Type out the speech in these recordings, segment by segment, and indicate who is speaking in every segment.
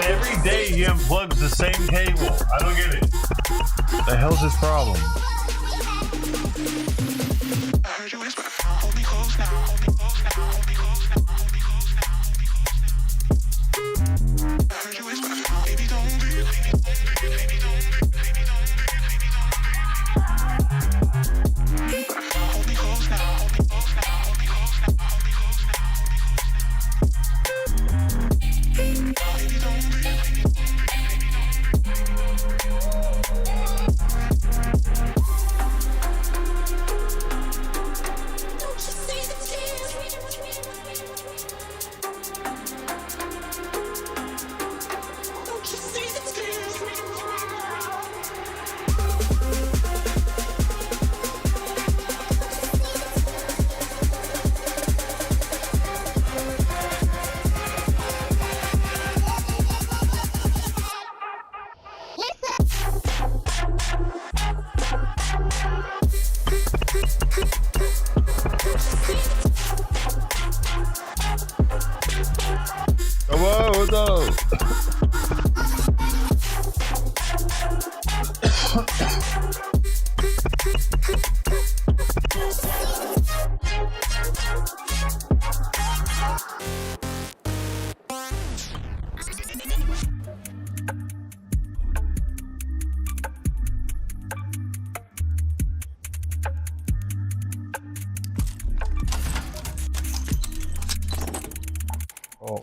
Speaker 1: Every day he unplugs the same cable. I don't get it. The hell's his problem?
Speaker 2: I heard you whisper, hold me close now, hold me close now, hold me close now, hold me close now, hold me close now. I heard you whisper, baby don't leave, baby don't leave, baby don't leave, baby don't leave, baby don't leave. Hold me close now, hold me close now, hold me close now, hold me close now, hold me close now. Baby don't leave, baby don't leave, baby don't leave.
Speaker 1: Whoa, what's up? Oh.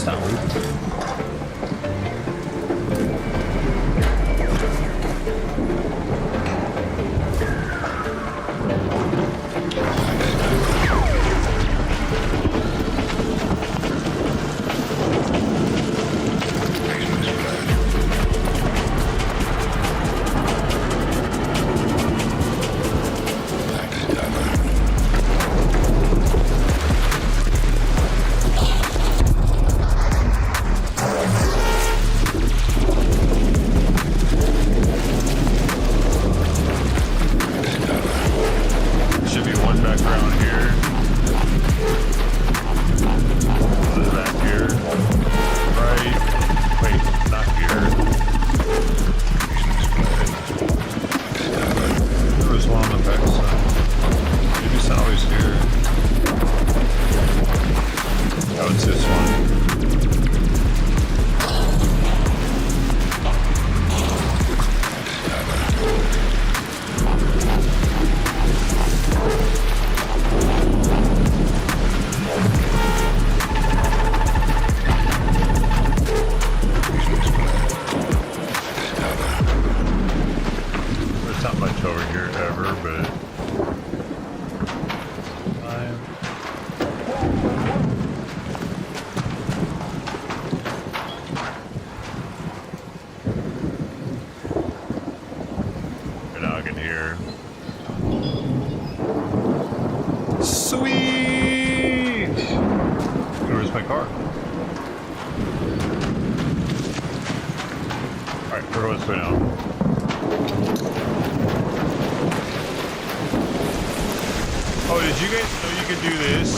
Speaker 1: That's not weird.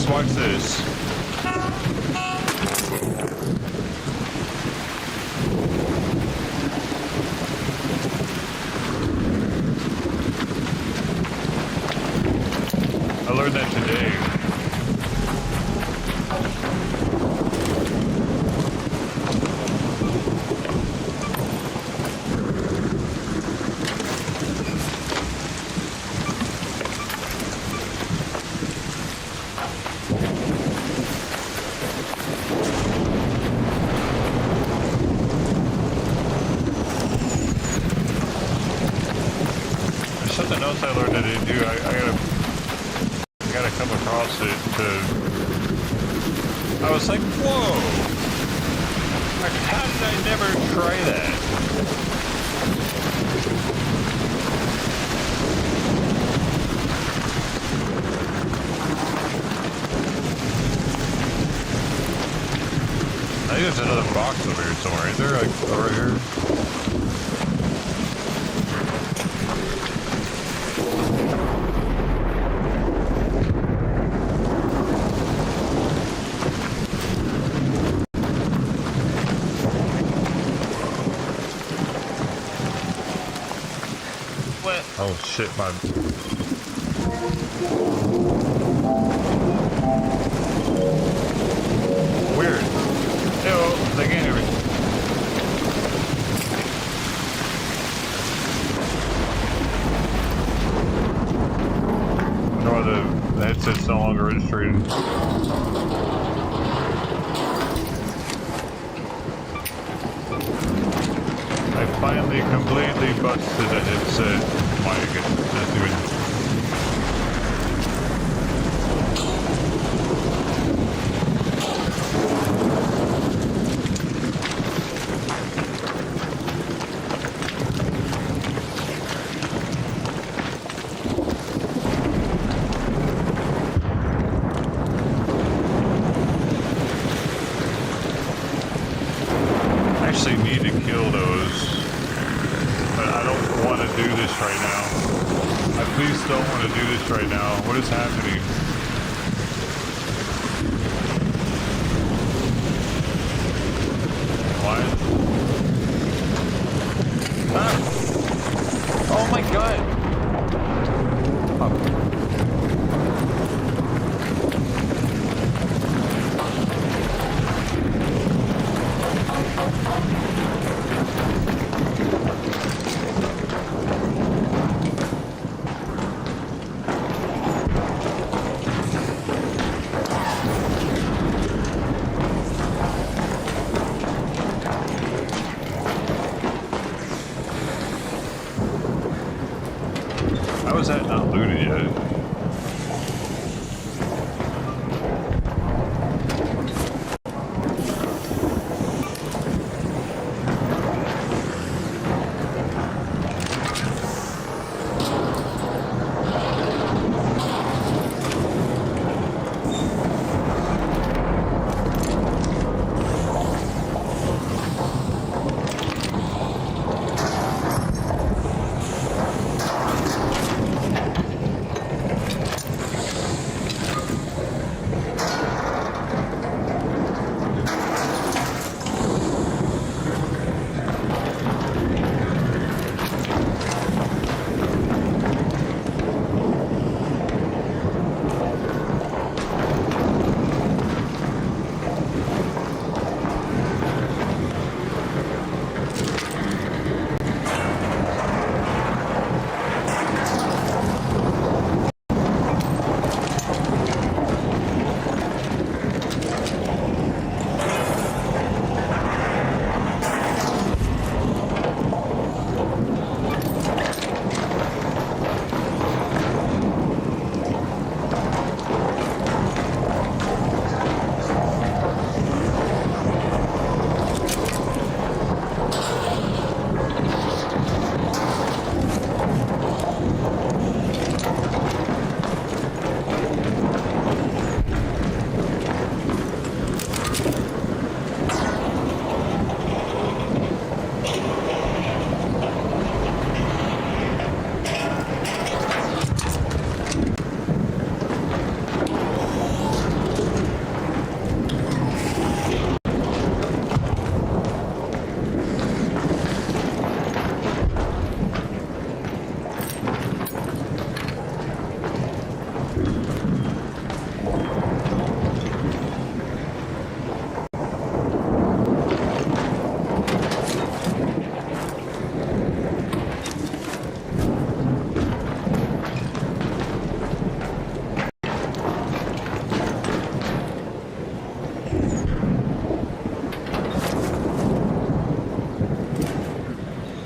Speaker 1: Watch this. I learned that today. Something else I learned that I didn't do. I gotta come across it to. I was like, whoa! Like, how did I never try that? I think there's another box over here somewhere. Is there like over here? Oh shit, my... Weird. Ew, they can't hear me. I wonder why the headset's no longer registering. I finally completely busted the headset. My goodness, doing. I actually need to kill those. But I don't want to do this right now. I please don't want to do this right now. What is happening? What? Ah! Oh my god! Oh. looted yet.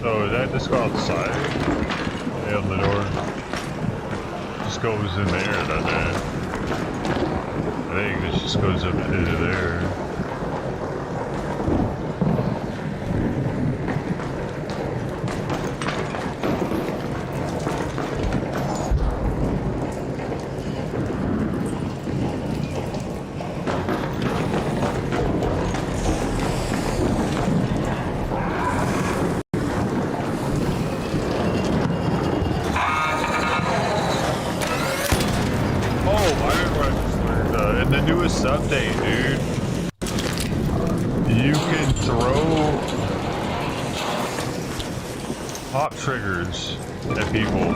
Speaker 1: So is that just go outside? Yeah, on the door. Just goes in there, doesn't it? I think this just goes up into there. In the newest update, dude, you can throw pop triggers at people.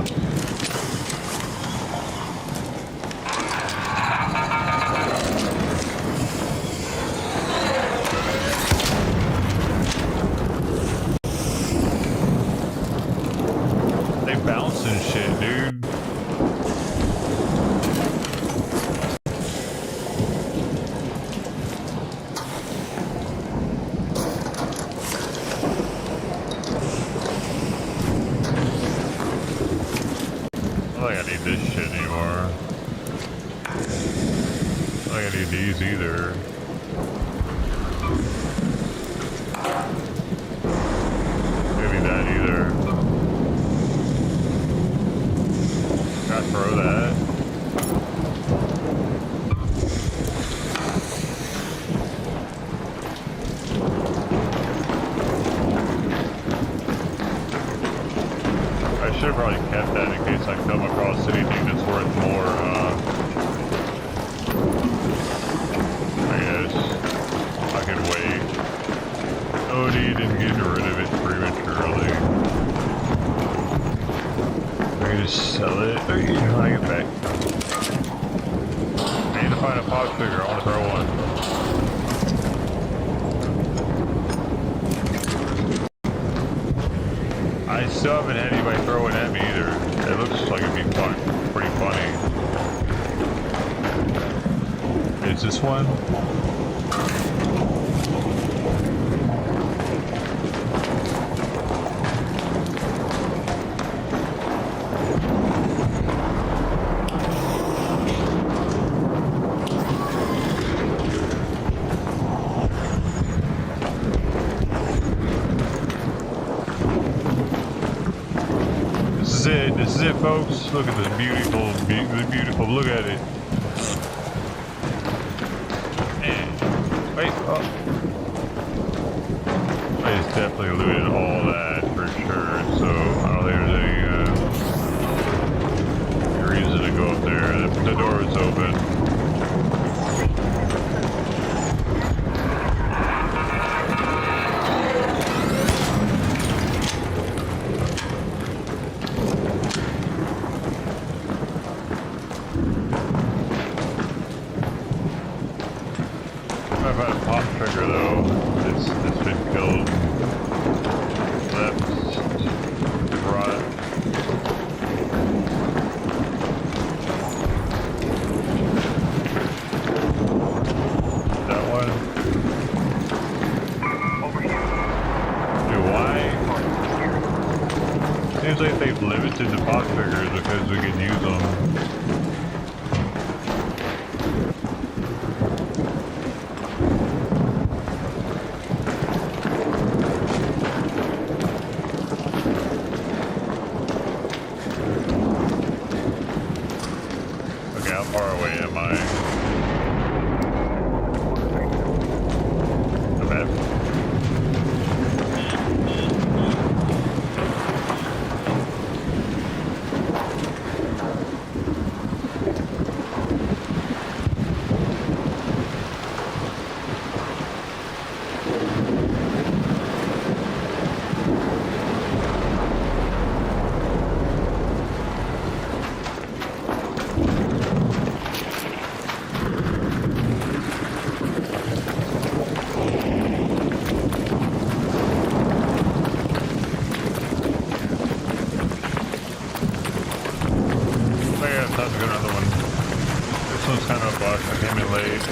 Speaker 1: They bounce and shit, dude. I don't think I need this shit anymore. I don't think I need these either. Maybe that either. Gotta throw that. I should have probably kept that in case I come across anything that's worth more, I guess. I can wait. No need in getting rid of it prematurely. I can just sell it. Or, you know, I get back. I need to find a pop trigger. I want to throw one. I still haven't had anybody throw it at me either. It looks like it'd be fun, pretty funny. Is this one? it. This is it, folks. Look at this beautiful. Look at it. And wait. Oh. I just definitely looted all that for sure. So I don't think there's any reason to go up there. The door is open. I've had a pop trigger though. It's been killed. Left, right. That one.
Speaker 3: Over here.
Speaker 1: Do why? Seems like they've limited the pop triggers because we can use them. How far away am I? The map? Time to go another one. This one's kind of a bust. I came in late.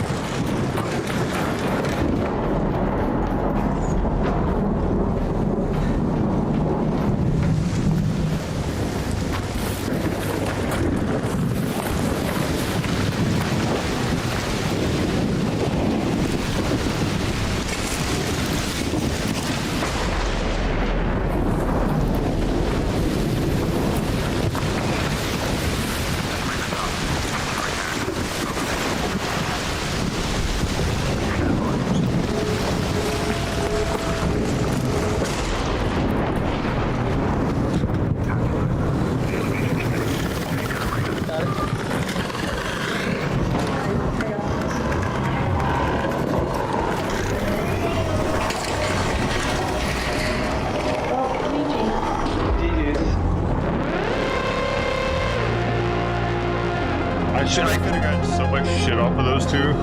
Speaker 1: I could have gotten so much shit off of those two.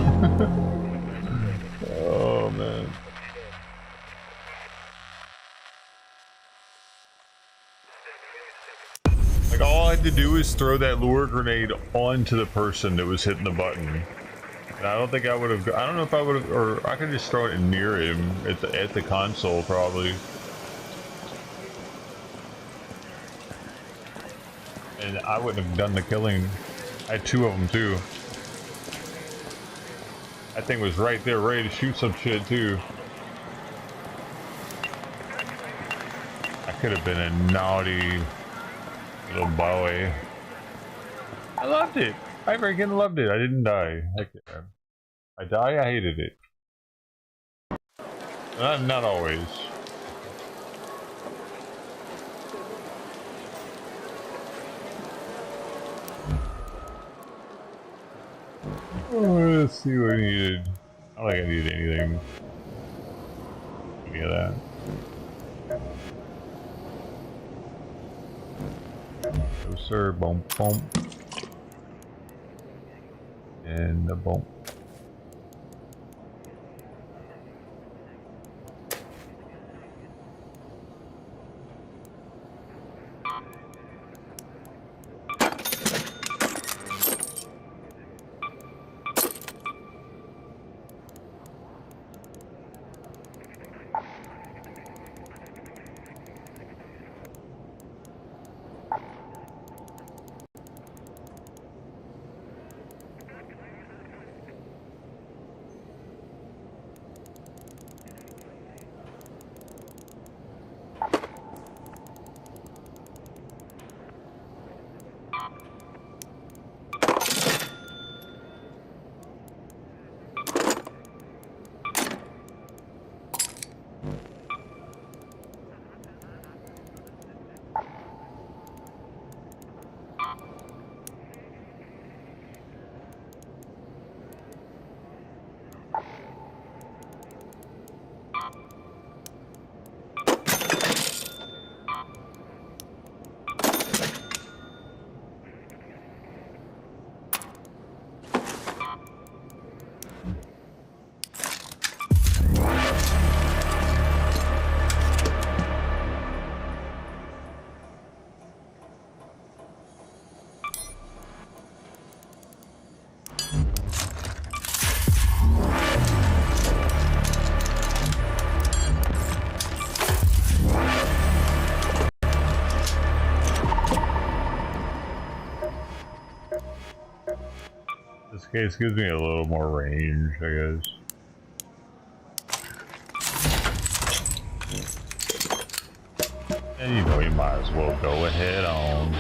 Speaker 1: Oh man. Like all I had to do was throw that lure grenade onto the person that was hitting the button. And I don't think I would have, I don't know if I would have, or I could just throw it near him at the console probably. And I wouldn't have done the killing. I had two of them too. That thing was right there ready to shoot some shit too. I could have been a naughty little boy. I loved it. I freaking loved it. I didn't die. I die, I hated it. Not always. Oh, let's see what I needed. I don't think I needed anything. Any of that. No sir, boom, boom. And a boom. This case gives me a little more range, I guess. And you know, you might as well go ahead on.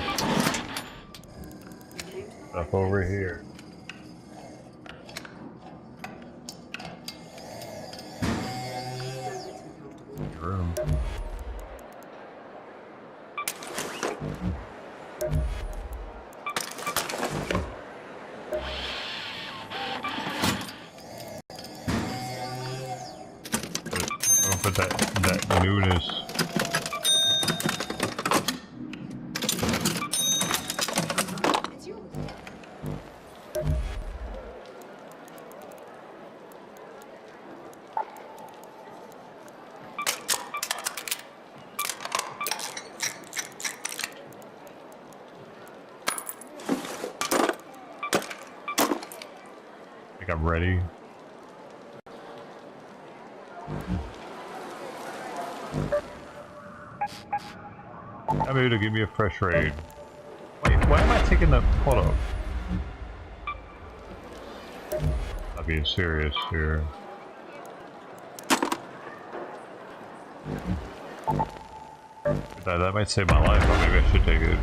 Speaker 1: Stuff over here. Room. But that newness. I think I'm ready. I'm able to give me a fresh raid. Wait, why am I taking the... Hold up. I'm being serious here. That might save my life, but maybe I should take it.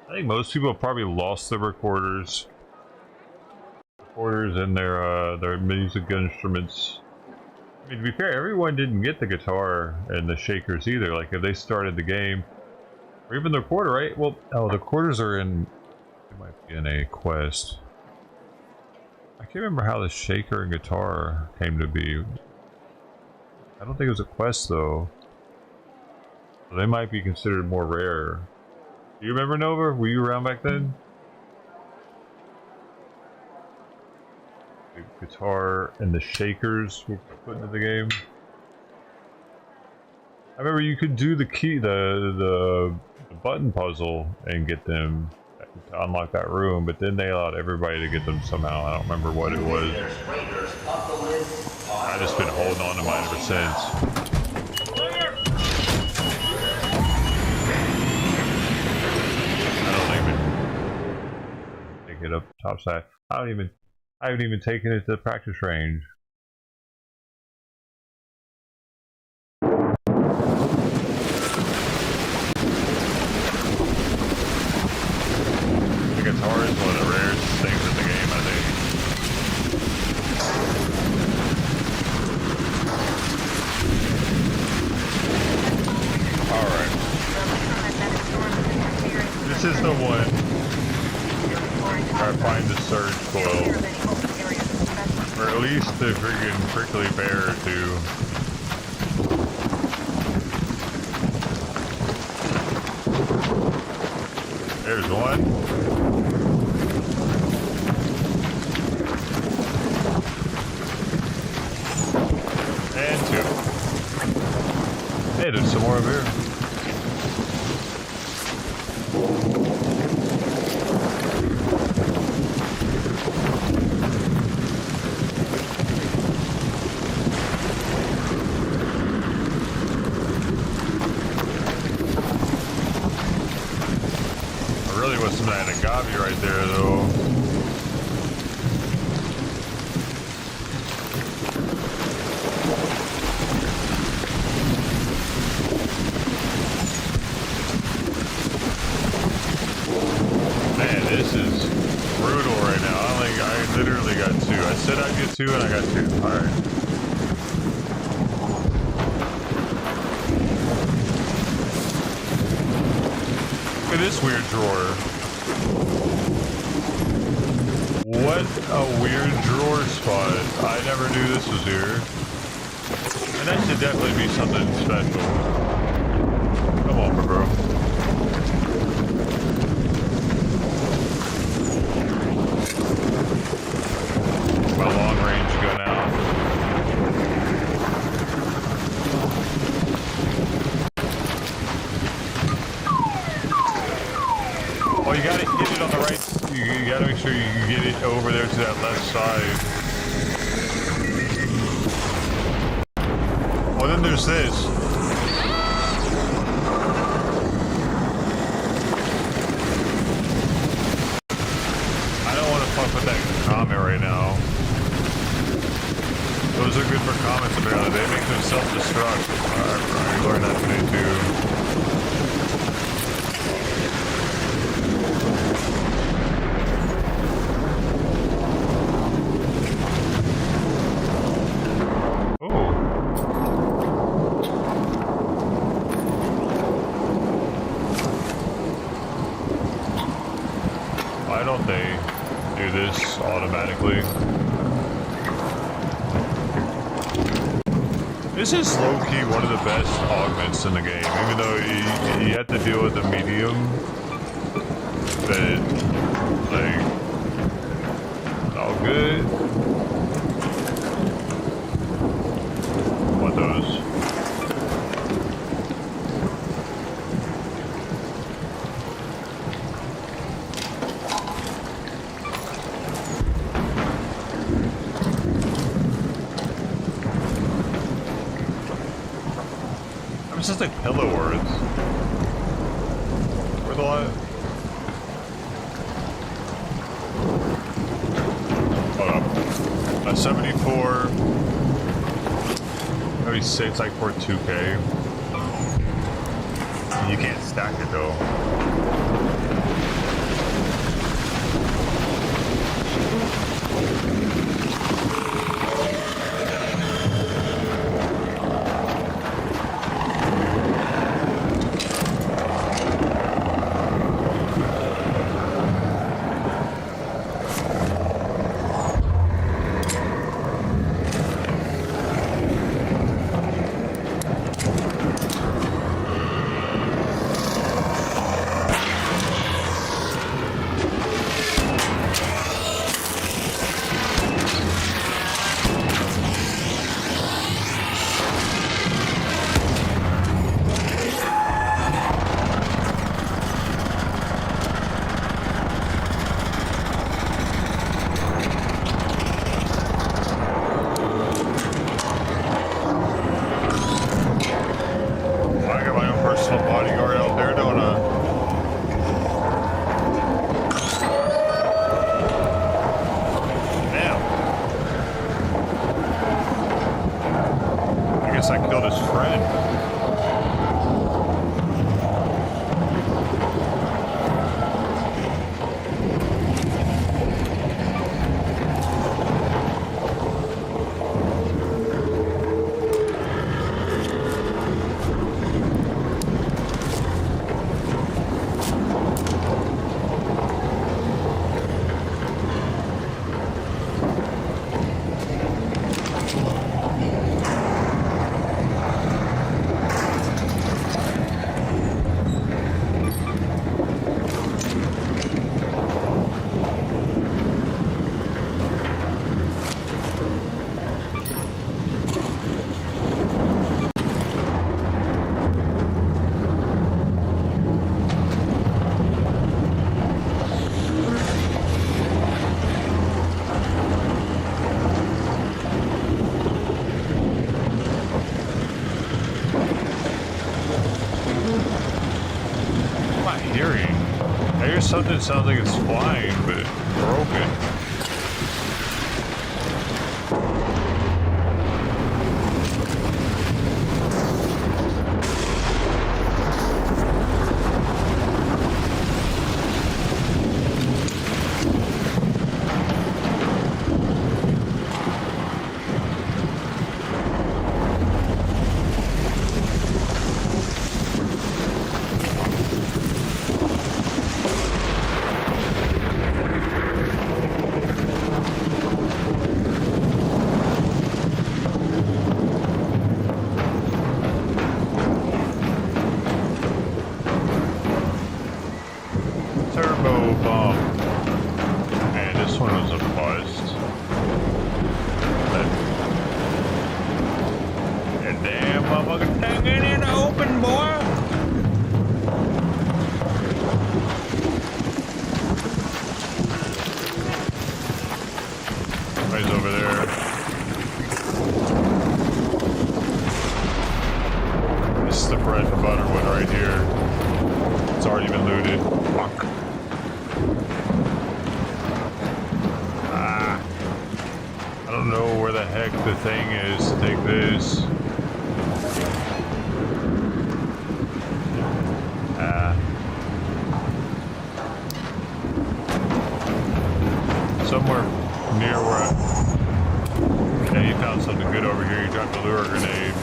Speaker 1: I think most people probably lost their recorders and their music instruments. I mean, to be fair, everyone didn't get the guitar and the shakers either. Like, if they started the game, or even the recorder, right? Well, oh, the recorders are in. It might be in a quest. I can't remember how the shaker and guitar came to be. I don't think it was a quest though. So they might be considered more rare. Do you remember, Nova? Were you around back then? The guitar and the shakers were put into the game. I remember you could do the key, the button puzzle and get them to unlock that room, but then they allowed everybody to get them somehow. I don't remember what it was. I've just been holding on to mine ever since. Get up top side. I haven't even taken it to the practice range. The guitar is one of the rarest things in the game, I think. Alright. This is the one. I find the surge below. Or at least the friggin' prickly bear too. There's one. And two. Hey, there's some more over here. Right there, though. literally got 2. I said I'd get 2 and I got 2. Alright. Look at this weird drawer. What a weird drawer spot. I never knew this was here. And that should definitely be something special. Come on, bro. My long range gun out. Oh, you gotta get it on the right. You gotta make sure you get it over there to that left side. Oh, then there's this. I don't want to fuck with that comment right now. Those are good for comments apparently. They make them self-destruct. I learned that today too. Why don't they do this automatically? This is low-key one of the best augments in the game, even though you have to deal with the medium. But, like, all good. Want those? It's just like pillow words. Where's the light? Hold up. A 74. Maybe say it's like for 2K. You can't stack it though. I killed his friend. Something sounds like it's flying, but broken. was a bust. And damn motherfucker tank ain't in the open, boy. Somebody's over there. This is the bread and butter one right here. It's already been looted. Fuck. I don't know where the heck the thing is. Take this. Somewhere near where yeah, he found something good over here. He dropped a lure grenade.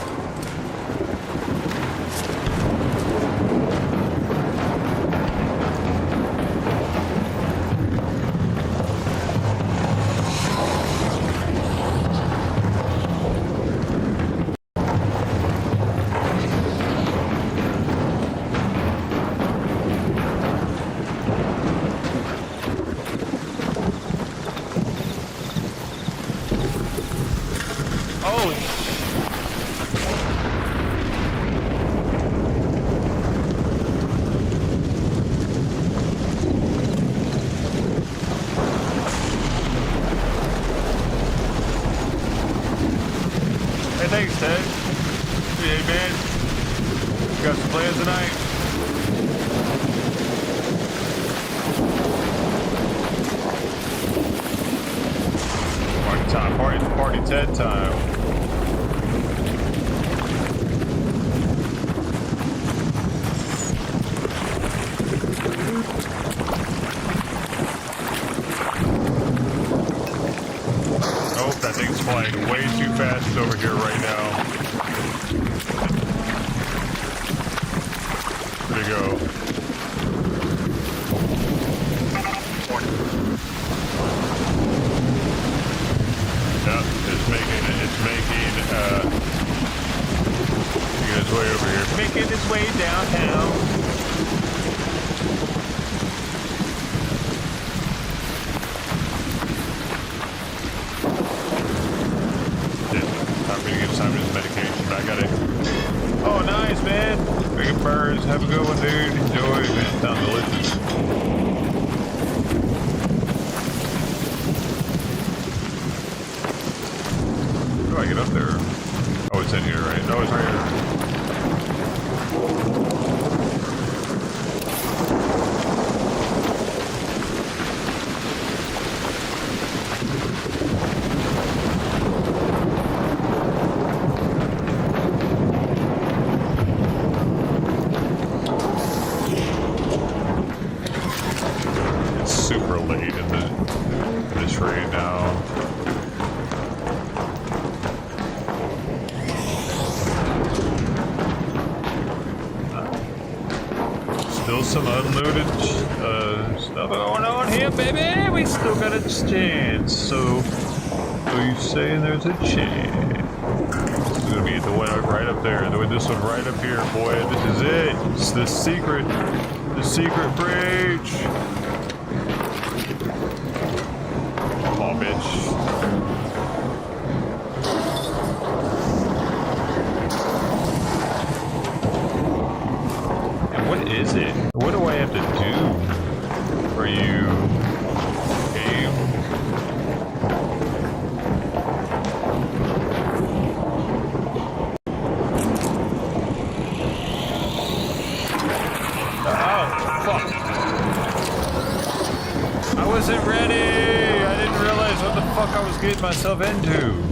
Speaker 1: Hey, thanks, Ted. Hey, man. Got some plans tonight? Party time, party Ted time. That thing's flying way too fast over here right now. Where'd it go? Yep, it's making its way over here. Making its way downtown. Time for his medication, but I got it. Oh, nice, man. Making birds. Have a good one, dude. Enjoy. Man, sounds delicious. How do I get up there? Oh, it's in here, right? No, it's right here. Super late in this raid now. Still some unlooted stuff going on here, baby. We still got a chance. So you saying there's a chance? It's gonna be the one right up there. This one right up here, boy. This is it. It's the secret bridge. Come on, bitch. And what is it? What do I have to do for you, game? Oh, fuck. I wasn't ready. I didn't realize what the fuck I was getting myself into.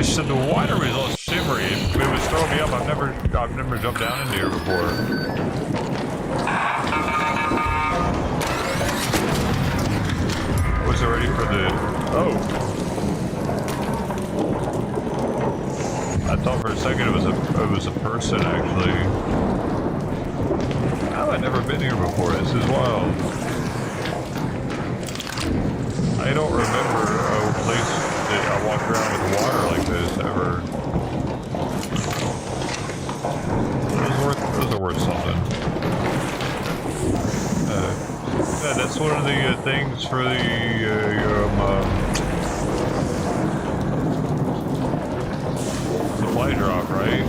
Speaker 1: So the water was all shimmery. It was throwing me up. I've never jumped down into here before. I wasn't ready for the. Oh. I thought for a second it was a person actually. Oh, I've never been here before. This is wild. I don't remember a place that I walked around with water like this ever. Those are worth something. Yeah, that's one of the things for the supply drop, right?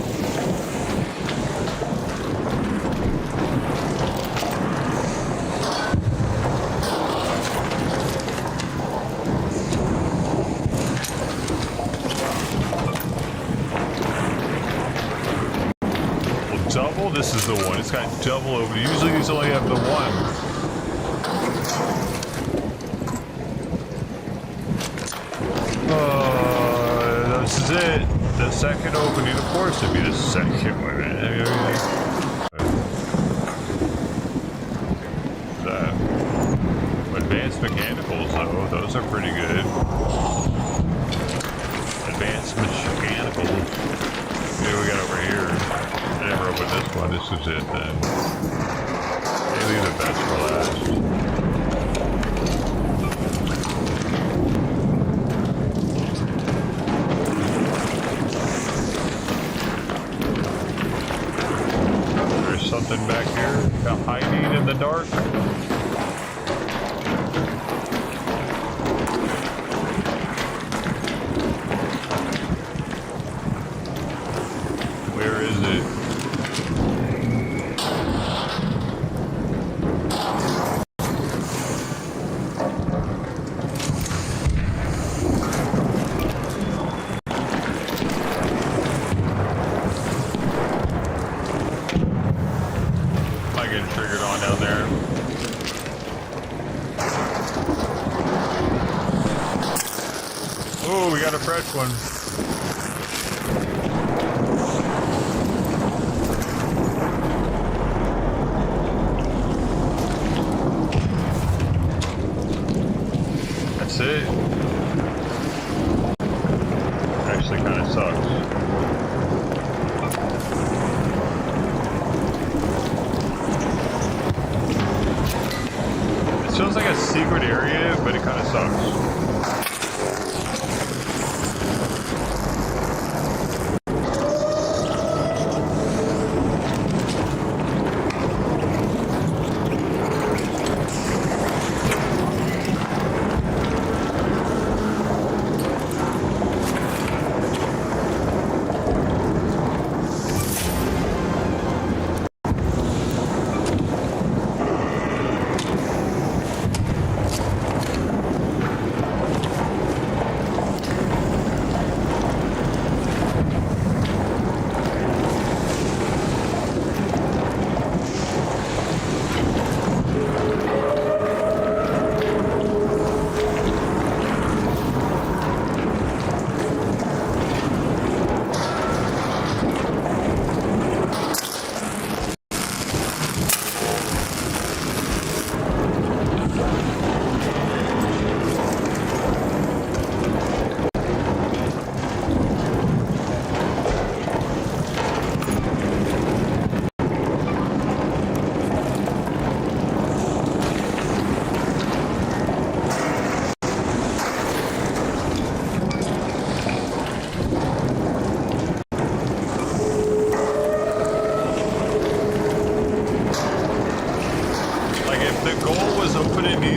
Speaker 1: Well, double, this is the one. It's got double over. Usually these only have the one. This is it. The second opening, of course, it'd be the second one. Advanced mechanicals, though, those are pretty good. Advanced mechanicals. What do we got over here? I never opened this one. This is it then. Maybe the best for last. Something back here, hiding in the dark. Where is it? Triggered on down there. Oh, we got a fresh one. That's it. Actually kind of sucks. Feels like a secret area, but it kind of sucks.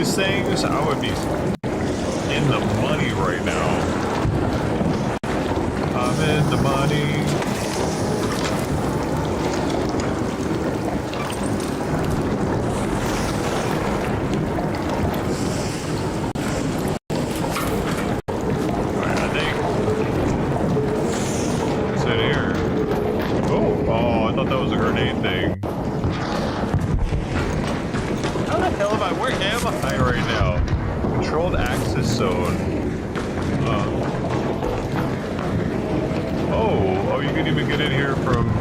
Speaker 1: Things, I would be in the money right now. I'm in the money. Alright, I think. What's in here? Oh, I thought that was a grenade thing. How the hell am I? Where am I right now? Controlled access zone. Oh, you can even get in here from...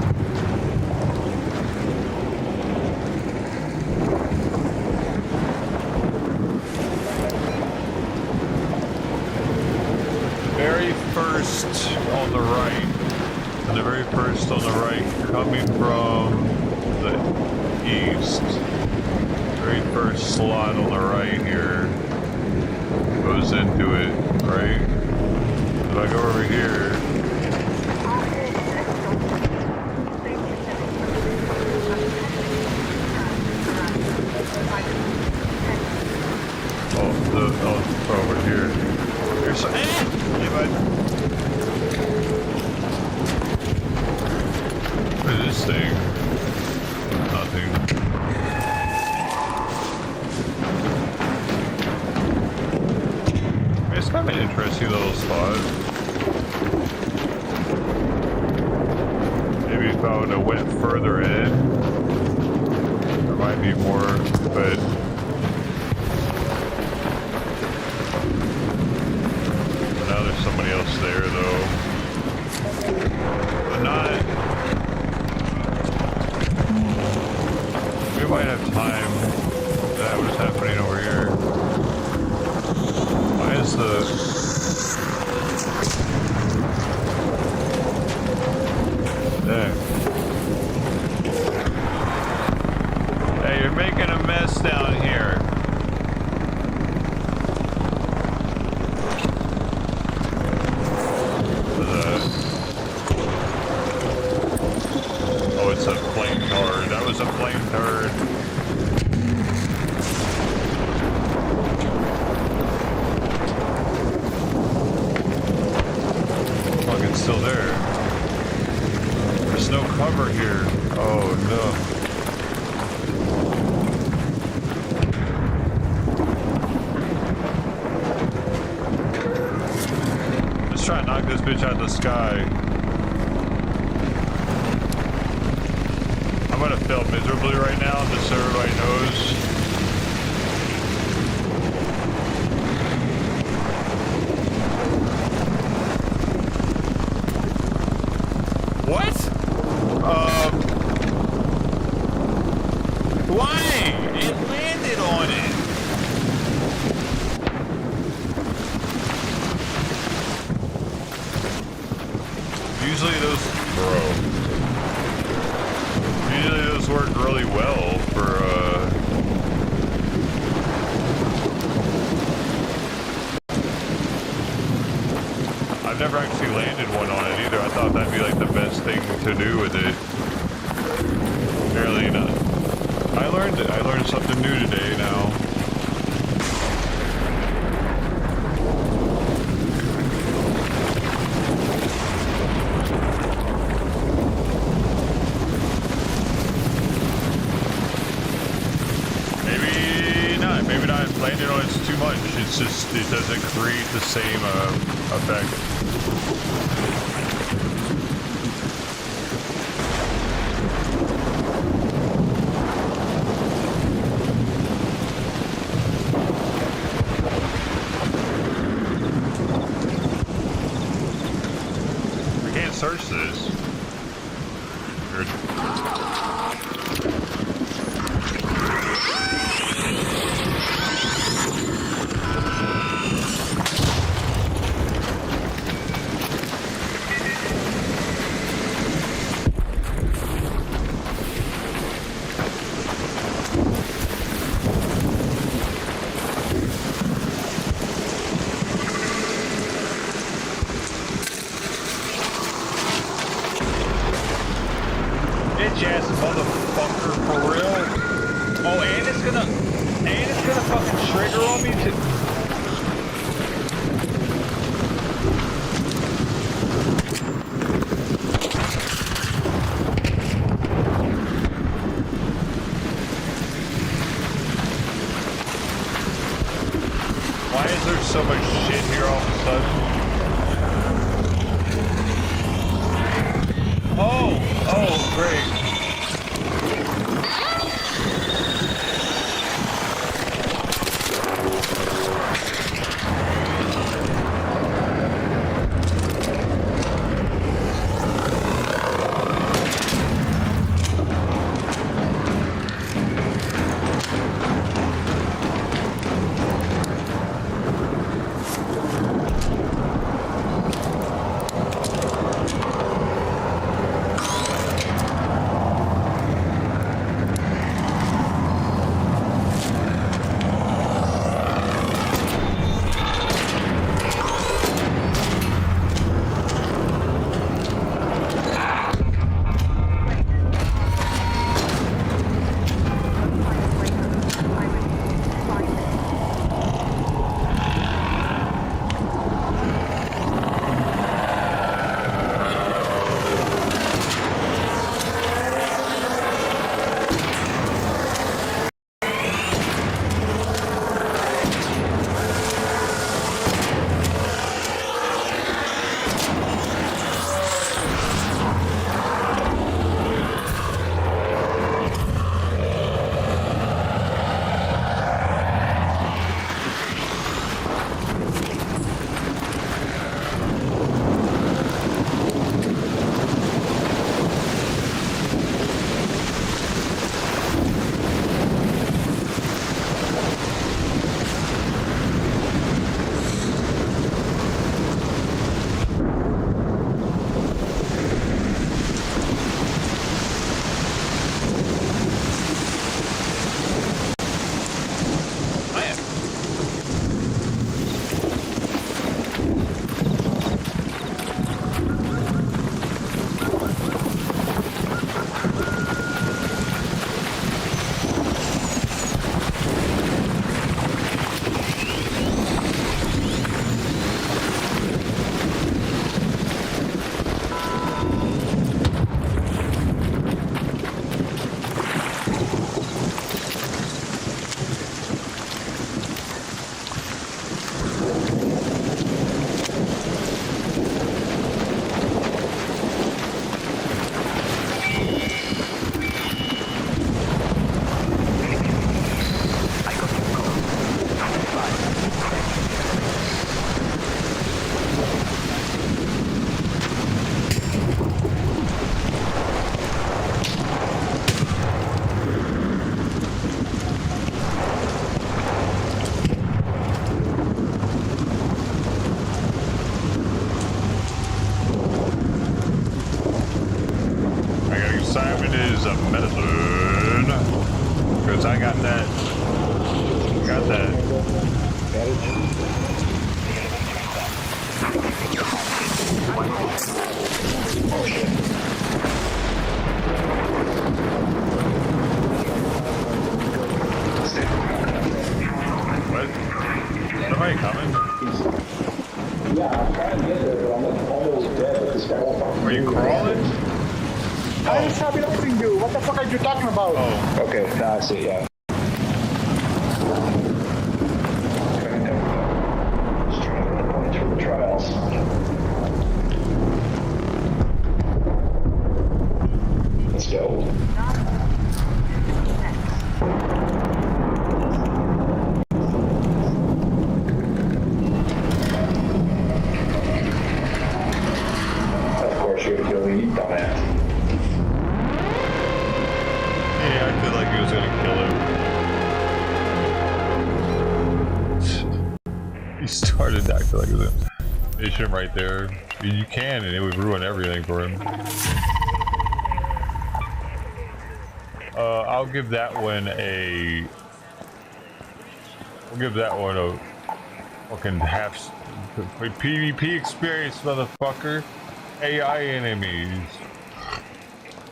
Speaker 1: Very first on the right. And the very first on the right, coming from the east, very first slot on the right here goes into it, right? If I go over here, oh, over here. Here's some, hey, bud. What is this thing? Nothing. It's kind of an interesting little spot. Maybe if I would have went further in, there might be more, but now there's somebody else there though. But not. We might have time. What is happening over here? Why is the... Dang. Hey, you're making a mess down here. Oh, it's a flame turret. That was a flame turret. It's still there. There's no cover here. Oh no. Let's try and knock this bitch out of the sky. I'm gonna fail miserably right now, just so everybody knows. What? Why? It landed on it. Usually those, usually those work really well for, I've never actually landed one on it either. I thought that'd be like the best thing to do with it. Apparently not. I learned something new today now. Maybe not landing on it's too much. It's just, it doesn't create the same effect. We can't search this. Weird. Bitch ass motherfucker, for real? Oh, and it's gonna fucking trigger on me too. Why is there so much shit here all of a sudden? Oh, great. assignment is a medicine. Because I got that. Got that. What? Somebody coming?
Speaker 3: Yeah, I'm trying to get there, but I'm like almost dead. This guy won't fucking
Speaker 1: Are you crawling?
Speaker 4: I just have nothing to do. What the fuck are you talking about?
Speaker 1: Oh.
Speaker 3: Okay, now I see, yeah. Just trying to get points for the trials. Let's go. Of course, you're gonna kill me, you dumbass.
Speaker 1: Yeah, I feel like he was gonna kill him. He started to act like it was a mission right there. You can, and it would ruin everything for him. I'll give that one a... We'll give that one a fucking half... PvP experience, motherfucker. AI enemies.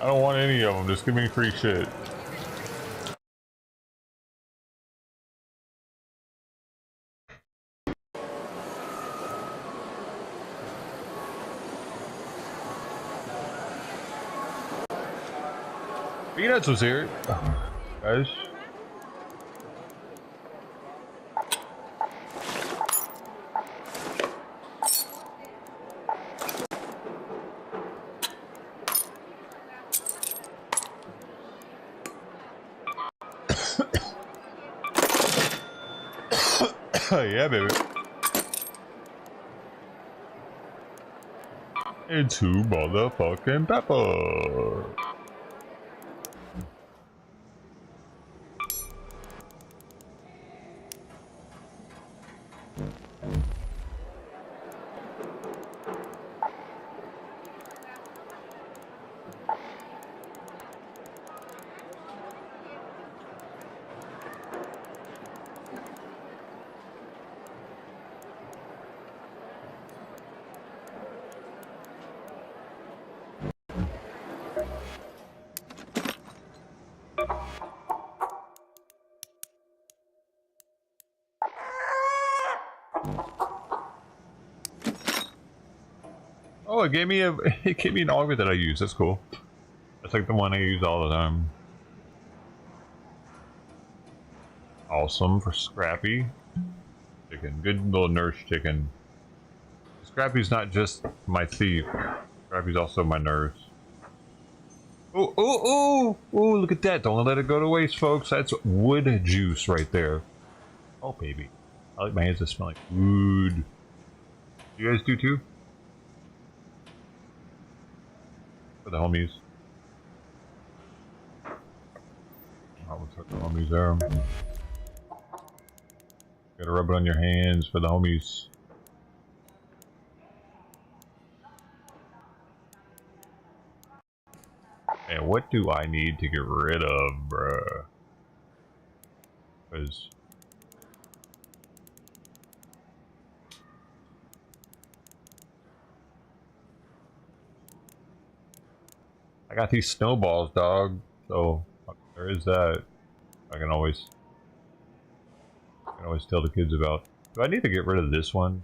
Speaker 1: I don't want any of them, just give me free shit. Peanuts was here. Guys. Yeah, baby. And 2 motherfucking pepper. Oh, it gave me an auger that I use. That's cool. That's like the one I use all the time. Awesome for Scrappy. Chicken. Good little nurse chicken. Scrappy's not just my thief. Scrappy's also my nurse. Oh, oh, oh! Oh, look at that. Don't let it go to waste, folks. That's wood juice right there. Oh, baby. I like my hands to smell like wood. You guys do too? For the homies. Oh, looks like the homies there. Gotta rub it on your hands for the homies. And what do I need to get rid of, bruh? Because I got these snowballs, dog. So there is that. I can always tell the kids about. Do I need to get rid of this one?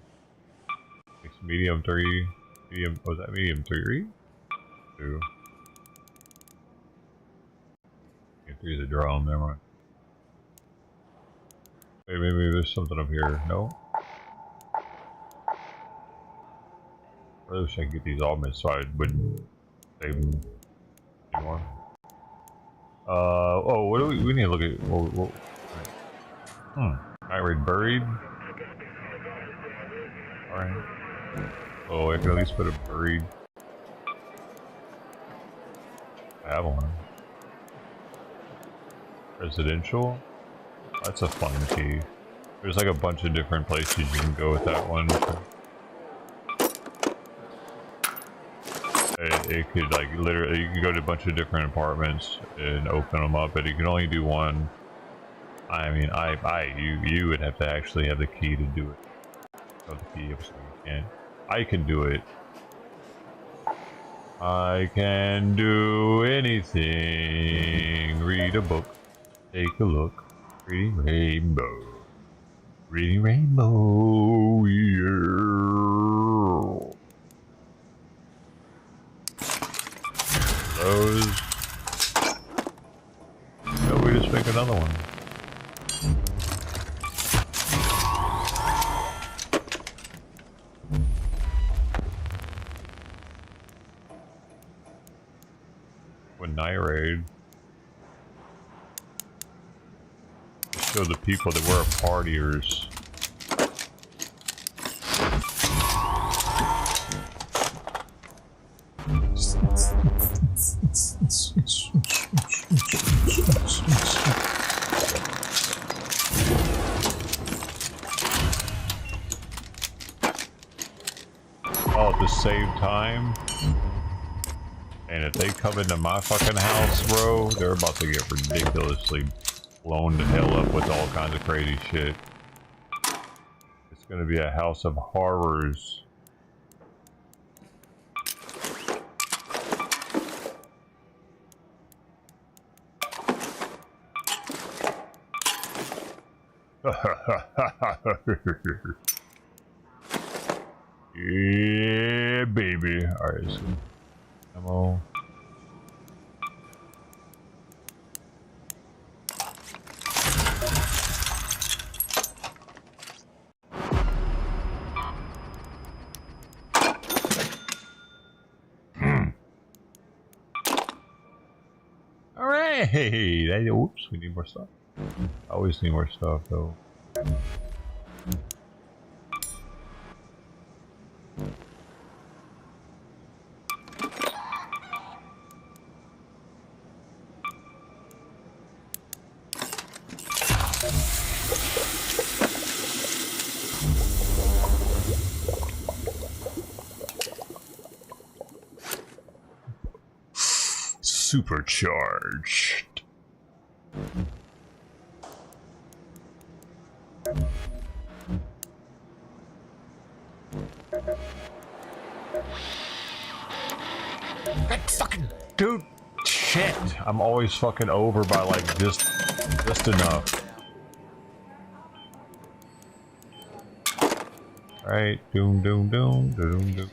Speaker 1: It's medium 3. Medium, was that medium 3? 2. Medium 3 is a drum, never mind. Wait, maybe there's something up here. No? I really wish I could get these all missed so I wouldn't save them anymore. Oh, what do we need to look at? Alright, buried. Alright. Oh, I can at least put a buried. I have one. Residential? That's a fun key. There's like a bunch of different places you can go with that one. Hey, it could like literally, you can go to a bunch of different apartments and open them up, but you can only do one. I mean, you would have to actually have the key to do it. Oh, the key, so you can't. I can do it. I can do anything. Read a book. Take a look. Reading rainbow. Reading rainbow. Yeah. Those. No, we just make another one. With night raid. Show the people that we're partiers. All at the same time. And if they come into my fucking house, bro, they're about to get ridiculously blown the hell up with all kinds of crazy shit. It's gonna be a house of horrors. Yeah, baby. Alright, so ammo. Alright! Oops, we need more stuff. I always need more stuff though. Supercharged. That fucking dude, shit! I'm always fucking over by like just enough. All right, doom, doom, doom, doom, doom.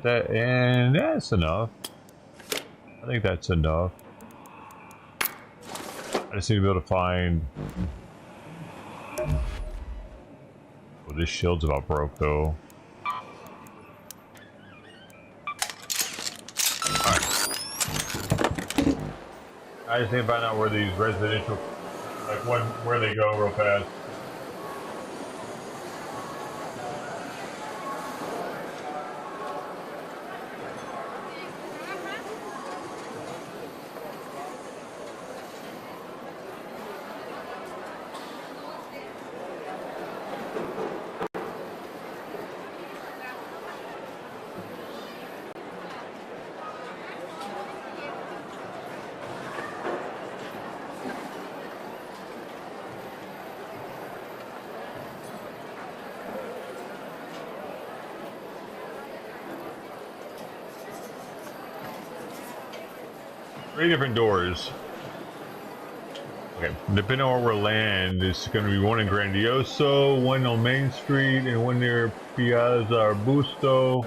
Speaker 1: And that's enough. I think that's enough. I just need to be able to find. Well, this shield's about broke though. Alright. I just need to find out where these residential, like where they go real fast. Three different doors. Okay, depending on where we land, it's going to be one in Grandioso, one on Main Street, and one near Piazza Arbusto.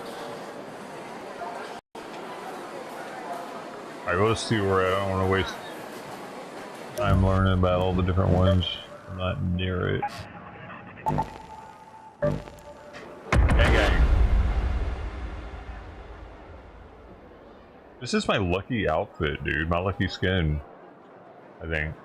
Speaker 1: Alright, let's see where we're at. I don't want to waste time learning about all the different ones. I'm not near it. Gang gang. This is my lucky outfit, dude. My lucky skin, I think.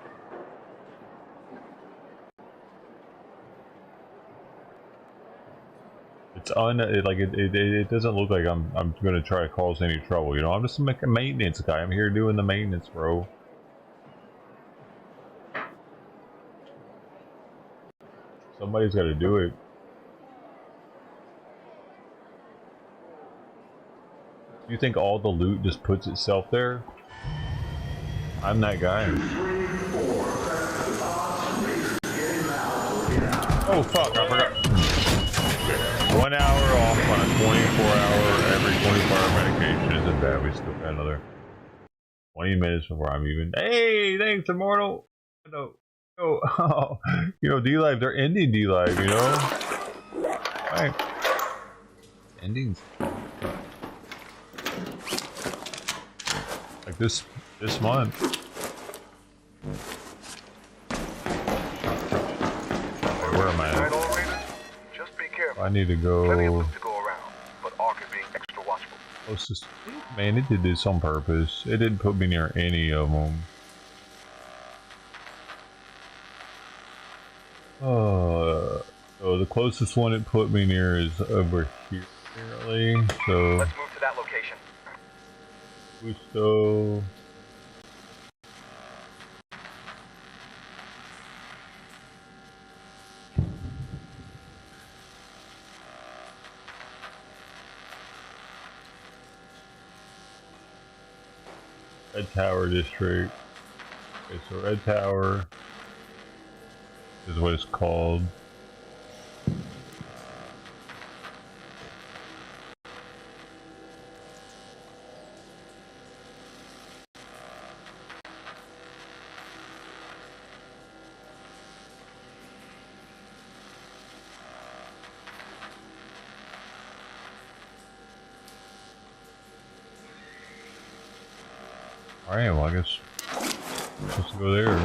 Speaker 1: It's it doesn't look like I'm gonna try to cause any trouble, you know. I'm just a maintenance guy. I'm here doing the maintenance, bro. Somebody's got to do it. You think all the loot just puts itself there? I'm that guy. Oh fuck, I forgot. 1 hour off on a 24-hour, every 24-hour medication isn't bad. We still got another 20 minutes before I'm even. Hey, thanks, Immortal. No, oh, you know, D-Live, they're ending D-Live, you know? Right. Endings. Like this month. Wait, where am I at?
Speaker 5: Just be careful.
Speaker 1: I need to go.
Speaker 5: Plenty of loot to go around, but Ark is being extra watchful.
Speaker 1: Closest. Man, it did this on purpose. It didn't put me near any of them. So the closest one it put me near is over here, apparently. So
Speaker 5: Let's move to that location.
Speaker 1: Gusto. Red Tower District. Okay, so Red Tower is what it's called. Alright, well I guess let's go there.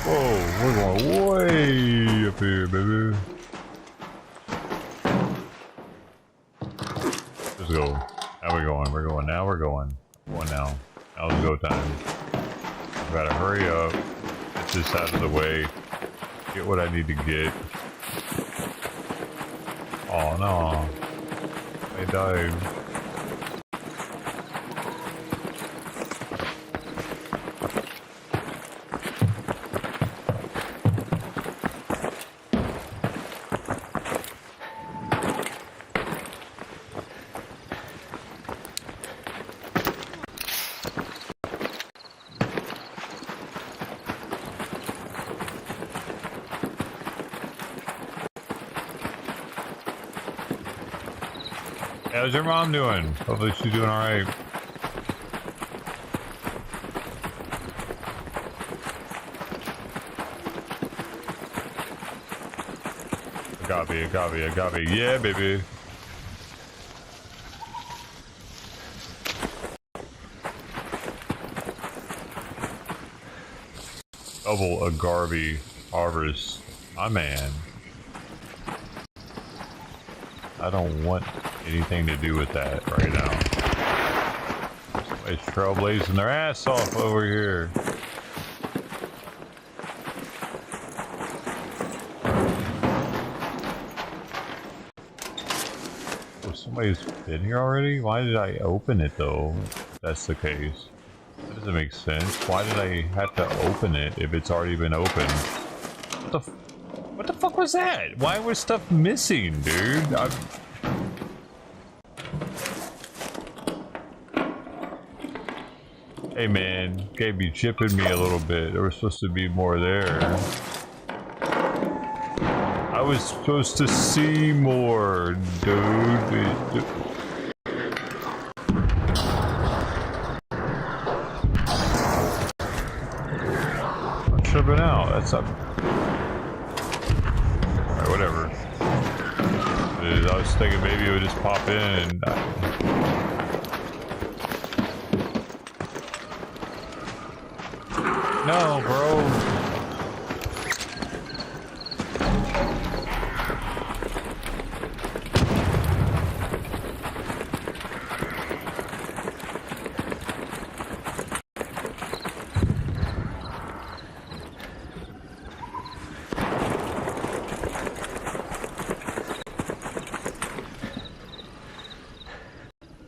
Speaker 1: Whoa, we're going way up here, baby. Let's go. Now we're going, we're going, now we're going. We're going now. Now's go time. I gotta hurry up, get this out of the way. Get what I need to get. Oh no. I died. How's your mom doing? Hopefully she's doing alright. Agave. Yeah, baby. Double agave harvest. My man. I don't want anything to do with that right now. Somebody's trailblazing their ass off over here. Oh, somebody's been here already? Why did I open it though? If that's the case. That doesn't make sense. Why did I have to open it if it's already been opened? What the fuck was that? Why was stuff missing, dude? Hey man, can't be chipping me a little bit. There was supposed to be more there. I was supposed to see more, dude. I'm tripping out. That's up. Alright, whatever. I was thinking maybe it would just pop in and no, bro.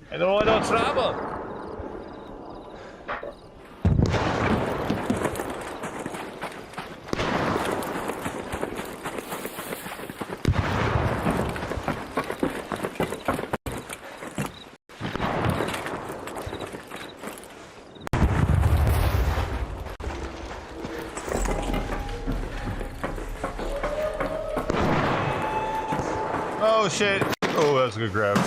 Speaker 1: I don't want no trouble. Oh shit! Oh, that's a good grab.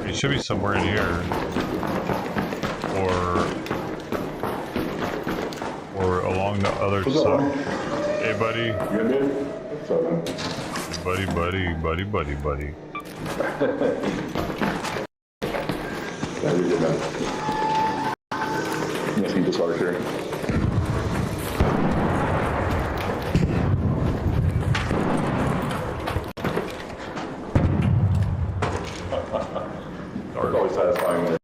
Speaker 1: He should be somewhere in here, or along the other side. Hey, buddy.
Speaker 3: You good, dude? What's up, man?
Speaker 1: Buddy.
Speaker 3: Yeah, you're good, man. You guys need this water here. It's always satisfying when it's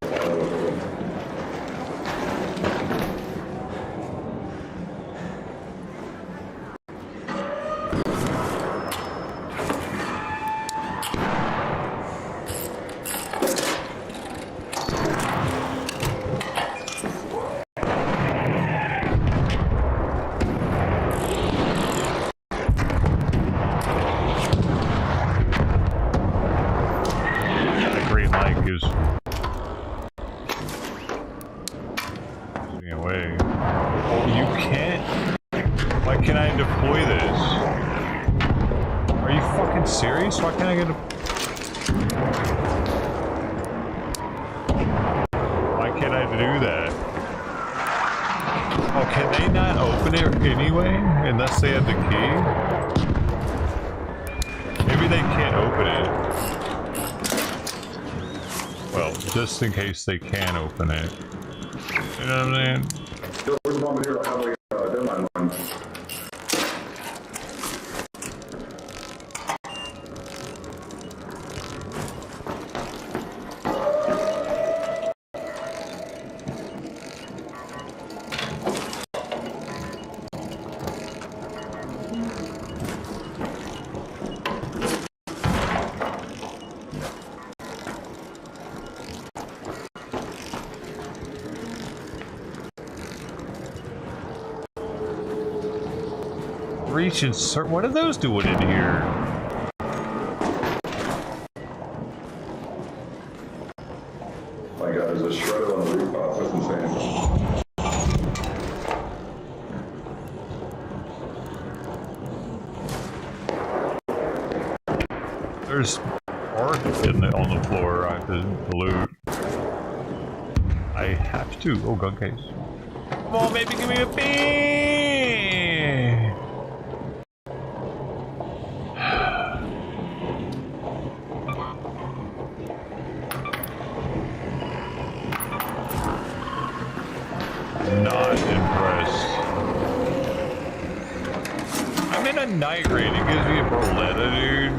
Speaker 3: serious? Why can't I get a... Why can't I do that? Oh, can they not open it anyway? Unless they have the key? Maybe they can't open it. Well, just in case they can open it. You know what I'm saying? Where's the bombardier? I have like a deadline one.
Speaker 1: Reach and search. What are those doing in here?
Speaker 3: My God, there's a shredder on the rooftop. That's insane.
Speaker 1: There's art on the floor I have to loot. I have to. Oh, gun case. Come on, baby, give me a bean! Not impressed. I'm in a night raid. It gives me a Berletta, dude.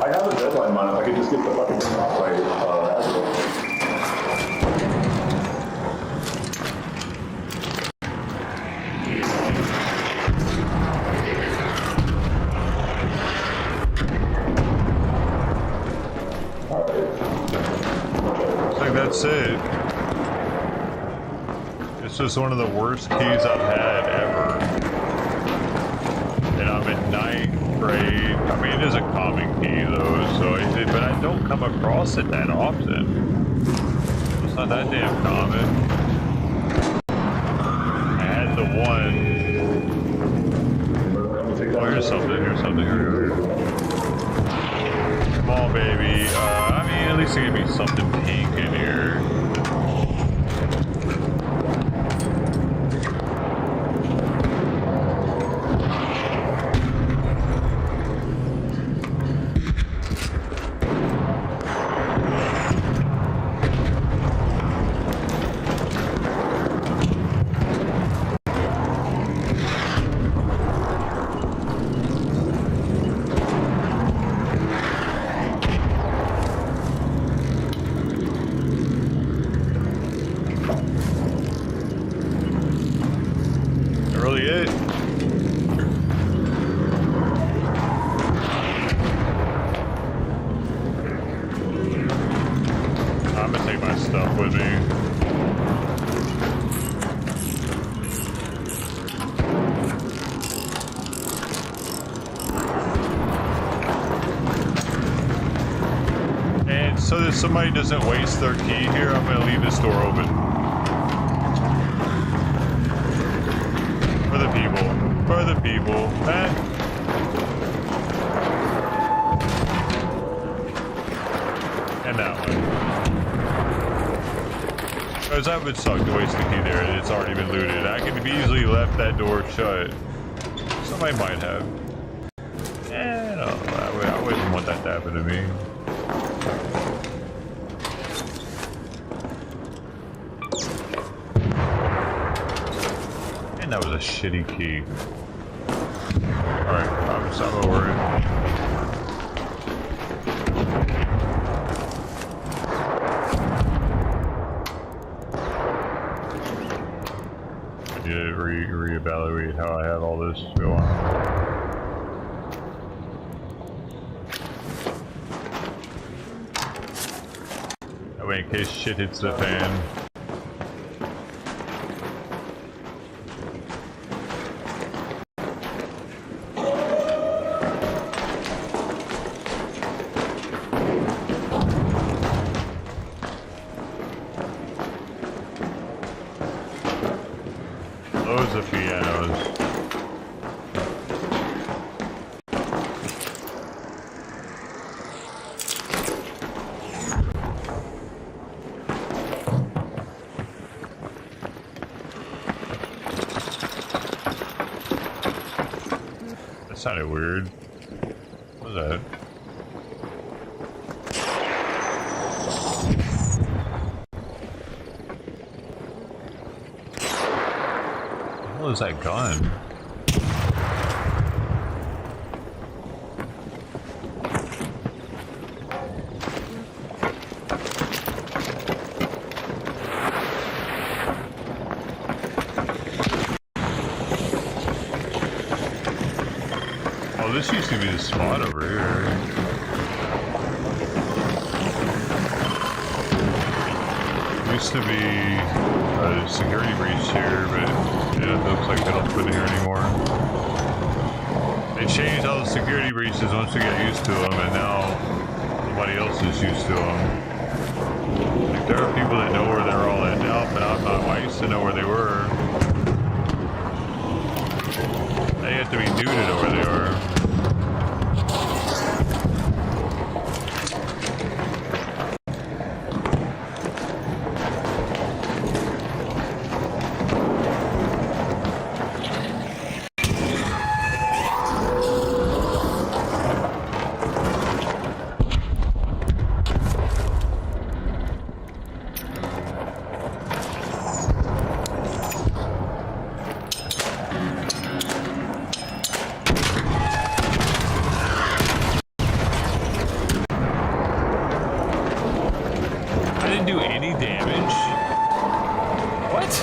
Speaker 3: I have a deadline on it. I could just get the fucking thing off my Azure.
Speaker 1: Looks like that's it. This is one of the worst keys I've had ever. And I'm at night raid. I mean, it is a common key though, so but I don't come across it that often. It's not that damn common. I had the one. Oh, here's something. Here we go. Come on, baby. I mean, at least give me something pink in here.
Speaker 3: really it? I'm gonna take my stuff with me. And so that somebody doesn't waste their key here, I'm gonna leave this door open. For the people. For the people. And that one. Because that would suck to waste the key there. It's already been looted. I could have easily left that door shut. Somebody might have. No, I wouldn't want that to happen to me. And that was a shitty key. Alright, I'm over it. I need to reevaluate how I have all this go on. That way, in case shit hits the fan. Loads of pianos. That sounded weird. What was that? What is that gun? Oh, this used to be the spot over here. Used to be a security breach here, but it looks like they don't put it here anymore. They changed all the security breaches once we got used to them, and now nobody else is used to them. Like, there are people that know where they're all at now, but I used to know where they were. They have to be new to know where they are. Do any damage? What?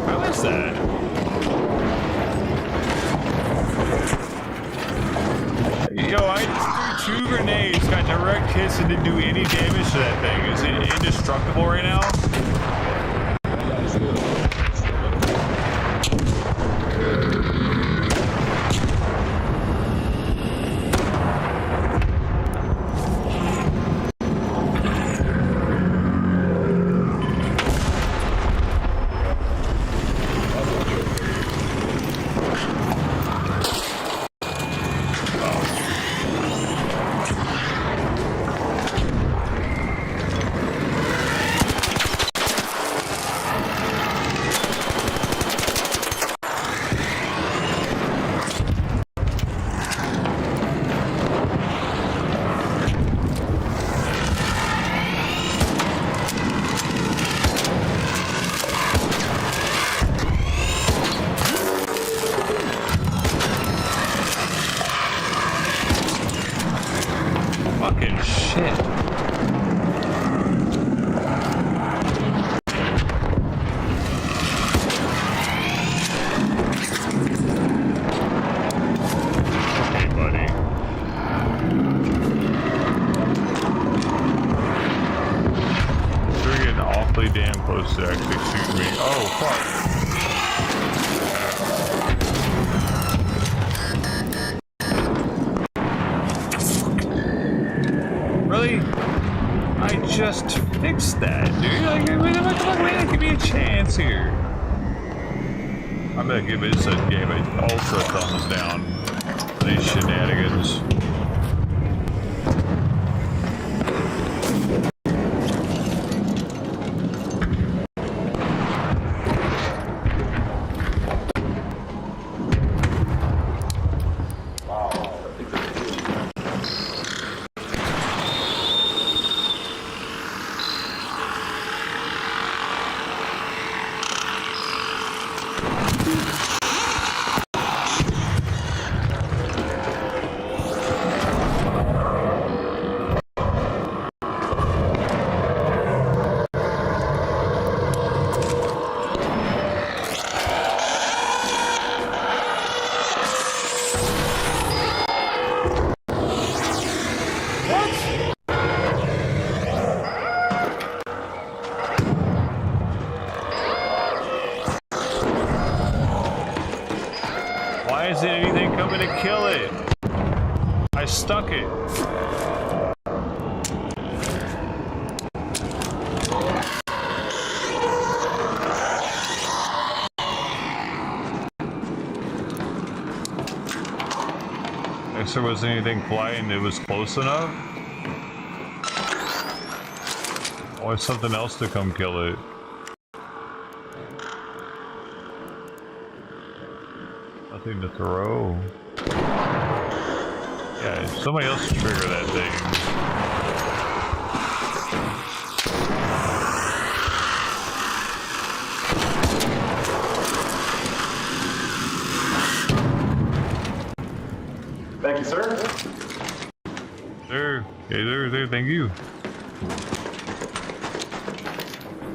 Speaker 3: How is that? Yo, I threw 2 grenades, got direct hits, and didn't do any damage to that thing. Is it indestructible right now? that, dude? Like, man, give me a chance here. I'm gonna give this a game an ultra thumbs down for these shenanigans. Why isn't anything coming to kill it? I stuck it. If there was anything flying that was close enough. I want something else to come kill it. Nothing to throw. Yeah, somebody else trigger that thing.
Speaker 4: Thank you, sir.
Speaker 3: There. Yeah, there, thank you.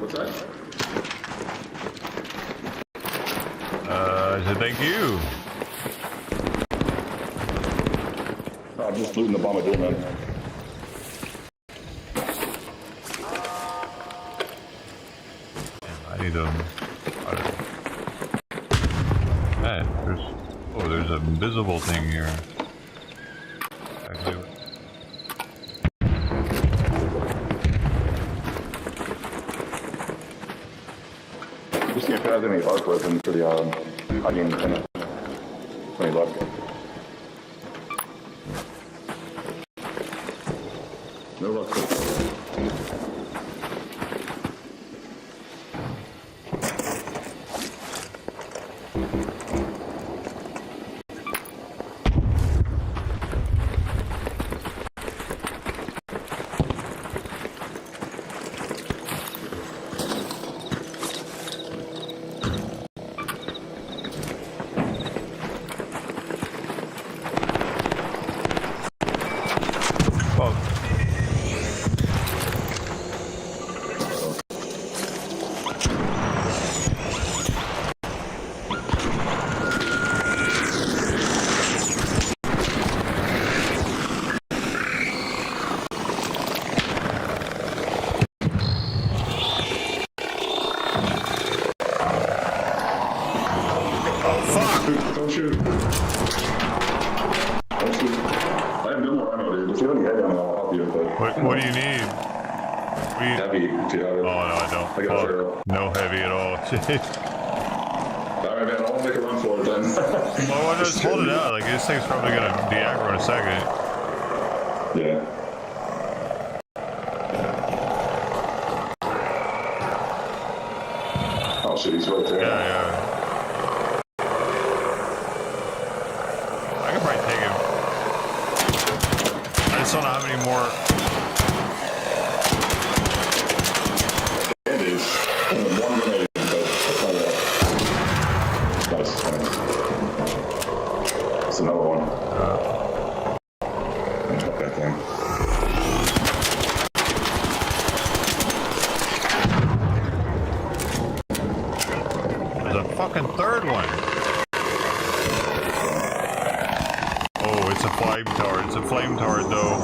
Speaker 4: What's that?
Speaker 3: I said thank you.
Speaker 4: I'm just looting the bomb I do, man.
Speaker 3: I need them. There's an invisible thing here. Actually,
Speaker 4: Just see if it has any arc weapon for the hiding antenna. Any luck? No luck. Don't shoot. Don't shoot. I have no more ammo, dude. If you have any heavy ammo, I'll help you with it.
Speaker 3: what do you need?
Speaker 4: Heavy, do you have it?
Speaker 3: Oh no, I don't.
Speaker 4: I got
Speaker 3: Fuck.
Speaker 4: zero.
Speaker 3: No heavy at all.
Speaker 4: Alright, man, I'll make a run for it then.
Speaker 3: Well, why not just hold it out? Like this thing's probably gonna de-aggro in a second.
Speaker 4: Yeah. Oh shit, he's right there.
Speaker 3: Yeah. I could probably take him. I just don't know how many more.
Speaker 4: It is. One grenade, but that's not enough. Nice. That's another one. Fuck that thing.
Speaker 3: There's a fucking third one. Oh, it's a flame tower. It's a flame tower, though.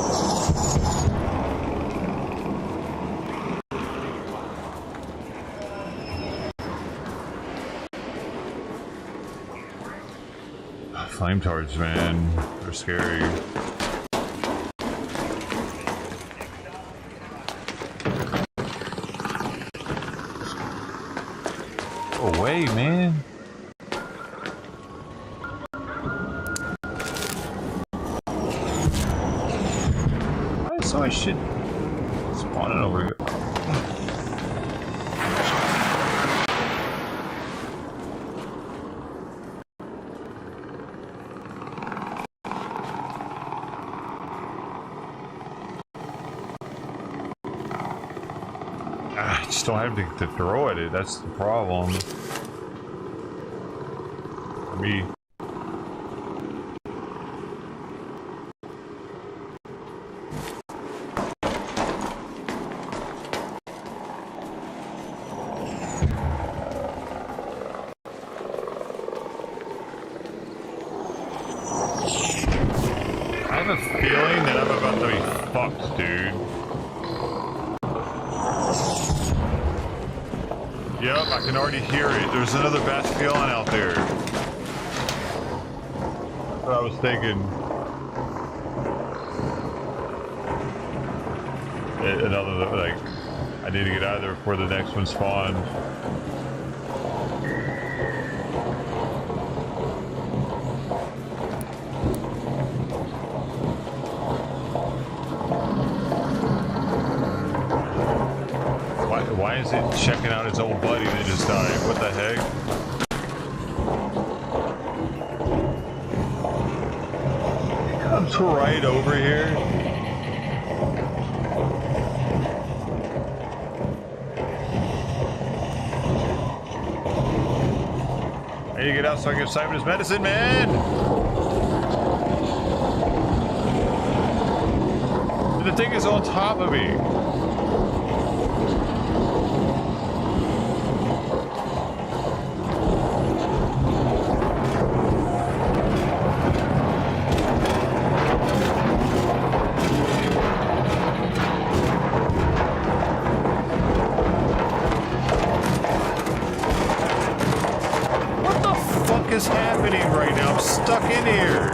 Speaker 3: Flame towers, man. They're scary. Oh shit. Spawning over here. I just don't have to throw at it. That's the problem. For me. I have a feeling that I'm about to be fucked, dude. Yep, I can already hear it. There's another Bastion out there. That's what I was thinking. Another, like, I need to get out of there before the next one spawns. Why is it checking out its old buddy that just died? What the heck? It comes right over here. I need to get out so I can give Simon his medicine, man! The thing is on top of me. Is happening right now? I'm stuck in here.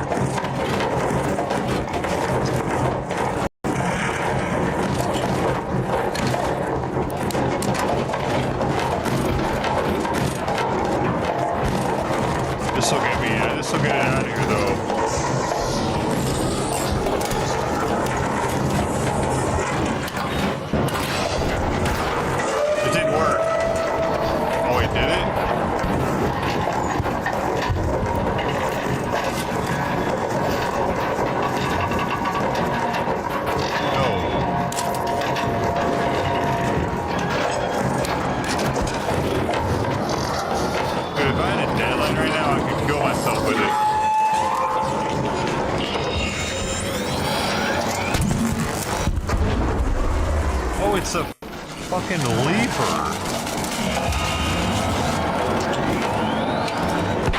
Speaker 3: This will get me. This will get it out of here, though. It didn't work. Oh, it did it? It's a fucking leaper.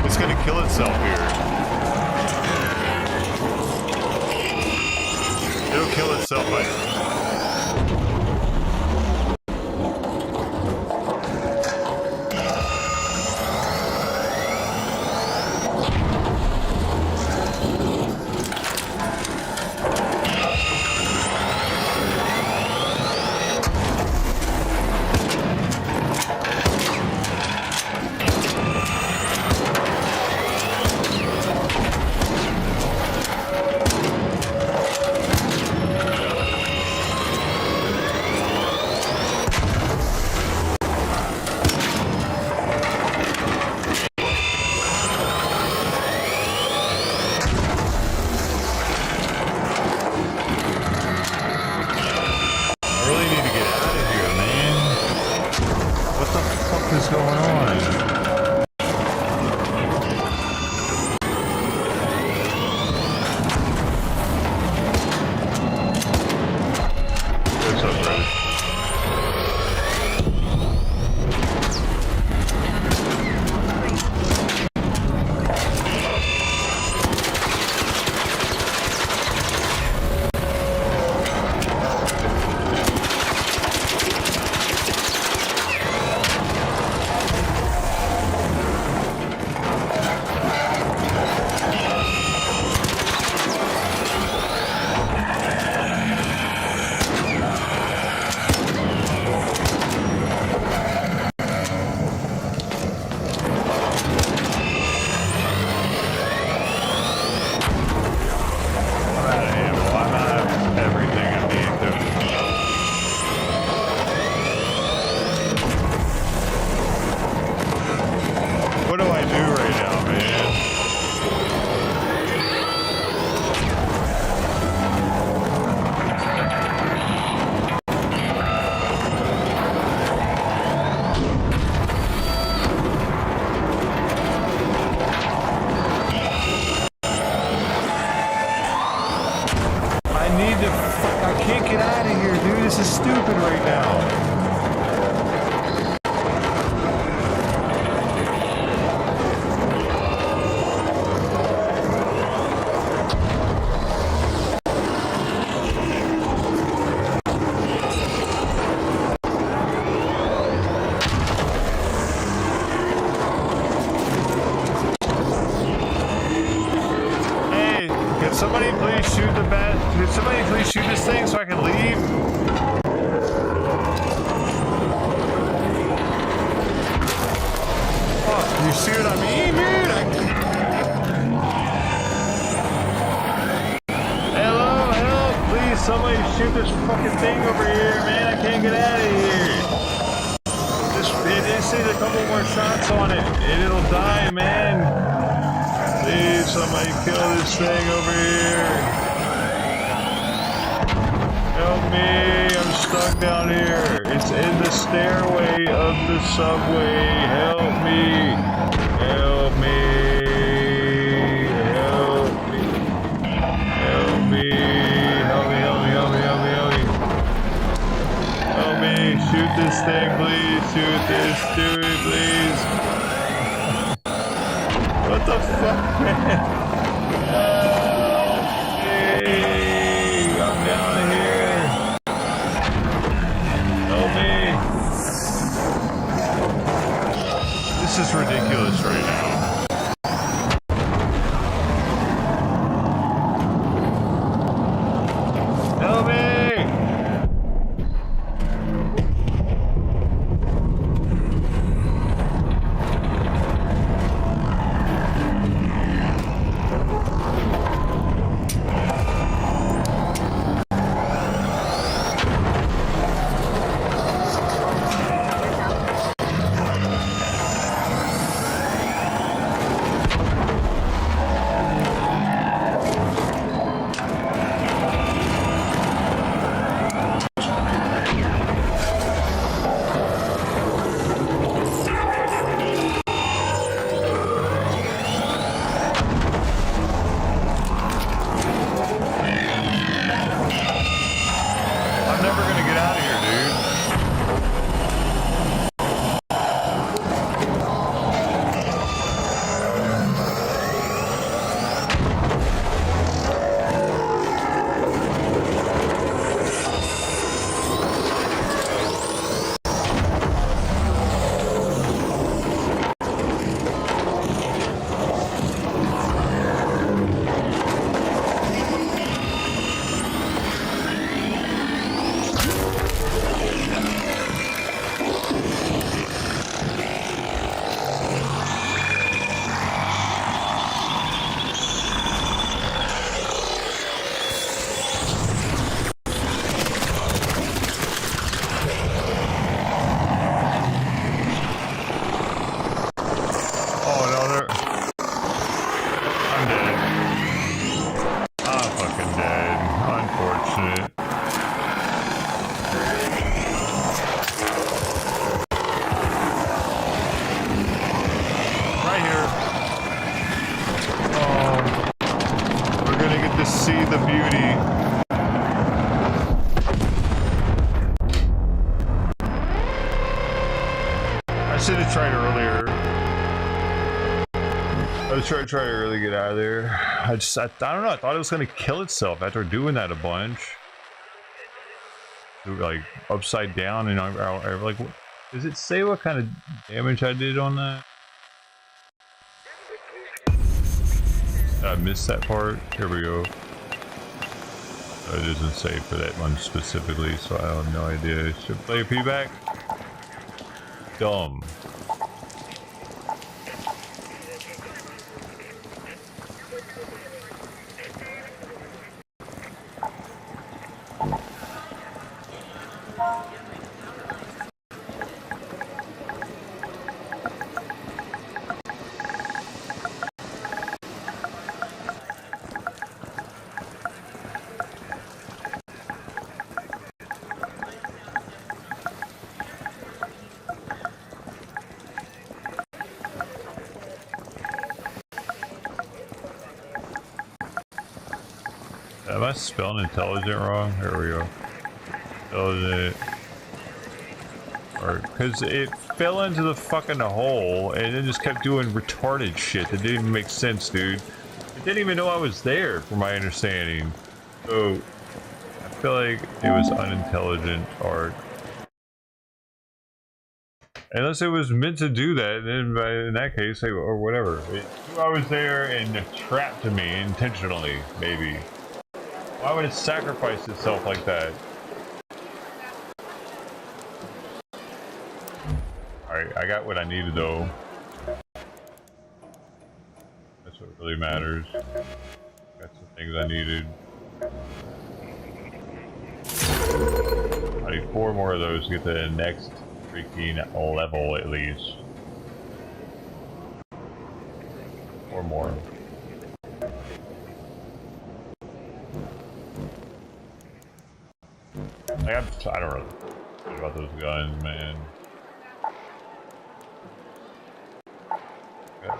Speaker 3: It's gonna kill itself here. It'll kill itself by... somebody please shoot the bat? Could somebody please shoot this thing so I can leave? Oh, you see what I mean, dude? Hello, help! Please, somebody shoot this fucking thing over here, man! I can't get out of here. It just needs a couple more shots on it, and it'll die, man. Please, somebody kill this thing over here. Help me, I'm stuck down here. It's in the stairway of the subway. Help me. Help me. Help me. Help me. Help me, help me, help me, help me, help me. Help me, shoot this thing, please. Shoot this, do it, please. What the fuck, man? Hey, I'm down here. Help me. This is ridiculous right now. Help me. Try to really get out of there. I don't know. I thought it was gonna kill itself after doing that a bunch. Like upside down, and I like, does it say what kind of damage I did on that? I missed that part. Here we go. It doesn't say for that one specifically, so I have no idea. Should I play a P-back? Dumb. Am I spelling intelligent wrong? Here we go. Intelligent. Or, because it fell into the fucking hole and it just kept doing retarded shit that didn't even make sense, dude. It didn't even know I was there, from my understanding. So, I feel like it was unintelligent art. Unless it was meant to do that, then in that case, or whatever. I was there and it trapped me intentionally, maybe. Why would it sacrifice itself like that? Alright, I got what I needed though. That's what really matters. Got some things I needed. I need 4 more of those to get to the next freaking level at least. 4 more. Like, I don't really care about those guns, man. Oh,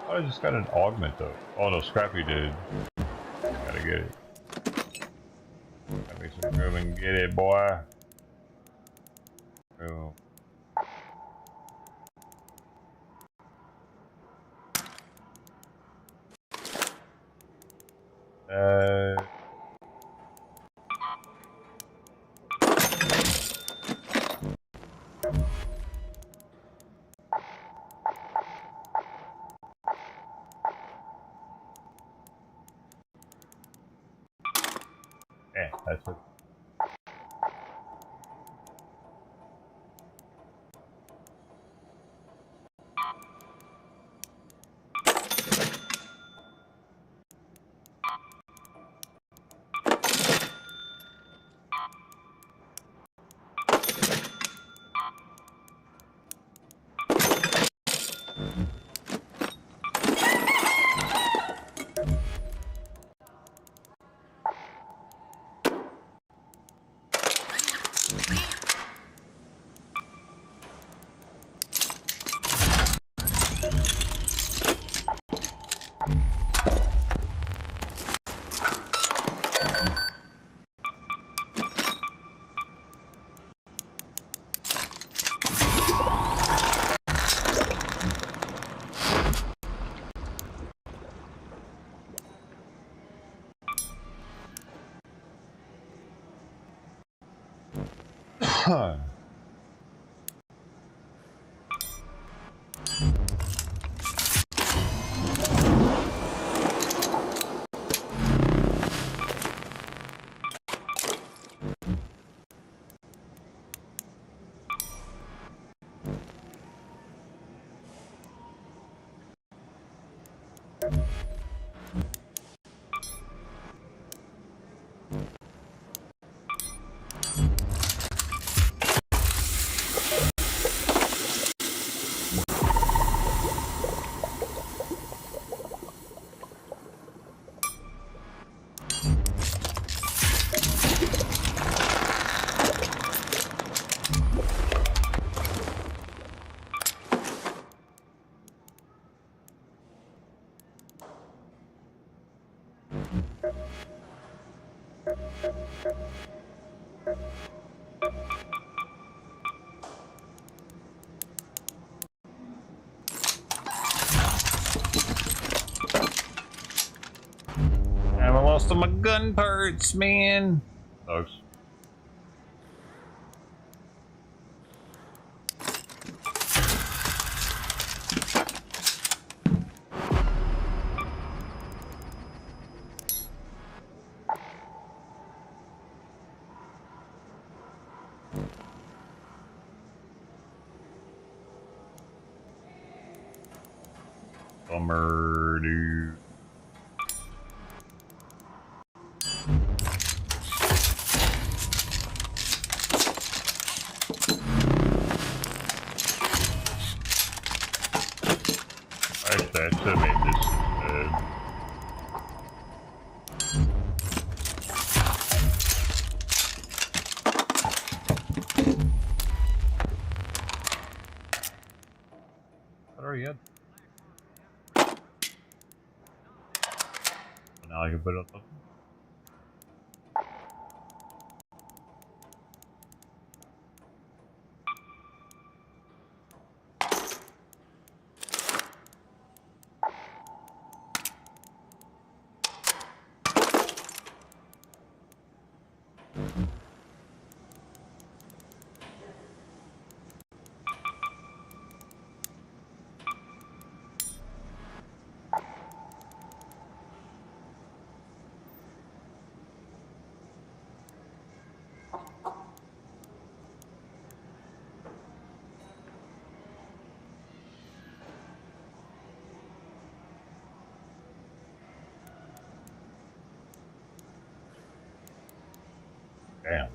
Speaker 3: I just got an augment though. Oh no, Scrappy did. Gotta get it. Gotta make some room and get it, boy. Oh. That's what. Huh. I lost all my gun parts, man. Sucks. Bummer, dude. Actually, I should have made this instead. I already had. Now I can put it on top. Damn.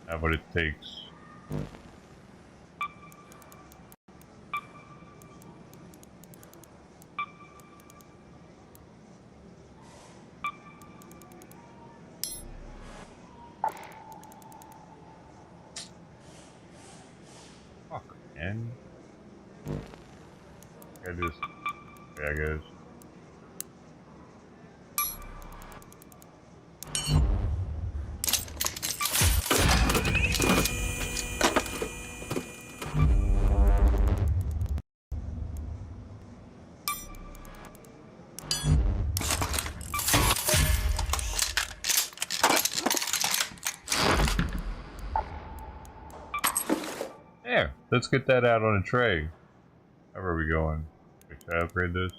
Speaker 3: That's what it takes. Fuck, man. I just... Yeah, I guess. There, let's get that out on a tray. How are we going? Wait, should I upgrade this?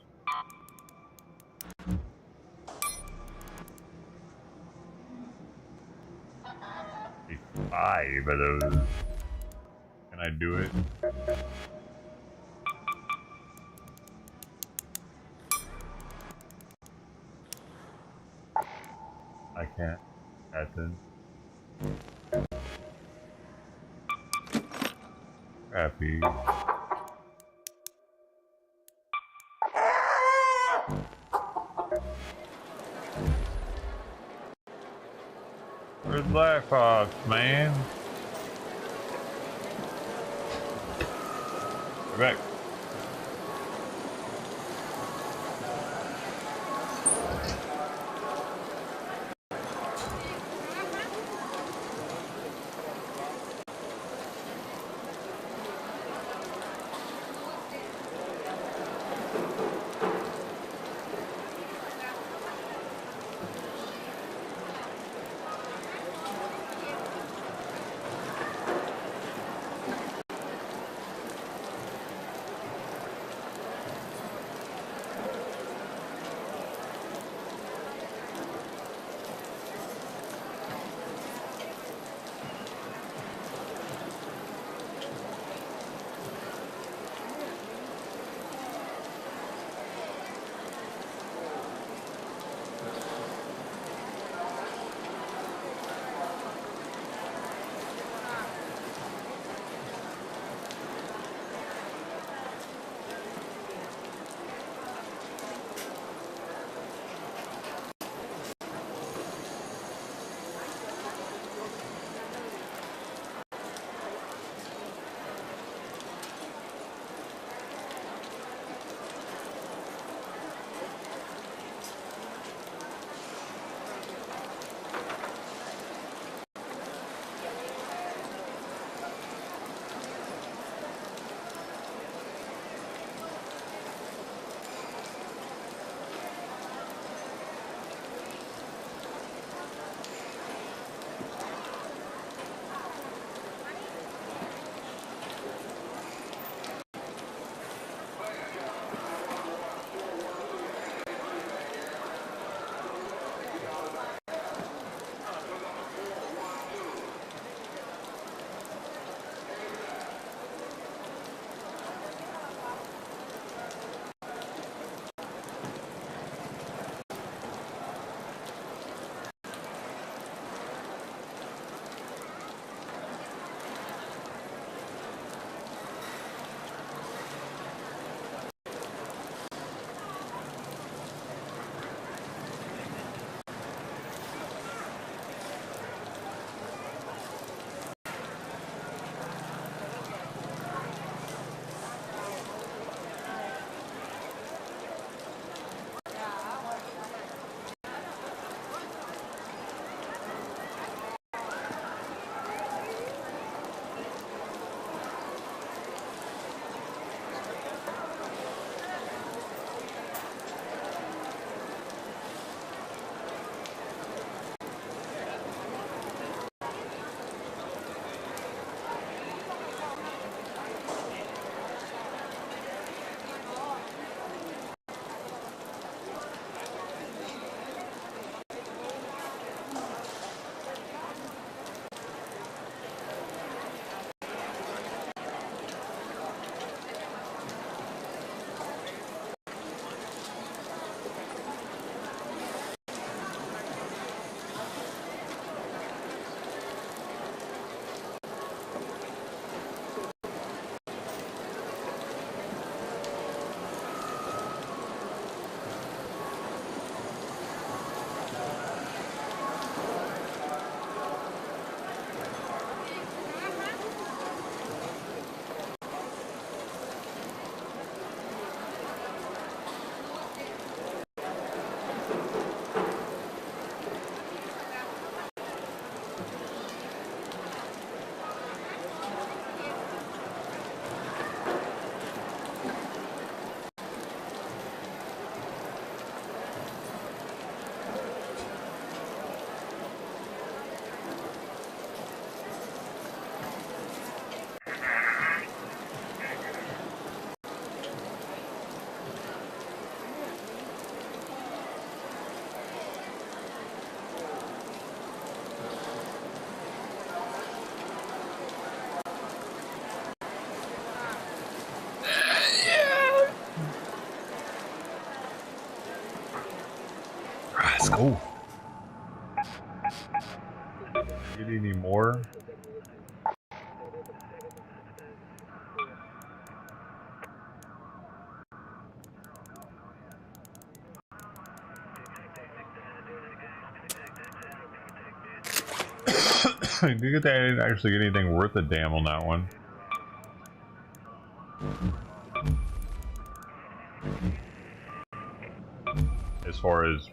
Speaker 3: Five of those. Can I do it? I can't. That's it. Crappy. Where's Blackhawks, man? We're back. Let's go. Get any more? Good that I didn't actually get anything worth a damn on that one. As far as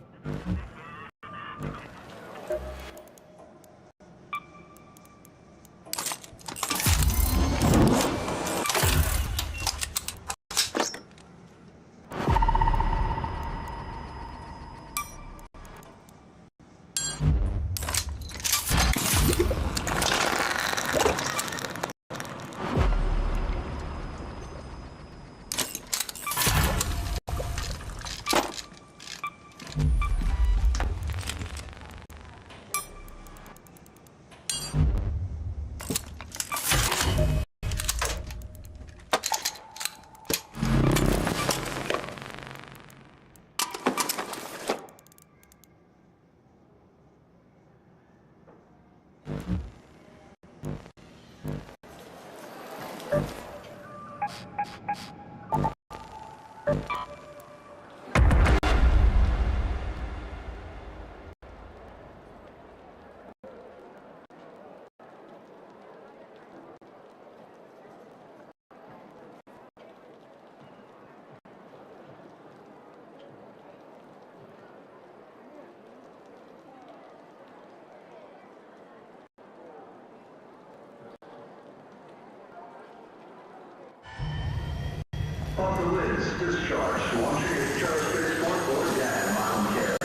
Speaker 6: On the list, discharge. Launching discharge spaceport for data mile care.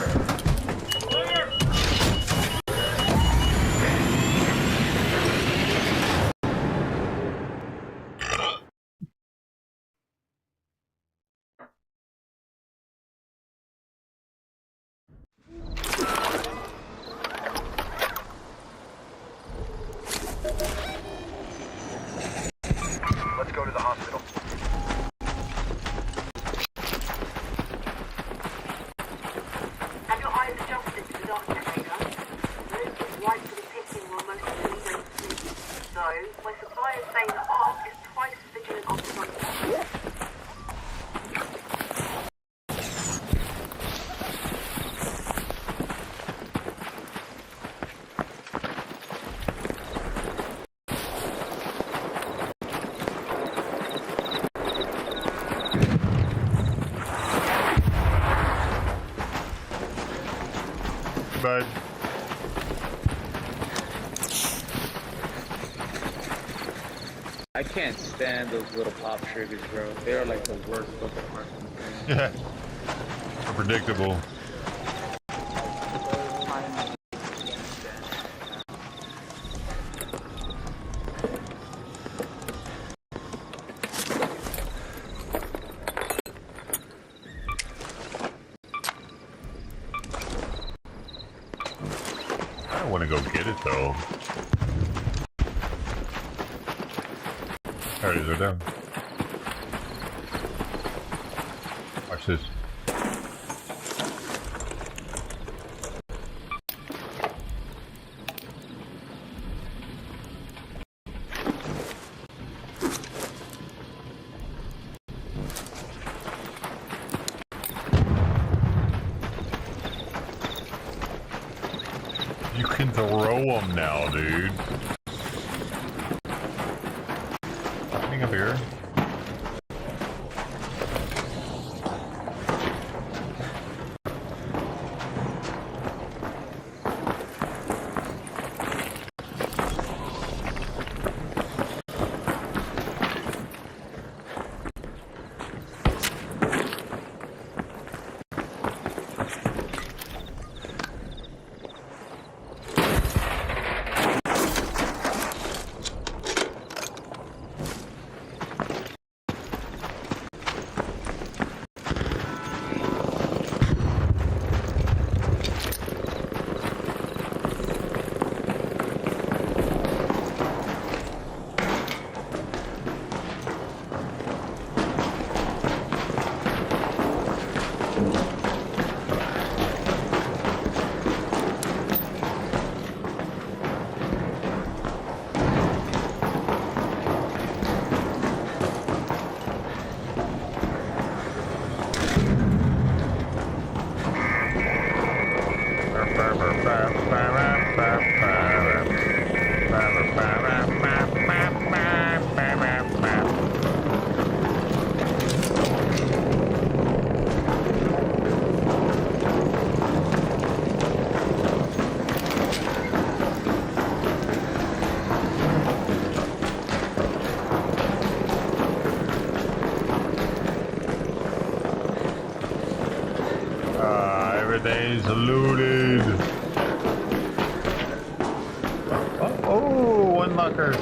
Speaker 5: Let's go to the hospital.
Speaker 7: Have your eyes adjusted to the darkness, Rita? Most of the lights that are picking will most certainly don't sleep. So, my suppliers say the ARC is twice as vigilant on the front.
Speaker 3: but
Speaker 8: I can't stand those little pop triggers, bro. They are like the worst fucking parts in the game.
Speaker 3: yeah, predictable. I want to go get it though. There it is, right there. Watch this. You can throw them now, dude. Happening up here. Everything's looted. Oh, one locker.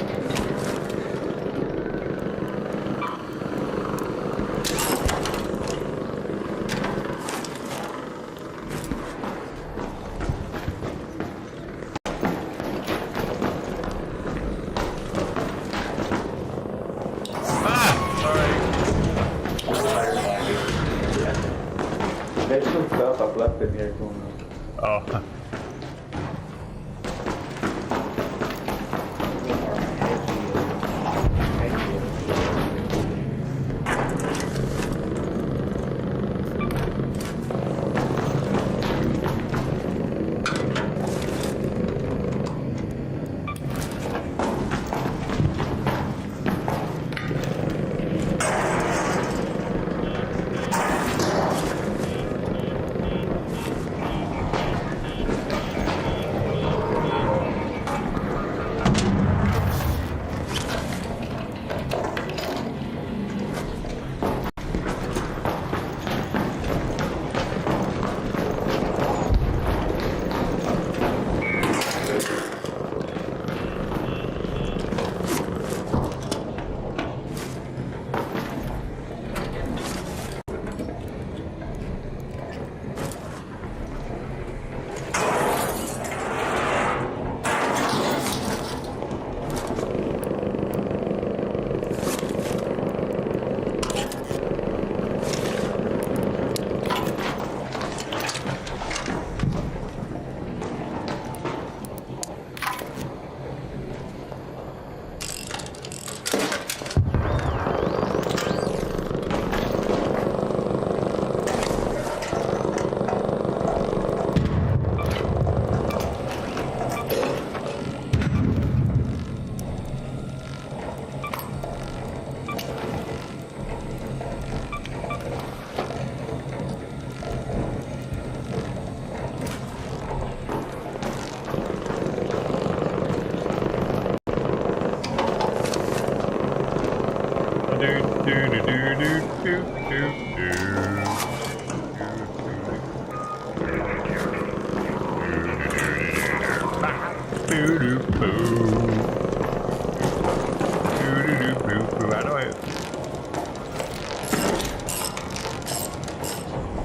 Speaker 8: There's some stuff I've left in here going on.
Speaker 3: Oh.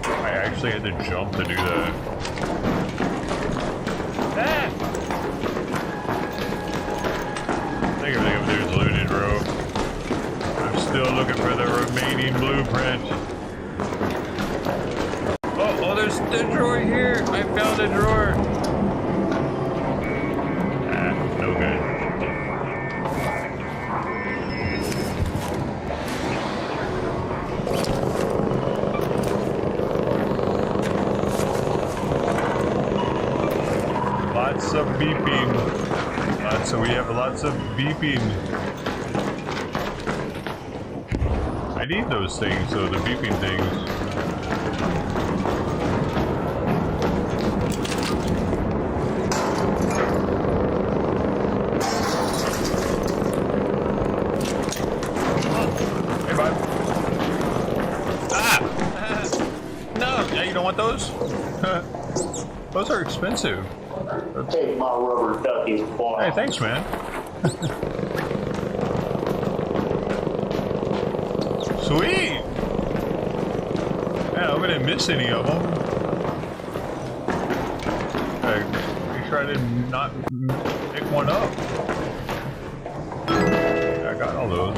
Speaker 3: I actually had to jump to do that. Ah! I think everything up there is looted, bro. I'm still looking for the remaining blueprint. Oh, there's the drawer here. I found a drawer. Ah, no good. Lots of beeping. We have lots of beeping. I need those things, so the beeping things. Hey, bud. Ah! No, yeah, you don't want those? Those are expensive.
Speaker 9: Take my rubber duckies, boy.
Speaker 3: Hey, thanks, man. Sweet! Yeah, we didn't miss any of them. Make sure I did not pick one up. Yeah, I got all those.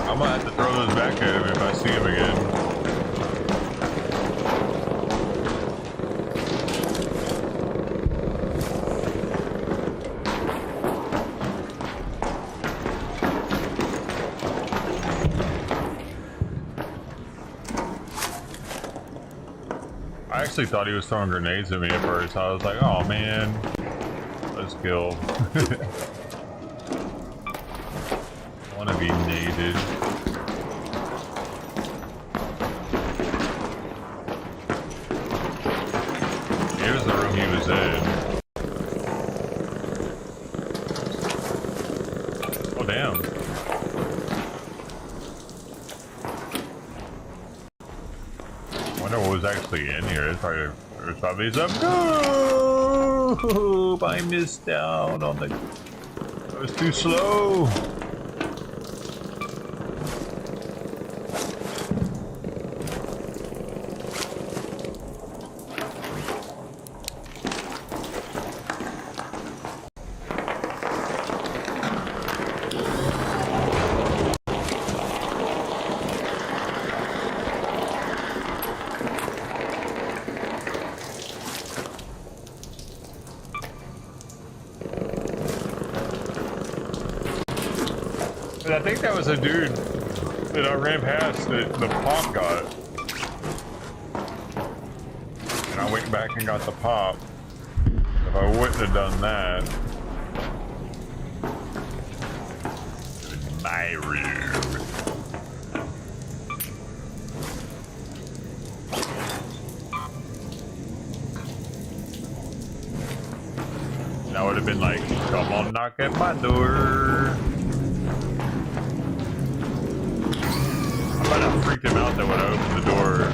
Speaker 3: I'm gonna have to throw those back at him if I see him again. I actually thought he was throwing grenades at me at first. I was like, oh man, let's kill. I want to be naded. Here's the room he was in. Oh damn. was actually in here. It's probably some. No! I missed out on the. I was too slow. I think that was a dude that I ran past that the pop got. And I went back and got the pop. If I wouldn't have done that. My room. That would have been like, come on, knock at my door. I might have freaked him out that when I opened the door.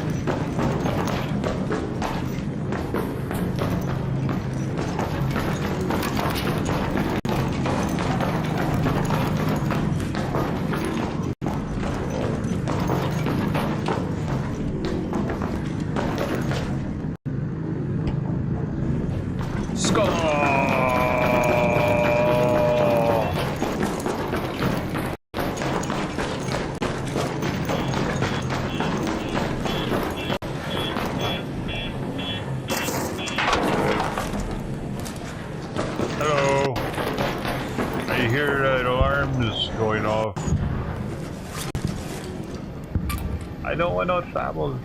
Speaker 3: I don't want no trouble.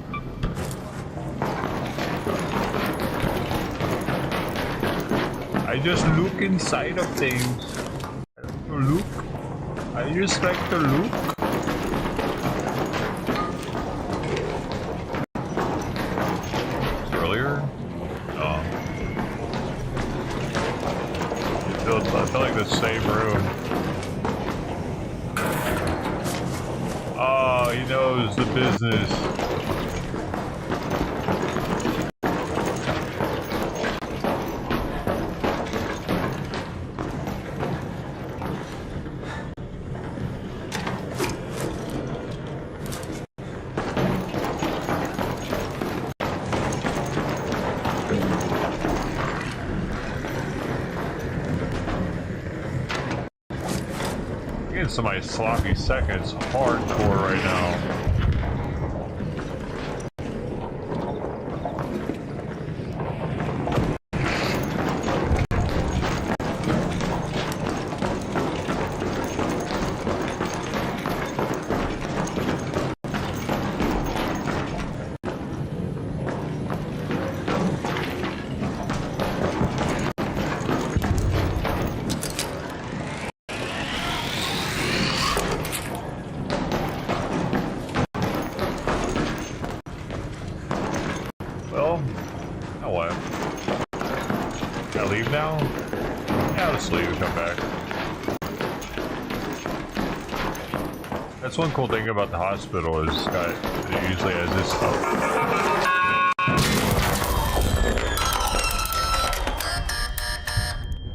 Speaker 3: I just look inside of things. I like to look. I just like to look. Earlier? Oh. I feel like the same room. Oh, he knows the business. Some of my sloppy seconds hardcore right now. Now? Yeah, let's leave and come back. That's one cool thing about the hospital is it usually has this stuff.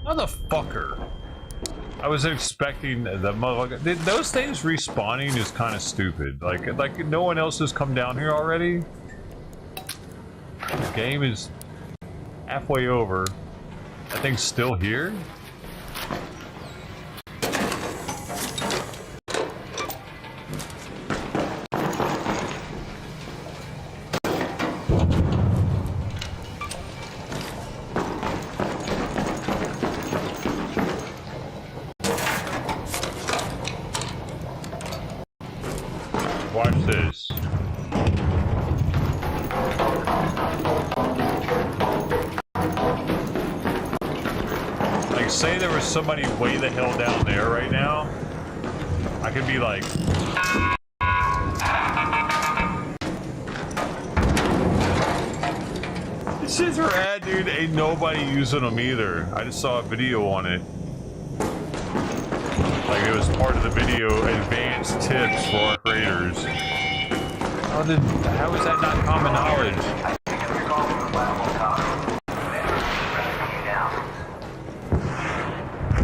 Speaker 3: Motherfucker! I was expecting the motherfucker. Those things respawning is kind of stupid. Like no one else has come down here already. The game is halfway over. That thing's still here? Watch this. Say there was somebody way the hell down there right now, I could be like, this is rad, dude. Ain't nobody using them either. I just saw a video on it. Like it was part of the video, advanced tips for our creators. How is that not common knowledge?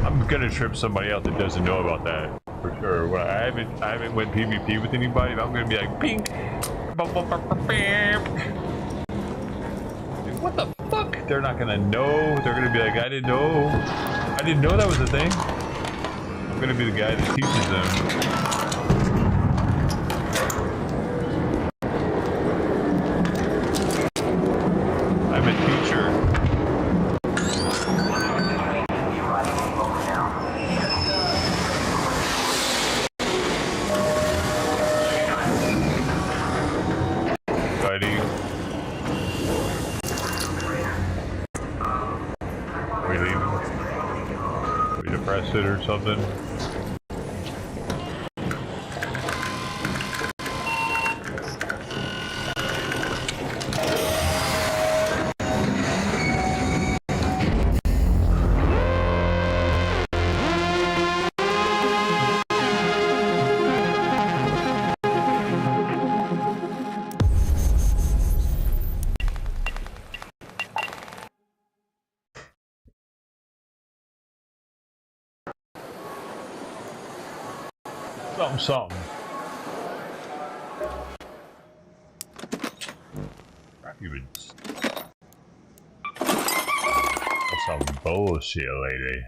Speaker 3: I'm gonna trip somebody out that doesn't know about that for sure. Well, I haven't went PvP with anybody, but I'm gonna be like, pink. What the fuck? They're not gonna know. They're gonna be like, I didn't know. I didn't know that was a thing. I'm gonna be the guy that teaches them. I'm a teacher. Buddy. Are we leaving? Are we depressed it or something? Something. Crap, you would. That's some bullshit, lady.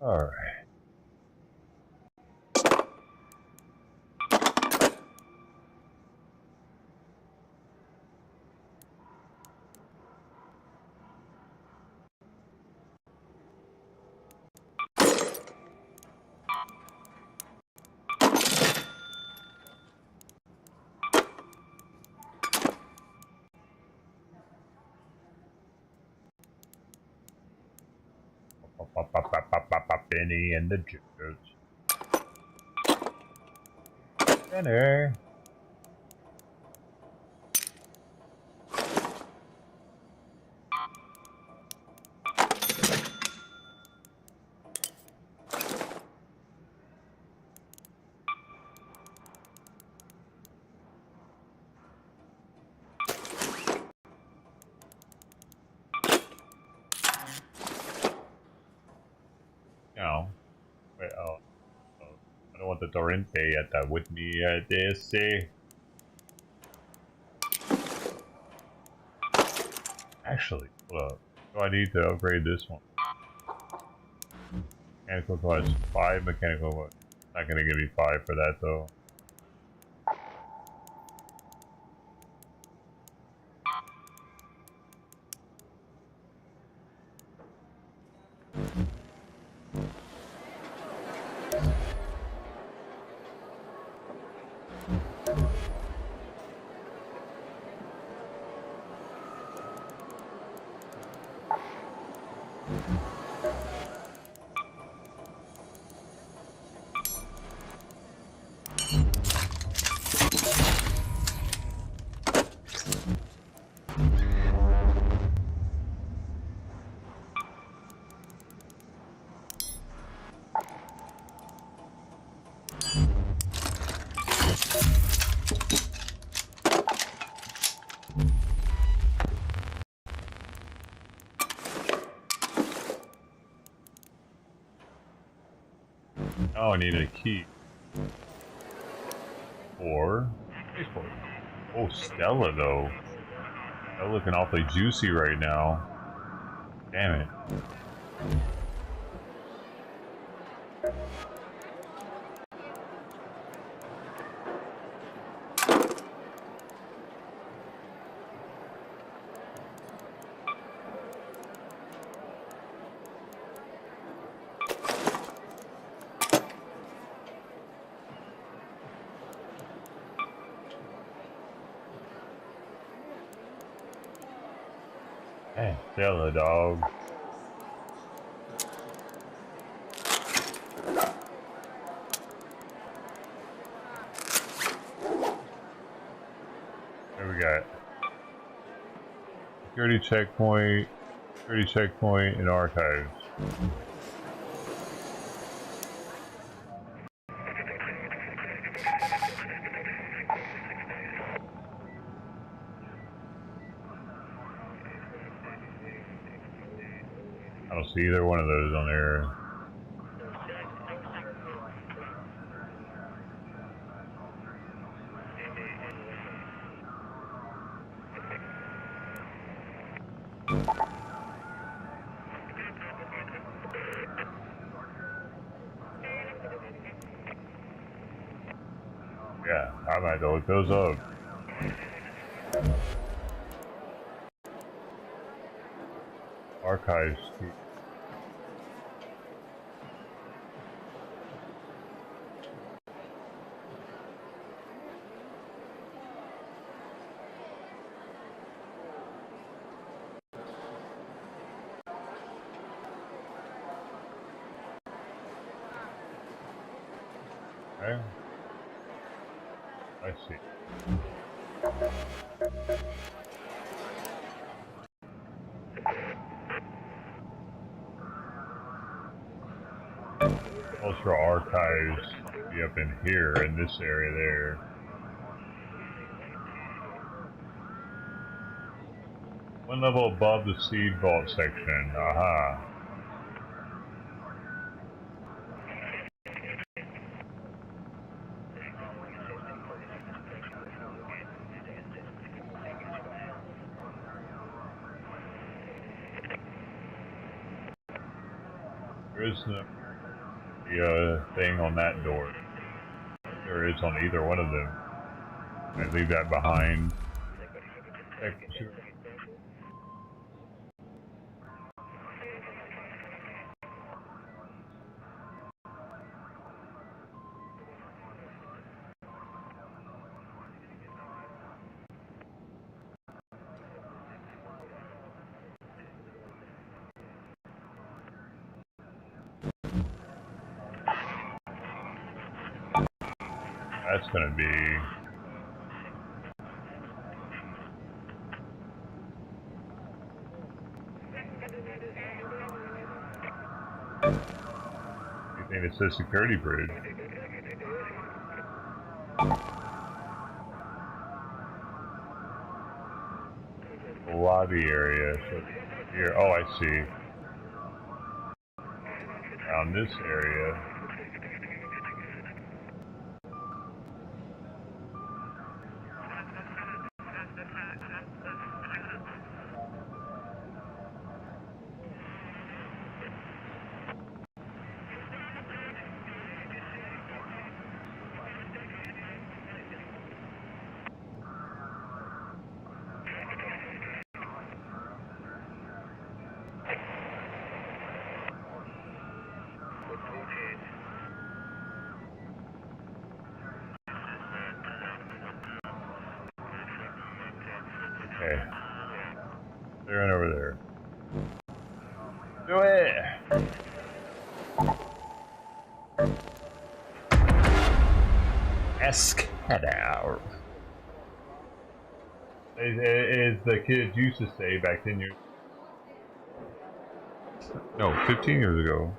Speaker 3: Alright. Benny and the Jokers. Dinner. No. Wait, oh. I don't want the Torrente at that with me at this. Actually, hold up. Do I need to upgrade this one? Mechanical cost 5 mechanical cost. Not gonna give me 5 for that though. Oh, I need a key. Or... Oh, Stella, though. They're looking awfully juicy right now. Damn it. Hey, Stella, dog. There we got security checkpoint, and archives. I don't see either one of those on there. Yeah, I might go look those up. Archives. Okay. I see. Cultural archives be up in here in this area there. One level above the seed vault section. Aha. There is no thing on that door. There is on either one of them. I leave that behind. That's gonna be anything that says security bridge. Lobby area. So here, oh, I see. Around this area. Okay. They're in over there. Do it! Escadar. As the kids used to say back 10 years. No, 15 years ago.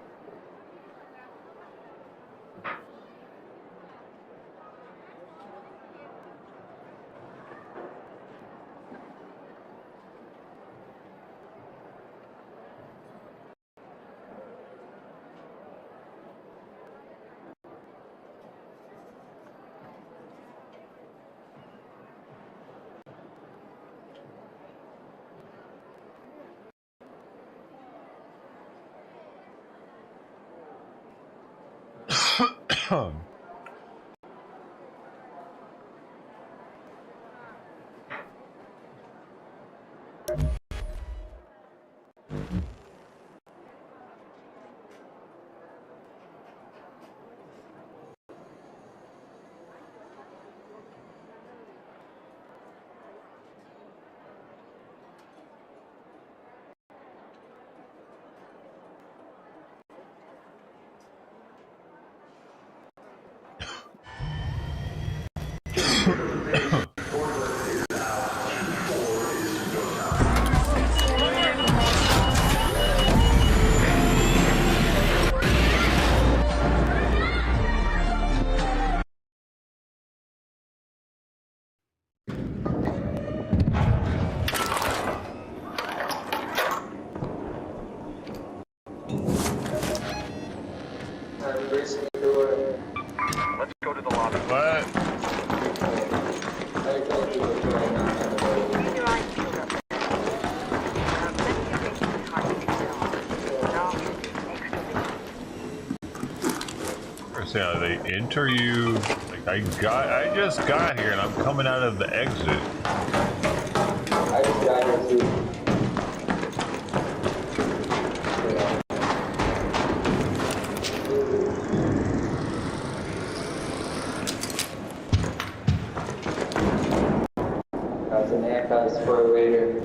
Speaker 3: see how they enter you. Like I just got here and I'm coming out of the exit.
Speaker 10: I just got here too. That's an anti-sport later.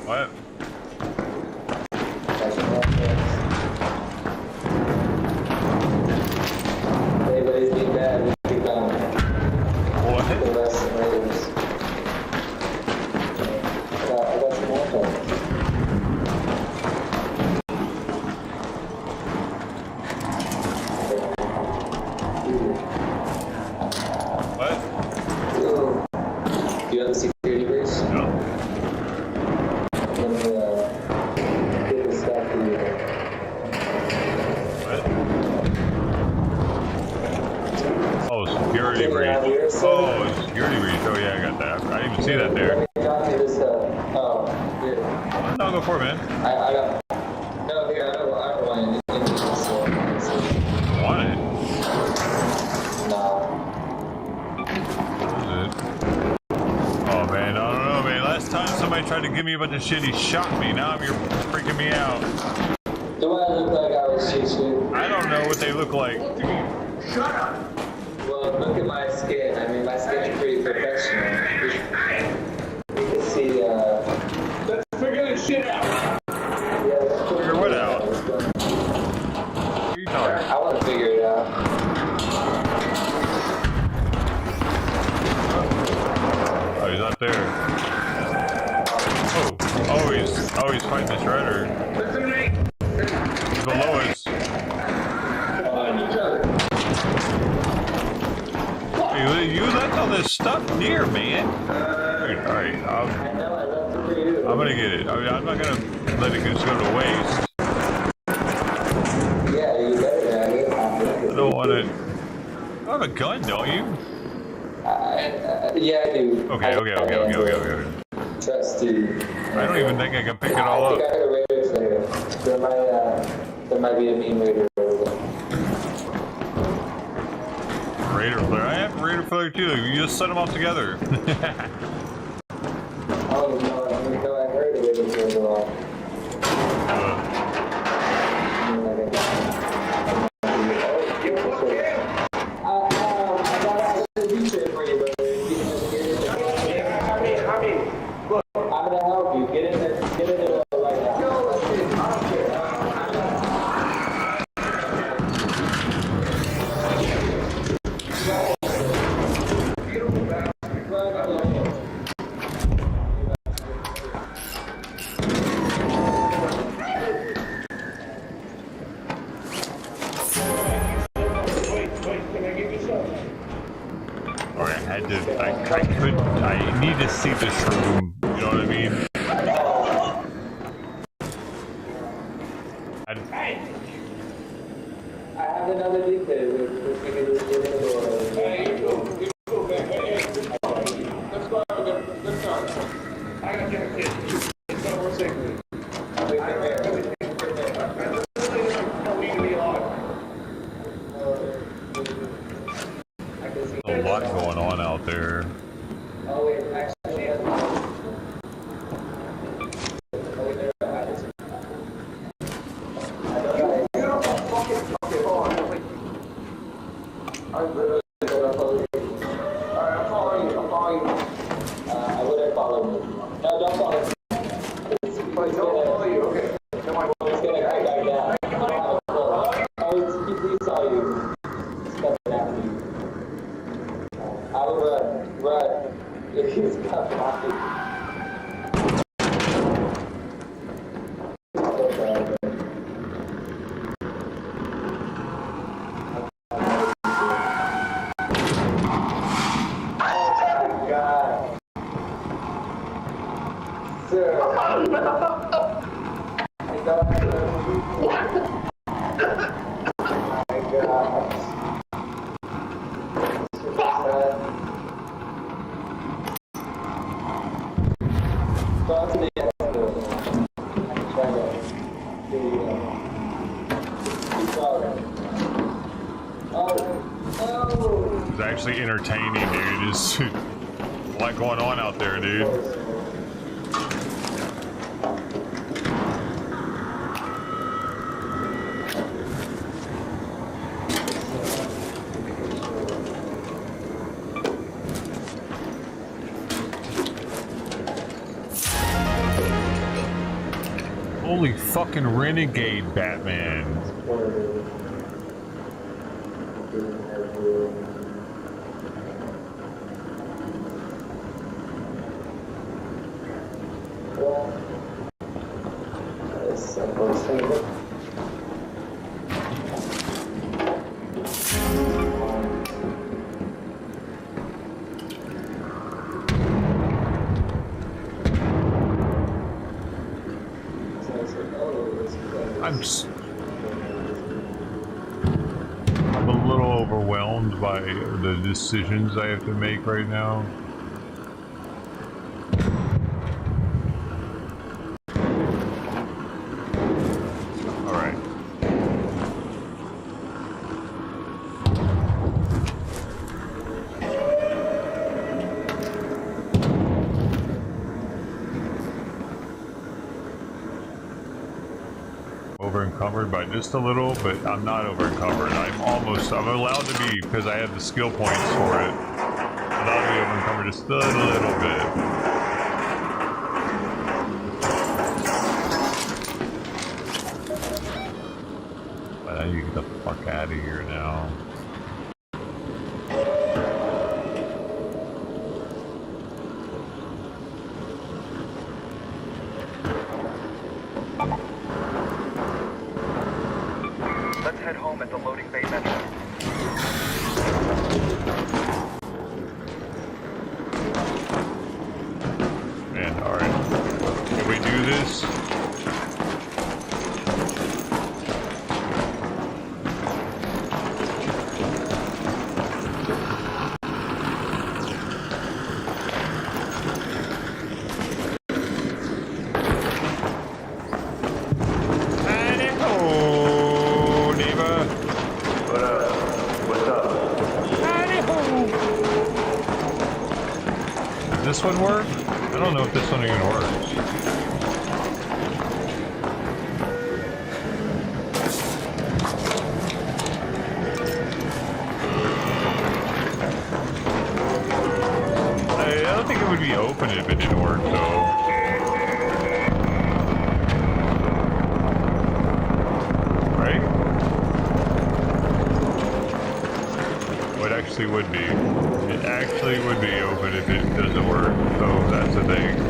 Speaker 3: What?
Speaker 10: That's an anti. Hey, but it's been bad. We keep going.
Speaker 3: What?
Speaker 10: The rest of the Raiders. I got some more things.
Speaker 3: What?
Speaker 10: Do you have the security breach?
Speaker 3: No.
Speaker 10: Let me get this stuff for you.
Speaker 3: What? Oh, security
Speaker 10: Take it
Speaker 3: breach.
Speaker 10: out here, so-
Speaker 3: Oh, security breach. Oh yeah, I got that. I didn't even see that
Speaker 10: Let
Speaker 3: there.
Speaker 10: me drop you this stuff. Oh, here.
Speaker 3: No, go for it, man.
Speaker 10: I got. No, here, I don't want anything.
Speaker 3: Want it?
Speaker 10: No.
Speaker 3: What is it? Oh man, I don't know, man. Last time somebody tried to give me a bunch of shit, he shot me. Now you're freaking me out.
Speaker 10: Do I look like I was shoot you?
Speaker 3: I don't know what they look like.
Speaker 10: Well, look at my skin. I mean, my skin's pretty professional. You can see, Let's figure this shit out. Yeah, let's
Speaker 3: Figure what out? What are you talking?
Speaker 10: I want to figure it out.
Speaker 3: Oh, he's not there. Oh, he's fighting the shredder. He's below us. Hey, you left all this stuff here, man. All right,
Speaker 10: I know, I left it for you.
Speaker 3: I'm gonna get it. I mean, I'm not gonna let it just go to waste.
Speaker 10: Yeah, you better have it.
Speaker 3: I don't want it. You have a gun, don't you?
Speaker 10: Yeah, I do.
Speaker 3: Okay.
Speaker 10: Trust you.
Speaker 3: I don't even think I can pick it all
Speaker 10: I
Speaker 3: up.
Speaker 10: think I heard a Raider player. There might be a mean Raider over there.
Speaker 3: Raider player. I have a Raider player too. You just set them all together.
Speaker 10: Oh, no, I heard a Raider player go off. I'm gonna help you. Get in there right now. Yo, listen, I don't care.
Speaker 3: I need to see this room. You know what I mean?
Speaker 10: I have another detail. Let's figure this shit out. Hey, you go back. Hey, let's go. Let's go. I got your kid. It's not more sacred.
Speaker 3: There's a lot going on out there.
Speaker 10: Oh, wait, actually, I'm literally gonna follow you. Alright, I'm following you. I wouldn't follow me. No, don't follow me. Don't follow you, okay. It's gonna come back down. Oh, he saw you. He's coming after you. I would run. If he was coming after you.
Speaker 3: It's actually entertaining, dude. It's a lot going on out there, dude. Holy fucking renegade Batman. I'm a little overwhelmed by the decisions I have to make right now. Alright. Over-encumbered by just a little, but I'm not over-encumbered. I'm allowed to be, because I have the skill points for it. I'm allowed to be over-encumbered just a little bit. But I need to get the fuck out of here now.
Speaker 5: Let's head home at the loading bay metro.
Speaker 3: Man, alright. Can we do this? This one work? I don't know if this one even works. I don't think it would be open if it didn't work, though. Right? Well, it actually would be. It actually would be open if it doesn't work, so that's the thing.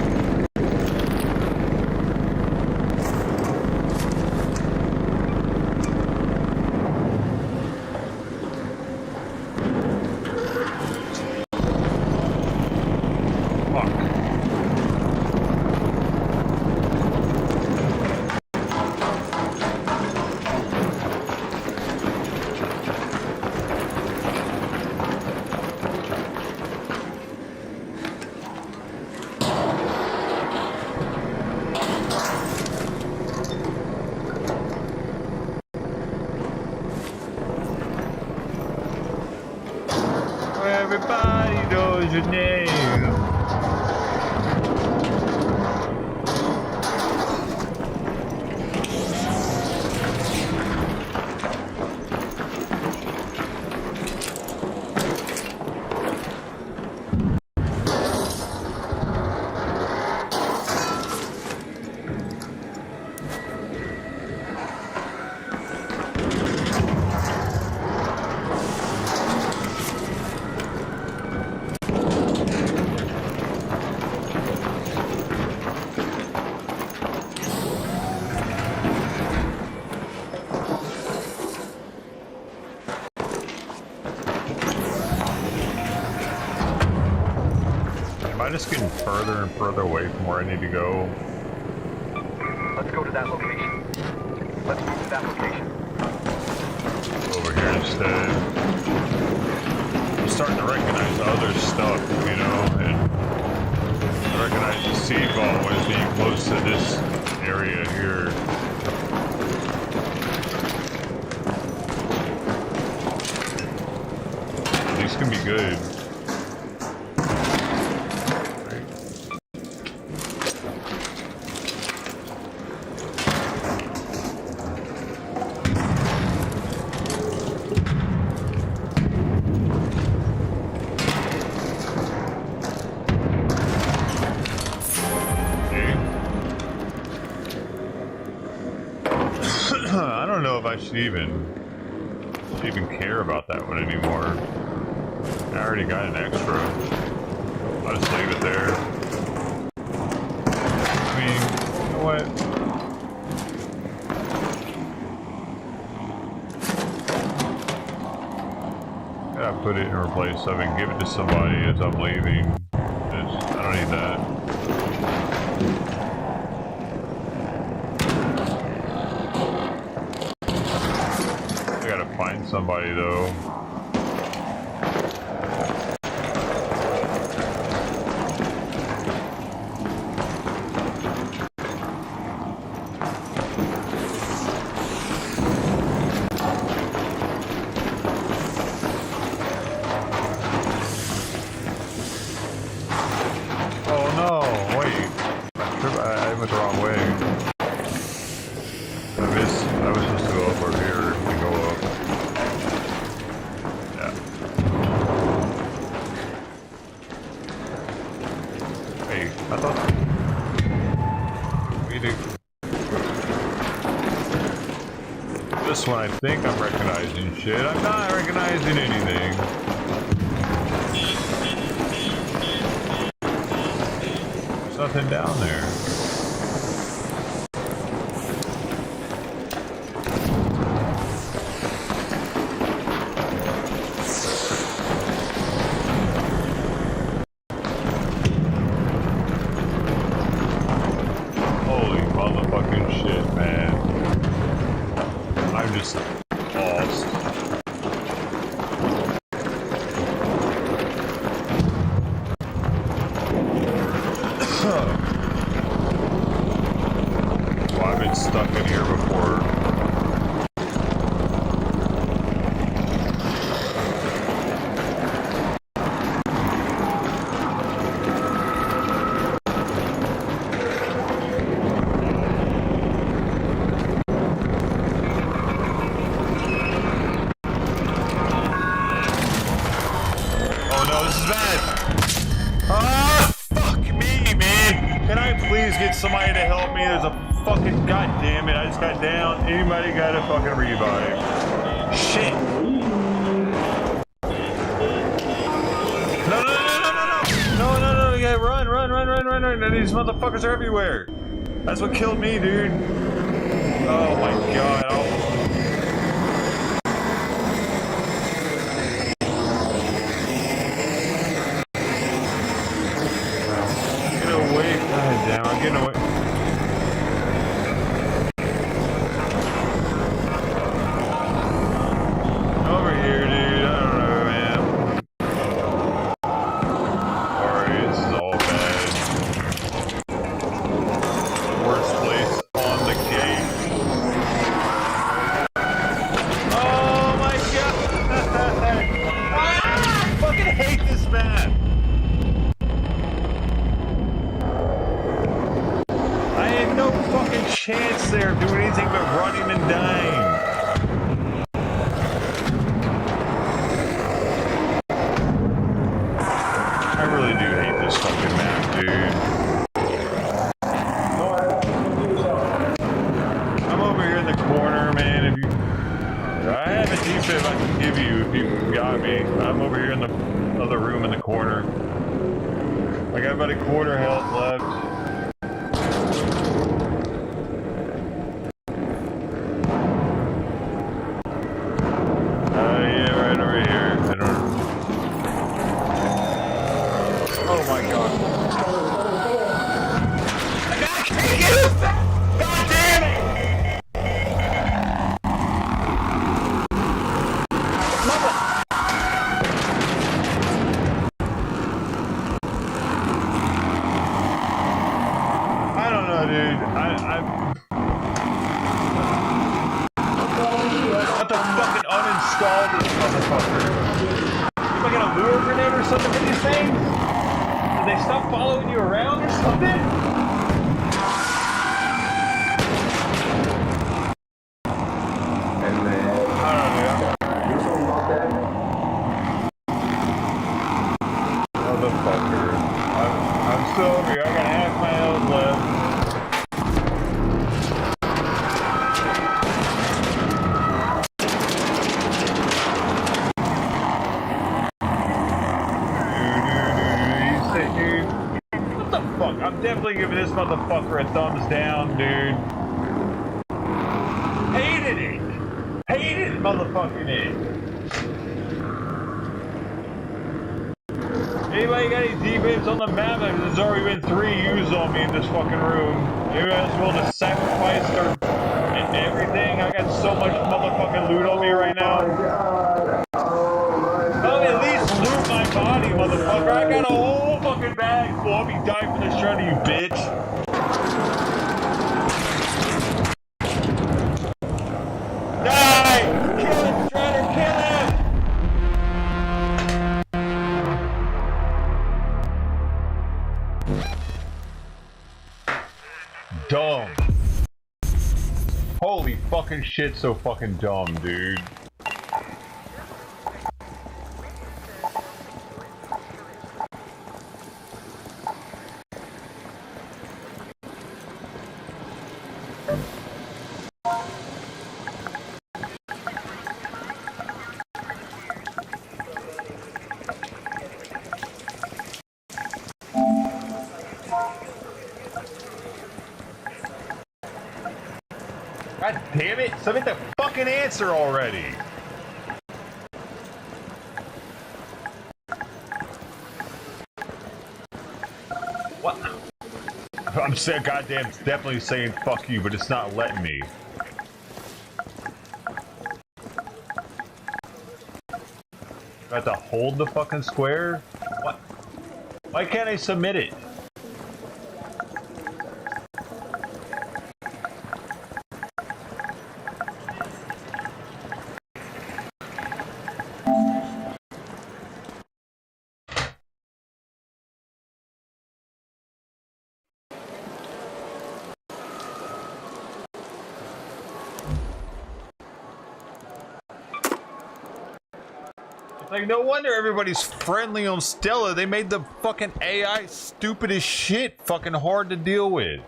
Speaker 3: Everybody knows your name. Am I just getting further and further away from where I need to go?
Speaker 5: Let's go to that location. Let's move to that location.
Speaker 3: Over here instead. I'm starting to recognize other stuff, you know, and I recognize the seed ball when it's being close to this area here. this can be good. I don't know if I should even care about that one anymore. I already got an extra. I'll just leave it there. I mean, you know what? Gotta put it in replace of it and give it to somebody as I'm leaving. I don't need that. Find somebody though. Oh no, wait. I went the wrong way. I was supposed to go up over here and go up. I thought we do. This one, I think I'm recognizing shit. I'm not recognizing anything. There's nothing down there. Stuck in here before. Oh no, this is bad. Ah, fuck me, man. Can I please get somebody to help me? There's a fucking goddamn it! I just got down. Anybody got a fucking revive? Shit! No! You gotta run! These motherfuckers are everywhere. That's what killed me, dude. Oh my god! Get away! God damn! I'm getting away. Chance there of doing anything but running and dying. I really do hate this fucking map, dude. I'm over here in the corner, man. If you, I have a defib I can give you if you got me. I'm over here in the other room in the corner. I got about a quarter health left. over here. I got half my health left. What the fuck? I'm definitely giving this motherfucker a thumbs down, dude. Hated it. Hated motherfucking it. Anybody got any defense on the map? There's already been 3 used on me in this fucking room. Anybody's willing to sacrifice their everything? I got so much motherfucking loot on me right now. Oh, at least loot my body, motherfucker. I got a whole fucking bag full. I'll be dying for this shredder, you bitch. Die! Kill him, Shredder! Kill him! Dumb. Holy fucking shit, so fucking dumb, dude. God damn it! Submit the fucking answer already! What? I'm saying, goddamn, definitely saying fuck you, but it's not letting me. I have to hold the fucking square? What? Why can't I submit it? Like, no wonder everybody's friendly on Stella. They made the fucking AI stupid as shit, fucking hard to deal with.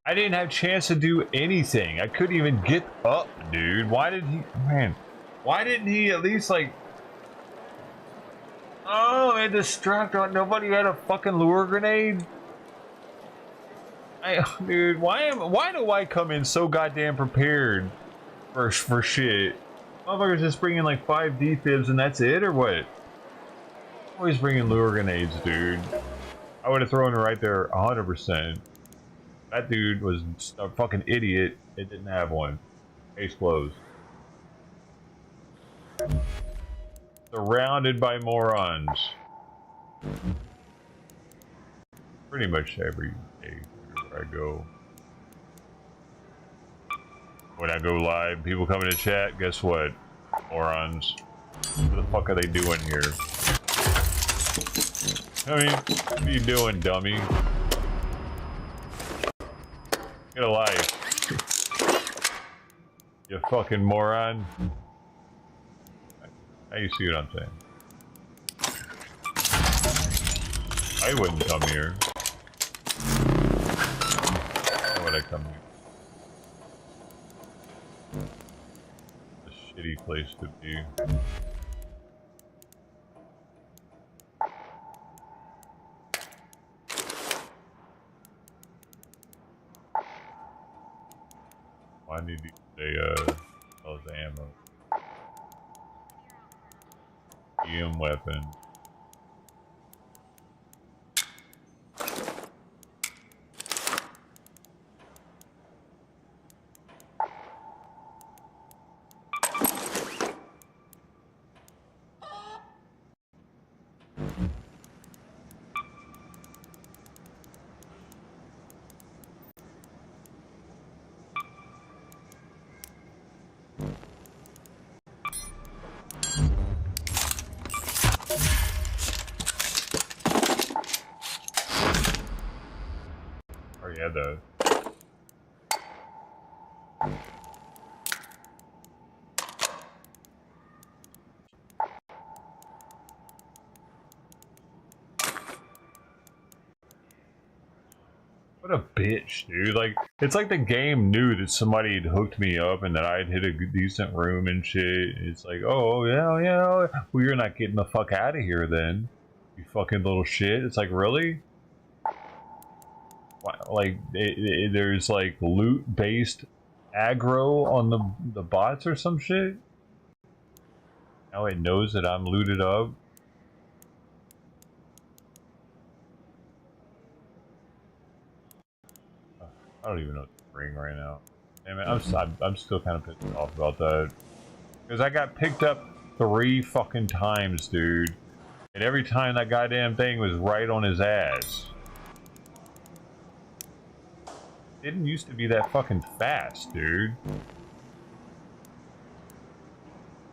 Speaker 3: I didn't have a chance to do anything. I couldn't even get up, dude. Why did he... Man. Why didn't he at least, like... Oh, and distract on. Nobody had a fucking lure grenade. Dude, why do I come in so goddamn prepared for shit? Motherfuckers just bringing like 5 defibs and that's it, or what? Always bringing lure grenades, dude. I would have thrown it right there 100%. That dude was a fucking idiot. It didn't have one. Case closed. Surrounded by morons. Pretty much every day where I go. When I go live, people come into chat, guess what? Morons. What the fuck are they doing here? I mean, what are you doing, dummy? Get a life. You fucking moron. Now you see what I'm saying. I wouldn't come here. Why would I come here? A shitty place to be. I need to say, those ammo. EM weapon. Yeah, though. What a bitch, dude. Like, it's like the game knew that somebody had hooked me up and that I'd hit a decent room and shit. It's like, oh, yeah, yeah. Well, you're not getting the fuck out of here then. You fucking little shit. It's like, really? Like, there's like loot-based aggro on the bots or some shit? Now it knows that I'm looted up. I don't even know what to bring right now. Damn it, I'm still kind of pissed off about that. Because I got picked up 3 fucking times, dude. And every time that goddamn thing was right on his ass. It didn't used to be that fucking fast, dude.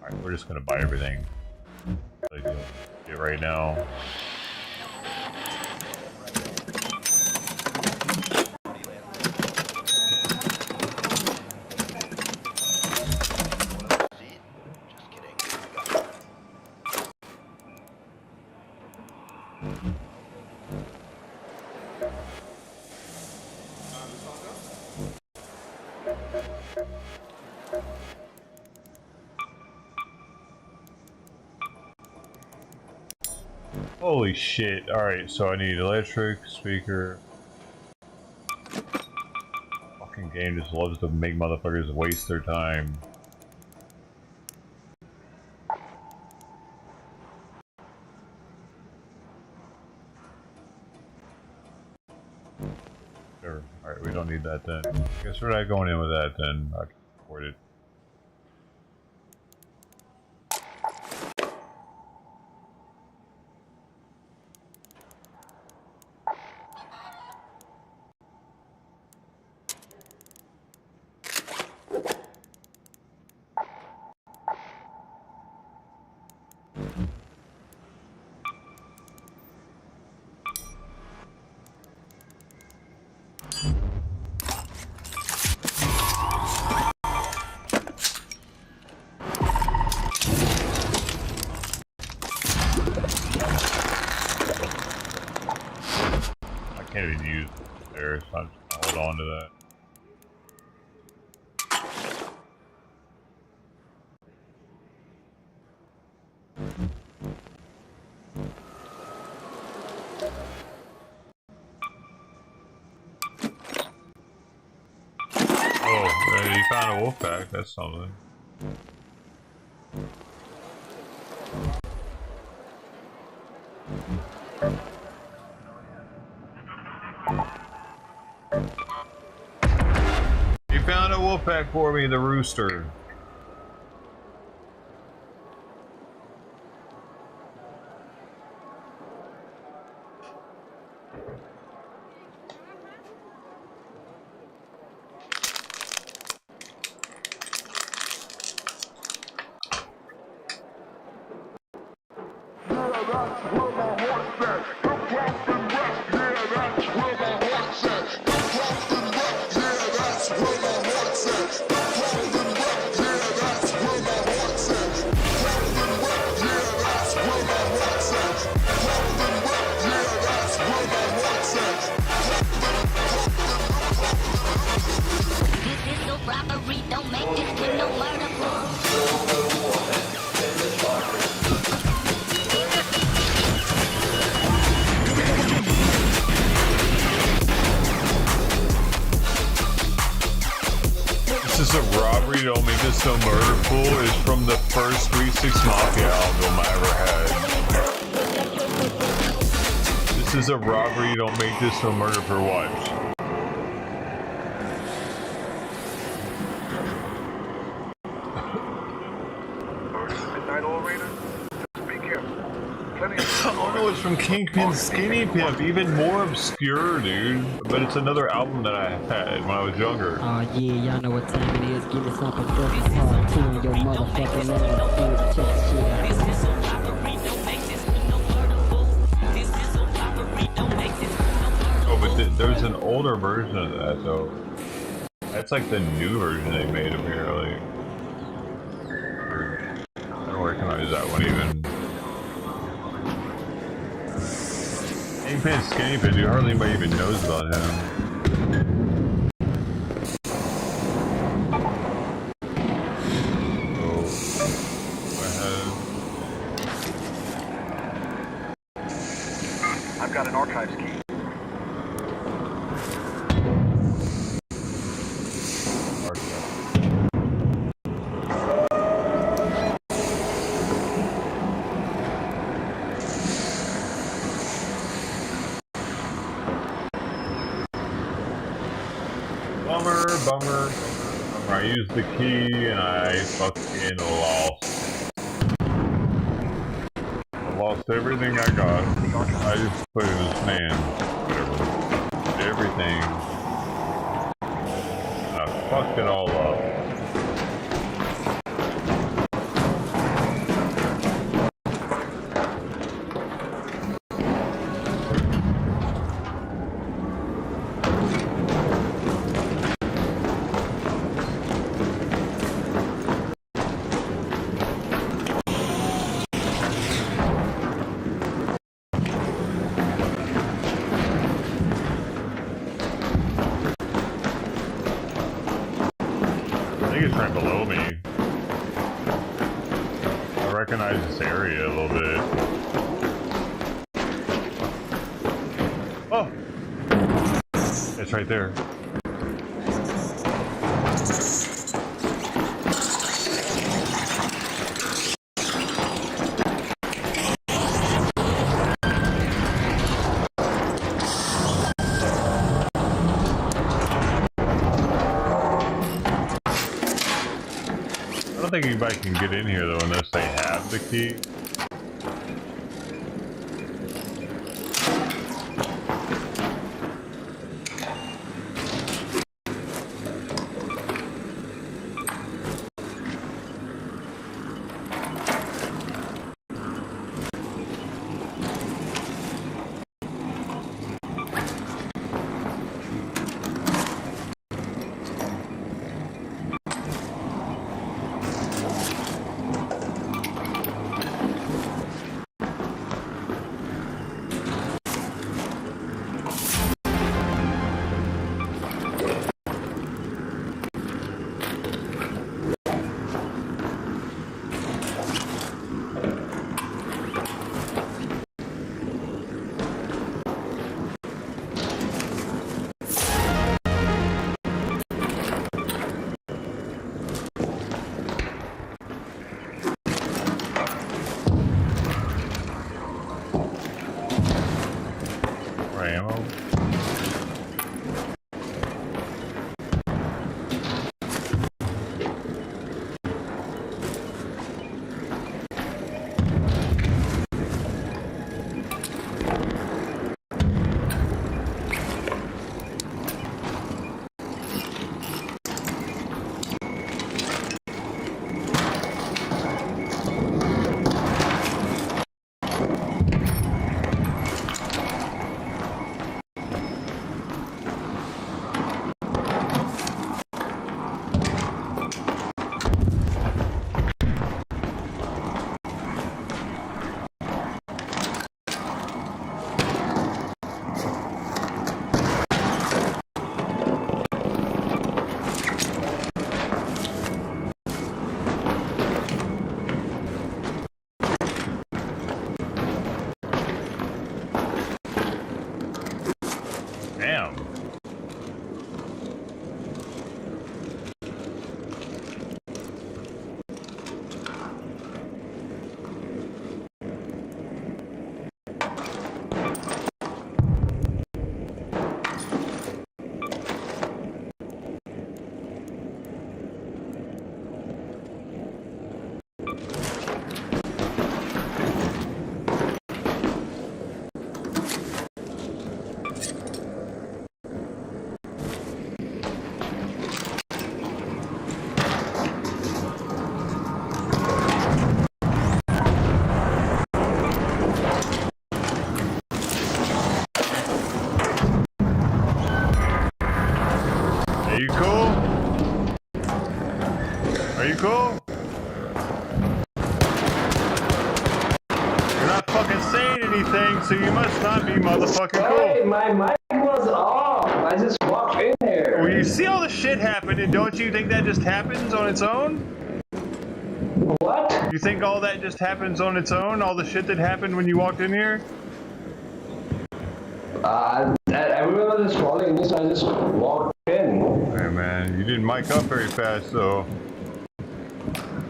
Speaker 3: Alright, we're just gonna buy everything. Like, get right now. Holy shit. Alright, so I need electric, speaker. Fucking game just loves to make motherfuckers waste their time. Sure. Alright, we don't need that then. Guess we're not going in with that then. I can afford it. Can't even use it there, so I'm just gonna hold on to that. Oh, you found a wolf pack, that's something. You found a wolf pack for me, the rooster. This is a robbery, don't make this so murderful, is from the first 3-6 Mafia album I ever had. This is a robbery, don't make this so murderful, watch. Oh no, it's from Kingpin's Skinny Pimp, even more obscure, dude. But it's another album that I had when I was younger.
Speaker 11: Oh yeah, y'all know what time it is. Give me something fucking hard too in your motherfucking ass. Check shit out.
Speaker 3: Oh, but there's an older version of that, though. That's like the new version they made, apparently. I don't recognize that one even. Kingpin Skinny Pin, dude, hardly anybody even knows about him.
Speaker 5: got an archives key.
Speaker 3: Bummer. I used the key and I fucking lost. I lost everything I got. I just put in this man. Whatever. Everything. I fucked it all up. I think it's right below me. I recognize this area a little bit. Oh! It's right there. I don't think anybody can get in here though unless they have the key. Ammo. Damn. Are you cool? Are you cool? You're not fucking saying anything, so you must not be motherfucking cool.
Speaker 10: Hey, my mic was off. I just walked in here.
Speaker 3: Well, you see all the shit happening, don't you think that just happens on its own?
Speaker 10: What?
Speaker 3: You think all that just happens on its own? All the shit that happened when you walked in here?
Speaker 10: I remember this falling this, I just walked in.
Speaker 3: Hey man, you didn't mic up very fast though.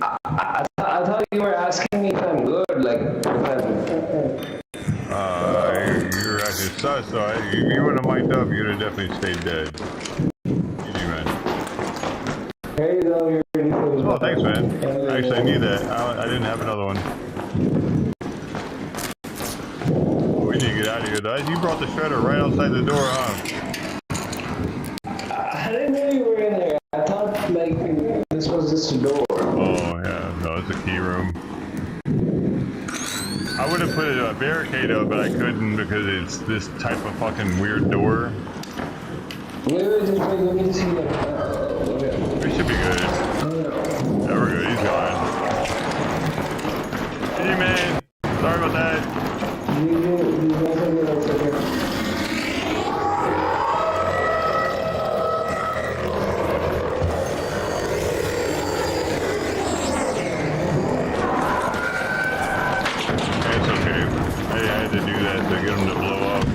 Speaker 10: I thought you were asking me if I'm good, like if I'm...
Speaker 3: You were acting sus, so if you wouldn't have mic'd up, you'd have definitely stayed dead. GG, man.
Speaker 10: Hey, though, you're ready for this.
Speaker 3: Oh, thanks, man. Actually, I need that. I didn't have another one. We need to get out of here, though. You brought the shredder right outside the door, huh?
Speaker 10: I didn't know you were in there. I thought, like, this was just a door.
Speaker 3: Oh, yeah. No, it's a key room. I would have put a barricade up, but I couldn't because it's this type of fucking weird door.
Speaker 10: Wait, just wait, let me see that. Okay.
Speaker 3: We should be good. Yeah, we're good. He's gone. Hey, man. Sorry about that. It's okay. I had to do that to get him to blow up.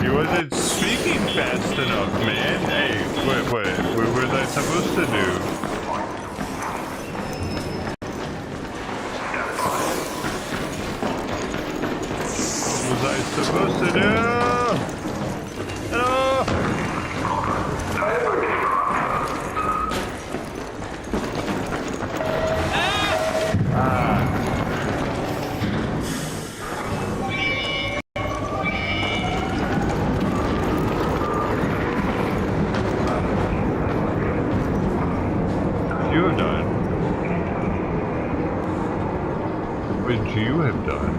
Speaker 3: He wasn't speaking fast enough, man. Hey, what was I supposed to do? What was I supposed to do? Hello? You have done? What would you have done?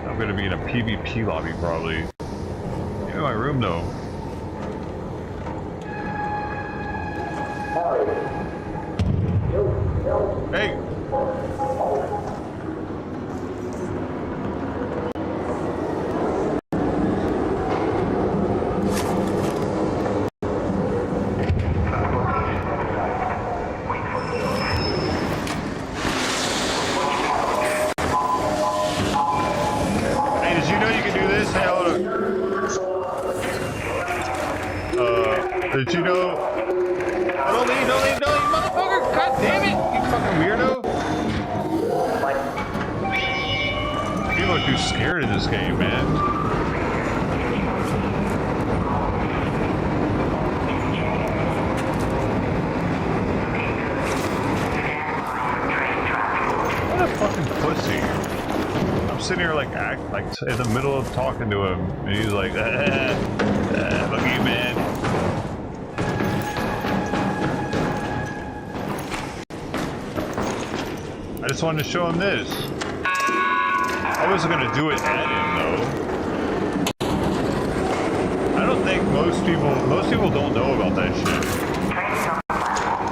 Speaker 3: I'm gonna be in a PvP lobby probably. Get in my room though. Hey! Did you know? Don't leave, motherfucker! God damn it! You fucking weirdo! People are too scared in this game, man. What a fucking pussy. I'm sitting here like in the middle of talking to him, and he's like, fuck you, man. I just wanted to show him this. I wasn't gonna do it at him though. I don't think most people don't know about that shit.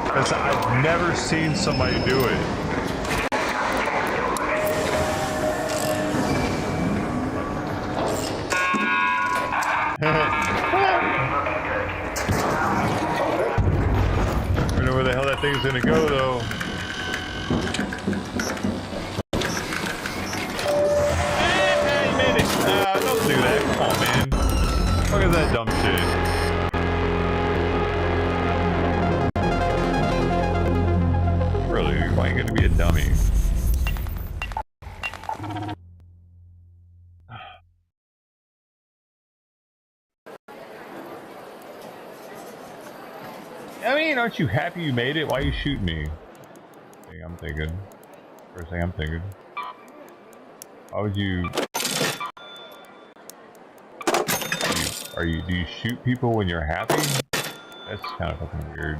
Speaker 3: Because I've never seen somebody do it. I don't know where the hell that thing's gonna go though. Don't do that. Come on, man. Look at that dumb shit. Really? Why are you gonna be a dummy? I mean, aren't you happy you made it? Why are you shooting me? I'm thinking. First thing I'm thinking. Why would you... Do you shoot people when you're happy? That's kind of fucking weird.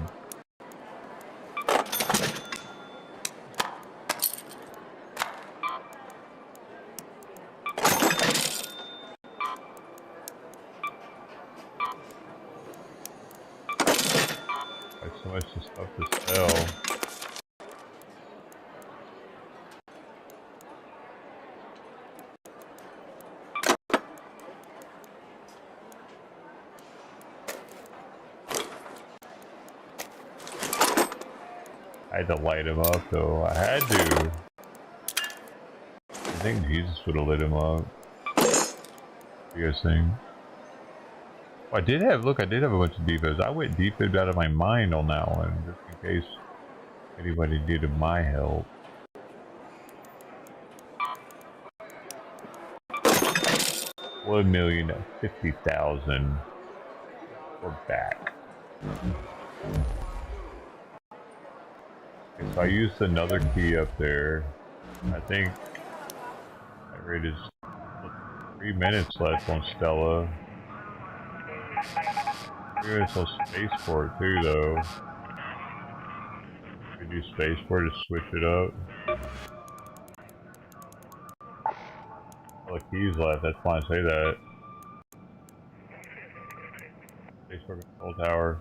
Speaker 3: There's so much stuff to sell. I had to light him up, though. I had to. I think Jesus would have lit him up. You guys think? Oh, I did have, look, I did have a bunch of defibs. I went defib out of my mind on that one, just in case anybody needed my help. $1,050,000. We're back. Okay, so I used another key up there. I think that rate is 3 minutes left on Stella. 3 minutes on Spaceport too, though. We do Spaceport to switch it up. All the keys left, that's why I say that. Spaceport control tower.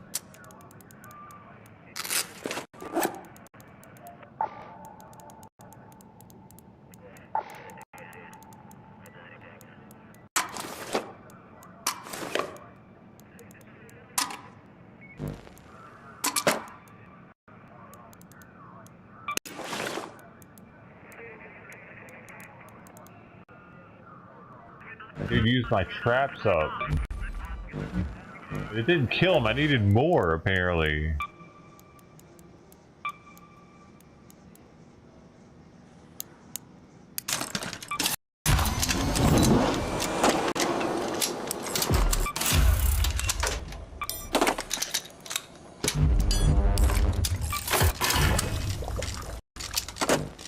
Speaker 3: I did use my traps up. It didn't kill him, I needed more apparently.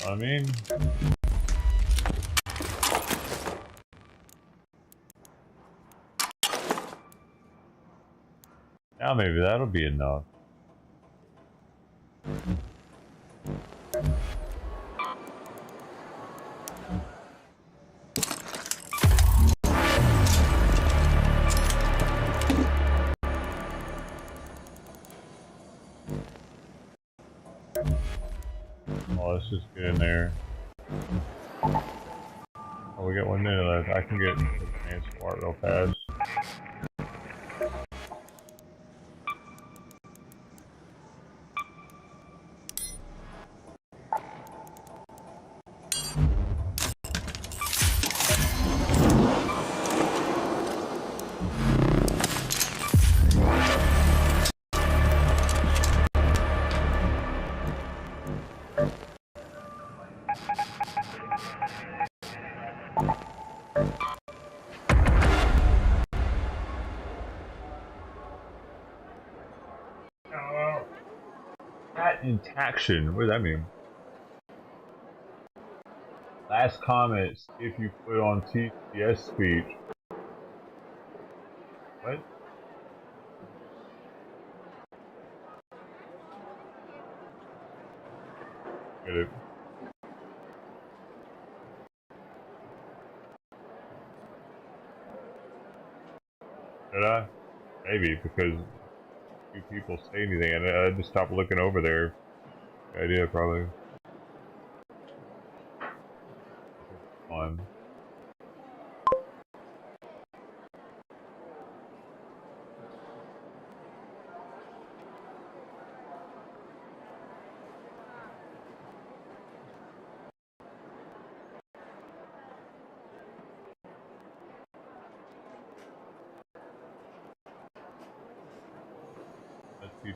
Speaker 3: I mean, now maybe that'll be enough. Oh, let's just get in there. Oh, we got 1 minute left. I can get the transport real fast. Intaction, what does that mean? Last comments if you put on TCS speech. What? Get it. Did I? Maybe, because few people say anything and I just stopped looking over there. Good idea, probably. Fun.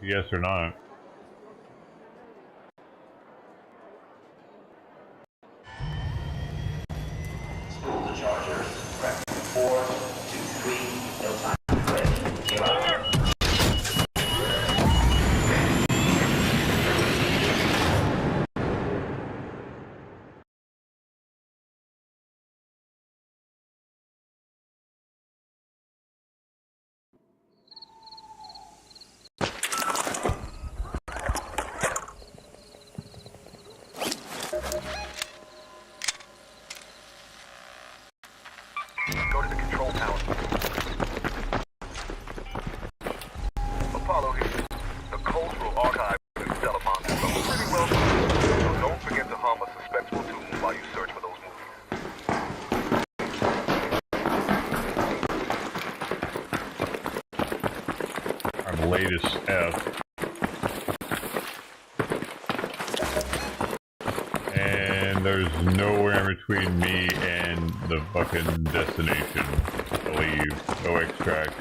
Speaker 3: Yes or not.
Speaker 6: School the chargers. Prep 4, 2, 3, no time to quit. Give up.
Speaker 5: Go to the control tower. Apollo here. The codes will archive in Stella Monster. So pretty well done. So don't forget to hum a suspenseful tune while you search for those movies.
Speaker 3: Our latest F. there's nowhere in between me and the fucking destination. I leave. No extract.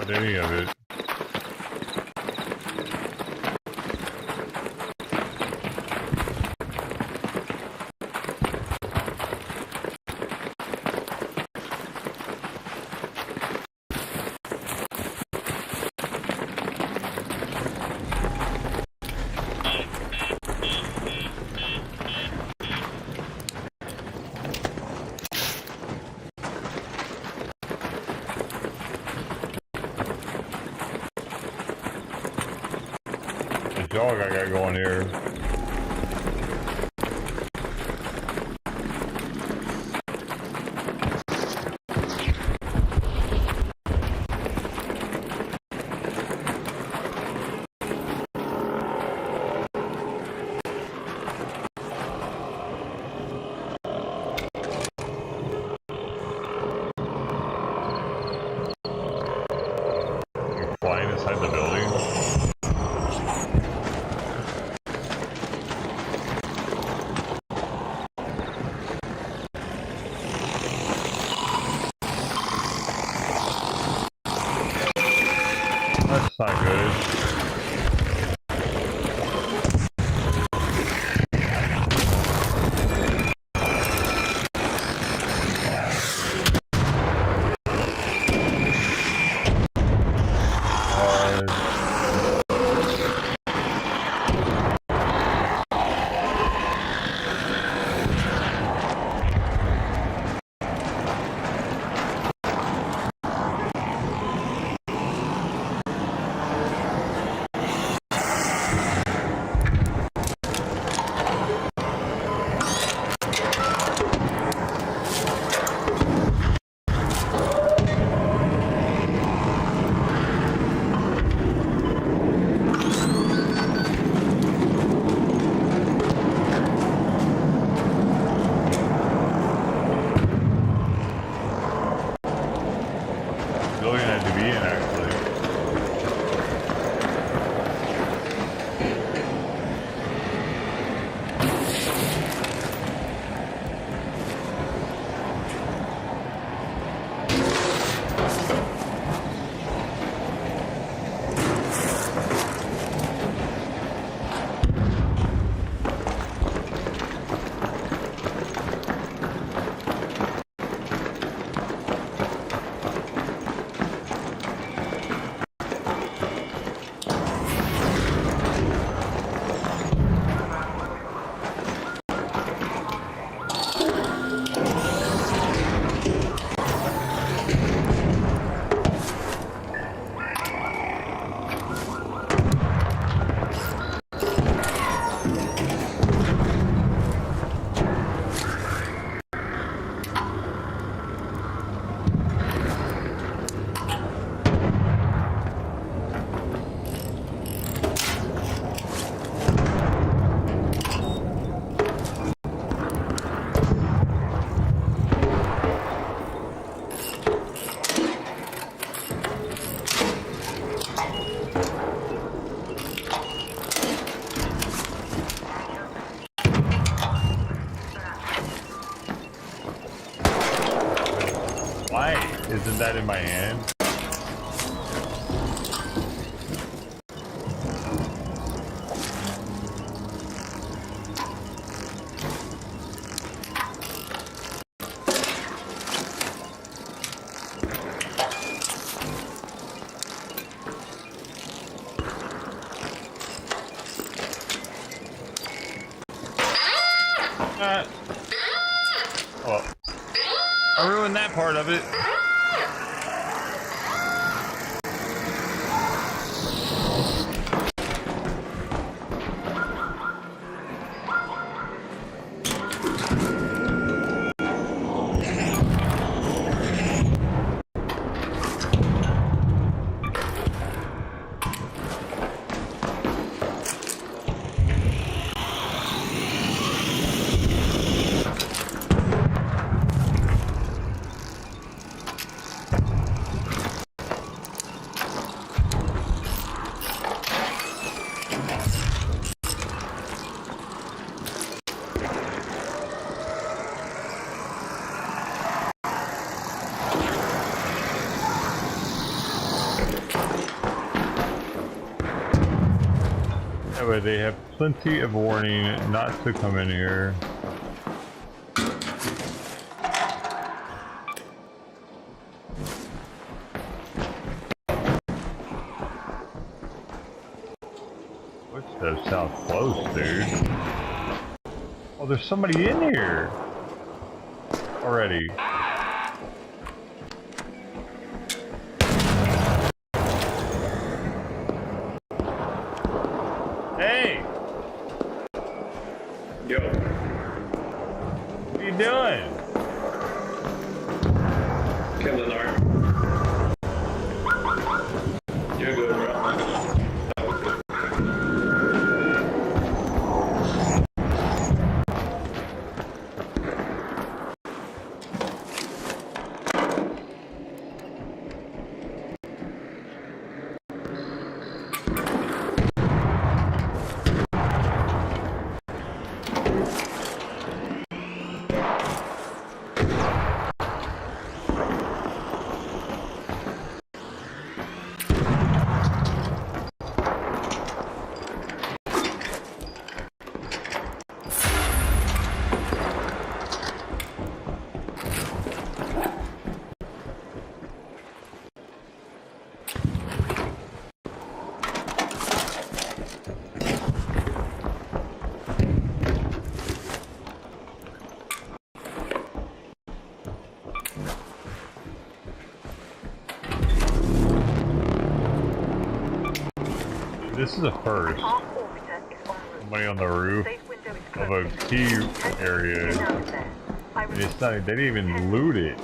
Speaker 3: Any of it. Dog I got going here. You're flying inside the building. That's not good. Why isn't that in my hand? part of it. Anyway, they have plenty of warning not to come in here. Footsteps sound close, dude. Oh, there's somebody in here already. Hey!
Speaker 12: Yo.
Speaker 3: What are you doing?
Speaker 12: Killing art. You're good, bro.
Speaker 3: This is a first. Somebody on the roof of a key area. And it's not, they didn't even loot it.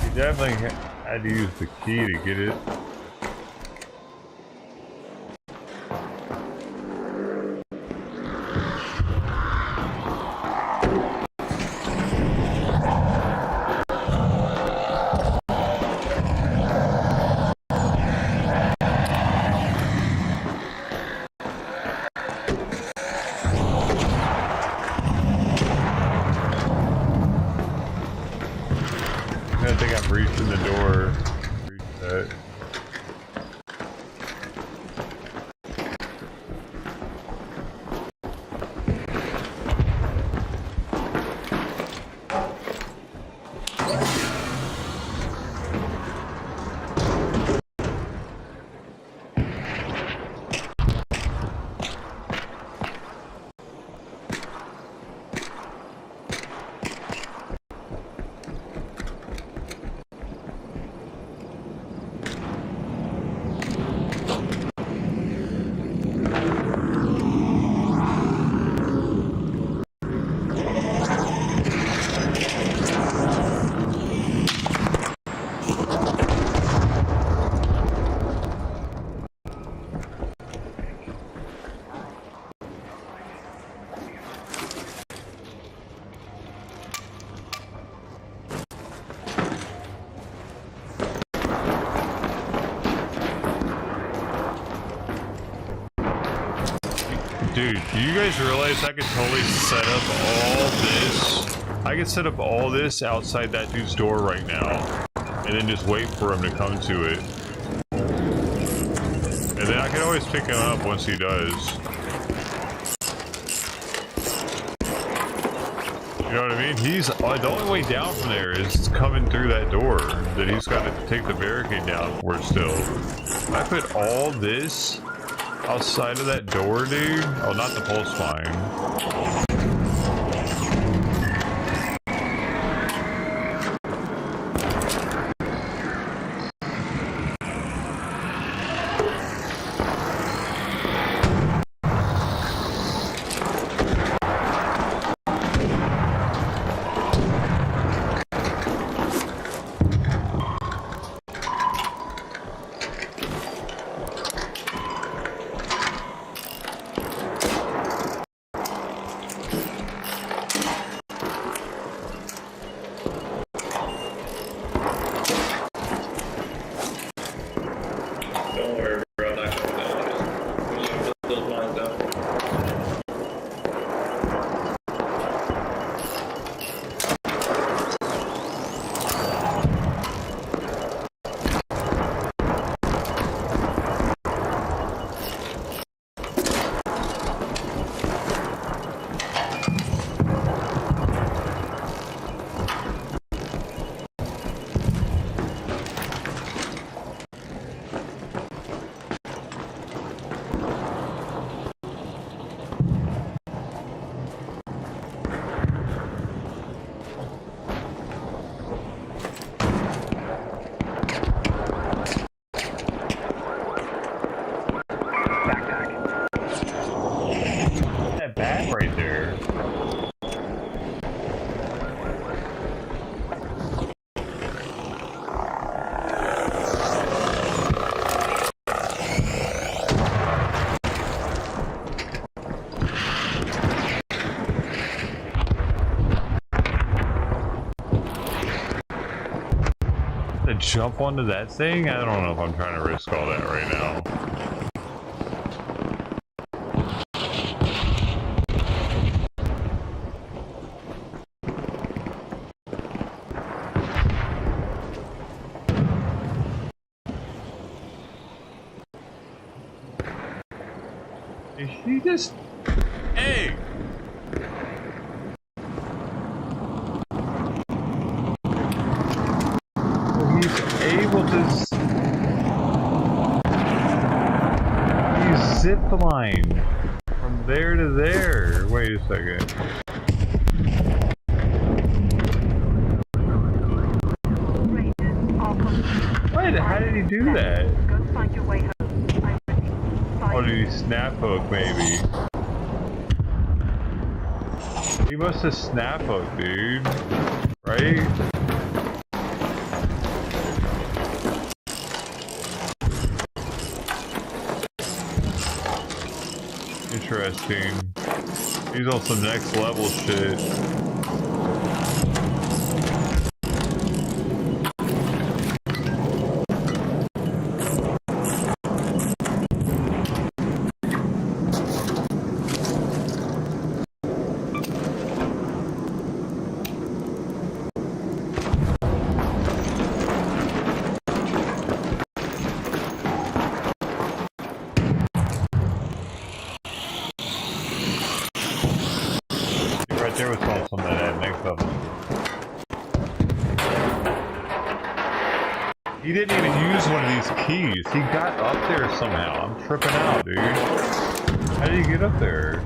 Speaker 3: You definitely had to use the key to get it. I think I'm reaching the door. Reach that. Dude, do you guys realize I could totally set up all this? I could set up all this outside that dude's door right now. And then just wait for him to come to it. And then I can always pick him up once he does. You know what I mean? He's the only way down from there is coming through that door. That he's got to take the barricade down for still. If I put all this outside of that door, dude. Oh, not the pulse mine.
Speaker 12: Don't worry, bro. I'm not going down. Just put those mines down.
Speaker 3: That bat right there. To jump onto that thing? I don't know if I'm trying to risk all that right now. Is he just... Hey! He's able to... He's zipline from there to there. Wait a second. What? How did he do that?
Speaker 7: Go find your way home.
Speaker 3: Oh, did he snap hook maybe? He must have snap hooked, dude. Right? Interesting. He's on some next level shit. There was also something that next level. He didn't even use one of these keys. He got up there somehow. I'm tripping out, dude. How did he get up there?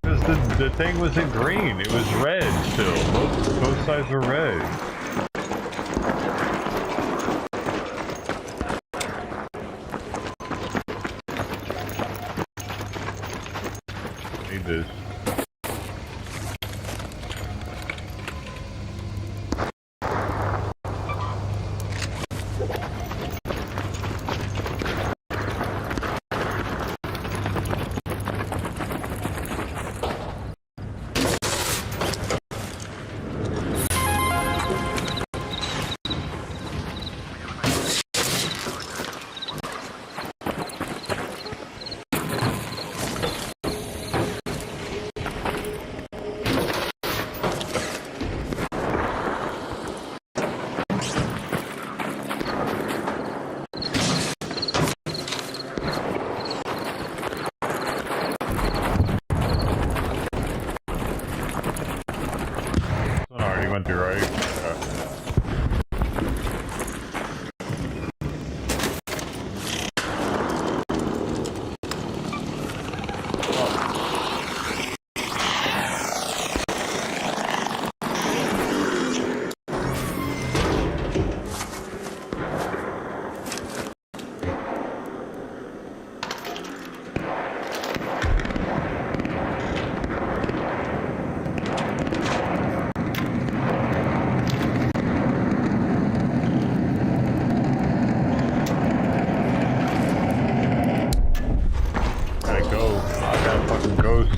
Speaker 3: Because the thing wasn't green. It was red still. Both sides were red. Need this.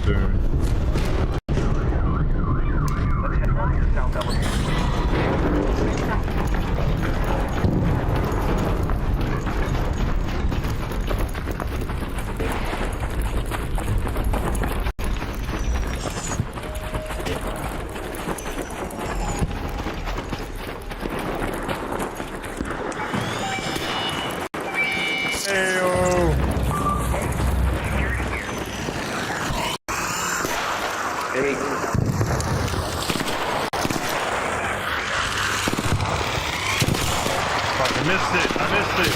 Speaker 3: soon.
Speaker 5: Let's head north to South Alabama.
Speaker 3: I missed it.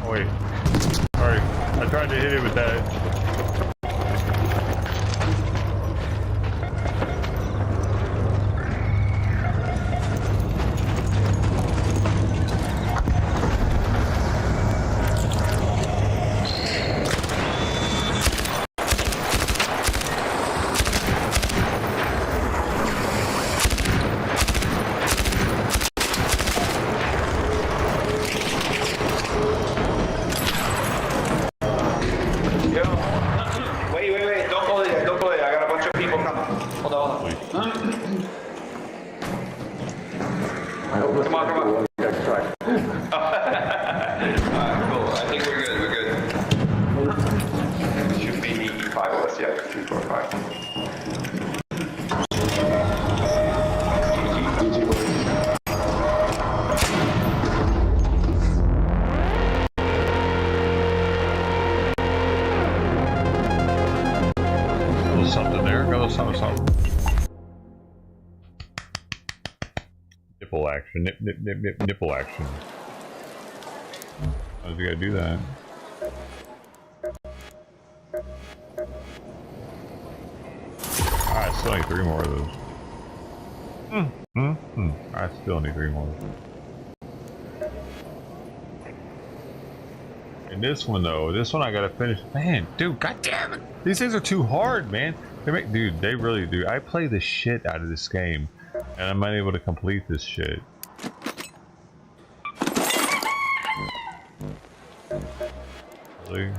Speaker 3: Oh wait. Sorry. I tried to hit it with that.
Speaker 4: Wait, don't go there, don't go there. I got a bunch of people coming. Hold on. Come on. Alright, cool. I think we're good, Should be 5 of us, yeah. 3, 4, 5.
Speaker 3: Something there, go something. Nipple action, nipple action. How's you gotta do that? I still need 3 more of those. I still need 3 more. And this one though, I gotta finish. Man, dude, goddamn it! These things are too hard, man. Dude, they really do. I play the shit out of this game, and I'm not able to complete this shit. Really?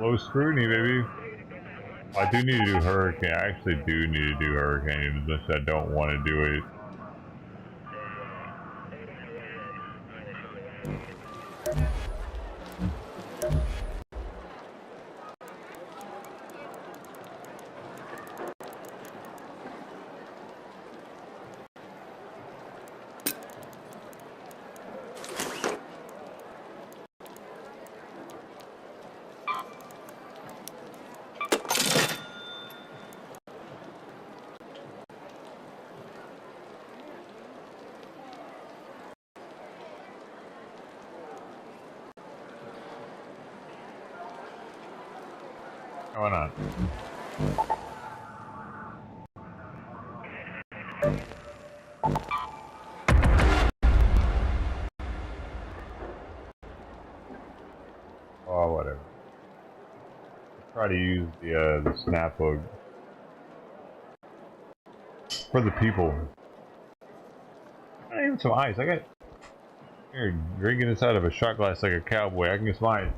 Speaker 3: Low scrutiny, baby. I do need to do Hurricane. I actually do need to do Hurricane, just I don't want to do it. Why not? Oh, whatever. try to use the snap hook for the people. I need some ice. I got here drinking this out of a shot glass like a cowboy. I can get some ice.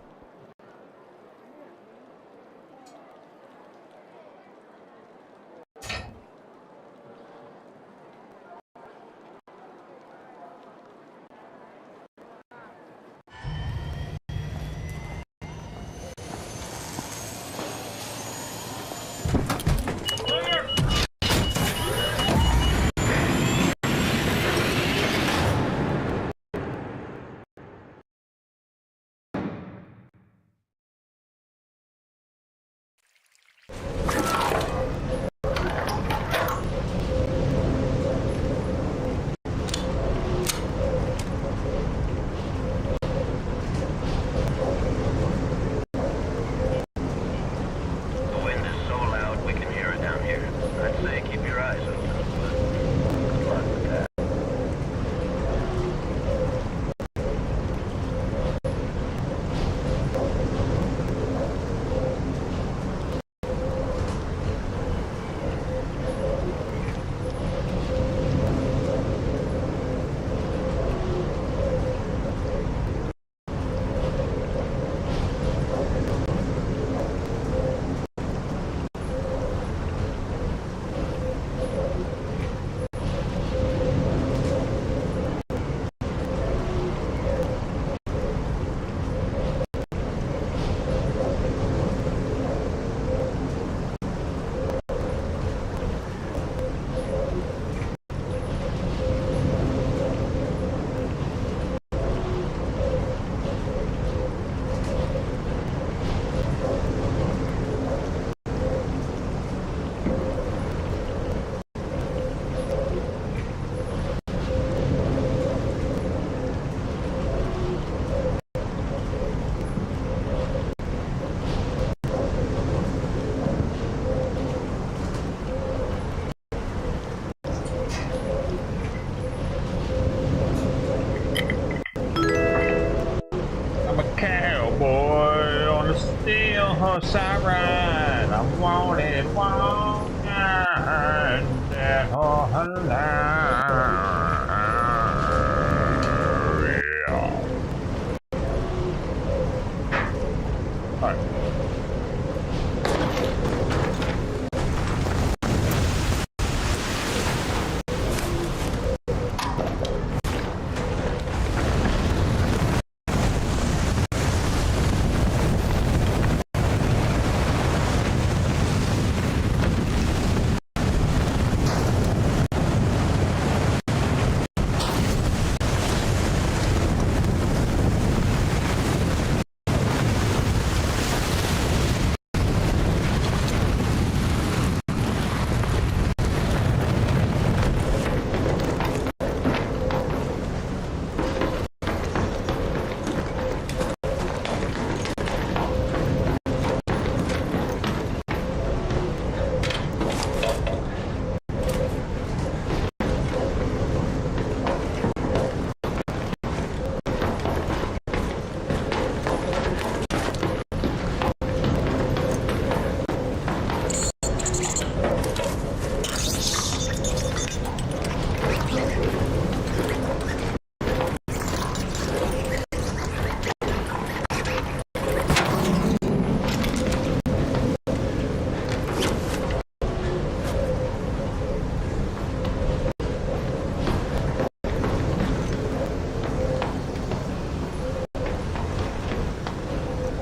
Speaker 3: Cowboy on the steel horse I ride. I'm wanted, walking that whole line.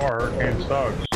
Speaker 3: Hurricane sucks.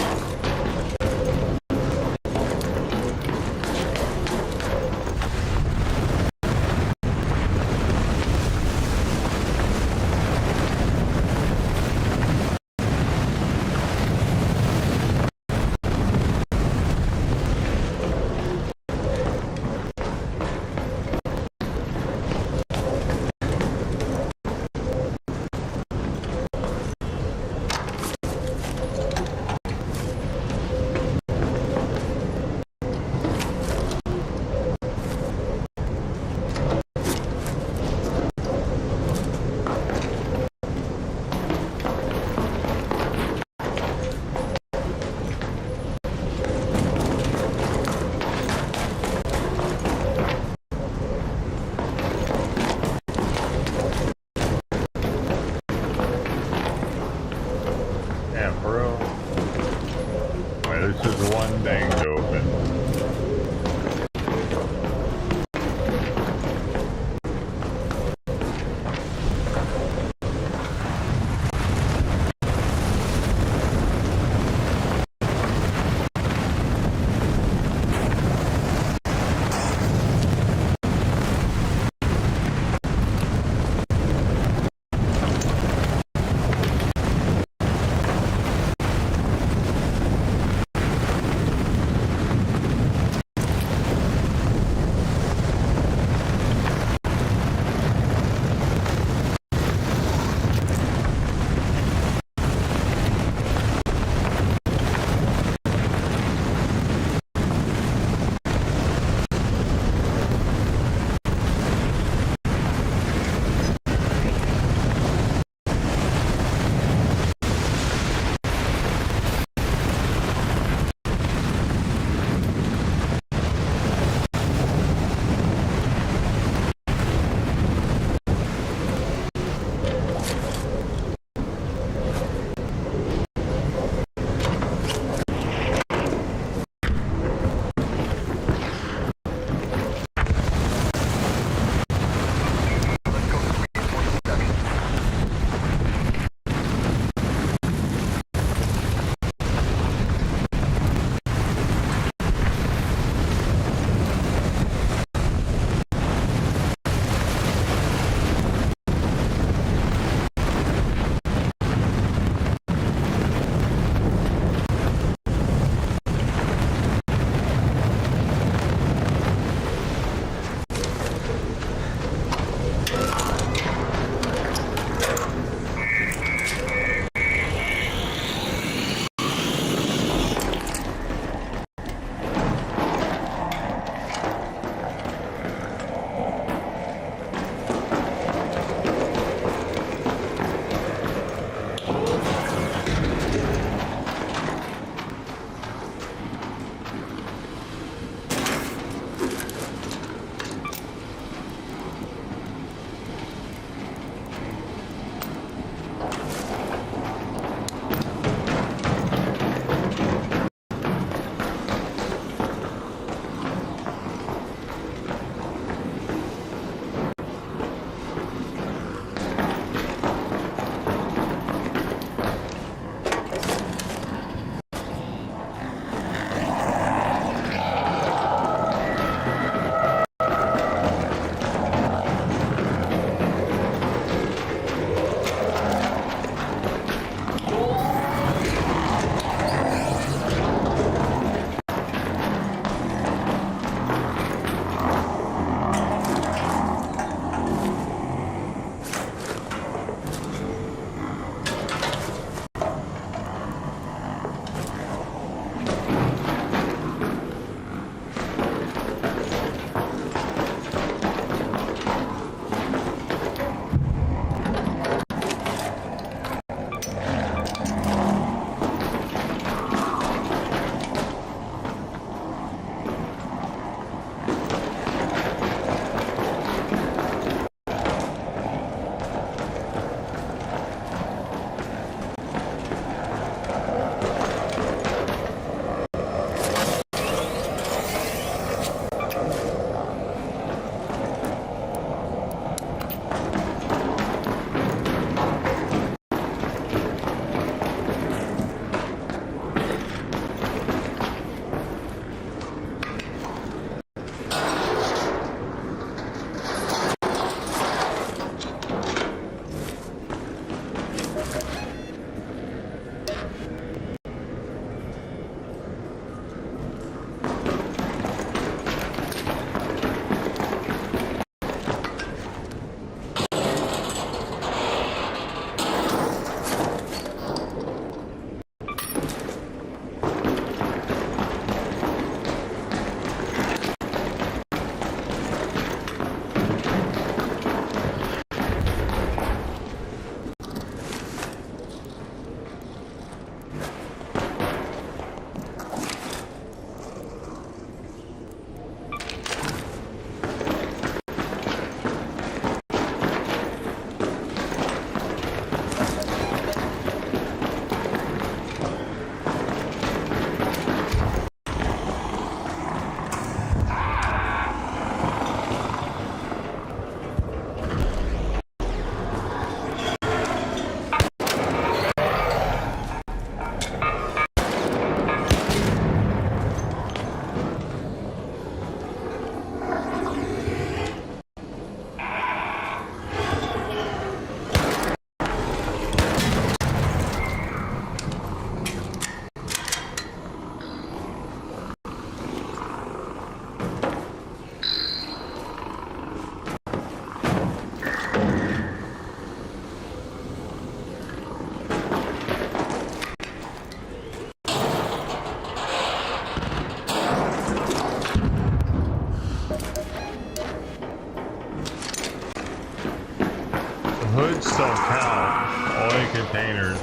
Speaker 3: Crates don't count. Only containers.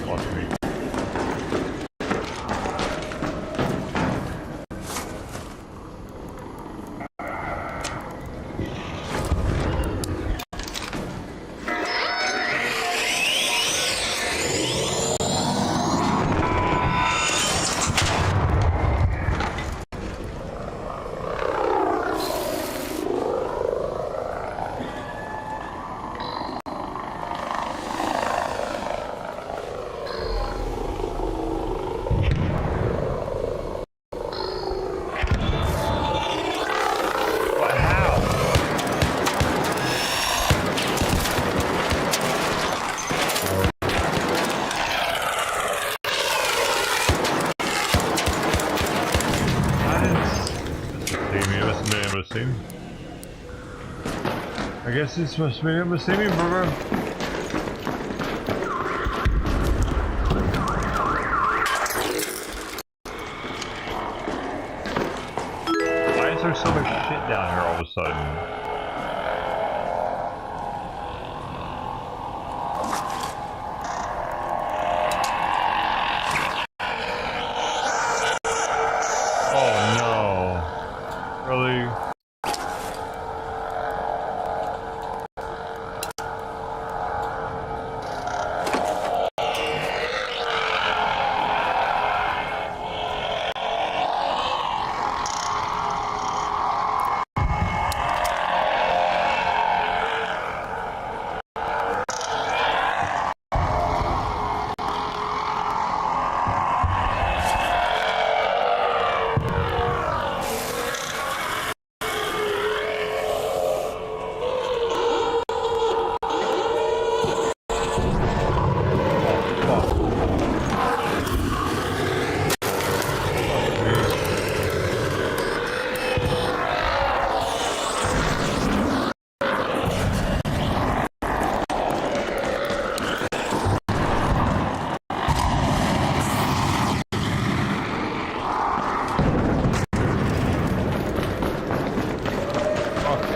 Speaker 3: Watch me. I guess this must be able to see me, brother. Why is there so much shit down here all of a sudden?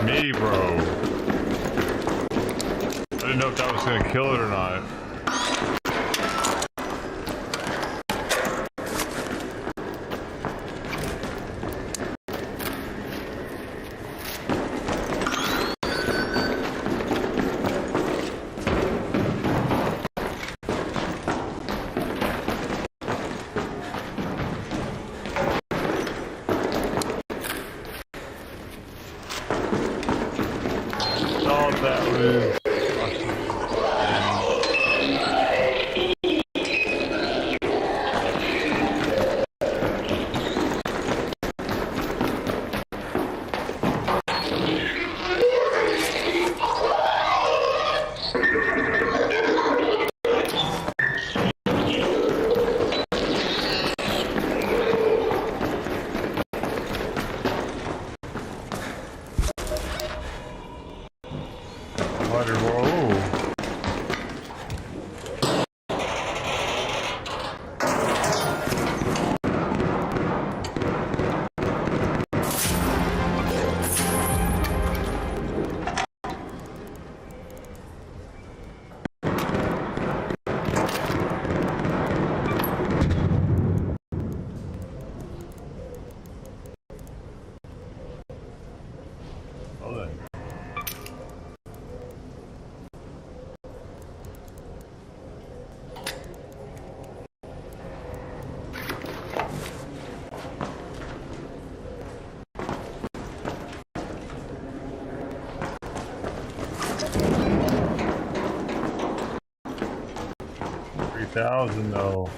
Speaker 3: Me, bro. I didn't know if that was gonna kill it or not. That was $3,000 though.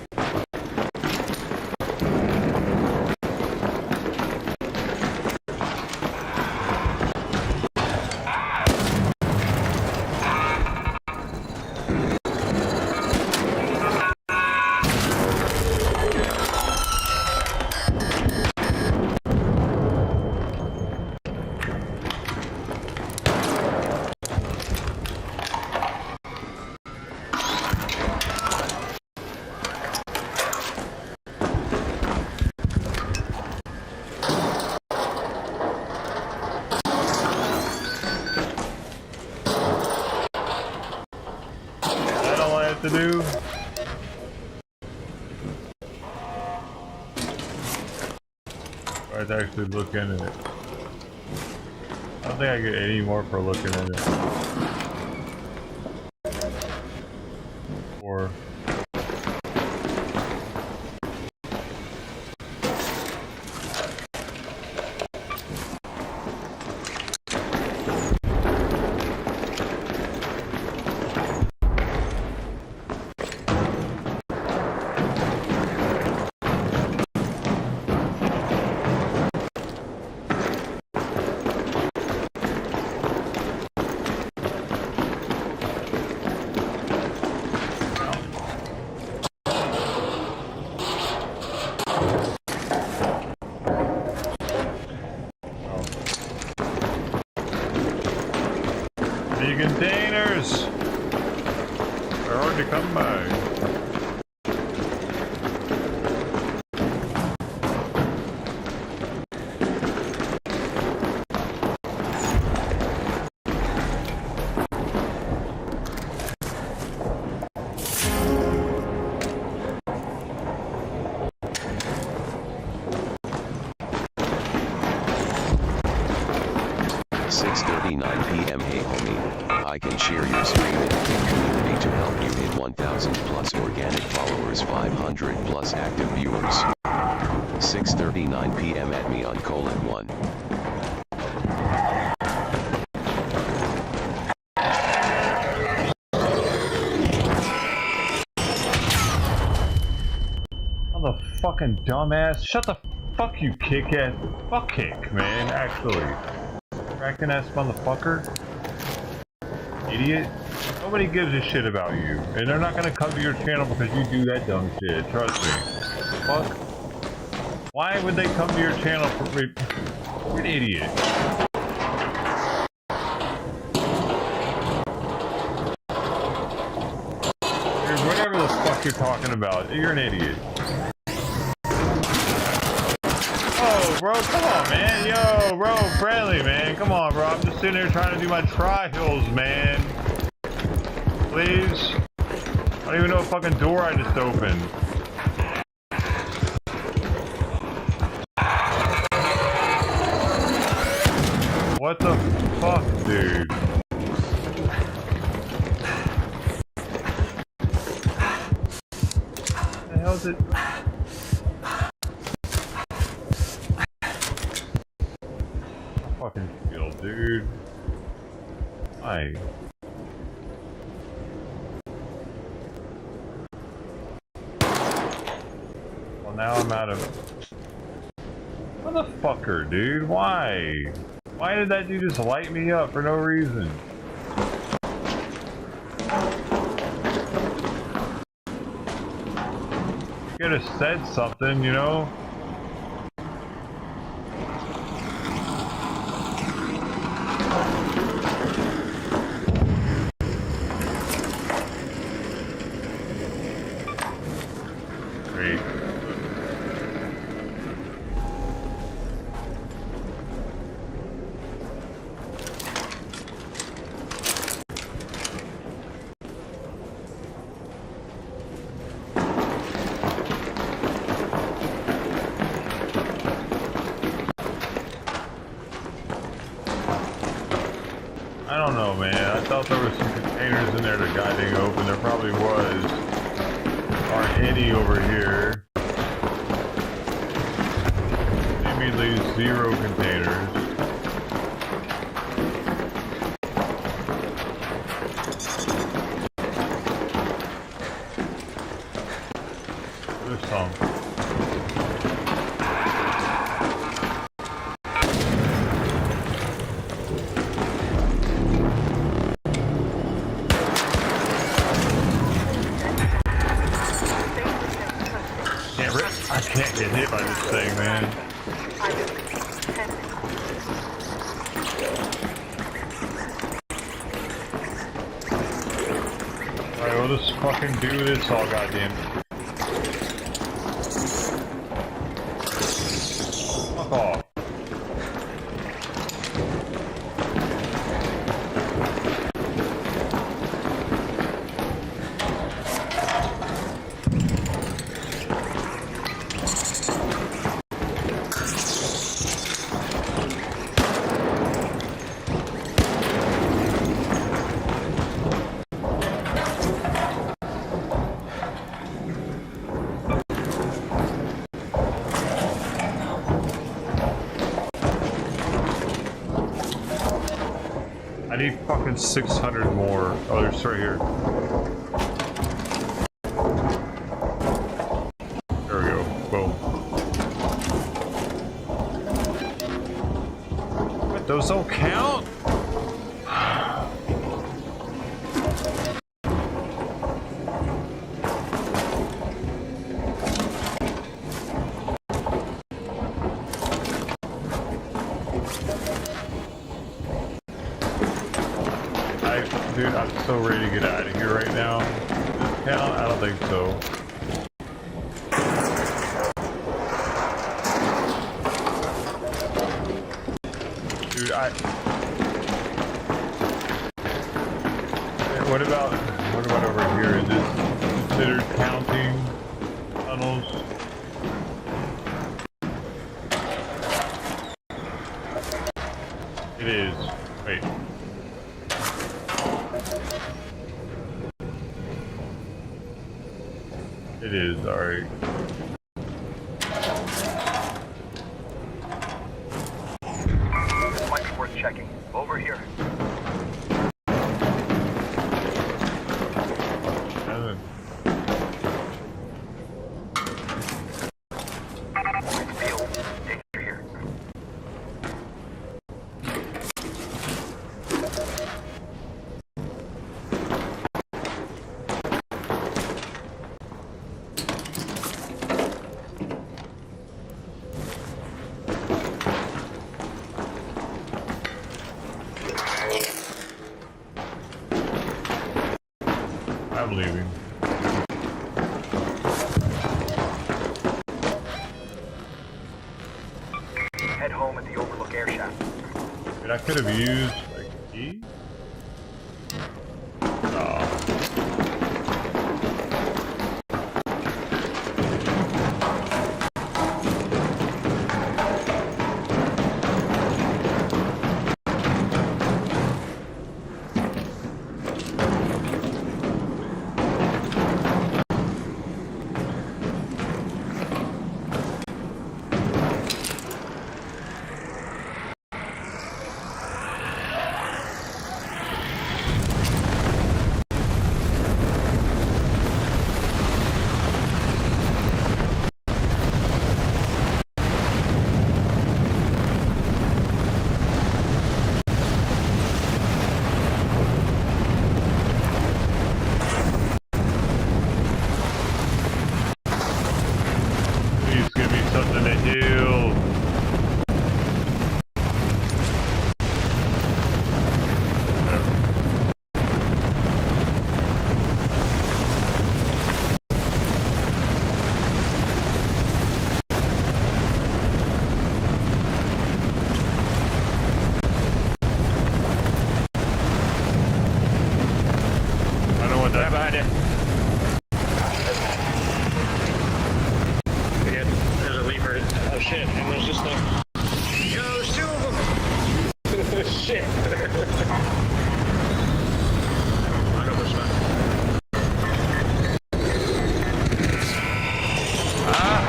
Speaker 3: what to do? I have to actually look in it. I don't think I get any more for looking in it. Or... containers! They're hard to come by.
Speaker 13: PM. Hey homie, I can share your stream in a big community to help you hit 1,000 plus organic followers, 500 plus active viewers. 6:39 PM at me on :1.
Speaker 3: I'm a fucking dumbass. Shut the fuck you, kick-ass. Fuck kick, man, actually. Cracking ass motherfucker. Idiot. Nobody gives a shit about you. And they're not gonna come to your channel because you do that dumb shit. Trust me. Fuck. Why would they come to your channel for... You're an idiot. Whatever the fuck you're talking about, you're an idiot. Oh, bro, come on, man. Yo, bro, friendly, man. Come on, bro. I'm just sitting here trying to do my trials, man. Please. I don't even know what fucking door I just opened. What the fuck, dude? What the hell is it? Fucking skill, dude. Hi. Well, now I'm out of... Motherfucker, dude. Why? Why did that dude just light me up for no reason? You could have said something, you know? Great. I don't know, man. I thought there were some containers in there that got didn't open. There probably was. Aren't any over here. Immediately 0 containers. There's some. I can't get hit by this thing, man. Alright, we'll just fucking do this all goddamn. Fuck off. need fucking 600 more. Oh, there's right here. There we go. Boom. What, those don't count? Dude, I'm so ready to get out of here right now. Hell, I don't think so. Dude, what about over here? Is this considered counting tunnels? It is. Wait. It is, alright.
Speaker 5: This might be worth checking. Over here. Field. Danger here.
Speaker 3: I'm leaving.
Speaker 5: Head home at the Overlook Air Shaft.
Speaker 3: Dude, I could have used a key? Oh. Please give me something to heal. I don't want that behind it.
Speaker 12: There's a lever. Oh shit, and there's just a... Yo, there's two of them! Shit! I know this one.
Speaker 3: Ah!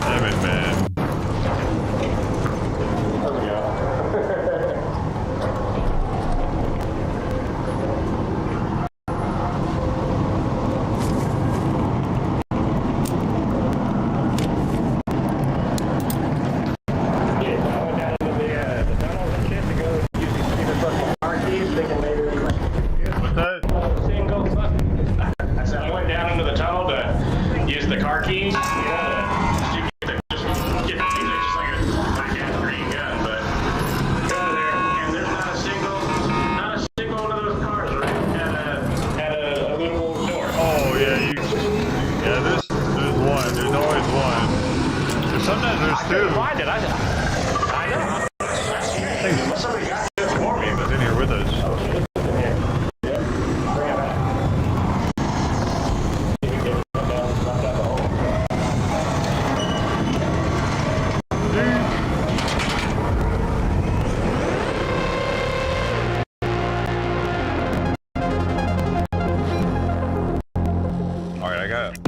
Speaker 3: Damn it, man.
Speaker 10: There we go.
Speaker 3: What's that?
Speaker 12: I said I went down into the tunnel to use the car keys. Yeah. Just like a cat green gun, but go there and there's not a single one of those cars had a little door.
Speaker 3: Oh yeah, there's one. There's always one. Sometimes there's two.
Speaker 12: Find it. I know. Somebody got it for me, but
Speaker 3: It's in here with us. Alright, I got it.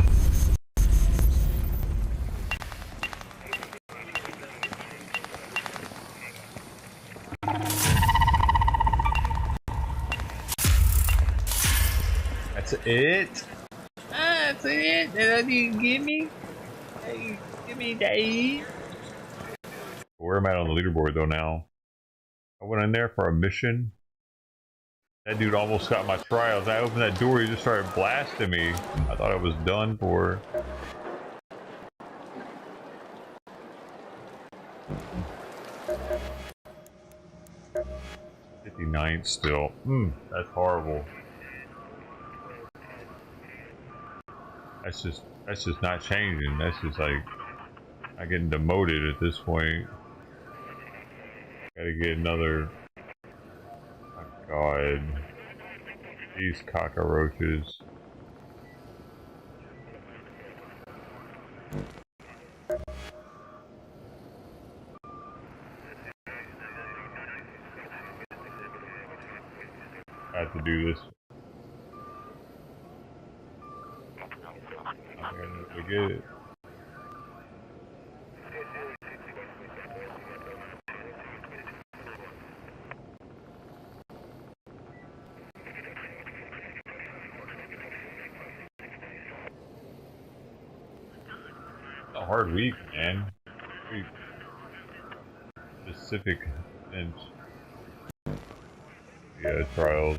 Speaker 3: That's it?
Speaker 8: That's it? That's all you give me? Hey, give me that.
Speaker 3: Where am I on the leaderboard though now? I went in there for a mission. That dude almost got my trials. I opened that door, he just started blasting me. I thought I was done for. 59th still. That's horrible. That's just not changing. That's just like I'm getting demoted at this point. Gotta get another. Oh God, these cockroaches. I have to do this. I'm gonna get it. A hard week, man. Very specific and yeah, trials.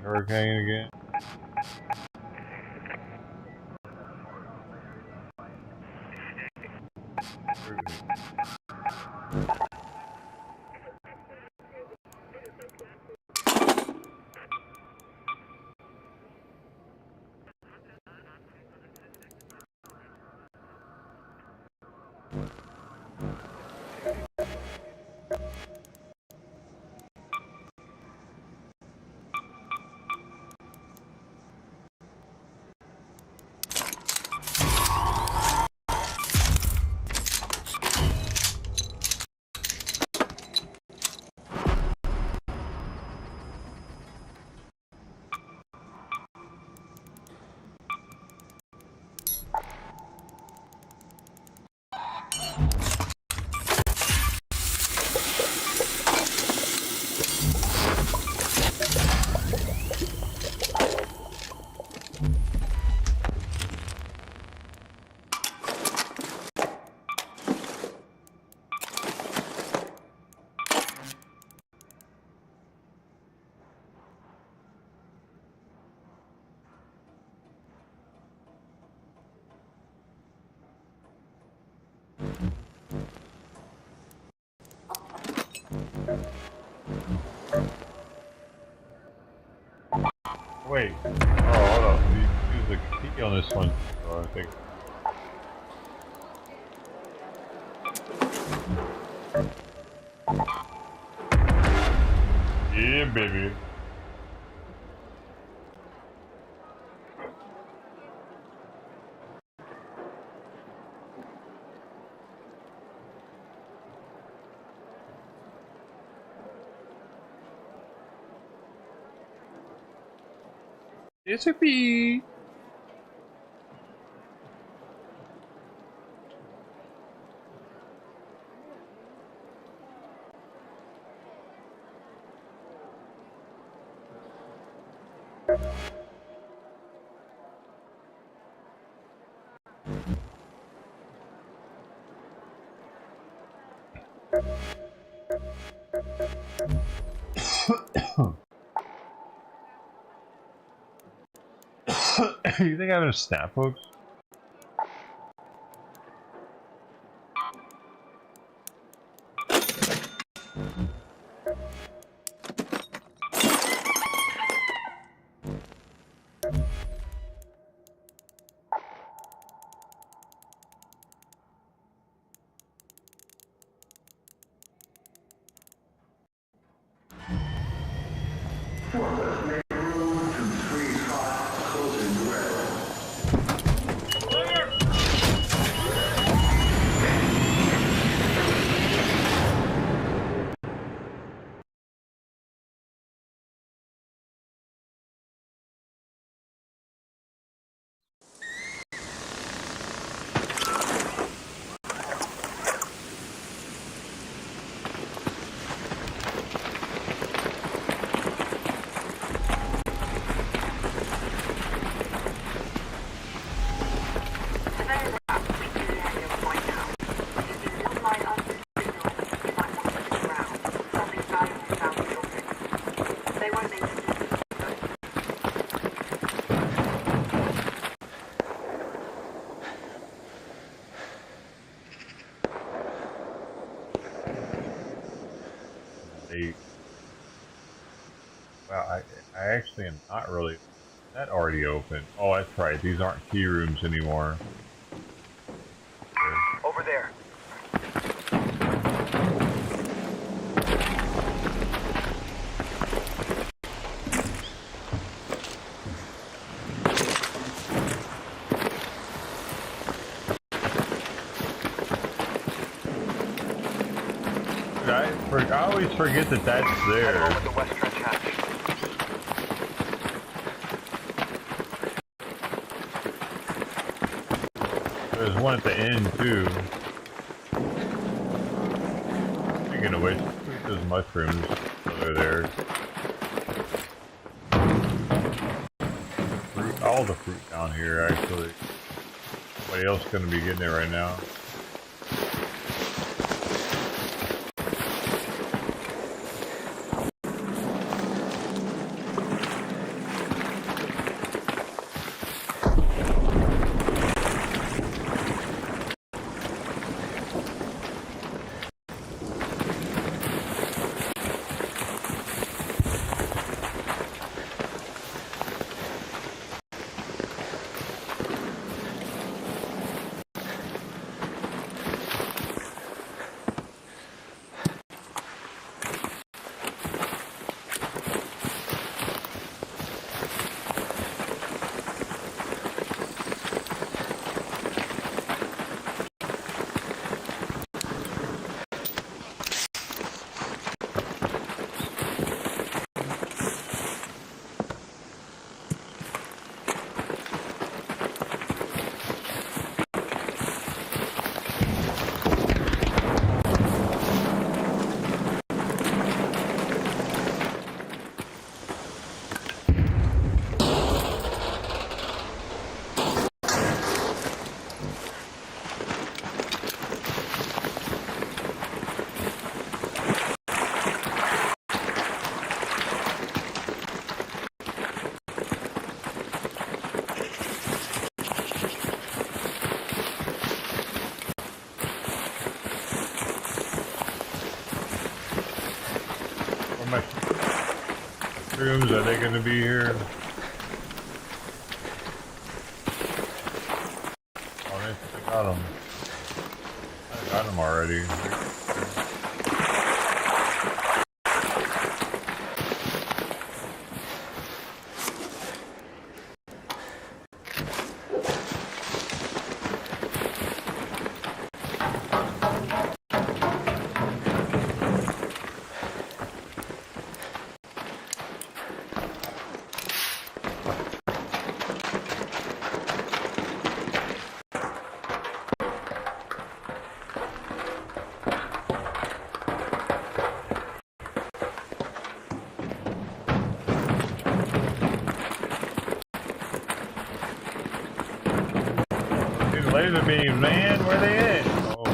Speaker 3: Hurricane again. Wait. Oh, hold on. You use the key on this one. Oh, I think. Yeah, baby. It's a bee. You think I have a snap hooks?
Speaker 6: Forklift, make room to freeze hot, closing grill.
Speaker 3: Wow, I actually am not really. That already open. Oh, that's right. These aren't key rooms anymore.
Speaker 5: Over there.
Speaker 3: I always forget that that's there.
Speaker 5: The west trench hatch.
Speaker 3: There's one at the end too. Speaking of which, those mushrooms. Oh, they're there. Fruit, all the fruit down here actually. Nobody else gonna be getting it right now. Rooms, are they going to be here? Got him. I got him already. Laser beams, man, where they at? Oh,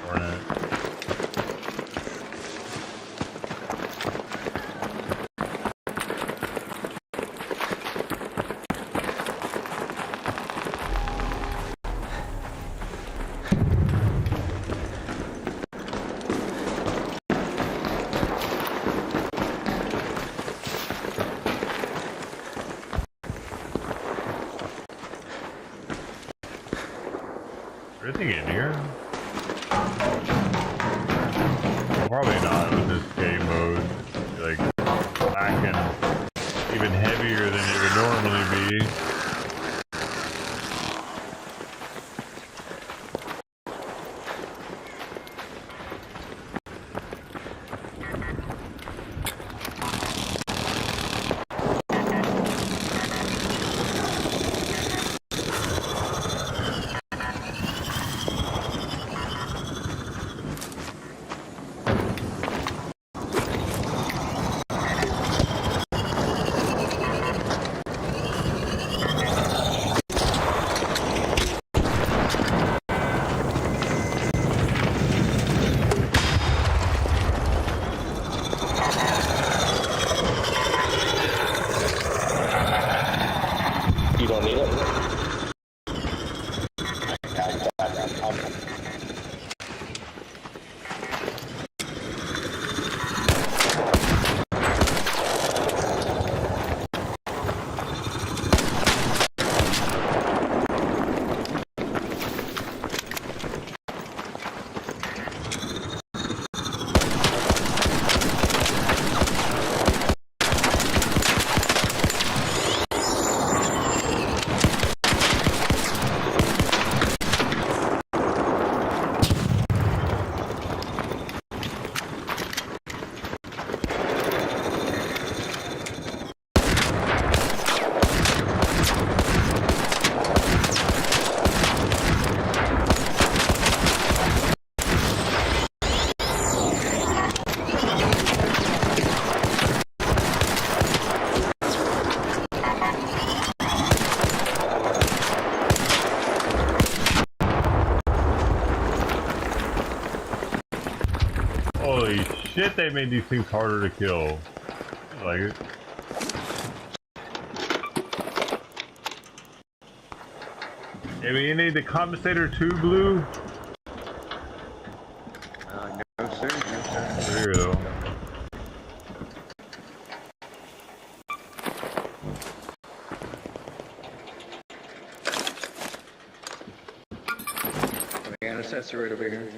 Speaker 3: Hornet. Everything in here? Probably not with this game mode. Like, lacking even heavier than it would normally be.
Speaker 10: You don't need it?
Speaker 3: Holy shit, they made these things harder to kill. I like it. Yeah, but you need the compensator too, Blue?
Speaker 8: No sir, no sir.
Speaker 3: Here though.
Speaker 8: We got an accessory right over here.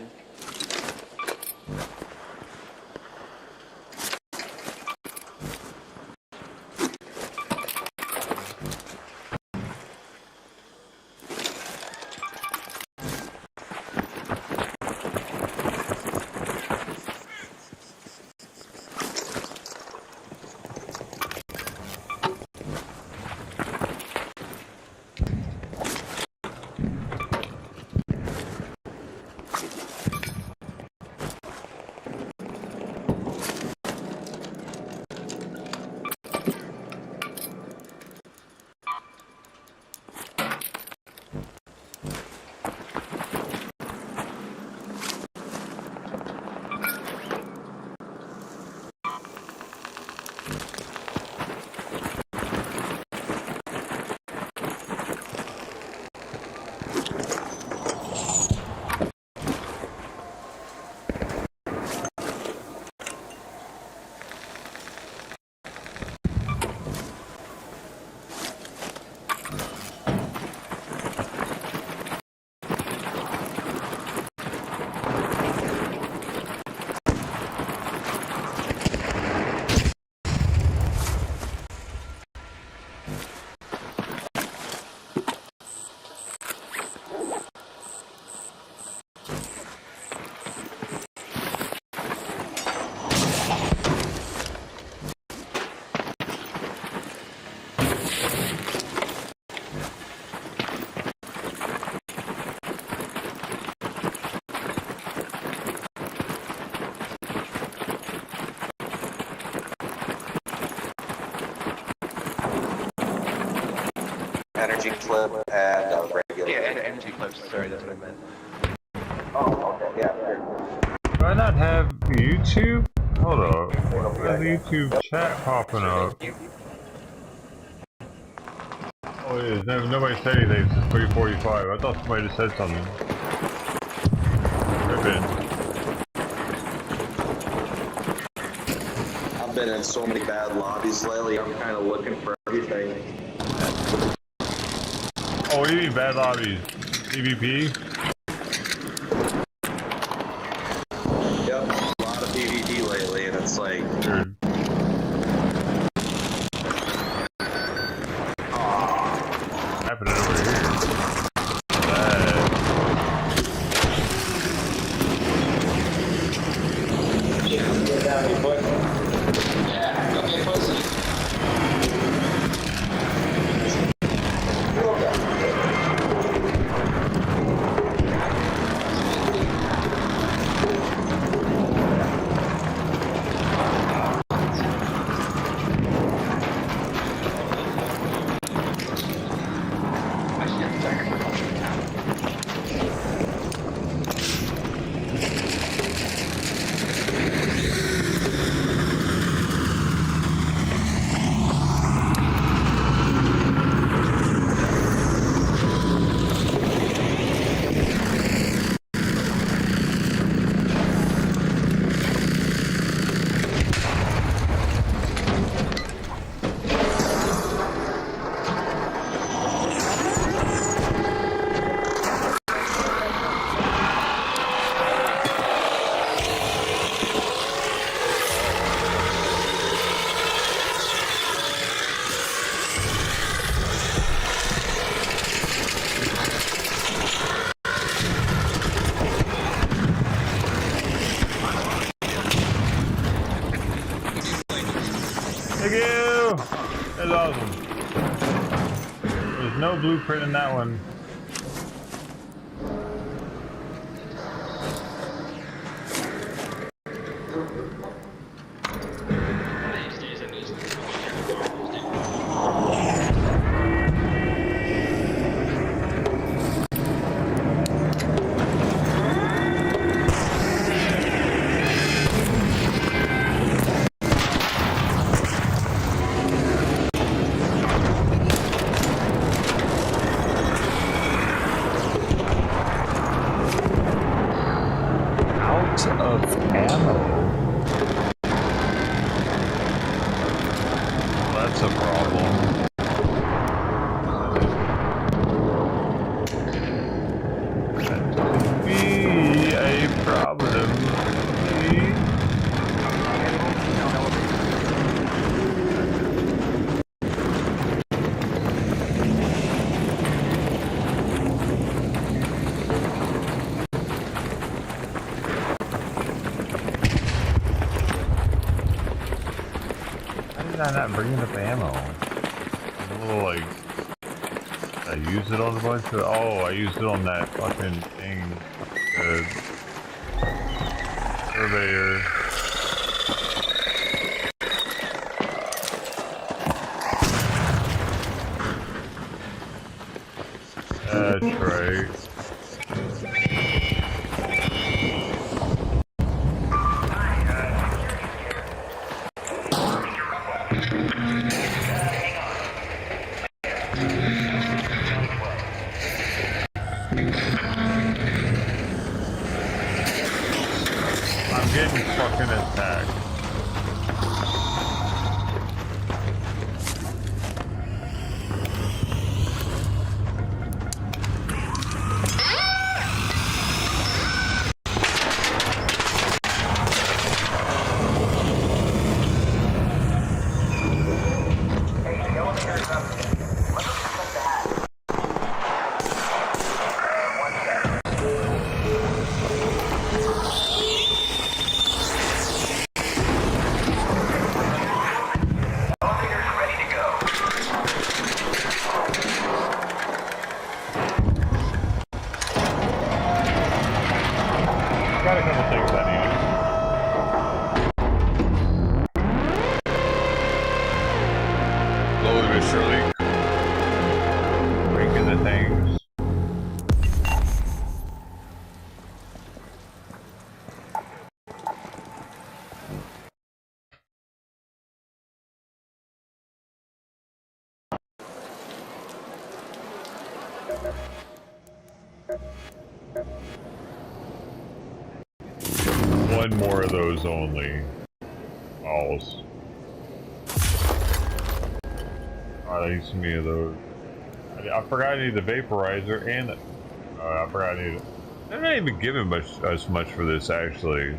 Speaker 14: energy clip and regular.
Speaker 15: Yeah, and energy clips. Sorry, that's what I meant.
Speaker 14: Oh, okay, yeah, sure.
Speaker 3: Do I not have YouTube? Hold up. Why is the YouTube chat popping up? Oh, it is. Nobody said anything since 3:45. I thought somebody just said something. Ribbon.
Speaker 14: I've been in so many bad lobbies lately, I'm kind of looking for everything.
Speaker 3: Oh, what do you mean bad lobbies? PvP?
Speaker 14: Yep, a lot of PvP lately, and it's like...
Speaker 3: Weird. Happening over here.
Speaker 10: Get down, you pussy. Yeah, go get pussy.
Speaker 3: Thank you! That's awesome. There's no blueprint in that one. Of ammo. That's a problem. That could be a problem. Not bringing up ammo. A little like I used it on a bunch of. Oh, I used it on that fucking thing. The surveyor. That's right. I'm getting fucking attacked. Got a couple things I need. Slowly but surely. of things. One more of those only. Balls. I need so many of those. I forgot I need the vaporizer and I forgot I need it. They're not even giving as much for this actually.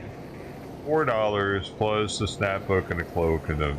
Speaker 3: $4 plus the snap hook and a cloak and the.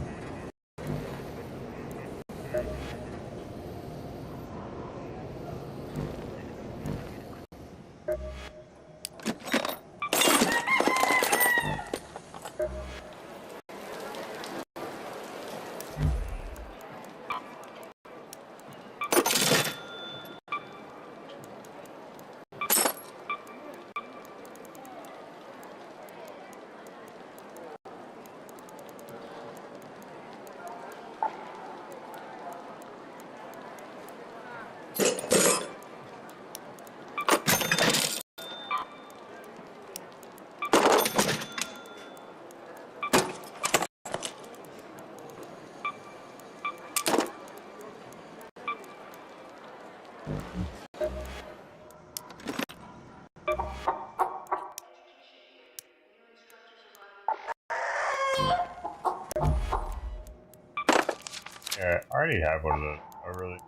Speaker 3: Yeah, I already have one of those. I really.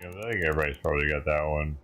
Speaker 3: You know, I think everybody's probably got that one.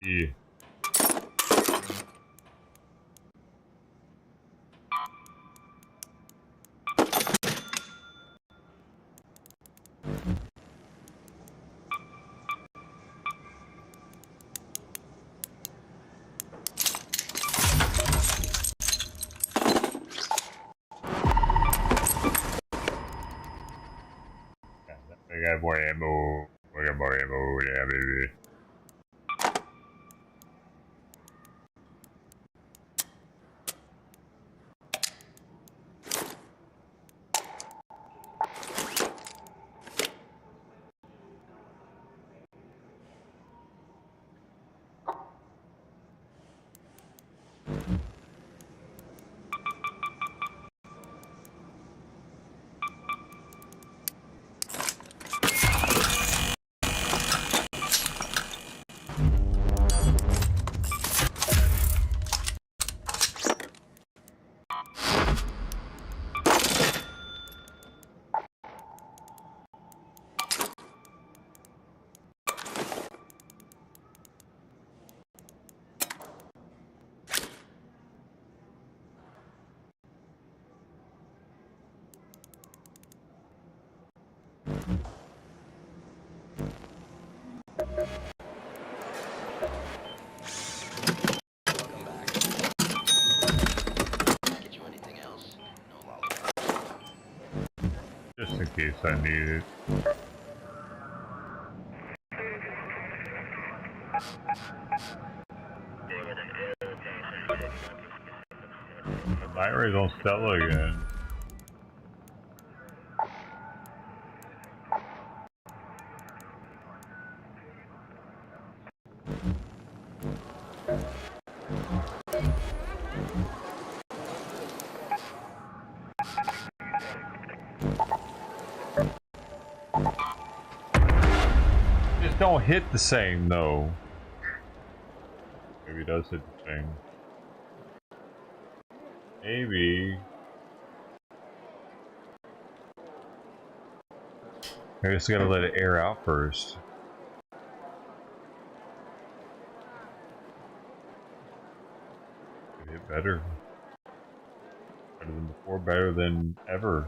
Speaker 3: Yeah. I got more ammo. I got more ammo. Yeah, baby. Just in case I need it. The night raid's on Stella again. Just don't hit the same though. Maybe it does hit the same. Maybe. I just gotta let it air out first. Better. Better than before, better than ever.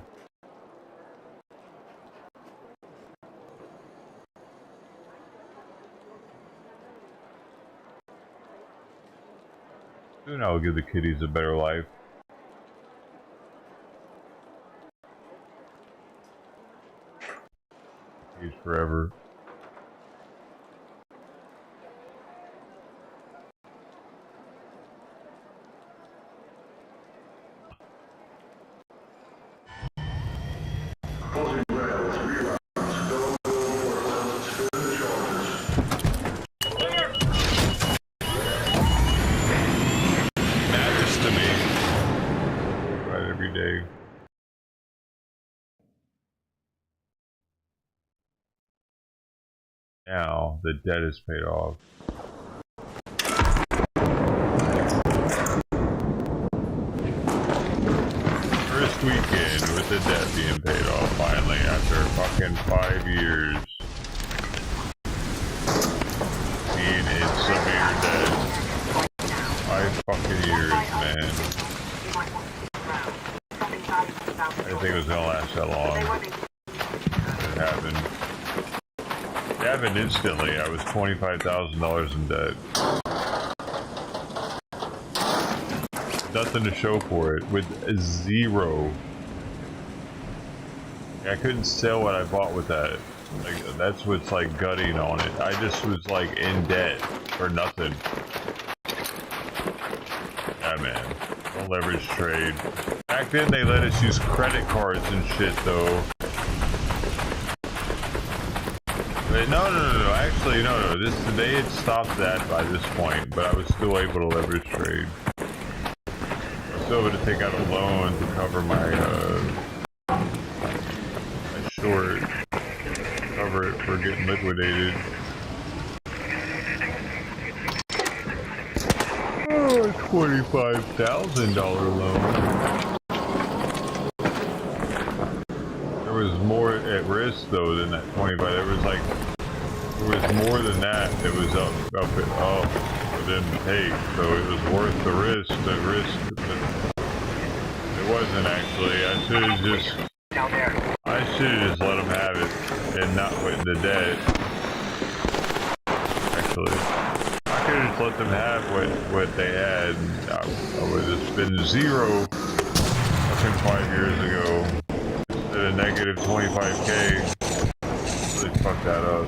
Speaker 3: Soon I'll give the kitties a better life. Cage forever. Madness to me. Right every day. Now the debt is paid off. First weekend with the debt being paid off finally after fucking 5 years. Being in severe debt. 5 fucking years, man. I didn't think it was gonna last that long. It happened. It happened instantly. I was $25,000 in debt. Nothing to show for it, with zero. I couldn't sell what I bought with that. Like, that's what's like gutting on it. I just was like in debt for nothing. Yeah, man. Don't leverage trade. Back then they let us use credit cards and shit though. But no. Actually, no. They had stopped that by this point, but I was still able to leverage trade. Still able to take out a loan to cover my short, cover it for getting liquidated. Oh, $25,000 loan. There was more at risk though than that 25. There was more than that. It was up for them to take, so it was worth the risk. It wasn't actually. I should have just let them have it and not put in the debt. Actually, I could have just let them have what they had. I would have been zero fucking 5 years ago instead of negative 25K. Really fucked that up.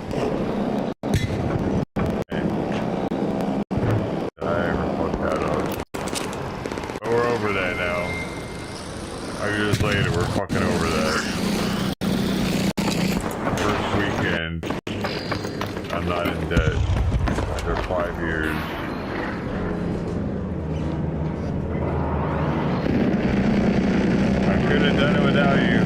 Speaker 3: Over that now. 5 years later, we're fucking over that. First weekend, I'm not in debt after 5 years. I could have done it without you.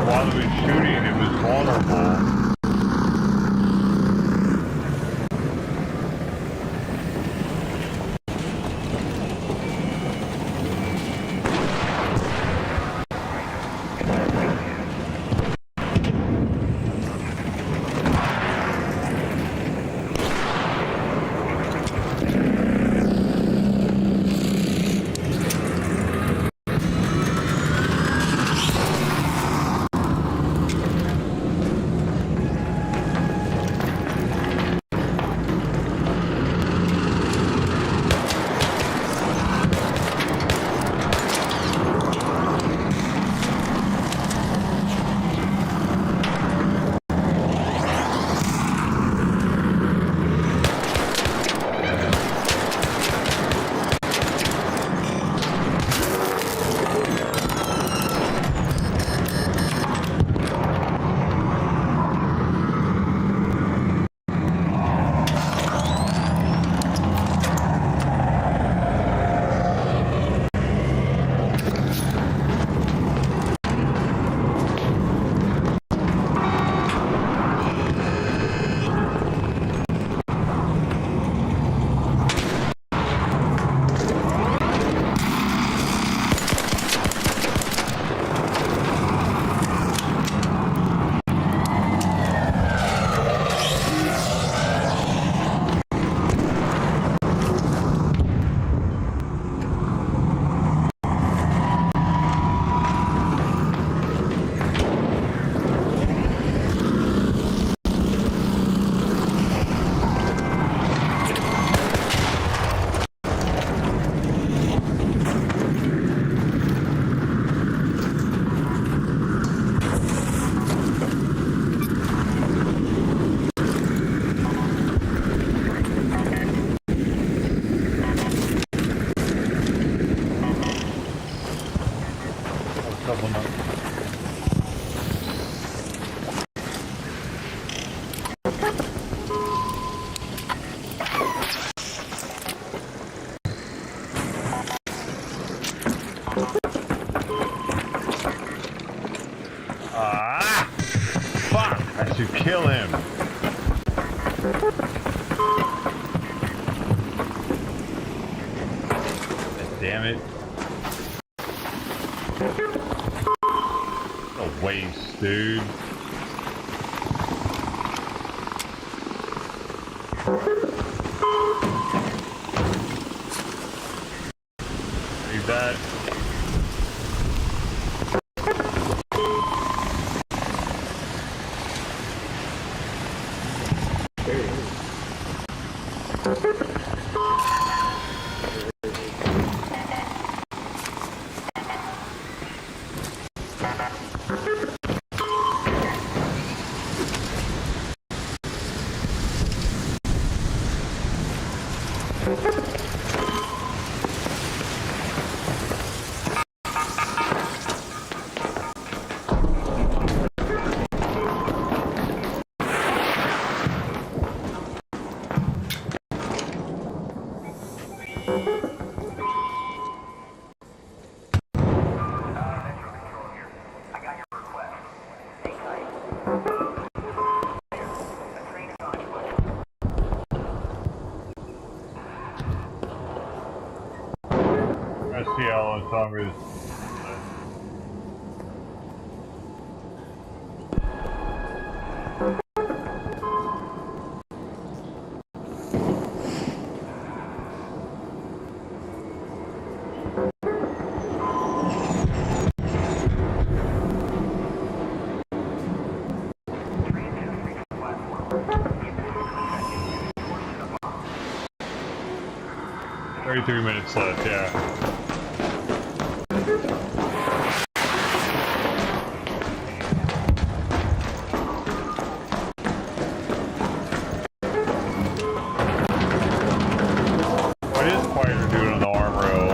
Speaker 3: while he was shooting, it was vulnerable. Ah! Fuck! I should kill him. Damn it. A waste, dude. Read that. Let's see how long time it is. Three minutes left, yeah. What is Spider doing on the arm rail?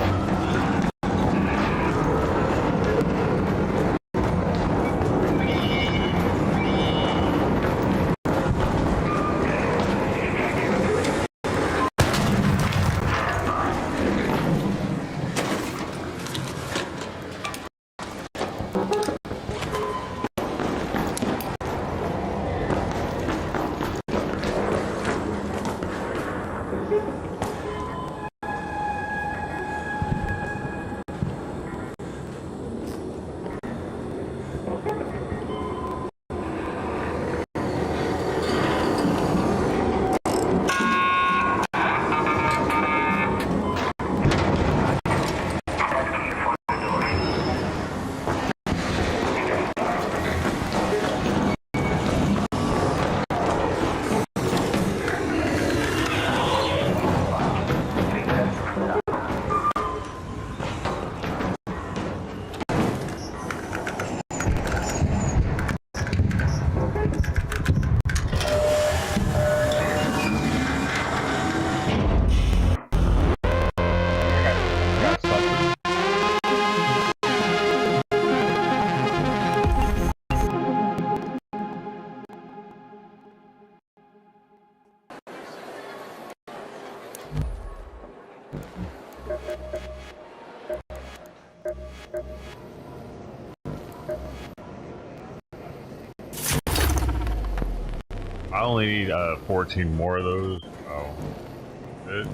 Speaker 3: I only need 14 more of those. Oh, good.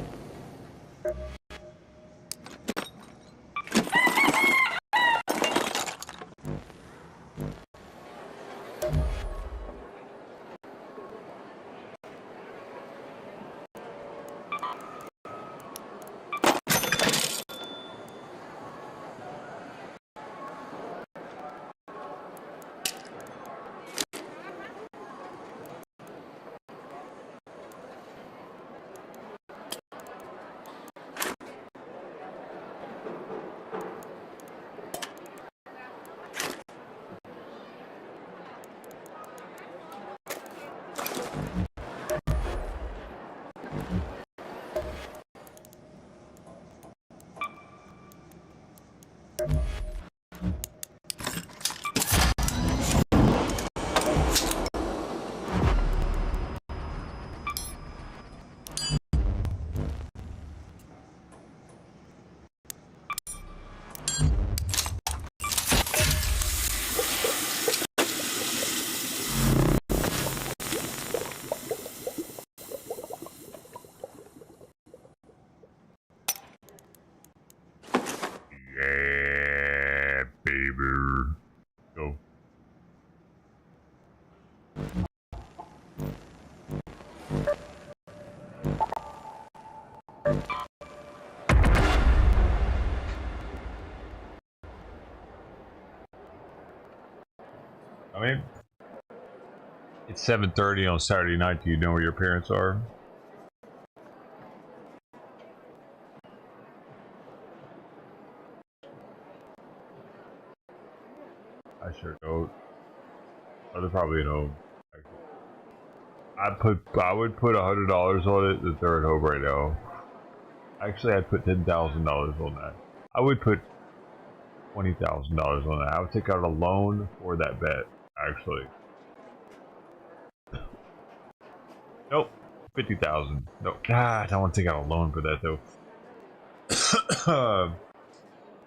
Speaker 3: Yeah, baby. Go. I mean, it's 7:30 on Saturday night. Do you know where your parents are? I sure don't. Oh, they're probably at home. I would put $100 on it that they're at home right now. Actually, I'd put $10,000 on that. I would put $20,000 on that. I would take out a loan for that bet. Actually, nope, 50,000. Nope. Ah, I don't want to take out a loan for that though.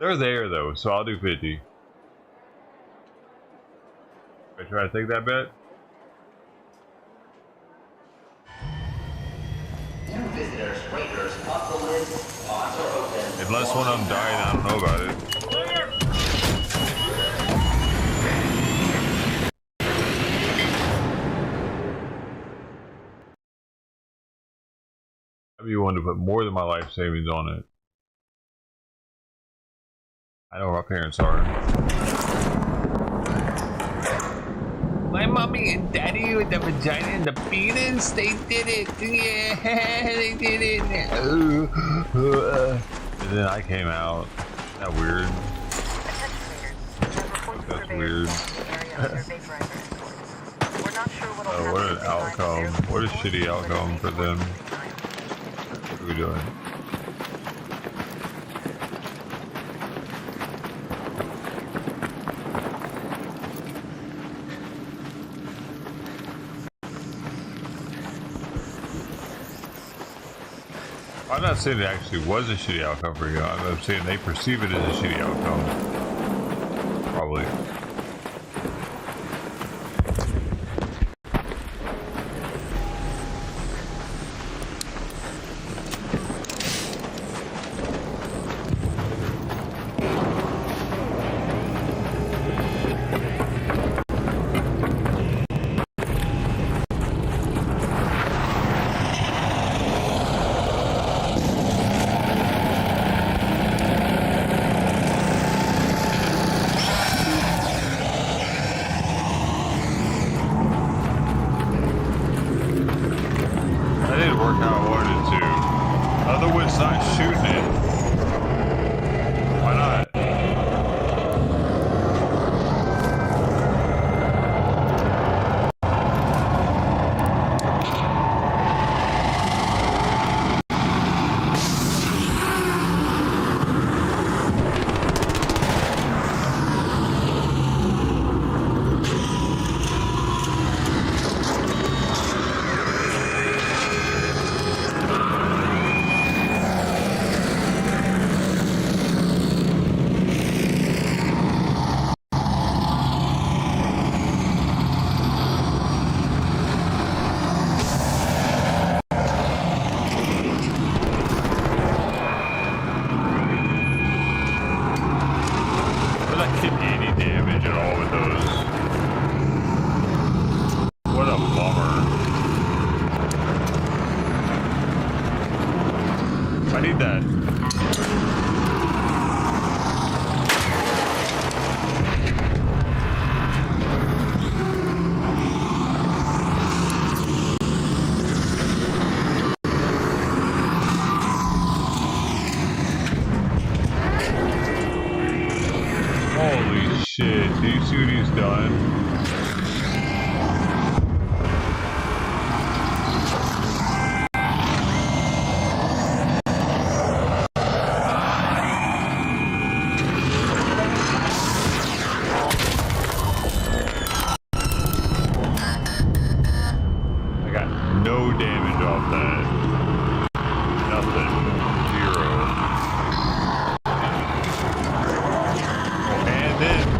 Speaker 3: They're there though, so I'll do 50. I try to take that bet.
Speaker 10: New visitors, waiters, off the list, pods are open.
Speaker 3: Unless one of them died, I don't know about it. I'd be one to put more than my life savings on it. I know where my parents are. My mommy and daddy with the vagina and the penis, they did it. Yeah, they did it. And then I came out. Isn't that weird? That's weird. Oh, what an outcome. What a shitty outcome for them. What are we doing? I'm not saying it actually was a shitty outcome for you. I'm saying they perceive it as a shitty outcome. Probably. see what he's done. I got no damage off that. Nothing. Zero.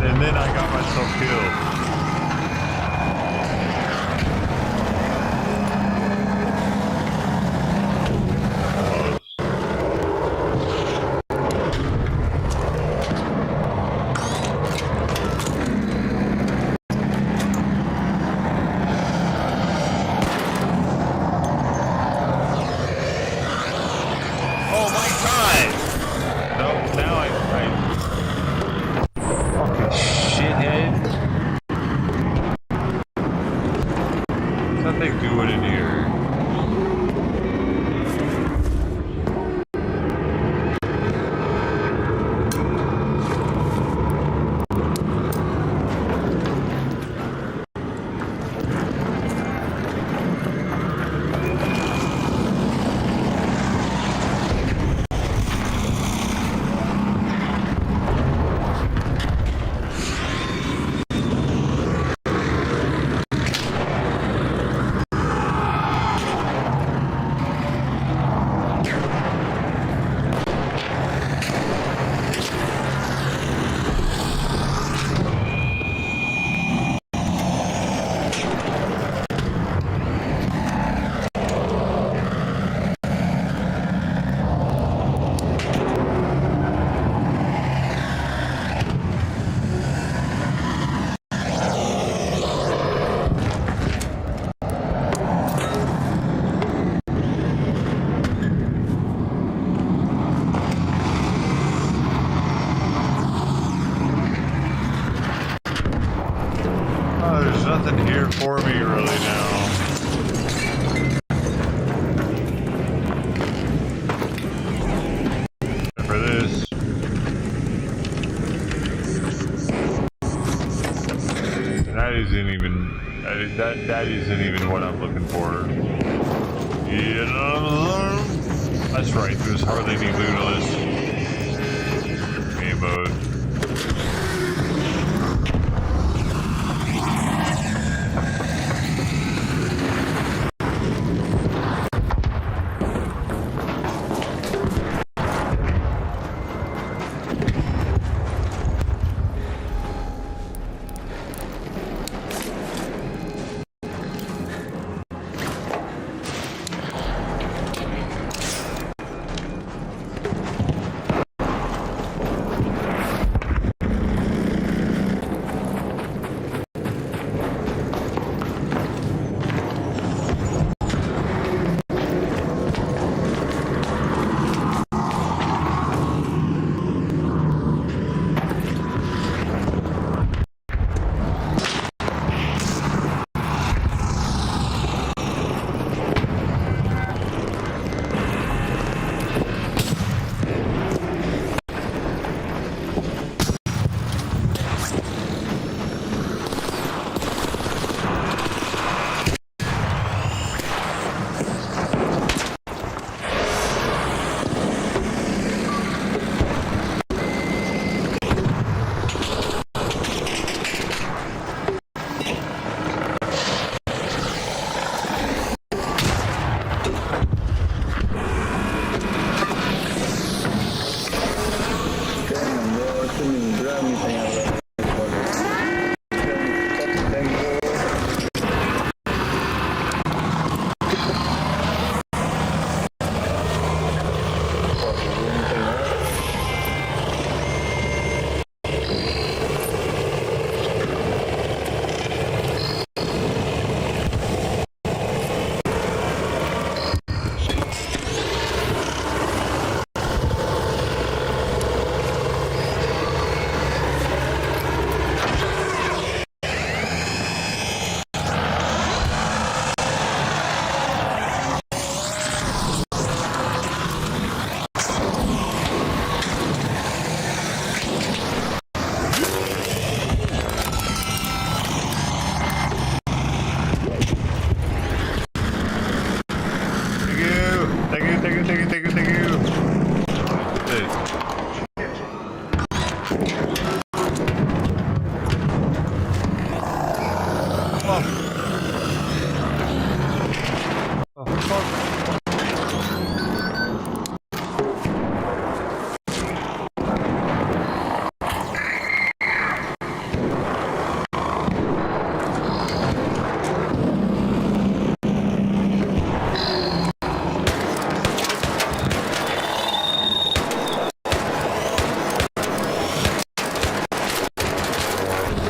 Speaker 3: And then I got myself killed. Oh my god! No, now I fucking shithead. What's that thing doing in here? Oh, there's nothing here for me really now. Except for this. That isn't even that isn't even what I'm looking for. Yeah, that's right. There's hardly any loot on this game mode. Oh, fuck.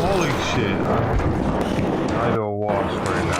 Speaker 3: Holy shit, I do a wasp right now.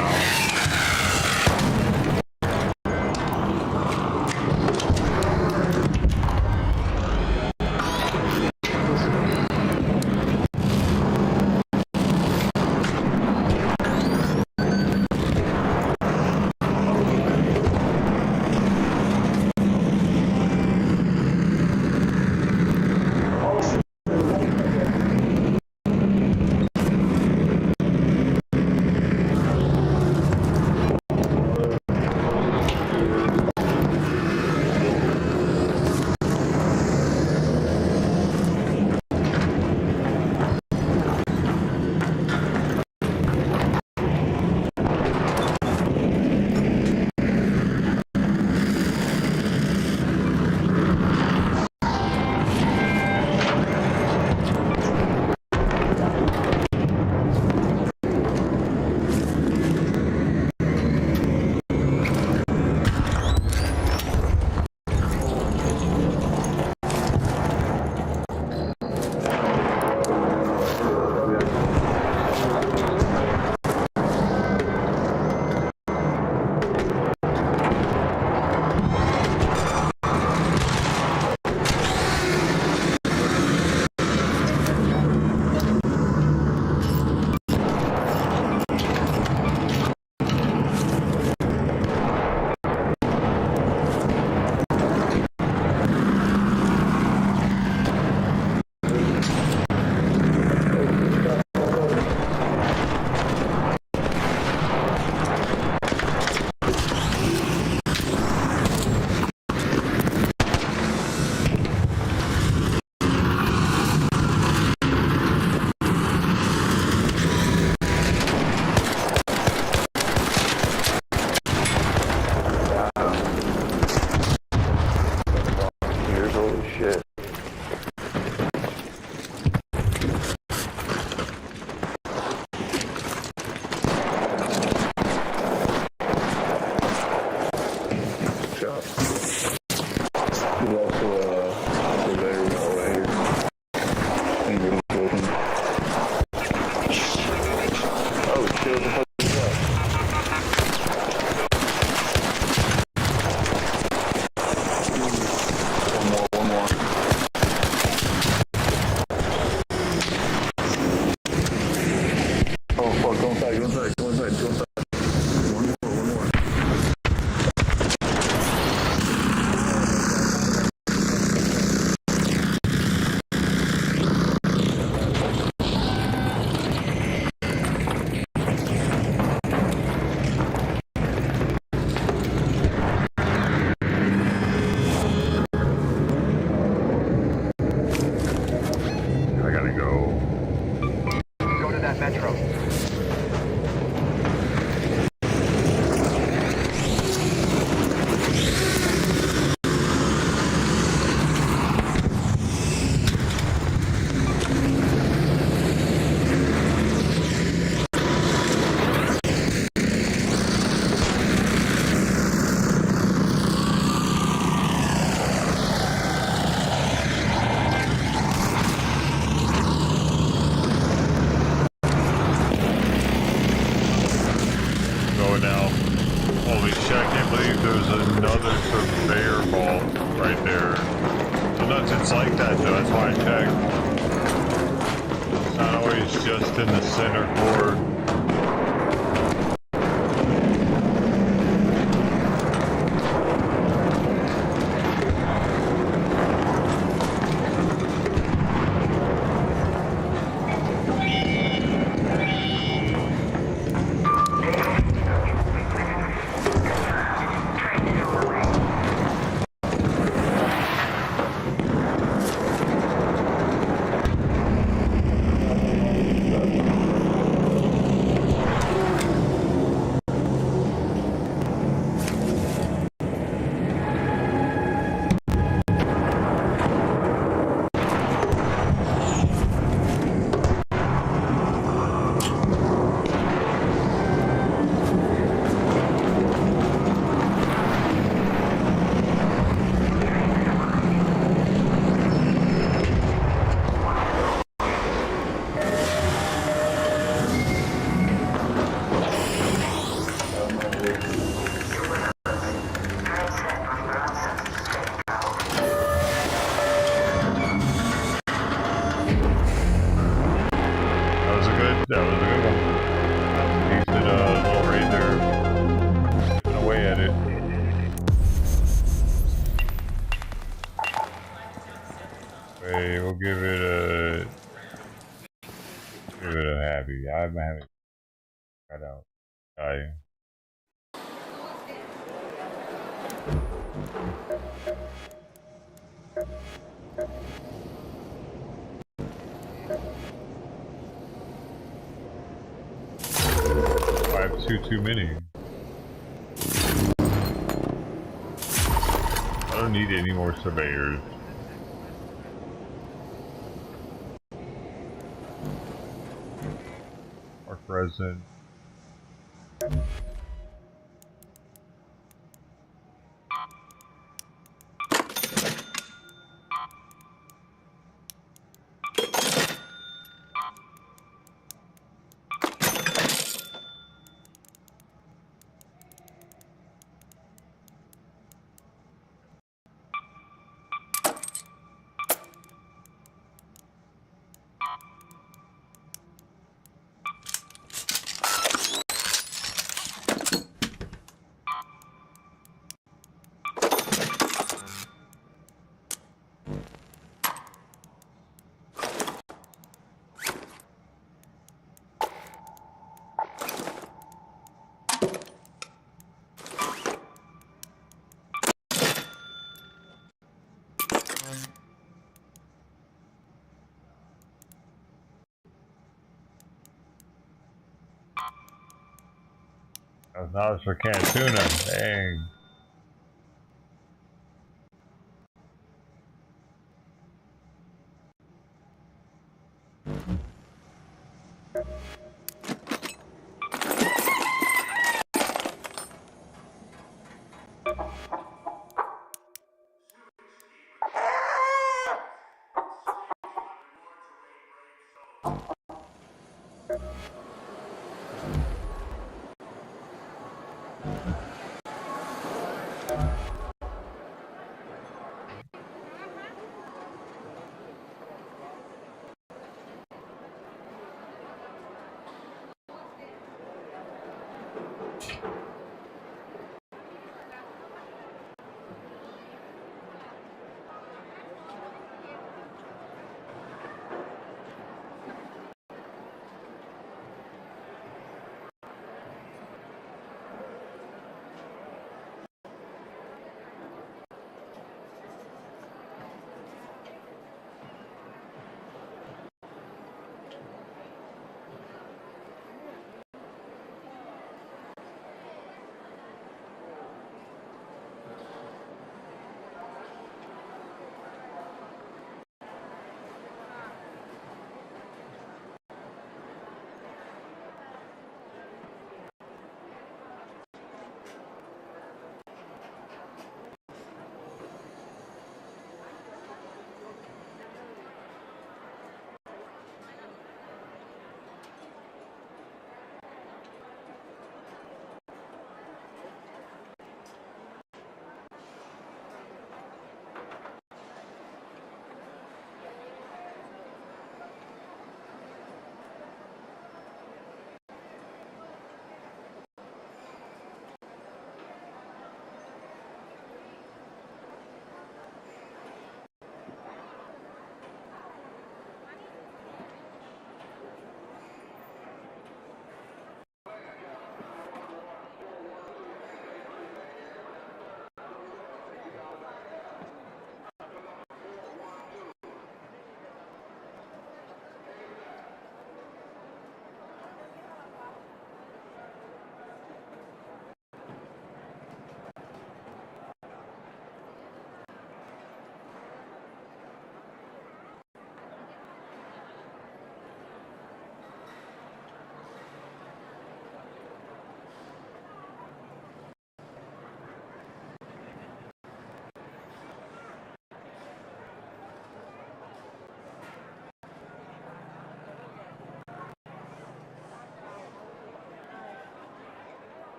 Speaker 3: Just in the center core. I'm having cut out. Die. I have too many. I don't need any more surveyors. Or present. $1,000 for canned tuna. Dang.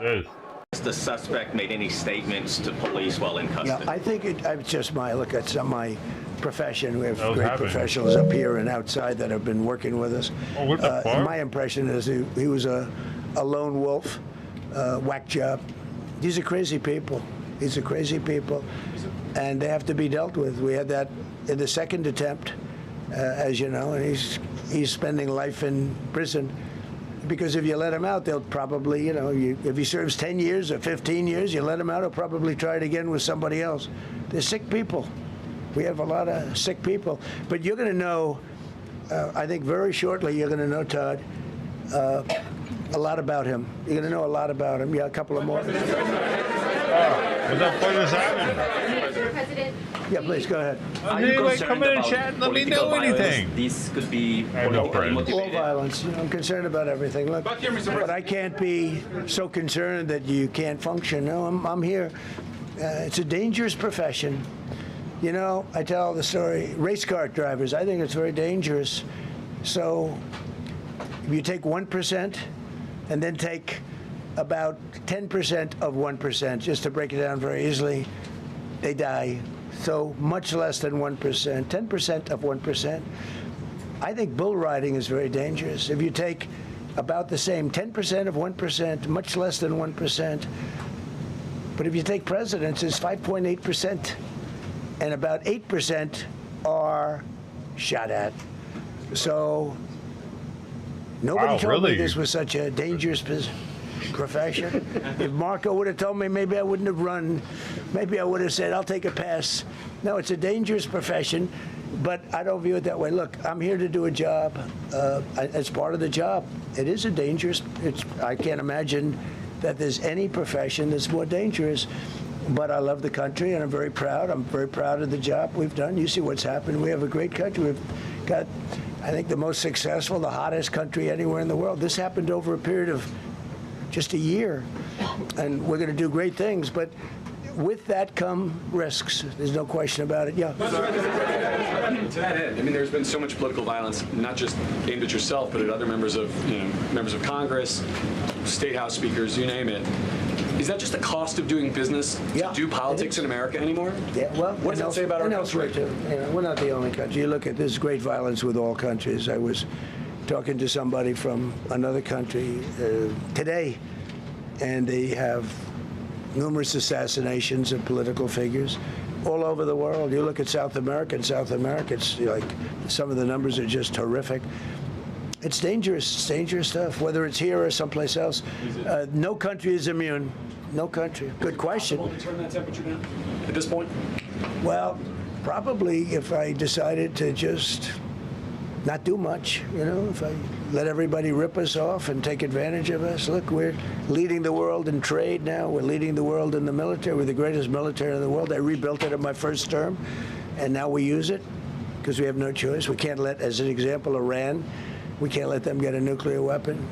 Speaker 3: Yes.
Speaker 16: Has the suspect made any statements to police while in custody?
Speaker 17: Yeah, I think it's just my look at my profession. We have
Speaker 3: That was
Speaker 17: great
Speaker 3: happening.
Speaker 17: professionals up here and outside that have been working with us.
Speaker 3: Oh, what the fuck?
Speaker 17: My impression is he was a lone wolf, whack job. These are crazy people. These are crazy people, and they have to be dealt with. We had that in the second attempt, as you know, and he's spending life in prison. Because if you let him out, they'll probably, you know, if he serves 10 years or 15 years, you let him out, he'll probably try it again with somebody else. They're sick people. We have a lot of sick people. But you're going to know, I think very shortly, you're going to know, Todd, a lot about him. You're going to know a lot about him. Yeah, a couple of more.
Speaker 3: What the fuck is happening?
Speaker 18: Mr. President.
Speaker 17: Yeah, please, go ahead.
Speaker 3: Did anybody come in and chat and let me know anything?
Speaker 15: These could be
Speaker 3: no friends.
Speaker 17: All violence. You know, I'm concerned about everything. Look, but I can't be so concerned that you can't function. No, I'm here. It's a dangerous profession. You know, I tell the story. Race car drivers, I think it's very dangerous. So if you take 1% and then take about 10% of 1%, just to break it down very easily, they die. So much less than 1%, 10% of 1%. I think bull riding is very dangerous. If you take about the same 10% of 1%, much less than 1%, but if you take presidents, it's 5.8%, and about 8% are shot at. So nobody told me this was such a dangerous profession. If Marco would have told me, maybe I wouldn't have run. Maybe I would have said, I'll take a pass. No, it's a dangerous profession, but I don't view it that way. Look, I'm here to do a job. It's part of the job. It is a dangerous, I can't imagine that there's any profession that's more dangerous. But I love the country, and I'm very proud. I'm very proud of the job we've done. You see what's happened. We have a great country. We've got, I think, the most successful, the hottest country anywhere in the world. This happened over a period of just a year, and we're going to do great things. But with that come risks. There's no question about it. Yeah.
Speaker 19: To that end, I mean, there's been so much political violence, not just aimed at yourself, but at other members of, members of Congress, state house speakers, you name it. Is that just the cost of doing business to do politics in America anymore?
Speaker 17: Yeah, well,
Speaker 19: what does that say about our country?
Speaker 17: Too. We're not the only country. You look at this great violence with all countries. I was talking to somebody from another country today, and they have numerous assassinations of political figures all over the world. You look at South America, it's like some of the numbers are just horrific. It's dangerous. It's dangerous stuff, whether it's here or someplace else. No country is immune. No country. Good question.
Speaker 19: Will we turn that temperature down at this point?
Speaker 17: Well, probably if I decided to just not do much, if I let everybody rip us off and take advantage of us. Look, we're leading the world in trade now. We're leading the world in the military. We're the greatest military in the world. I rebuilt it in my first term, and now we use it because we have no choice. We can't let, as an example, Iran, we can't let them get a nuclear weapon.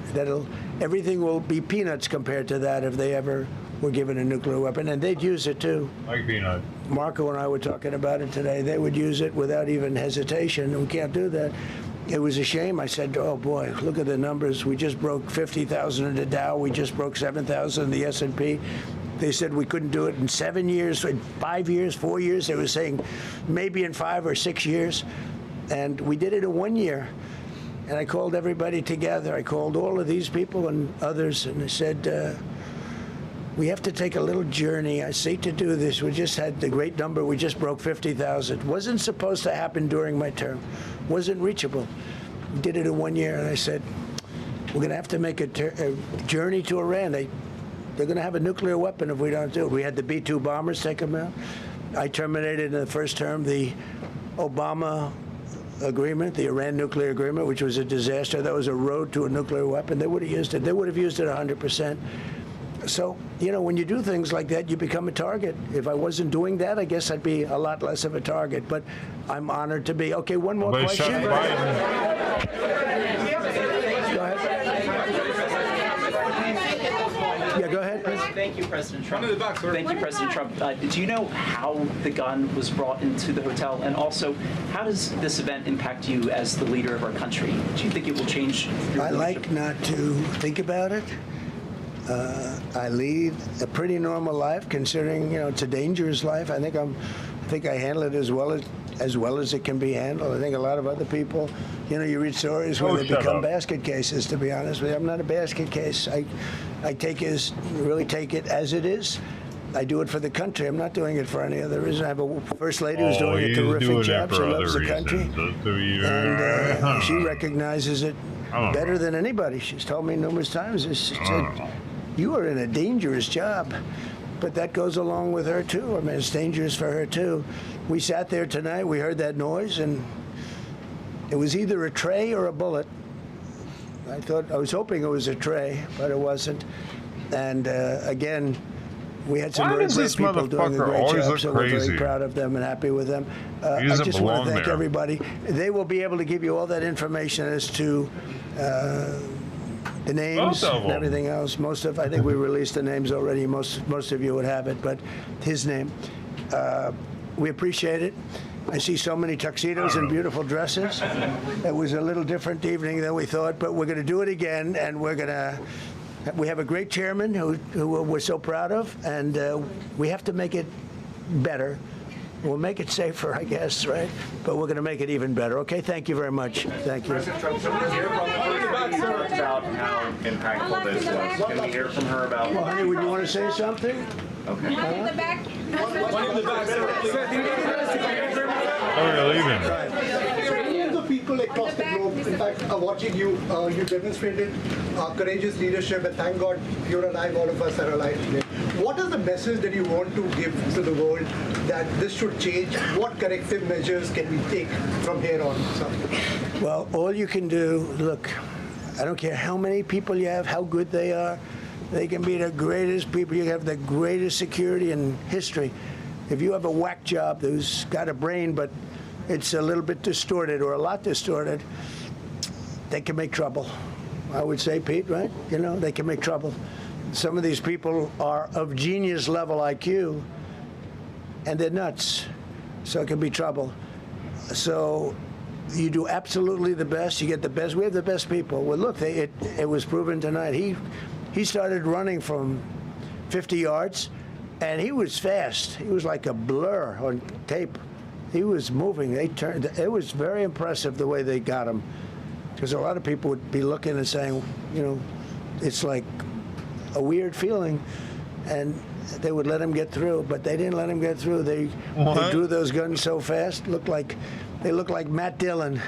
Speaker 17: Everything will be peanuts compared to that if they ever were given a nuclear weapon, and they'd use it too.
Speaker 3: Like peanuts.
Speaker 17: Marco and I were talking about it today. They would use it without even hesitation, and we can't do that. It was a shame. I said, oh boy, look at the numbers. We just broke 50,000 in the Dow. We just broke 7,000 in the S&P. They said we couldn't do it in 7 years, in 5 years, 4 years. They were saying maybe in 5 or 6 years, and we did it in 1 year. And I called everybody together. I called all of these people and others, and I said, we have to take a little journey. I say to do this. We just had the great number. We just broke 50,000. Wasn't supposed to happen during my term. Wasn't reachable. We did it in 1 year, and I said, we're going to have to make a journey to Iran. They're going to have a nuclear weapon if we don't do it. We had the B-2 bombers take them out. I terminated in the first term the Obama agreement, the Iran nuclear agreement, which was a disaster. That was a road to a nuclear weapon. They would have used it. They would have used it 100%. So, when you do things like that, you become a target. If I wasn't doing that, I guess I'd be a lot less of a target. But I'm honored to be. Okay, one more question. Go ahead. Yeah, go ahead.
Speaker 15: Thank you, President Trump. Thank you, President Trump. Do you know how the gun was brought into the hotel? And also, how does this event impact you as the leader of our country? Do you think it will change your
Speaker 17: I like not to think about it. I lead a pretty normal life, considering it's a dangerous life. I think I handle it as well as it can be handled. I think a lot of other people, you read stories where they become basket cases. To be honest with you, I'm not a basket case. I really take it as it is. I do it for the country. I'm not doing it for any other reason. I have a first lady who's doing a terrific job. She loves the country, and she recognizes it better than anybody. She's told me numerous times. She said, "You are in a dangerous job." But that goes along with her, too. I mean, it's dangerous for her, too. We sat there tonight. We heard that noise, and it was either a tray or a bullet. I was hoping it was a tray, but it wasn't. And, again, we had some very great people doing a great job, so we're very proud of them and happy with them. I just want to thank everybody. They will be able to give you all that information as to the names and everything else. I think we released the names already. Most of you would have it, but his name. We appreciate it. I see so many tuxedos and beautiful dresses. It was a little different evening than we thought, but we're going to do it again, and we have a great chairman who we're so proud of, and we have to make it better. We'll make it safer, I guess, right? But we're going to make it even better. Okay, thank you very much. Thank you.
Speaker 18: President Trump, someone here from about how impactful this was. Can we hear from her about?
Speaker 17: Well, honey, would you want to say something?
Speaker 18: Okay.
Speaker 7: One in the back.
Speaker 19: One in the back,
Speaker 3: Oh, you're leaving.
Speaker 20: Millions of people across the globe, in fact, are watching you. You demonstrated courageous leadership, and thank God you're alive. All of us are alive today. What is the message that you want to give to the world that this should change? What corrective measures can we take from here on?
Speaker 17: Well, all you can do, look, I don't care how many people you have, how good they are. They can be the greatest people. You have the greatest security in history. If you have a whack job who's got a brain, but it's a little bit distorted or a lot distorted, they can make trouble. I would say, Pete, right? They can make trouble. Some of these people are of genius level IQ, and they're nuts. So it can be trouble. So you do absolutely the best. You get the best. We have the best people. Well, look, it was proven tonight. He started running from 50 yards, and he was fast. He was like a blur on tape. He was moving. It was very impressive the way they got him, because a lot of people would be looking and saying, it's like a weird feeling, and they would let him get through, but they didn't let him get through. They drew those guns so fast. They looked like Matt Dillon.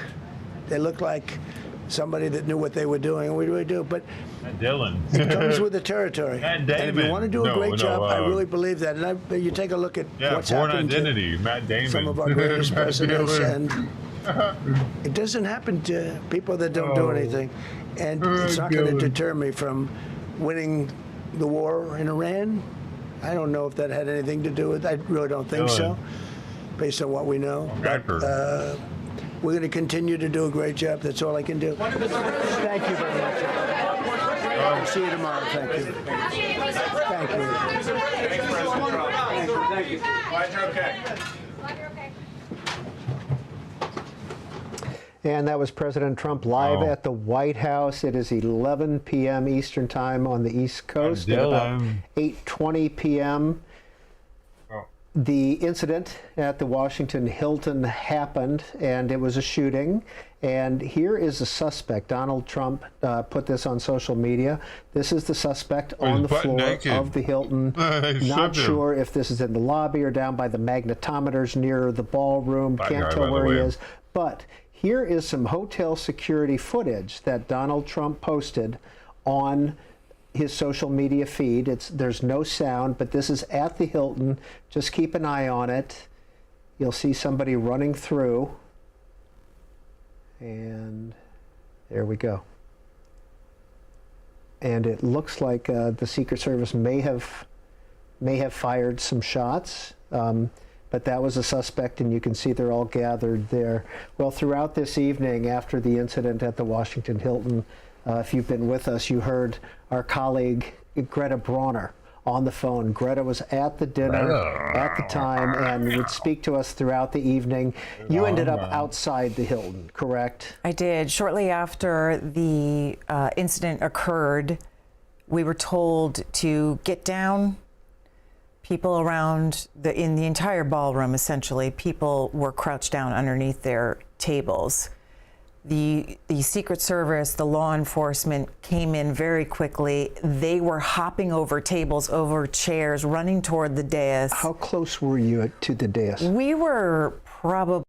Speaker 17: They looked like somebody that knew what they were doing, and we really do. But
Speaker 3: Matt Dillon.
Speaker 17: It comes with the territory.
Speaker 3: Matt Damon.
Speaker 17: And if you want to do a great job, I really believe that. And you take a look at what's
Speaker 3: Born
Speaker 17: happened
Speaker 3: Identity,
Speaker 17: to
Speaker 3: Matt Damon.
Speaker 17: some of our greatest presidents, and it doesn't happen to people that don't do anything. And it's not going to deter me from winning the war in Iran. I don't know if that had anything to do with it. I really don't think so, based on what we know. But we're going to continue to do a great job. That's all I can do. Thank you very much. I'll see you tomorrow. Thank you. Thank you.
Speaker 18: Thank you. Glad you're okay.
Speaker 21: And that was President Trump live at the White House. It is 11 p.m. Eastern Time on the East Coast. At about 8:20 p.m. The incident at the Washington Hilton happened, and it was a shooting. And here is the suspect. Donald Trump put this on social media. This is the suspect on the floor of the Hilton. Not sure if this is in the lobby or down by the magnetometers near the ballroom. Can't tell where he is. But here is some hotel security footage that Donald Trump posted on his social media feed. There's no sound, but this is at the Hilton. Just keep an eye on it. You'll see somebody running through. And there we go. And it looks like the Secret Service may have fired some shots. But that was a suspect, and you can see they're all gathered there. Well, throughout this evening, after the incident at the Washington Hilton, if you've been with us, you heard our colleague Greta Bronner on the phone. Greta was at the dinner at the time and would speak to us throughout the evening. You ended up outside the Hilton, correct?
Speaker 22: I did. Shortly after the incident occurred,
Speaker 2: We were told to get down. People around in the entire ballroom, essentially, people were crouched down underneath their tables. The Secret Service, the law enforcement came in very quickly. They were hopping over tables, over chairs, running toward the dais.
Speaker 21: How close were you to the dais?
Speaker 2: We were probably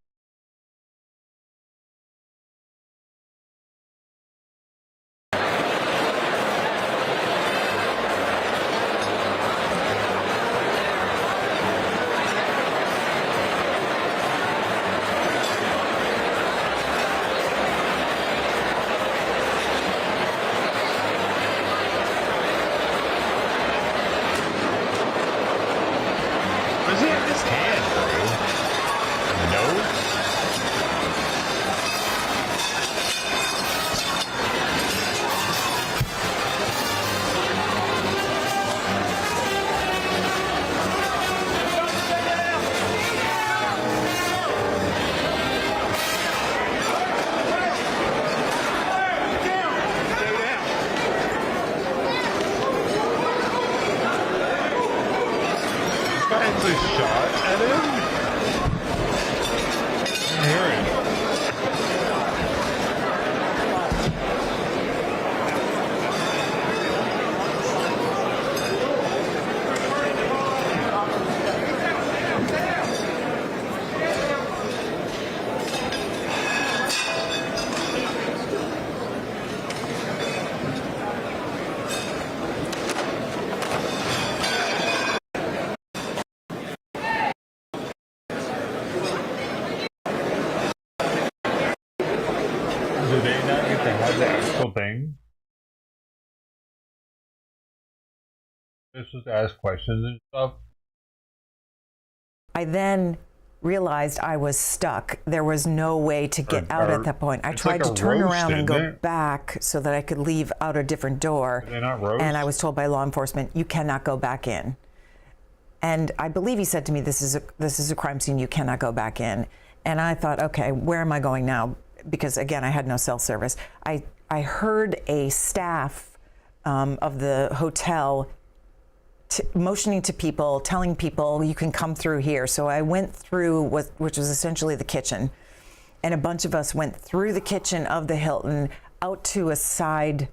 Speaker 3: thing. This was to ask questions and stuff.
Speaker 2: I then realized I was stuck. There was no way to get out at that point. I tried to turn around and go back so that I could leave out a different door.
Speaker 3: Are they not roast?
Speaker 2: And I was told by law enforcement, you cannot go back in. And I believe he said to me, this is a crime scene, you cannot go back in. And I thought, okay, where am I going now? Because again, I had no cell service. I heard a staff of the hotel motioning to people, telling people you can come through here. So I went through which was essentially the kitchen, and a bunch of us went through the kitchen of the Hilton out to a side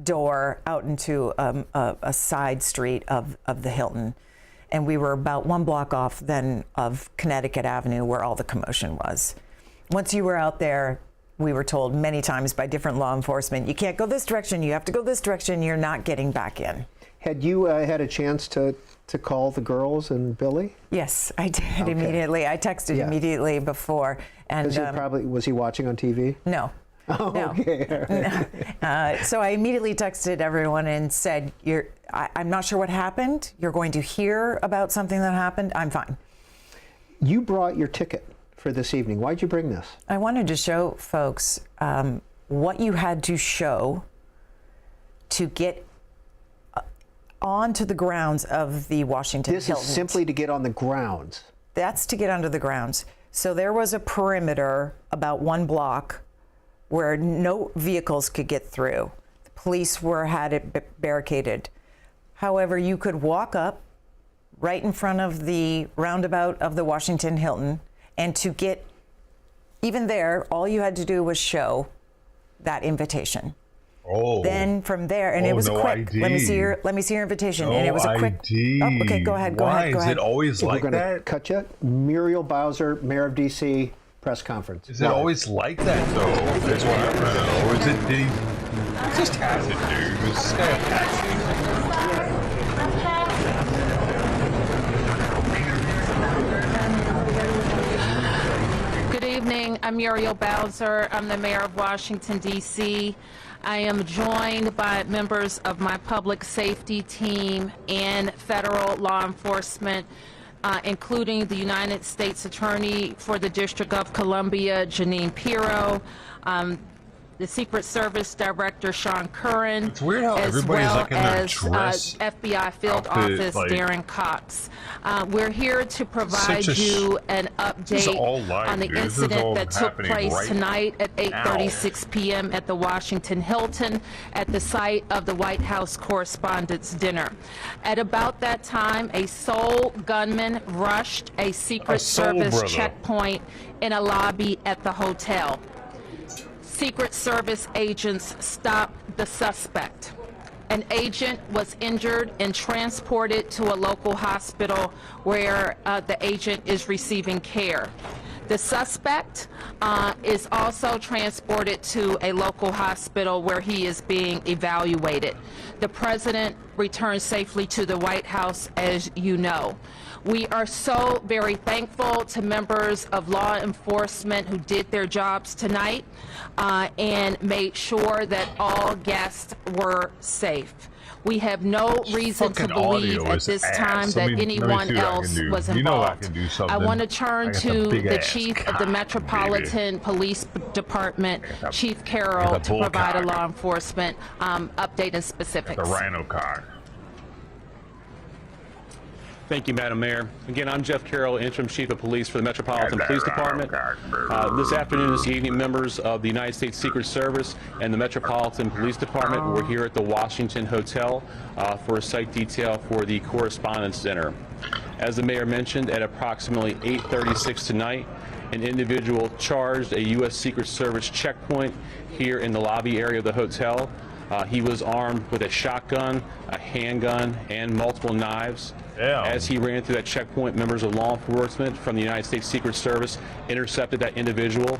Speaker 2: door, out into a side street of the Hilton. And we were about 1 block off then of Connecticut Avenue, where all the commotion was. Once you were out there, we were told many times by different law enforcement, you can't go this direction, you have to go this direction, you're not getting back in.
Speaker 21: Had you had a chance to call the girls and Billy?
Speaker 2: Yes, I did immediately. I texted immediately before. And
Speaker 21: was he watching on TV?
Speaker 2: No.
Speaker 21: Oh,
Speaker 2: no.
Speaker 21: Okay.
Speaker 2: So I immediately texted everyone and said, I'm not sure what happened. You're going to hear about something that happened. I'm fine.
Speaker 21: You brought your ticket for this evening. Why'd you bring this?
Speaker 2: I wanted to show folks what you had to show to get onto the grounds of the Washington Hilton.
Speaker 21: This is simply to get on the grounds.
Speaker 2: That's to get under the grounds. So there was a perimeter about 1 block where no vehicles could get through. The police had it barricaded. However, you could walk up right in front of the roundabout of the Washington Hilton, and to get even there, all you had to do was show that invitation.
Speaker 3: Oh.
Speaker 2: Then from there, and it was quick.
Speaker 3: ID.
Speaker 2: Let me see your invitation. And it was a quick.
Speaker 3: ID.
Speaker 2: Oh, okay, go ahead.
Speaker 3: Why is it always like
Speaker 21: We're
Speaker 3: that?
Speaker 21: Cut you. Muriel Bowser, Mayor of DC, press conference.
Speaker 3: Is it always like that though? That's what I want to know. Or is it? Did he just has it, dude? Is this guy a taxi?
Speaker 22: Good evening. I'm Muriel Bowser. I'm the mayor of Washington, D.C. I am joined by members of my public safety team and federal law enforcement, including the United States Attorney for the District of Columbia, Janine Pirro, the Secret Service Director Sean Curran,
Speaker 3: It's weird how
Speaker 22: as
Speaker 3: everybody's
Speaker 22: well
Speaker 3: like in their
Speaker 22: as
Speaker 3: dress
Speaker 22: FBI Field
Speaker 3: outfit,
Speaker 22: Office
Speaker 3: like,
Speaker 22: Darren Cox. We're here to provide
Speaker 3: such a
Speaker 22: you an
Speaker 3: This is all
Speaker 22: update
Speaker 3: live,
Speaker 22: on the
Speaker 3: dude. This is
Speaker 22: incident
Speaker 3: all
Speaker 22: that took
Speaker 3: happening
Speaker 22: place
Speaker 3: right
Speaker 22: tonight at 8:36 p.m. at the Washington Hilton at the site of the White House Correspondents' Dinner. At about that time, a sole gunman rushed a Secret Service checkpoint in a lobby at the hotel. Secret Service agents stopped the suspect. An agent was injured and transported to a local hospital where the agent is receiving care. The suspect is also transported to a local hospital where he is being evaluated. The president returned safely to the White House, as you know. We are so very thankful to members of law enforcement who did their jobs tonight and made sure that all guests were safe. We have no reason to believe at this time that anyone else was involved. I want to turn to the chief of the Metropolitan Police Department, Chief Carroll, to provide a law enforcement update and specifics.
Speaker 3: The rhino cock.
Speaker 18: Thank you, Madam Mayor. Again, I'm Jeff Carroll, Interim Chief of Police for the Metropolitan Police Department. This afternoon, this evening, members of the United States Secret Service and the Metropolitan Police Department were here at the Washington Hotel for a site detail for the Correspondents' Dinner. As the Mayor mentioned, at approximately 8:36 tonight, an individual charged a U.S. Secret Service checkpoint here in the lobby area of the hotel. He was armed with a shotgun, a handgun, and multiple knives. As he ran through that checkpoint, members of law enforcement from the United States Secret Service intercepted that individual.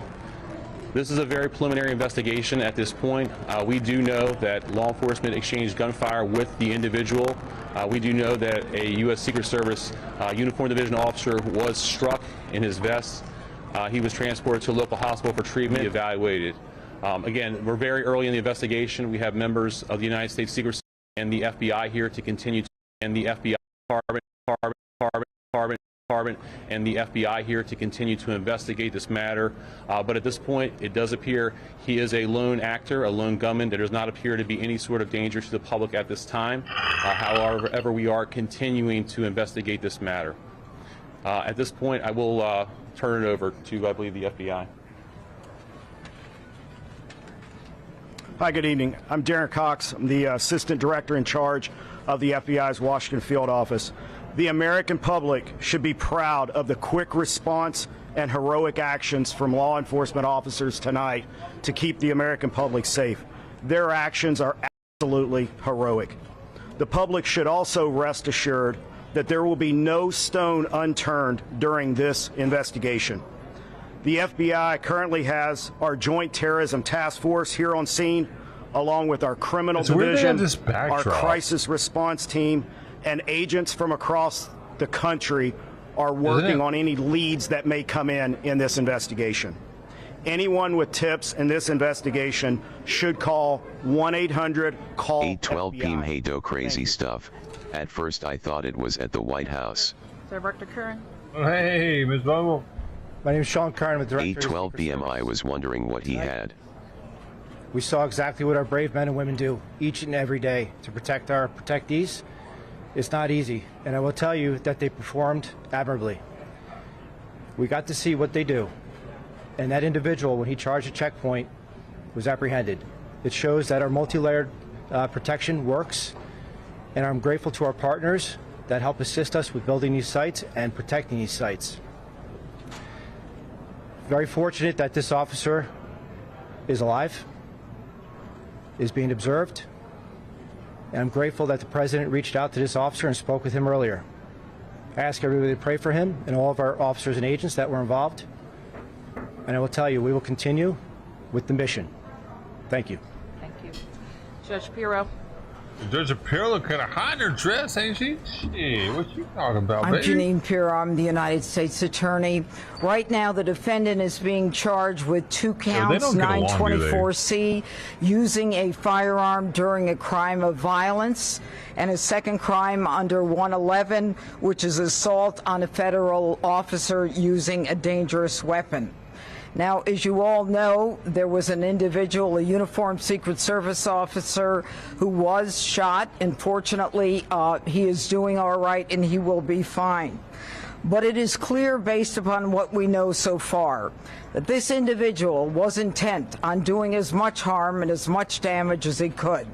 Speaker 18: This is a very preliminary investigation at this point. We do know that law enforcement exchanged gunfire with the individual. We do know that a U.S. Secret Service uniformed division officer was struck in his vest. He was transported to a local hospital for treatment, evaluated. Again, we're very early in the investigation. We have members of the United States Secret Service and the FBI here to continue to, and the FBI and the FBI here to continue to investigate this matter. But at this point, it does appear he is a lone actor, a lone gunman. There does not appear to be any sort of danger to the public at this time. However, we are continuing to investigate this matter. At this point, I will turn it over to, I believe, the FBI.
Speaker 1: Hi, good evening. I'm Darren Cox. I'm the Assistant Director in charge of the FBI's Washington Field Office. The American public should be proud of the quick response and heroic actions from law enforcement officers tonight to keep the American public safe. Their actions are absolutely heroic. The public should also rest assured that there will be no stone unturned during this investigation. The FBI currently has our Joint Terrorism Task Force here on scene, along with our criminal division, our crisis response team, and agents from across the country are working on any leads that may come in this investigation. Anyone with tips in this investigation should call 1-800-CALL
Speaker 13: 812 PM. Hey, do crazy stuff. At first I thought it was at the White House.
Speaker 22: Director Curran.
Speaker 3: Oh, hey, Ms. Bumble.
Speaker 9: My name is Sean Curran. I'm the Director
Speaker 13: 812 PM. I was wondering what he had.
Speaker 9: We saw exactly what our brave men and women do each and every day to protect our protectees. It's not easy, and I will tell you that they performed admirably. We got to see what they do, and that individual, when he charged a checkpoint, was apprehended. It shows that our multi-layered protection works, and I'm grateful to our partners that help assist us with building these sites and protecting these sites. Very fortunate that this officer is alive, is being observed, and I'm grateful that the President reached out to this officer and spoke with him earlier. I ask everybody to pray for him and all of our officers and agents that were involved, and I will tell you, we will continue with the mission. Thank you.
Speaker 22: Thank you. Judge Pirro.
Speaker 3: Judge Pirro look kind of hot in her dress, ain't she? Shit, what you talking about,
Speaker 23: I'm
Speaker 3: baby?
Speaker 23: Janine Pirro. I'm the United States Attorney. Right now, the defendant is being charged with 2 counts, 924C, using a firearm during a crime of violence, and a second crime under 111, which is assault on a federal officer using a dangerous weapon. Now, as you all know, there was an individual, a uniformed Secret Service officer, who was shot. Unfortunately, he is doing all right and he will be fine. But it is clear, based upon what we know so far, that this individual was intent on doing as much harm and as much damage as he could.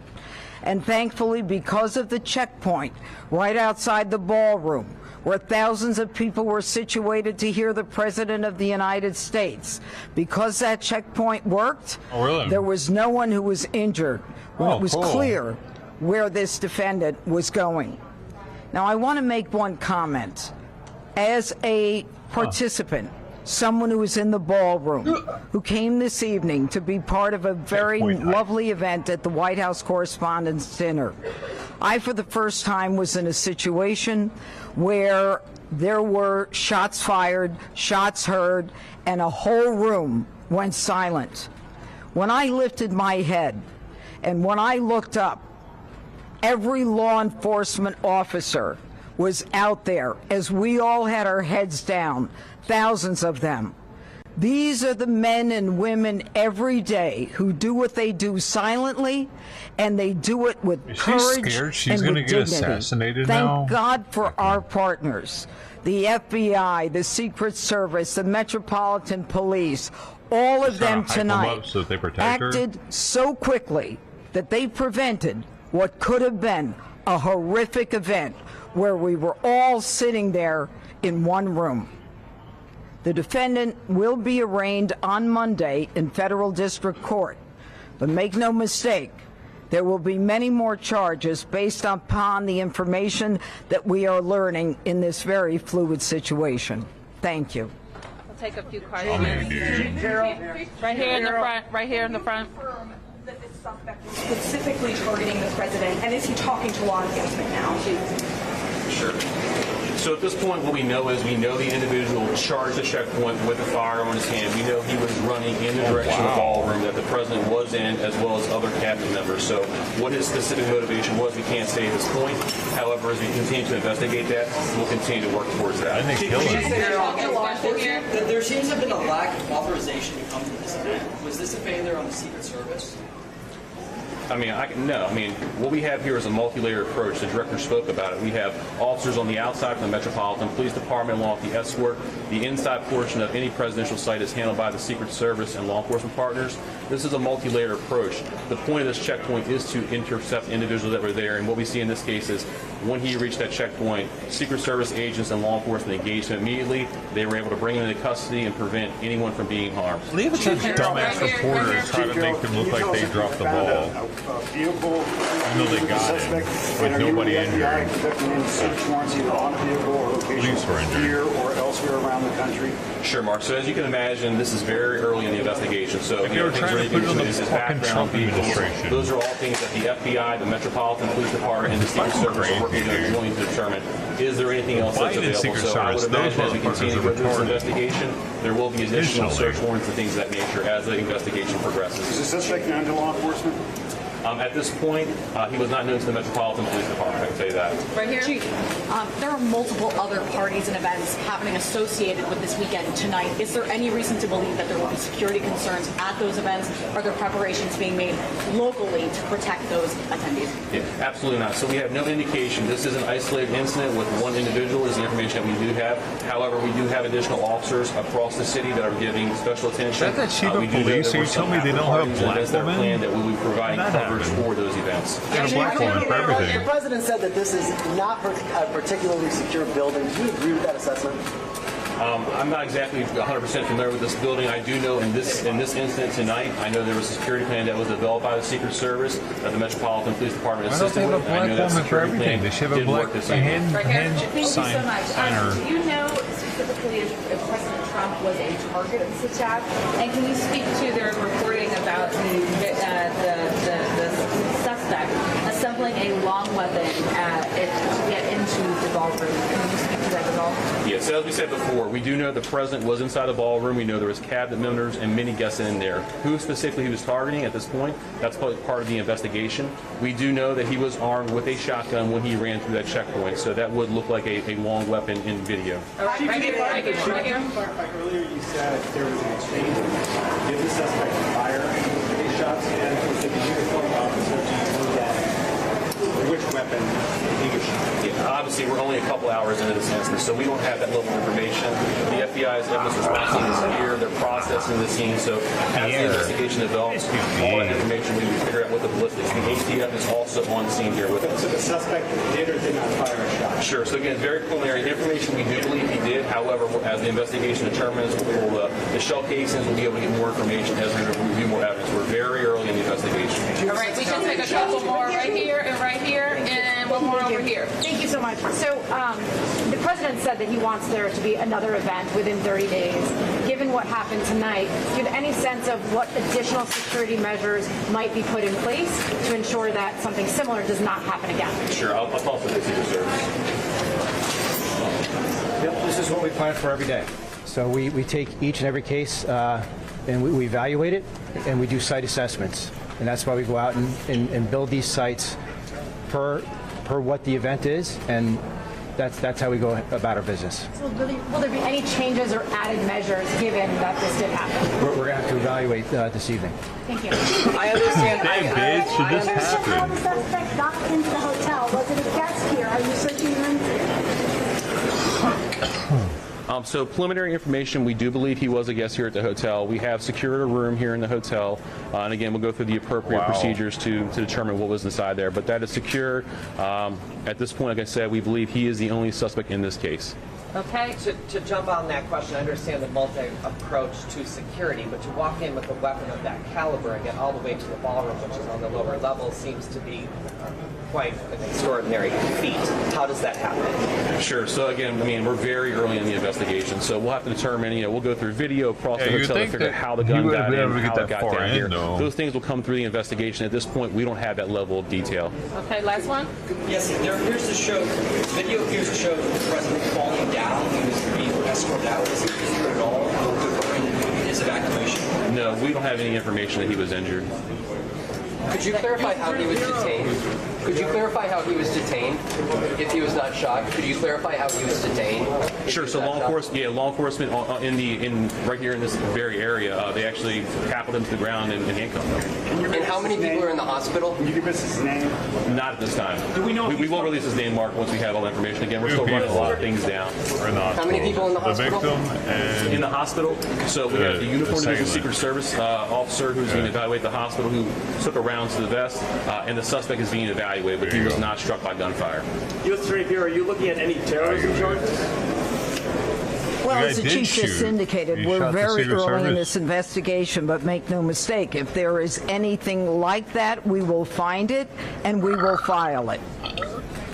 Speaker 23: And thankfully, because of the checkpoint right outside the ballroom, where thousands of people were situated to hear the President of the United States, because that checkpoint worked, there was no one who was injured when it was clear where this defendant was going. Now, I want to make one comment. As a participant, someone who was in the ballroom, who came this evening to be part of a very lovely event at the White House Correspondents' Dinner, I, for the first time, was in a situation where there were shots fired, shots heard, and a whole room went silent. When I lifted my head and when I looked up, every law enforcement officer was out there as we all had our heads down, thousands of them. These are the men and women every day who do what they do silently, and they do it with courage and with dignity. Thank God for our partners, the FBI, the Secret Service, the Metropolitan Police, all of them tonight acted so quickly that they prevented what could have been a horrific event where we were all sitting there in one room. The defendant will be arraigned on Monday in federal district court. But make no mistake, there will be many more charges based upon the information that we are learning in this very fluid situation. Thank you.
Speaker 22: We'll take a few questions. Right here in the front. Right here in the front.
Speaker 4: That this suspect is specifically targeting the president, and is he talking to law enforcement now?
Speaker 18: Sure. So at this point, what we know is we know the individual charged the checkpoint with a firearm in his hand. We know he was running in the direction of the ballroom that the president was in, as well as other cabinet members. So what his specific motivation was, we can't say at this point. However, as we continue to investigate that, we'll continue to work towards that.
Speaker 11: There seems to have been a lack of authorization to come to this event. Was this a failure on the Secret Service?
Speaker 18: I mean, what we have here is a multi-layered approach. The director spoke about it. We have officers on the outside from the Metropolitan Police Department along with the escort. The inside portion of any presidential site is handled by the Secret Service and law enforcement partners. This is a multi-layered approach. The point of this checkpoint is to intercept individuals that were there, and what we see in this case is when he reached that checkpoint, Secret Service agents and law enforcement engaged him immediately. They were able to bring him into custody and prevent anyone from being harmed.
Speaker 3: Leave it to dumbass reporters try to make them look like they dropped the ball.
Speaker 1: Vehicle,
Speaker 3: I know they got him with nobody injured.
Speaker 1: Search warrants either on a vehicle or location here or elsewhere around the country.
Speaker 18: Sure, Mark. So as you can imagine, this is very early in the investigation. So
Speaker 3: they were trying to put it on the fucking Trump administration.
Speaker 18: Those are all things that the FBI, the Metropolitan Police Department, and the Secret Service are working jointly to determine. Is there anything else that's available? So I would imagine as we continue to go through this investigation, there will be additional search warrants and things of that nature as the investigation progresses.
Speaker 1: Is the suspect known to law enforcement?
Speaker 18: At this point, he was not known to the Metropolitan Police Department, I can say that.
Speaker 4: Right here. Chief, there are multiple other parties and events happening associated with this weekend tonight. Is there any reason to believe that there will be security concerns at those events? Are there preparations being made locally to protect those attendees?
Speaker 18: Yeah, absolutely not. So we have no indication. This is an isolated incident with one individual is the information that we do have. However, we do have additional officers across the city that are giving special attention.
Speaker 3: Is that chief of police? So you tell me they don't have black women?
Speaker 18: That we will be providing coverage for those events.
Speaker 3: Got a black woman for everything.
Speaker 11: The president said that this is not a particularly secure building. Do you agree with that assessment?
Speaker 18: I'm not exactly 100% familiar with this building. I do know in this incident tonight, I know there was a security plan that was developed by the Secret Service that the Metropolitan Police Department assisted with. I know that security plan
Speaker 3: they should have a black hand signer.
Speaker 12: Do you know specifically if President Trump was a target of this attack? And can you speak to their reporting about the suspect assembling a long weapon to get into the ballroom? Can you speak to that at all?
Speaker 18: Yes, as we said before, we do know the president was inside the ballroom. We know there was cabinet members and many guests in there. Who specifically he was targeting at this point, that's probably part of the investigation. We do know that he was armed with a shotgun when he ran through that checkpoint, so that would look like a long weapon in video.
Speaker 12: Right here.
Speaker 1: Earlier you said there was an exchange. Did the suspect fire these shots, and was it the uniformed officer? Do you know that? Which weapon he was shot?
Speaker 5: Yeah, obviously, we're only a couple hours into this incident, so we don't have that level of information. The FBI's evidence response team is here. They're processing the scene, so as the investigation develops, all that information we figure out what the ballistics. The ATF is also on scene here with us.
Speaker 1: So the suspect did or did not fire a shot?
Speaker 5: Sure. So again, very preliminary information. We do believe he did. However, as the investigation determines, the shell casings will be able to get more information as we review more evidence. We're very early in the investigation.
Speaker 22: All right, we can take a couple more right here, and one more over here.
Speaker 6: Thank you so much. So the president said that he wants there to be another event within 30 days. Given what happened tonight, do you have any sense of what additional security measures might be put in place to ensure that something similar does not happen again?
Speaker 5: Sure. I'll talk to the Secret Service.
Speaker 9: Yep, this is what we plan for every day. So we take each and every case and we evaluate it, and we do site assessments. And that's why we go out and build these sites per what the event is, and that's how we go about our business.
Speaker 6: So will there be any changes or added measures given that this did happen?
Speaker 9: We're going to have to evaluate this evening.
Speaker 6: Thank you.
Speaker 12: I understand.
Speaker 3: Hey, bitch, should this happen?
Speaker 6: How the suspect got into the hotel? Was it a guest here? Are you searching him?
Speaker 18: So preliminary information, we do believe he was a guest here at the hotel. We have secured a room here in the hotel, and again, we'll go through the appropriate procedures to determine what was inside there. But that is secure. At this point, like I said, we believe he is the only suspect in this case.
Speaker 12: Okay.
Speaker 8: To jump on that question, I understand the multi-approach to security, but to walk in with a weapon of that caliber and get all the way to the ballroom, which is on the lower level, seems to be quite an extraordinary feat. How does that happen?
Speaker 18: Sure. So again, I mean, we're very early in the investigation, so we'll have to determine. We'll go through video across the hotel to figure out how the gun got in, how it got down here. Those things will come through the investigation. At this point, we don't have that level of detail.
Speaker 22: Okay, last one.
Speaker 11: Yes, there appears to show, video appears to show the president falling down. He was being escorted out. Is there at all during his evacuation?
Speaker 18: No, we don't have any information that he was injured.
Speaker 8: Could you clarify how he was detained? Could you clarify how he was detained if he was not shot? Could you clarify how he was detained?
Speaker 18: Sure. So law enforcement right here in this very area, they actually tackled him to the ground and handcuffed him.
Speaker 8: And how many people are in the hospital?
Speaker 1: Can you give us his name?
Speaker 18: Not at this time.
Speaker 1: Do we know?
Speaker 18: We will release his name, Mark, once we have all the information. Again, we're still running a lot of things down.
Speaker 8: How many people in the hospital?
Speaker 3: The victim and
Speaker 18: in the hospital. So we have the uniformed division Secret Service officer who's being evaluated at the hospital, who took a round to the vest, and the suspect is being evaluated, but he was not struck by gunfire.
Speaker 1: U.S. Attorney Bureau, are you looking at any terrorism charges?
Speaker 23: Well, as the chief just indicated, we're very early in this investigation, but make no mistake, if there is anything like that, we will find it and we will file it.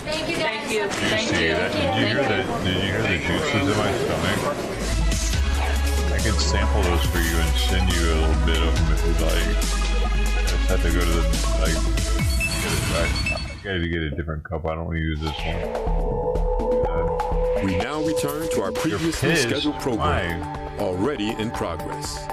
Speaker 22: Thank you, guys. Thank you.
Speaker 3: Did you hear the juices in my stomach? I could sample those for you and send you a little bit of them if you'd like. I just have to go to the I gotta get a different cup. I don't want to use this one.
Speaker 24: We now return to our previously scheduled program, already in progress.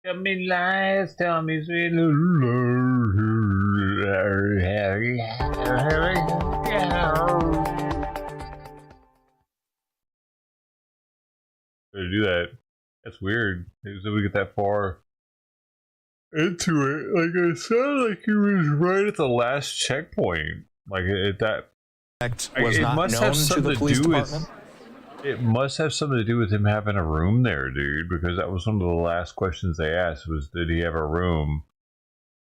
Speaker 3: Tell me lies, tell me sweet. To do that. That's weird. If we get that far into it, like it sounded like he was right at the last checkpoint. Like at that.
Speaker 25: Was not known to the police department.
Speaker 3: It must have something to do with him having a room there, dude, because that was one of the last questions they asked was, did he have a room?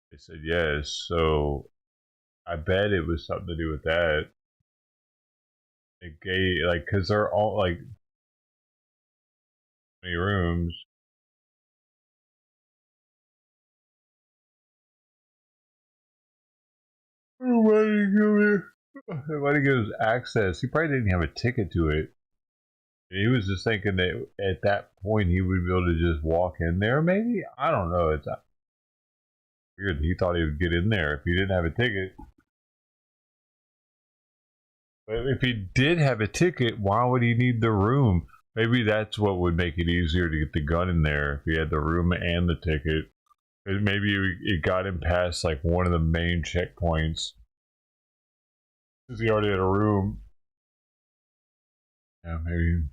Speaker 3: They said yes, so I bet it was something to do with that. Because they're all, like, many rooms. Why did he give us access? He probably didn't have a ticket to it. He was just thinking that at that point he would be able to just walk in there, maybe? I don't know. Weird. He thought he would get in there if he didn't have a ticket. But if he did have a ticket, why would he need the room? Maybe that's what would make it easier to get the gun in there if he had the room and the ticket. Maybe it got him past like one of the main checkpoints because he already had a room. Yeah, maybe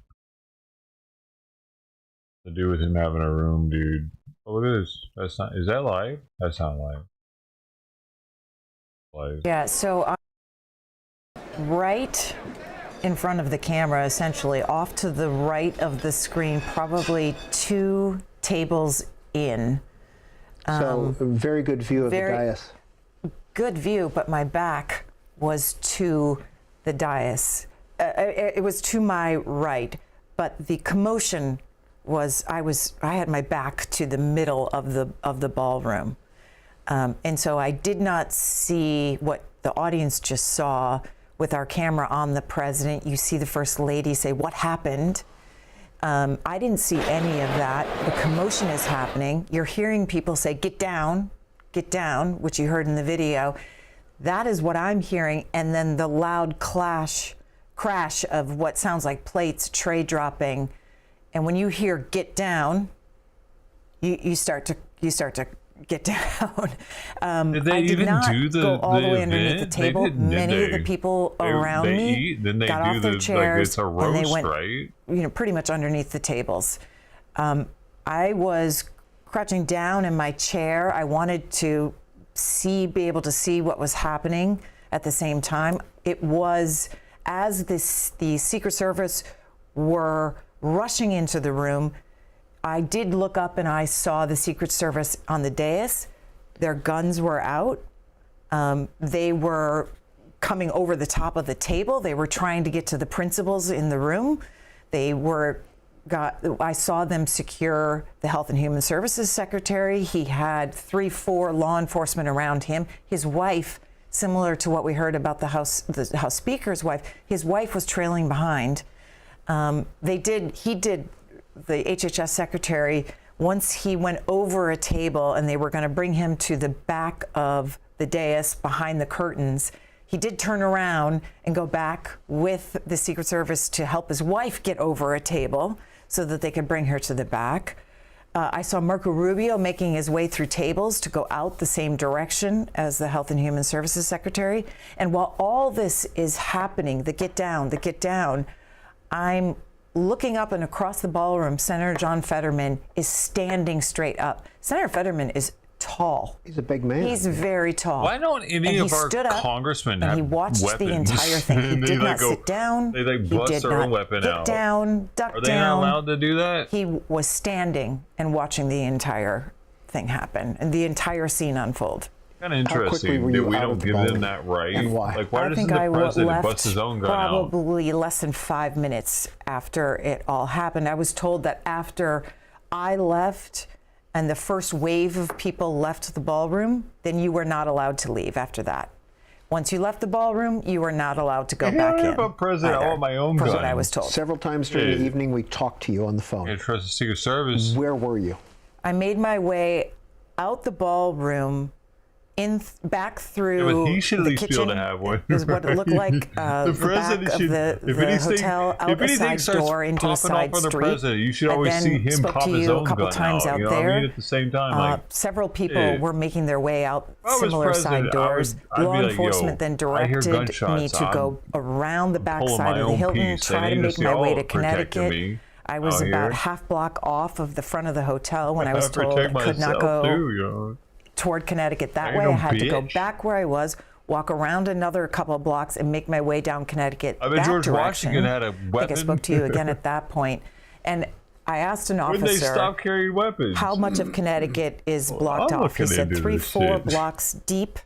Speaker 3: to do with him having a room, dude. Oh, look at this. That's not. Is that live? That's not live. Live.
Speaker 2: Yeah. So I'm right in front of the camera, essentially, off to the right of the screen, probably 2 tables in.
Speaker 21: So a very good view of the dais.
Speaker 2: Good view, but my back was to the dais. It was to my right, but the commotion was I had my back to the middle of the ballroom, and so I did not see what the audience just saw with our camera on the president. You see the First Lady say, "What happened?" I didn't see any of that. The commotion is happening. You're hearing people say, get down," which you heard in the video. That is what I'm hearing. And then the loud crash of what sounds like plates, tray dropping. And when you hear "get down," you start to get down.
Speaker 3: Did they
Speaker 2: I did
Speaker 3: even
Speaker 2: not
Speaker 3: do the
Speaker 2: go all the way underneath
Speaker 3: event?
Speaker 2: the table.
Speaker 3: They didn't,
Speaker 2: Many
Speaker 3: did
Speaker 2: of the
Speaker 3: they?
Speaker 2: people around
Speaker 3: they
Speaker 2: me
Speaker 3: eat, then they
Speaker 2: got
Speaker 3: do
Speaker 2: off their
Speaker 3: the,
Speaker 2: chairs
Speaker 3: like it's a roast,
Speaker 2: and they went,
Speaker 3: right?
Speaker 2: pretty much underneath the tables. I was crouching down in my chair. I wanted to be able to see what was happening at the same time. It was as the Secret Service were rushing into the room. I did look up and I saw the Secret Service on the dais. Their guns were out. They were coming over the top of the table. They were trying to get to the principals in the room. I saw them secure the Health and Human Services Secretary. He had 3-4 law enforcement around him. His wife, similar to what we heard about the House Speaker's wife, his wife was trailing behind. The HHS secretary, once he went over a table and they were going to bring him to the back of the dais behind the curtains, he did turn around and go back with the Secret Service to help his wife get over a table so that they could bring her to the back. I saw Marco Rubio making his way through tables to go out the same direction as the Health and Human Services Secretary. And while all this is happening, the get down, I'm looking up, and across the ballroom, Senator John Fetterman is standing straight up. Senator Fetterman is tall.
Speaker 21: He's a big man.
Speaker 2: He's very tall.
Speaker 3: Why don't any of our congressmen have
Speaker 2: and he watched
Speaker 3: weapons?
Speaker 2: the entire thing. He did not sit down.
Speaker 3: They bust their own weapon out.
Speaker 2: Get down, duck down.
Speaker 3: Are they not allowed to do that?
Speaker 2: He was standing and watching the entire thing happen and the entire scene unfold.
Speaker 3: Kind of interesting that we don't give them that right.
Speaker 21: And why?
Speaker 3: Like, why
Speaker 2: I
Speaker 3: doesn't
Speaker 2: think
Speaker 3: the
Speaker 2: I
Speaker 3: president
Speaker 2: left
Speaker 3: bust his own gun out?
Speaker 2: probably less than 5 minutes after it all happened. I was told that after I left and the first wave of people left the ballroom, then you were not allowed to leave after that. Once you left the ballroom, you were not allowed to go back in.
Speaker 3: President, I want my own gun.
Speaker 2: That's what I was told.
Speaker 21: Several times during the evening, we talked to you on the phone.
Speaker 3: I trust the Secret Service.
Speaker 21: Where were you?
Speaker 2: I made my way out the ballroom, back through
Speaker 3: he should at
Speaker 2: the
Speaker 3: least
Speaker 2: kitchen.
Speaker 3: be able to have one.
Speaker 2: Is what it looked like. The
Speaker 3: president
Speaker 2: back
Speaker 3: should,
Speaker 2: of the hotel, out a side door into a side street.
Speaker 3: President, you should always see him
Speaker 2: spoke
Speaker 3: pop
Speaker 2: to
Speaker 3: his
Speaker 2: you
Speaker 3: own
Speaker 2: a couple
Speaker 3: gun
Speaker 2: times out
Speaker 3: you know
Speaker 2: there.
Speaker 3: what I mean? At the same time,
Speaker 2: several people were making their way out similar side doors.
Speaker 3: I'd
Speaker 2: Law
Speaker 3: be like,
Speaker 2: enforcement then directed me to go around the back side of the Hilton, try to make my way to Connecticut. I was about half block off of the front of the hotel when I was told I could not go toward Connecticut that way. I had to go back where I was, walk around another couple of blocks, and make my way down Connecticut.
Speaker 3: I bet George Washington had a weapon.
Speaker 2: I think I spoke to you again at that point. And I asked an officer,
Speaker 3: when they stop carrying weapons,
Speaker 2: how much of Connecticut is blocked off? He said 3-4 blocks deep,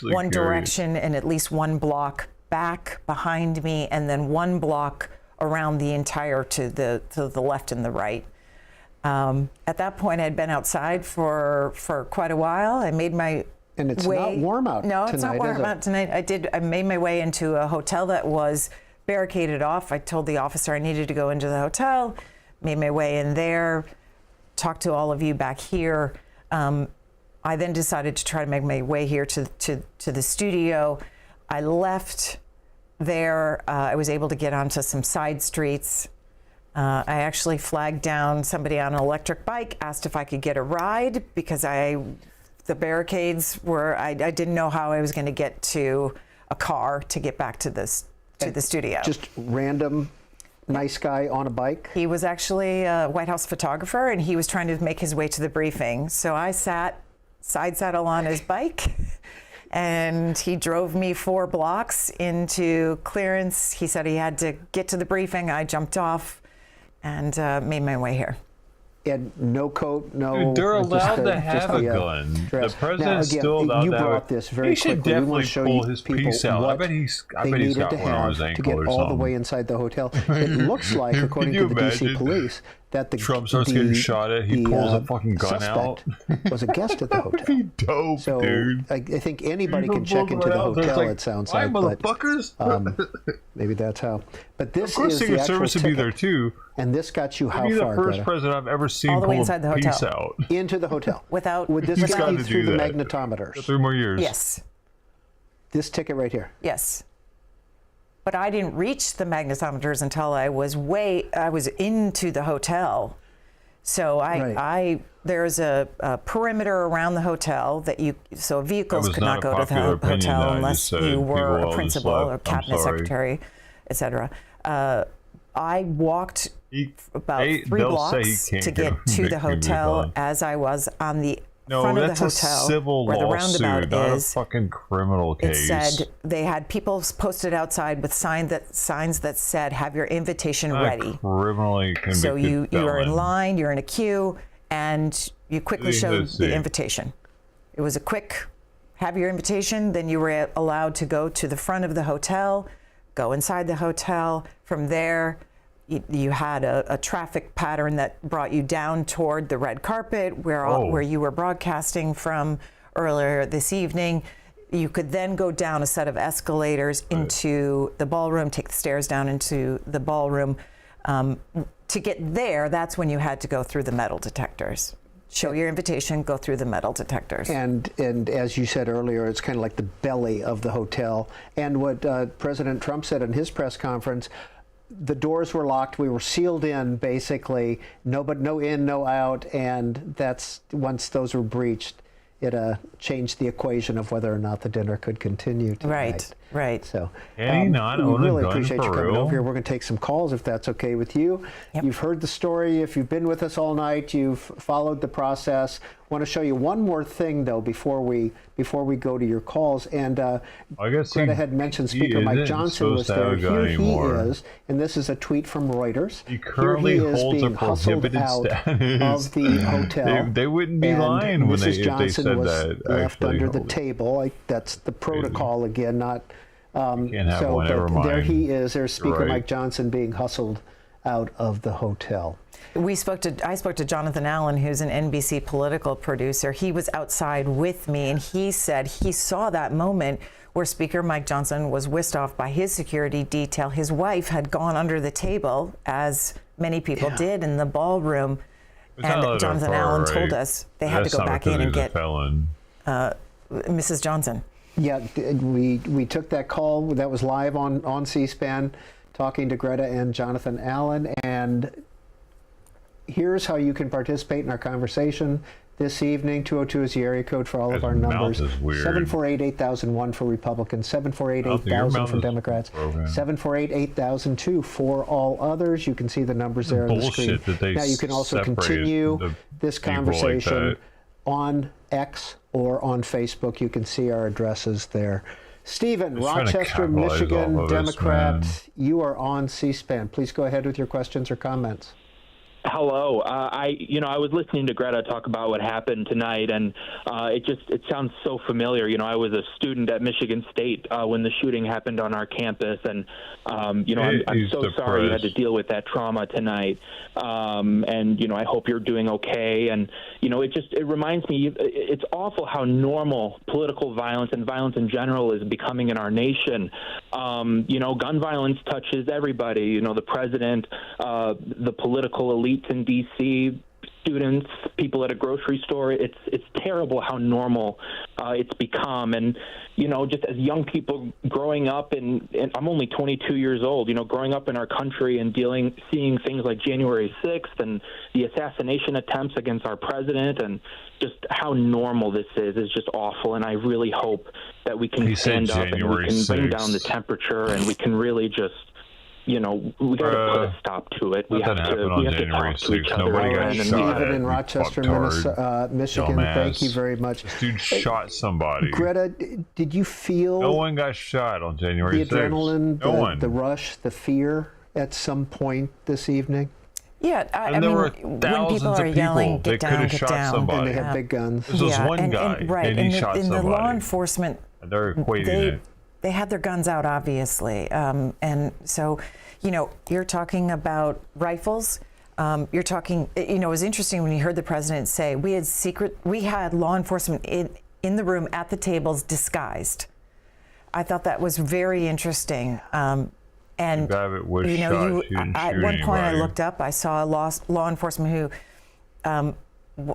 Speaker 2: one direction, and at least one block back behind me, and then one block around the entire to the left and the right. At that point, I'd been outside for quite a while. I made my
Speaker 21: and it's
Speaker 2: way.
Speaker 21: not warm out.
Speaker 2: No,
Speaker 21: tonight,
Speaker 2: it's not warm out tonight. I made my way into a hotel that was barricaded off. I told the officer I needed to go into the hotel. Made my way in there. Talked to all of you back here. On I then decided to try to make my way here to the studio. I left there. I was able to get onto some side streets. I actually flagged down somebody on an electric bike, asked if I could get a ride because the barricades were, I didn't know how I was going to get to a car to get back to the studio.
Speaker 21: Just random nice guy on a bike?
Speaker 2: He was actually a White House photographer, and he was trying to make his way to the briefing. So I sat side saddle on his bike, and he drove me 4 blocks into clearance. He said he had to get to the briefing. I jumped off and made my way here.
Speaker 21: And no coat, no.
Speaker 3: Dude, they're allowed to have a
Speaker 21: gun.
Speaker 3: The president's still allowed
Speaker 21: you
Speaker 3: to have
Speaker 21: brought this very
Speaker 3: He should
Speaker 21: quickly.
Speaker 3: definitely
Speaker 21: show
Speaker 3: pull
Speaker 21: you
Speaker 3: his
Speaker 21: people
Speaker 3: piece out. I
Speaker 21: what
Speaker 3: bet he's
Speaker 21: they needed
Speaker 3: got
Speaker 21: to
Speaker 3: one on his
Speaker 21: have to
Speaker 3: ankle
Speaker 21: get
Speaker 3: or
Speaker 21: all the
Speaker 3: something.
Speaker 21: way inside the hotel. It looks like, according to the DC police, that the
Speaker 3: Trump starts getting shot at, he pulls a fucking gun out.
Speaker 21: Was a guest at the hotel.
Speaker 3: That'd be dope,
Speaker 21: so
Speaker 3: dude.
Speaker 21: I think anybody can check into the hotel.
Speaker 3: Like,
Speaker 21: it sounds
Speaker 3: "Why,
Speaker 21: like, but
Speaker 3: motherfuckers?"
Speaker 21: maybe that's how. But this
Speaker 3: of course,
Speaker 21: is the
Speaker 3: Secret
Speaker 21: actual
Speaker 3: Service would be
Speaker 21: ticket.
Speaker 3: there too.
Speaker 21: And this got you how
Speaker 3: He'd be
Speaker 21: far?
Speaker 3: the first
Speaker 21: Greta?
Speaker 3: president I've ever seen
Speaker 2: All the way
Speaker 3: pull
Speaker 2: inside the
Speaker 3: a piece
Speaker 2: hotel.
Speaker 3: out.
Speaker 21: Into the hotel.
Speaker 2: Without.
Speaker 21: Would this
Speaker 3: He's
Speaker 21: get
Speaker 3: got
Speaker 21: you
Speaker 3: to
Speaker 21: through
Speaker 3: do
Speaker 21: the
Speaker 3: that.
Speaker 21: magnetometers?
Speaker 3: 3 more years.
Speaker 2: Yes.
Speaker 21: This ticket right here.
Speaker 2: Yes. But I didn't reach the magnetometers until I was into the hotel. So there's a perimeter around the hotel so vehicles could not go to the hotel unless you were a principal or cabinet secretary, etc. I walked about 3 blocks to get to the hotel as I was on the front of the hotel,
Speaker 3: a civil
Speaker 2: where the
Speaker 3: lawsuit,
Speaker 2: roundabout
Speaker 3: not
Speaker 2: is.
Speaker 3: a fucking criminal case.
Speaker 2: It said they had people posted outside with signs that said, "Have your invitation ready."
Speaker 3: Criminally convicted
Speaker 2: So you are in
Speaker 3: felon.
Speaker 2: line, you're in a queue, and you quickly showed the invitation. It was a quick, have your invitation, then you were allowed to go to the front of the hotel, go inside the hotel. From there, you had a traffic pattern that brought you down toward the red carpet where you were broadcasting from earlier this evening. You could then go down a set of escalators into the ballroom, take the stairs down into the ballroom. To get there, that's when you had to go through the metal detectors. Show your invitation, go through the metal detectors.
Speaker 21: And as you said earlier, it's kind of like the belly of the hotel. And what President Trump said in his press conference, the doors were locked. We were sealed in, basically. No in, no out. And that's once those were breached, it changed the equation of whether or not the dinner could continue tonight.
Speaker 2: Right.
Speaker 21: So
Speaker 3: Can he not
Speaker 21: we
Speaker 3: own a
Speaker 21: really
Speaker 3: gun
Speaker 21: appreciate
Speaker 3: for
Speaker 21: you coming
Speaker 3: real?
Speaker 21: over here. We're going to take some calls if that's okay with you.
Speaker 2: Yep.
Speaker 21: You've heard the story. If you've been with us all night, you've followed the process. Want to show you one more thing though before we go to your calls. And
Speaker 3: I guess
Speaker 21: Greta had mentioned Speaker Mike Johnson was there. Here he is, and this is a tweet from Reuters.
Speaker 3: He currently
Speaker 21: Here he is
Speaker 3: holds a
Speaker 21: being hustled
Speaker 3: prohibited
Speaker 21: out
Speaker 3: status.
Speaker 21: of the hotel.
Speaker 3: They wouldn't be
Speaker 21: And
Speaker 3: lying when
Speaker 21: Mrs.
Speaker 3: if they
Speaker 21: Johnson
Speaker 3: said
Speaker 21: was
Speaker 3: that.
Speaker 21: left
Speaker 3: actually
Speaker 21: under the
Speaker 3: held it.
Speaker 21: table. That's the protocol again, not.
Speaker 3: Can't have one, never
Speaker 21: But there
Speaker 3: mind.
Speaker 21: he is. There's Speaker
Speaker 3: Right.
Speaker 21: Mike Johnson being hustled out of the hotel.
Speaker 2: I spoke to Jonathan Allen, who's an NBC political producer. He was outside with me, and he said he saw that moment where Speaker Mike Johnson was whisked off by his security detail. His wife had gone under the table, as many people did in the ballroom.
Speaker 3: It's not
Speaker 2: And
Speaker 3: let
Speaker 2: Jonathan
Speaker 3: her far,
Speaker 2: Allen
Speaker 3: right?
Speaker 2: told us they had to
Speaker 3: That's
Speaker 2: go
Speaker 3: not
Speaker 2: back
Speaker 3: because
Speaker 2: in and
Speaker 3: he's a
Speaker 2: get
Speaker 3: felon.
Speaker 2: Mrs. Johnson.
Speaker 21: Yeah, we took that call. That was live on C-SPAN, talking to Greta and Jonathan Allen. And here's how you can participate in our conversation this evening. 202 is the area code for all of our numbers. 748-8001 for Republicans, 748-8000 for Democrats, 748-8002 for all others. You can see the numbers there on the screen.
Speaker 3: Bullshit that they
Speaker 21: Now you can also
Speaker 3: separated
Speaker 21: continue
Speaker 3: the
Speaker 21: this
Speaker 3: people like
Speaker 21: conversation
Speaker 3: that.
Speaker 21: on X or on Facebook. You can see our addresses there. Stephen,
Speaker 3: He's trying to
Speaker 21: Rochester,
Speaker 3: capitalize
Speaker 21: Michigan,
Speaker 3: off of this,
Speaker 21: Democrat.
Speaker 3: man.
Speaker 21: You are on C-SPAN. Please go ahead with your questions or comments.
Speaker 7: Hello. I was listening to Greta talk about what happened tonight, and it sounds so familiar. I was a student at Michigan State when the shooting happened on our campus, and I'm so sorry you had to deal with that trauma tonight. And I hope you're doing okay. And it reminds me, it's awful how normal political violence and violence in general is becoming in our nation. Gun violence touches everybody. The president, the political elites in D.C., students, people at a grocery store. It's terrible how normal it's become. And, you know, just as young people growing up, and I'm only 22 years old, you know, growing up in our country and seeing things like January 6th and the assassination attempts against our president, and just how normal this is just awful. And I really hope that we can stand up and we can bring down the temperature, and we can really just, you know, we got to put a stop to it. We have to talk to each other.
Speaker 21: Steven in Rochester, Michigan, thank you very much.
Speaker 3: This dude shot somebody.
Speaker 21: Greta, did you feel
Speaker 3: no one got shot on January 6th?
Speaker 21: The adrenaline, the rush, the fear at some point this evening?
Speaker 2: Yeah, I mean, when people are yelling, get down, get down,
Speaker 21: and they have big guns.
Speaker 3: This was one guy, and he shot somebody.
Speaker 2: In the law enforcement,
Speaker 3: they're equating it.
Speaker 2: They had their guns out, obviously, and so, you know, you're talking about rifles. You're talking, you know, it was interesting when you heard the president say we had law enforcement in the room at the tables disguised. I thought that was very interesting. And you know, at one point I looked up, I saw law enforcement who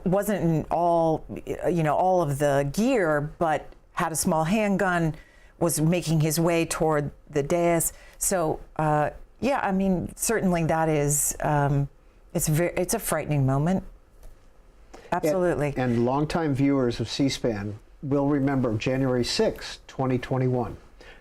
Speaker 2: wasn't in all of the gear, but had a small handgun, was making his way toward the dais. So yeah, I mean, certainly that is it's a frightening moment. Absolutely.
Speaker 21: And longtime viewers of C-SPAN will remember January 6, 2021.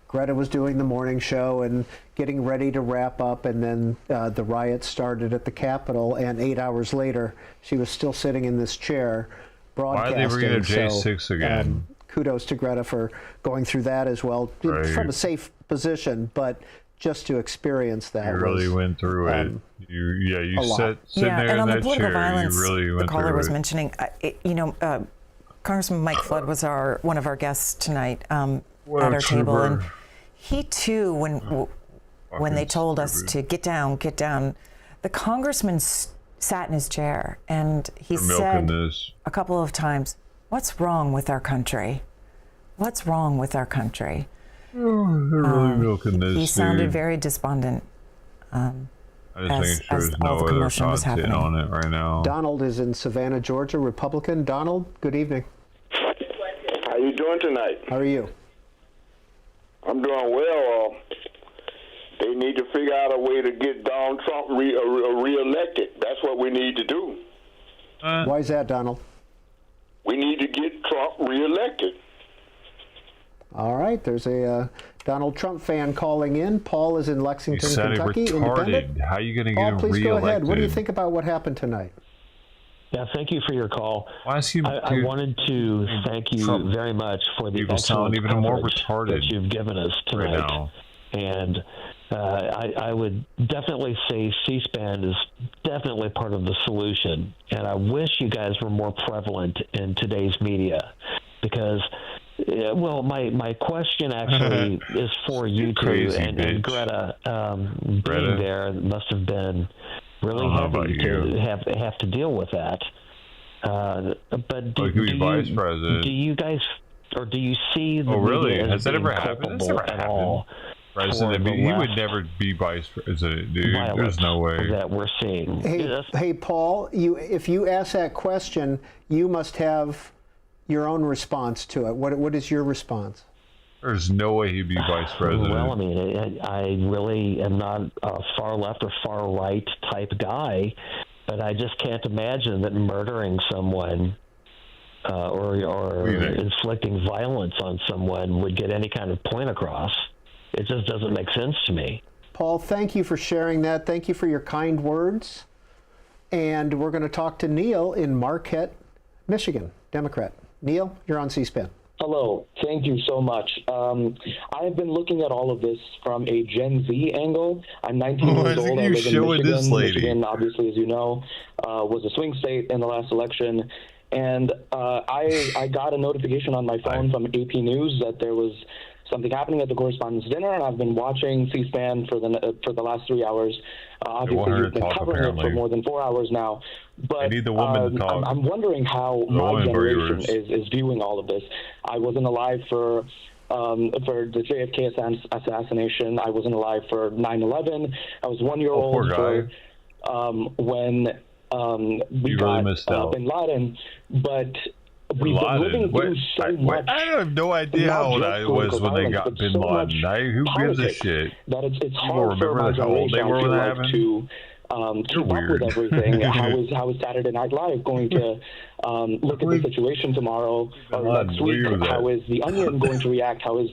Speaker 21: Greta was doing the morning show and getting ready to wrap up, and then the riots started at the Capitol, and 8 hours later, she was still sitting in this chair broadcasting.
Speaker 3: Why are they bringing up J6 again?
Speaker 21: Kudos to Greta for going through that as well, from a safe position, but just to experience that.
Speaker 3: You really went through it. You sat sitting there in that chair.
Speaker 2: Violence,
Speaker 3: you really went
Speaker 2: the caller
Speaker 3: through
Speaker 2: was
Speaker 3: it.
Speaker 2: mentioning, Congressman Mike Flood was one of our guests tonight at our table, and he too, when they told us to get down, the congressman sat in his chair and he said a couple of times, "What's wrong with our country? What's wrong with our country?"
Speaker 3: They're really milking this.
Speaker 2: He sounded very despondent.
Speaker 3: I just think there's no other content on it right now.
Speaker 21: Donald is in Savannah, Georgia, Republican. Donald, good evening.
Speaker 10: How you doing tonight?
Speaker 21: How are you?
Speaker 10: I'm doing well. They need to figure out a way to get Donald Trump reelected. That's what we need to do.
Speaker 21: Why is that, Donald?
Speaker 10: We need to get Trump reelected.
Speaker 21: All right, there's a Donald Trump fan calling in. Paul is in Lexington, Kentucky.
Speaker 3: Retarded. How are you going to get him
Speaker 21: please
Speaker 3: reelected?
Speaker 21: Go ahead. What do you think about what happened tonight?
Speaker 14: Yeah, thank you for your call.
Speaker 3: I
Speaker 14: wanted to thank you very much for the excellent
Speaker 3: even more retarded
Speaker 14: that you've given us tonight.
Speaker 3: Right now.
Speaker 14: And I would definitely say C-SPAN is definitely part of the solution. And I wish you guys were more prevalent in today's media, because my question actually is for you two, and Greta. Being there must have been really heavy to have to deal with that. But do you guys, or do you see the media as
Speaker 3: has that ever
Speaker 14: being
Speaker 3: happened? That's
Speaker 14: culpable
Speaker 3: never
Speaker 14: at
Speaker 3: happened.
Speaker 14: all?
Speaker 3: President, he would never be vice president, dude. There's no way
Speaker 14: that we're seeing.
Speaker 21: Hey, Paul, if you ask that question, you must have your own response to it. What is your response?
Speaker 3: There's no way he'd be vice president.
Speaker 14: Well, I mean, I really am not a far left or far right type guy, but I just can't imagine that murdering someone or inflicting violence on someone would get any kind of point across. It just doesn't make sense to me.
Speaker 21: Paul, thank you for sharing that. Thank you for your kind words. And we're going to talk to Neil in Marquette, Michigan, Democrat. Neil, you're on C-SPAN.
Speaker 15: Hello. Thank you so much. I have been looking at all of this from a Gen Z angle. I'm 19 years old. I live in Michigan. Michigan, obviously, as you know, was a swing state in the last election. And I got a notification on my phone from AP News that there was something happening at the Correspondents' Dinner, and I've been watching C-SPAN for the last 3 hours. Obviously, you've been covering it for more than 4 hours now. But
Speaker 3: I need the woman to talk.
Speaker 15: I'm wondering how my generation is viewing all of this. I wasn't alive for the JFK assassination. I wasn't alive for 9/11. I was 1 year old when we got Bin Laden, but we've been living through so much.
Speaker 3: I have no idea how old I was when they got Bin Laden. Who gives a shit?
Speaker 15: That it's hard for my generation, I feel like, to keep up with everything. How is Saturday Night Live going to look at the situation tomorrow or next week? How is The Onion going to react? How is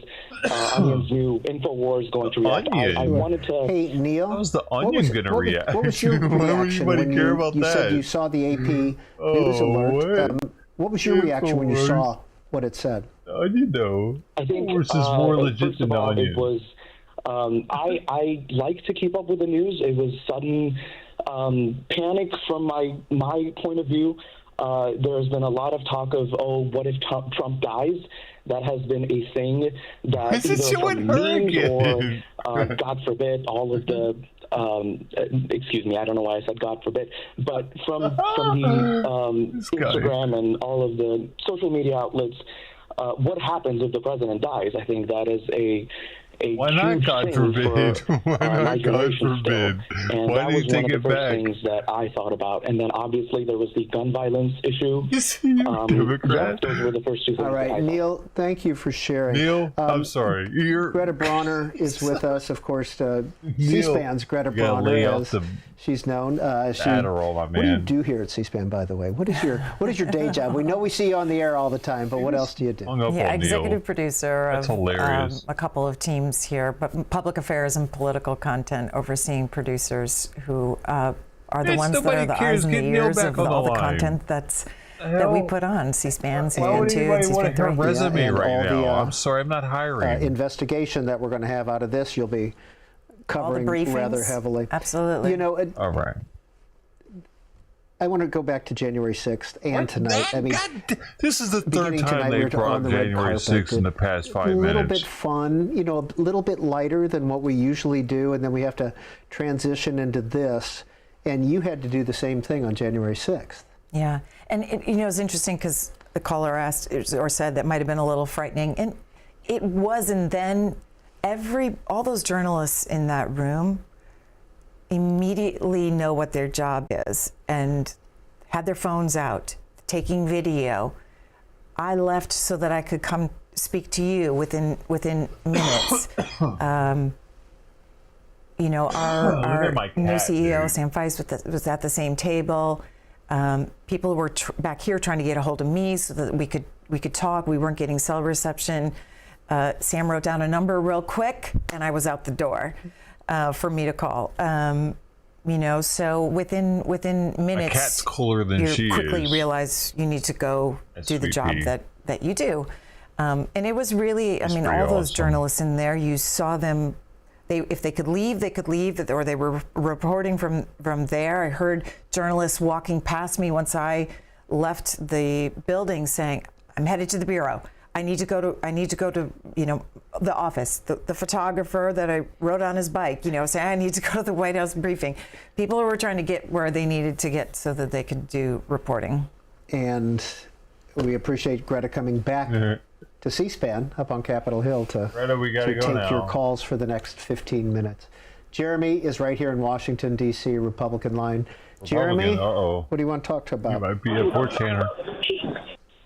Speaker 15: Onion's new InfoWars going to react? I wanted to...
Speaker 21: Hey, Neil.
Speaker 3: How's The Onion going to react?
Speaker 21: What was your reaction when you said you saw the AP News Alert? What was your reaction when you saw what it said?
Speaker 3: Onion, though.
Speaker 15: I think
Speaker 3: this is more legit than Onion.
Speaker 15: It was... I like to keep up with the news. It was sudden panic from my point of view. There's been a lot of talk of, what if Trump dies? That has been a thing that either from memes or, God forbid, all of the excuse me, I don't know why I said God forbid, but from the Instagram and all of the social media outlets, what happens if the president dies? I think that is a
Speaker 3: why not God forbid? Why not God forbid?
Speaker 15: And
Speaker 3: Why
Speaker 15: that
Speaker 3: do
Speaker 15: was
Speaker 3: you take
Speaker 15: one of
Speaker 3: it
Speaker 15: the first
Speaker 3: back?
Speaker 15: things that I thought about. And then obviously there was the gun violence issue.
Speaker 3: Democrat?
Speaker 15: Those were the first two things.
Speaker 21: All right, Neil, thank you for sharing.
Speaker 3: Neil, I'm sorry.
Speaker 21: Greta Bronner is with us, of course. C-SPAN's Greta Bronner, as she's known.
Speaker 3: Adderall, my man.
Speaker 21: What do you do here at C-SPAN, by the way? What is your day job? We know we see you on the air all the time, but what else do you do?
Speaker 2: Executive producer
Speaker 21: That's
Speaker 2: of
Speaker 21: hilarious.
Speaker 2: a couple of teams here, but public affairs and political content, overseeing producers who are the ones that are the eyes and the ears of all the content that we put on C-SPAN, CN2, and C-SPAN 3.
Speaker 3: Resume right now.
Speaker 21: The,
Speaker 3: I'm sorry, I'm not hiring.
Speaker 21: Investigation that we're going to have out of this, you'll be covering rather heavily.
Speaker 2: Absolutely.
Speaker 21: You know,
Speaker 3: all right.
Speaker 21: I want to go back to January 6th and tonight. I mean,
Speaker 3: this is the third time they brought January 6th in the past 5 minutes.
Speaker 21: A little bit fun, you know, a little bit lighter than what we usually do, and then we have to transition into this. And you had to do the same thing on January 6th.
Speaker 2: Yeah, and it's interesting because the caller asked or said that might have been a little frightening, and it was. And then all those journalists in that room immediately know what their job is and had their phones out, taking video. I left so that I could come speak to you within minutes. Our new CEO, Sam Feist, was at the same table. People were back here trying to get a hold of me so that we could talk. We weren't getting cell reception. Sam wrote down a number real quick, and I was out the door. For me to call, so within minutes,
Speaker 3: a cat's cooler than
Speaker 2: you
Speaker 3: she
Speaker 2: quickly
Speaker 3: is.
Speaker 2: realize you need to go do the job that you do, and it was really, all those journalists in there, you saw them. If they could leave, or they were reporting from there. I heard journalists walking past me once I left the building saying, "I'm headed to the bureau. I need to go to the office." The photographer that I rode on his bike, saying, "I need to go to the White House briefing." People were trying to get where they needed to get so that they could do reporting.
Speaker 21: And we appreciate Greta coming back to C-SPAN up on Capitol Hill to take your calls for the next 15 minutes. Jeremy is right here in Washington, D.C., Republican line. Jeremy, what do you want to talk about?
Speaker 3: You might be a porch hanner.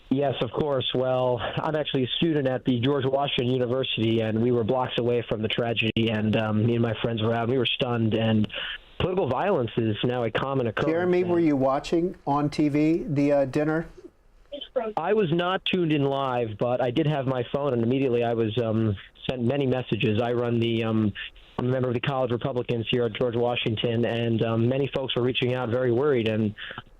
Speaker 13: Yes, of course. Well, I'm actually a student at the George Washington University, and we were blocks away from the tragedy, and me and my friends were out. We were stunned, and political violence is now a common occurrence.
Speaker 21: Jeremy, were you watching on TV the dinner?
Speaker 13: I was not tuned in live, but I did have my phone, and immediately I was sent many messages. I run I'm a member of the College Republicans here at George Washington, and many folks were reaching out very worried, and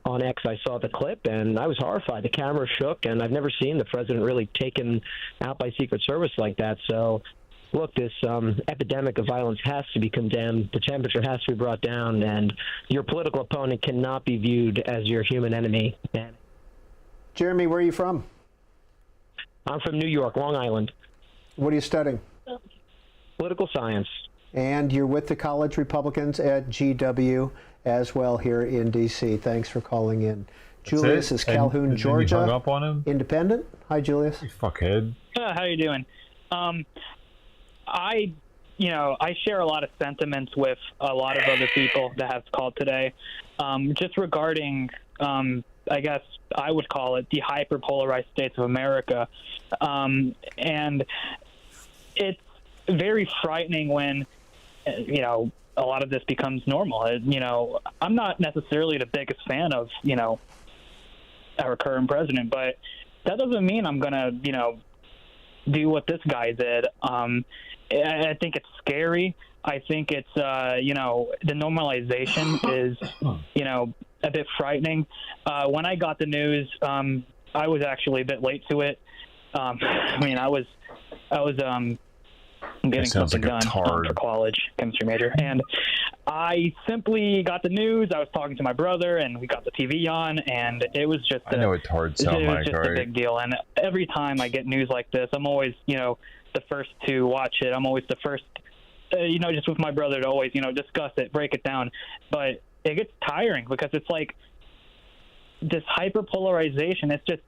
Speaker 13: on X, I saw the clip, and I was horrified. The camera shook, and I've never seen the president really taken out by Secret Service like that. So, look, this epidemic of violence has to be condemned. The temperature has to be brought down, and your political opponent cannot be viewed as your human enemy.
Speaker 21: Jeremy, where are you from?
Speaker 13: I'm from New York, Long Island.
Speaker 21: What are you studying?
Speaker 13: Political science.
Speaker 21: And you're with the College Republicans at GW as well here in D.C. Thanks for calling in. Julius is Calhoun, Georgia.
Speaker 3: You hung up on him?
Speaker 21: Independent. Hi, Julius.
Speaker 3: You fuckhead.
Speaker 16: How you doing?
Speaker 4: I share a lot of sentiments with a lot of other people that have called today, just regarding, I guess I would call it the hyperpolarized states of America. And it's very frightening when, a lot of this becomes normal. I'm not necessarily the biggest fan of, our current president, but that doesn't mean I'm going to, do what this guy did. I think it's scary. I think it's, the normalization is, a bit frightening. When I got the news, I was actually a bit late to it. I was getting something done for college, chemistry major, and I simply got the news. I was talking to my brother, and we got the TV on, and it was just
Speaker 3: I know it's hard sound like,
Speaker 4: just a big deal. And every time I get news like this, I'm always, the first to watch it. I'm always the first, just with my brother to always, discuss it, break it down. But it gets tiring because it's like this hyperpolarization. It's just,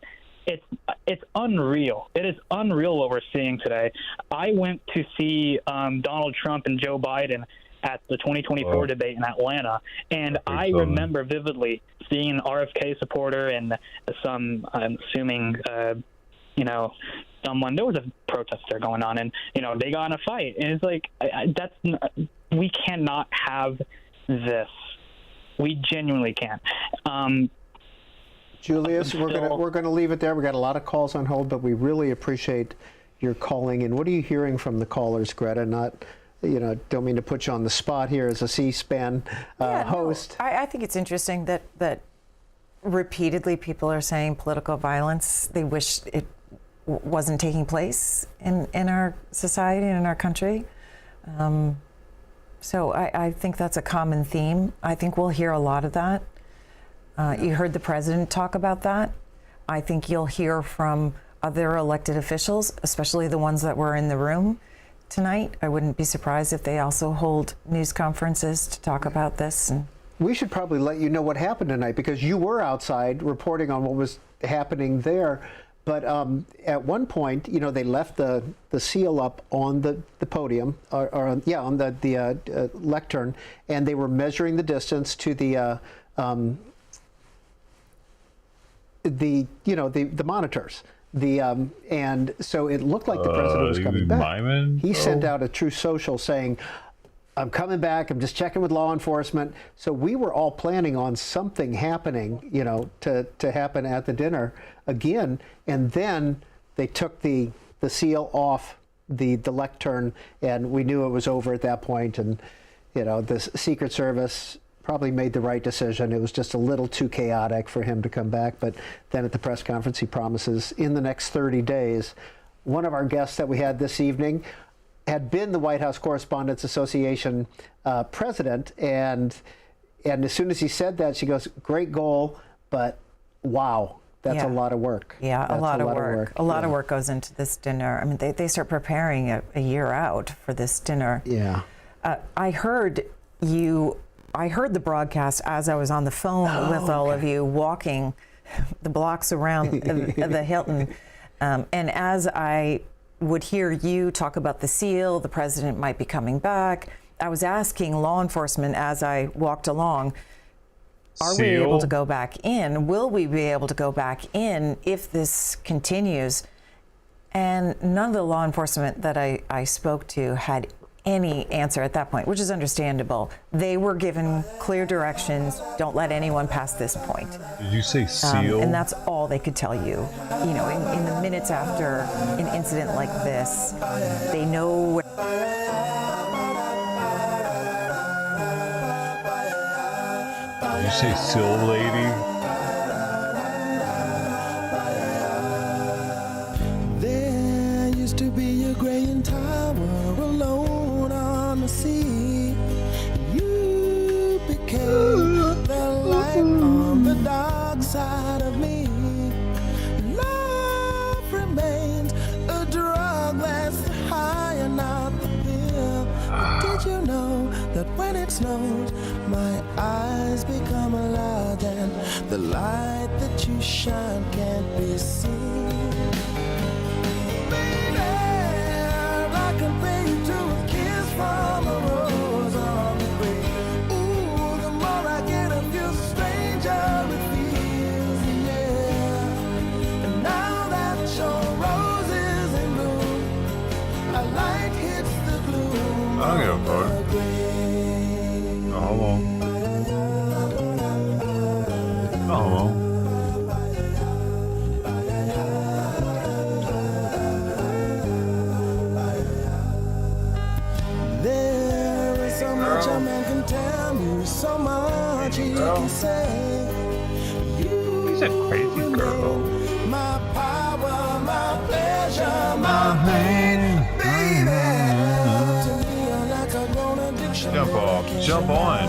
Speaker 4: it's unreal. It is unreal what we're seeing today. I went to see Donald Trump and Joe Biden at the 2024 debate in Atlanta, and I remember vividly seeing an RFK supporter and some, I'm assuming, someone, there was a protest there going on, and they got in a fight, and it's like we cannot have this. We genuinely can't.
Speaker 21: Julius, we're gonna leave it there. We got a lot of calls on hold, but we really appreciate your calling. And what are you hearing from the callers, Greta? Not, don't mean to put you on the spot here as a C-SPAN host.
Speaker 2: No, I think it's interesting that repeatedly people are saying political violence. They wish it wasn't taking place in our society and in our country. So I think that's a common theme. I think we'll hear a lot of that. You heard the president talk about that. I think you'll hear from other elected officials, especially the ones that were in the room tonight. I wouldn't be surprised if they also hold news conferences to talk about this. And
Speaker 21: we should probably let you know what happened tonight, because you were outside reporting on what was happening there. But at one point, they left the seal up on the podium, or on the lectern, and they were measuring the distance to the monitors. And so it looked like the president was coming back. He sent out a true social saying, "I'm coming back. I'm just checking with law enforcement." So we were all planning on something happening, to happen at the dinner again. And then they took the seal off the lectern, and we knew it was over at that point. And the Secret Service probably made the right decision. It was just a little too chaotic for him to come back. But then at the press conference, he promises in the next 30 days. One of our guests that we had this evening had been the White House Correspondents Association president, and as soon as he said that, she goes, "Great goal, but wow, that's a lot of work."
Speaker 2: Yeah,
Speaker 21: that's
Speaker 2: a lot of work. A lot of work goes into this dinner. I mean, they start preparing a year out for this dinner.
Speaker 21: Yeah.
Speaker 2: I heard the broadcast as I was on the phone with all of you, walking the blocks around the Hilton, and as I would hear you talk about the seal, the president might be coming back, I was asking law enforcement as I walked along, are we able to go back in? Will we be able to go back in if this continues? And none of the law enforcement that I spoke to had any answer at that point, which is understandable. They were given clear directions, don't let anyone pass this point.
Speaker 3: Did you say seal?
Speaker 2: And that's all they could tell you. In the minutes after an incident like this, they know where.
Speaker 3: Did you say seal, lady?
Speaker 16: There used to be a gray tower alone on the sea. You became the light on the dark side of me. Love remains a drug that's high and not the pill. But did you know that when it snows, my eyes become alive and the light that you shine can't be seen? Baby, I can pay you to a kiss from
Speaker 3: don't give a fuck. No homo. No homo.
Speaker 16: There is so much a man can tell you, so much he can say.
Speaker 3: He's a crazy girl.
Speaker 16: My power, my pleasure, my pain, baby. To me, you're like a grown addiction.
Speaker 3: Jump off. Jump on.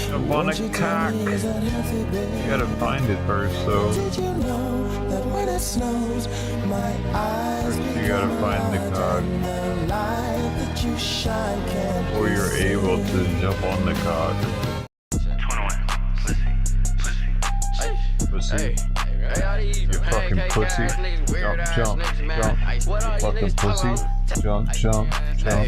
Speaker 3: Jump on the cock. You gotta find it first, though.
Speaker 16: Did you know that when it snows, my eyes
Speaker 3: You gotta find the cock.
Speaker 16: the light that you shine can't
Speaker 3: Or you're able to jump on the cock. Pussy. You fucking pussy. Jump, jump, jump. You fucking pussy. Jump, jump, jump.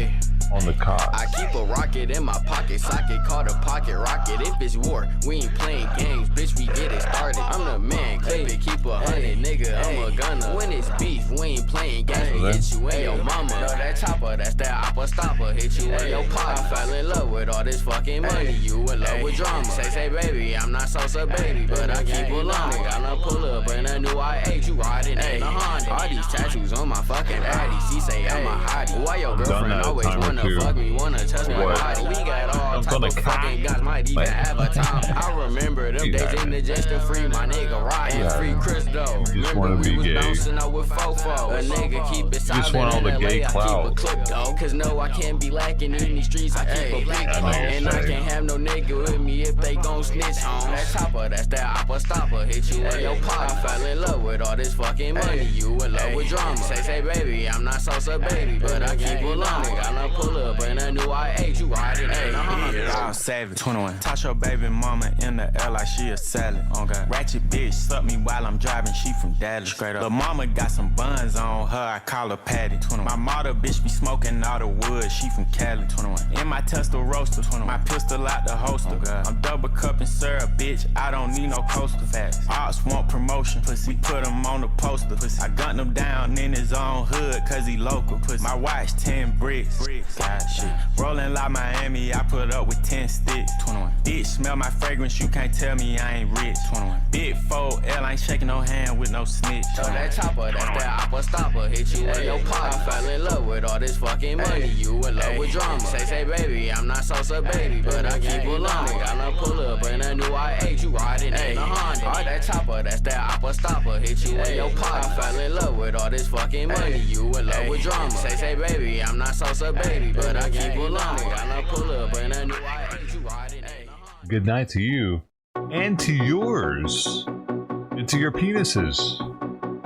Speaker 3: On the cock.
Speaker 5: I keep a rocket in my pocket, socket called a pocket rocket. If it's war, we ain't playing games, bitch, we get it started. I'm the man, clip it, keep 100, nigga, I'm a gunner. When it's beef, we ain't playing games, we hit you and your mama. Know that chopper, that's that oppa stopper, hit you in your pot. I fell in love with all this fucking money, you in love with drama. Say, baby, I'm not Sosa, baby, but I keep a long. Gotta pull up in a new I8, you riding in a Honda. All these tattoos on my fucking addy, she say I'm a hottie. Why your girlfriend always wanna fuck me, wanna touch my body? We got all type of fucking guys, might even have a time. I remember them days in the just to free my nigga Ryan, free Chris though. Remember we was bouncing out with Fofo. A nigga keep it solid in LA, I keep a clip though. Cause no, I can't be lacking in these streets, I keep a big phone. And I can't have no nigga with me if they gon' snitch on. That chopper, that's that oppa stopper, hit you in your pot. I fell in love with all this fucking money, you in love with drama. Say, baby, I'm not Sosa, baby, but I keep a long. Gotta pull up in a new I8, you riding in a Honda.
Speaker 9: I'm savage, 21. Toss your baby mama in the L like she a salad. Okay. Ratchet bitch, suck me while I'm driving, she from Dallas. Straight up. The mama got some buns on her, I call her Patty. 21. My mother bitch be smoking all the wood, she from Cali. 21. In my Tesla roaster, 21. My pistol out the holster. Okay. I'm double cupping syrup, bitch, I don't need no coaster. Facts. Ops want promotion, pussy. We put him on the poster. Pussy. I gunned him down in his own hood, cause he local. Pussy. My watch 10 bricks. God shit. Rolling like Miami, I put up with 10 sticks. 21. Bitch, smell my fragrance, you can't tell me I ain't rich. 21. Big 4L, ain't shaking no hand with no snitch.
Speaker 5: So that chopper, that's that oppa stopper, hit you in your pot. I fell in love with all this fucking money, you in love with drama. Say, baby, I'm not Sosa, baby, but I keep a long. Gotta pull up in a new I8, you riding in a Honda. All that chopper, that's that oppa stopper, hit you in your pot. I fell in love with all this fucking money, you in love with drama. Say, baby, I'm not Sosa, baby, but I keep a long. Gotta pull up in a new I8, you riding in a Honda.
Speaker 3: Good night to you. And to yours. And to your penises.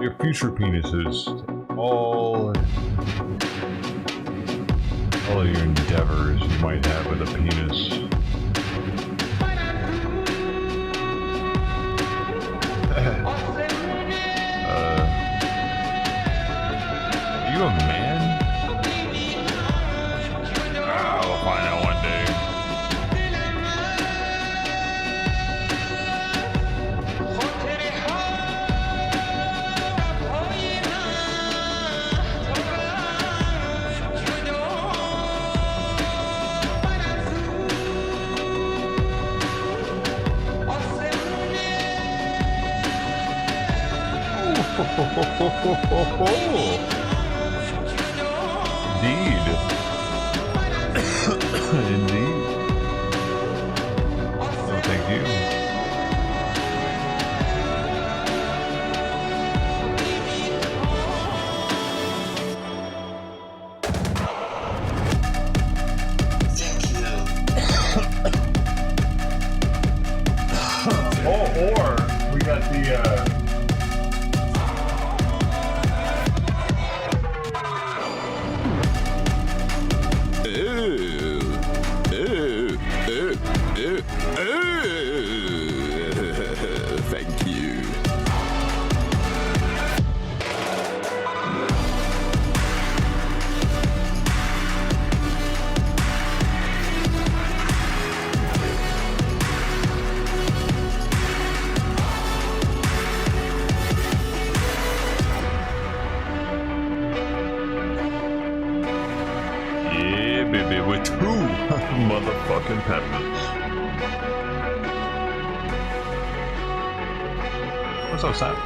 Speaker 3: Your future penises. All of your endeavors you might have with a penis. Are you a man? We'll find out one day. Indeed. Indeed. Oh, thank you. Or we got the
Speaker 24: Thank you.
Speaker 3: baby with 2 motherfucking peppers. What's up, Sam?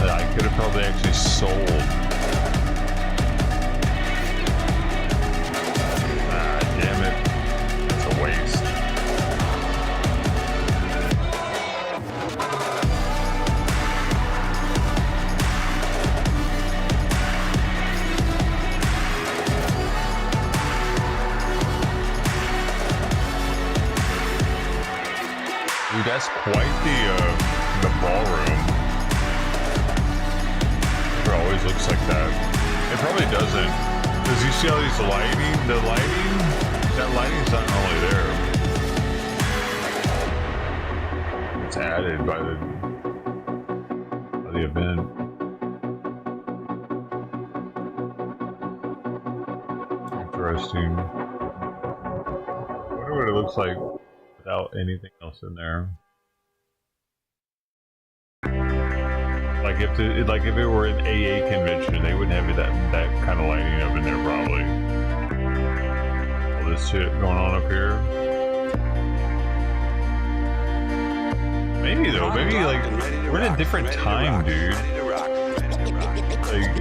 Speaker 3: I could have probably actually sold. Ah, damn it. It's a waste. Dude, that's quite the ballroom. It always looks like that. It probably doesn't. Because you see all these lighting, that lighting's not normally there. It's added by the event. Interesting. I wonder what it looks like without anything else in there. Like if it were an AA convention, they wouldn't have that kind of lighting up in there probably. All this shit going on up here. Maybe though, maybe like we're in a different time, dude. Like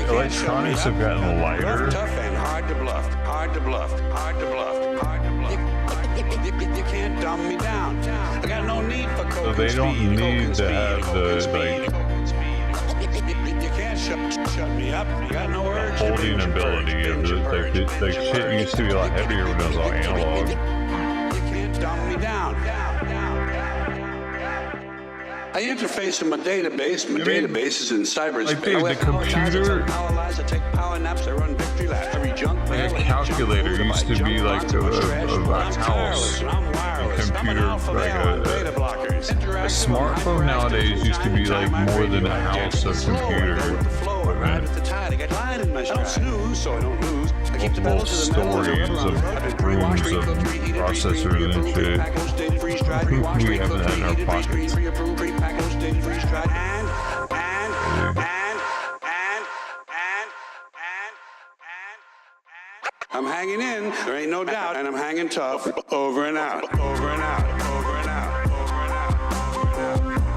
Speaker 3: electronics have gotten lighter.
Speaker 6: Tough and hard to bluff, hard to bluff, hard to bluff, hard to bluff. You can't dumb me down. I got no need for coke.
Speaker 3: So they don't need to have the like.
Speaker 6: You can't shut me up. You got no urge.
Speaker 3: Holding ability of the shit used to be a lot heavier when it was all analog.
Speaker 6: You can't dumb me down. I interface in my database. My database is in cyberspace.
Speaker 3: Like, dude, the computer.
Speaker 6: I take power naps. I run victory lap. Every junk.
Speaker 3: Like a calculator used to be like a house. A computer, like a smartphone nowadays used to be like more than a house of computer equipment. Multiple stories of rooms of processors and shit. We haven't had in our pockets.
Speaker 6: I'm hanging in, there ain't no doubt, and I'm hanging tough. Over and out, over and out, over and out, over and out, over and out.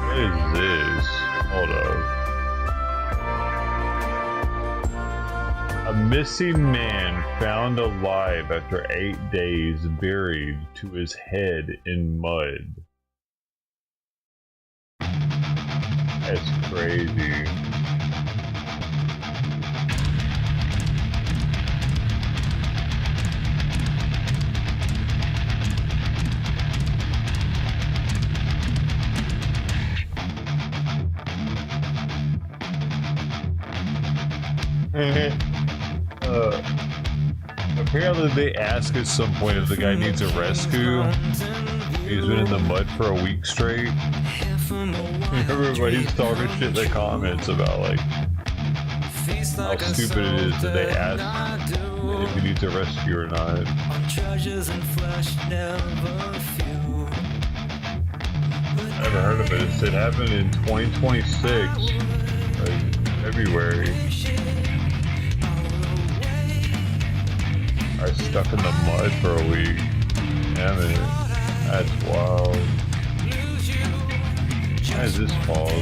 Speaker 3: What is this? Hold up. A missing man found alive after 8 days buried to his head in mud. That's crazy. Apparently they ask at some point if the guy needs a rescue. He's been in the mud for a week straight. Everybody's talking shit in the comments about like how stupid it is that they ask if he needs a rescue or not. I never heard of it. It happened in 2026, like February. I was stuck in the mud for a week. Damn it. That's wild. Why is this fault?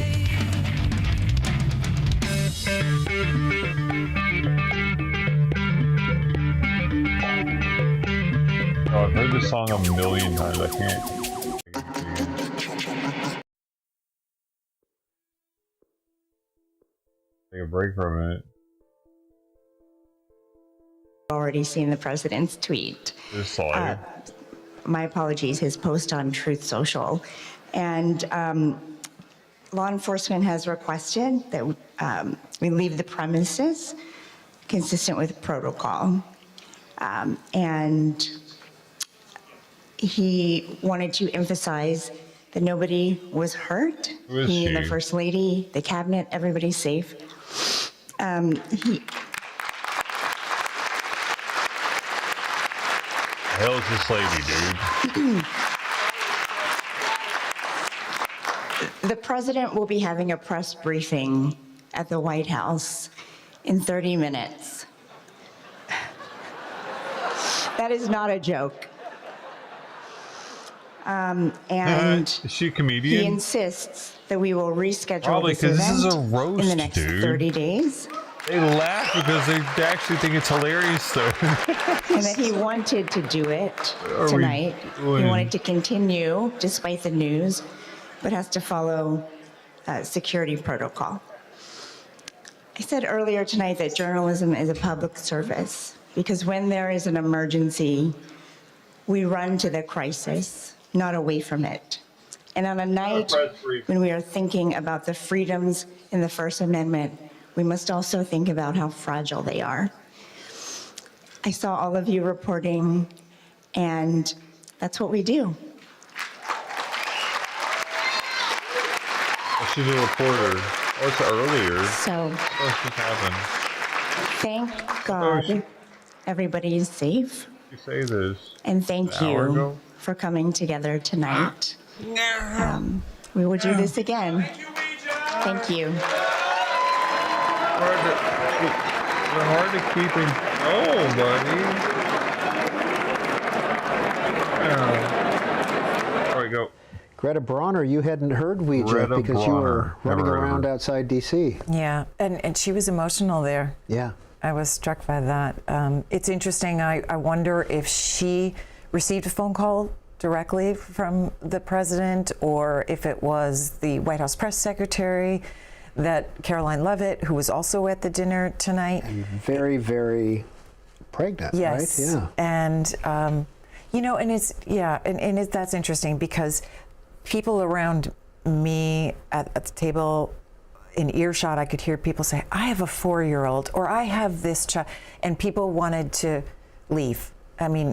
Speaker 3: Oh, I've heard this song a million times. I can't. Take a break for a minute.
Speaker 11: Already seen the president's tweet. My apologies, his post on Truth Social. And law enforcement has requested that we leave the premises consistent with protocol. And he wanted to emphasize that nobody was hurt. He and the First Lady, the cabinet, everybody's safe.
Speaker 3: Hell is this lady, dude?
Speaker 11: The president will be having a press briefing at the White House in 30 minutes. That is not a joke. And
Speaker 3: is she a comedian?
Speaker 11: He insists that we will reschedule
Speaker 3: Probably
Speaker 11: this event
Speaker 3: this is a roast,
Speaker 11: in the next
Speaker 3: dude.
Speaker 11: 30 days.
Speaker 3: They laugh because they actually think it's hilarious, though.
Speaker 11: And that he wanted to do it tonight. He wanted to continue despite the news, but has to follow security protocol. I said earlier tonight that journalism is a public service because when there is an emergency, we run to the crisis, not away from it. And on a night when we are thinking about the freedoms in the First Amendment, we must also think about how fragile they are. I saw all of you reporting, and that's what we do.
Speaker 3: She's a reporter. Oh, it's earlier.
Speaker 11: So,
Speaker 3: what happened?
Speaker 11: Thank God everybody is safe.
Speaker 3: You say this.
Speaker 11: And thank
Speaker 3: an hour
Speaker 11: you
Speaker 3: ago?
Speaker 11: for coming together tonight. We will do this again. Thank you.
Speaker 3: They're hard to keep in. Oh, buddy. All right, go.
Speaker 21: Greta Bronner, you hadn't heard Ouija
Speaker 3: Greta
Speaker 21: because you were
Speaker 3: Bronner.
Speaker 21: running
Speaker 3: Never heard of
Speaker 21: around
Speaker 3: her.
Speaker 21: outside D.C.
Speaker 2: Yeah, and she was emotional there.
Speaker 21: Yeah.
Speaker 2: I was struck by that. It's interesting. I wonder if she received a phone call directly from the president or if it was the White House press secretary, that Caroline Leavitt, who was also at the dinner tonight.
Speaker 21: And very, very pregnant,
Speaker 2: yes.
Speaker 21: right? Yeah.
Speaker 2: And, you know, and it's, yeah, and that's interesting because people around me at the table in earshot, I could hear people say, I have a 4-year-old or I have this child, and people wanted to leave. I mean,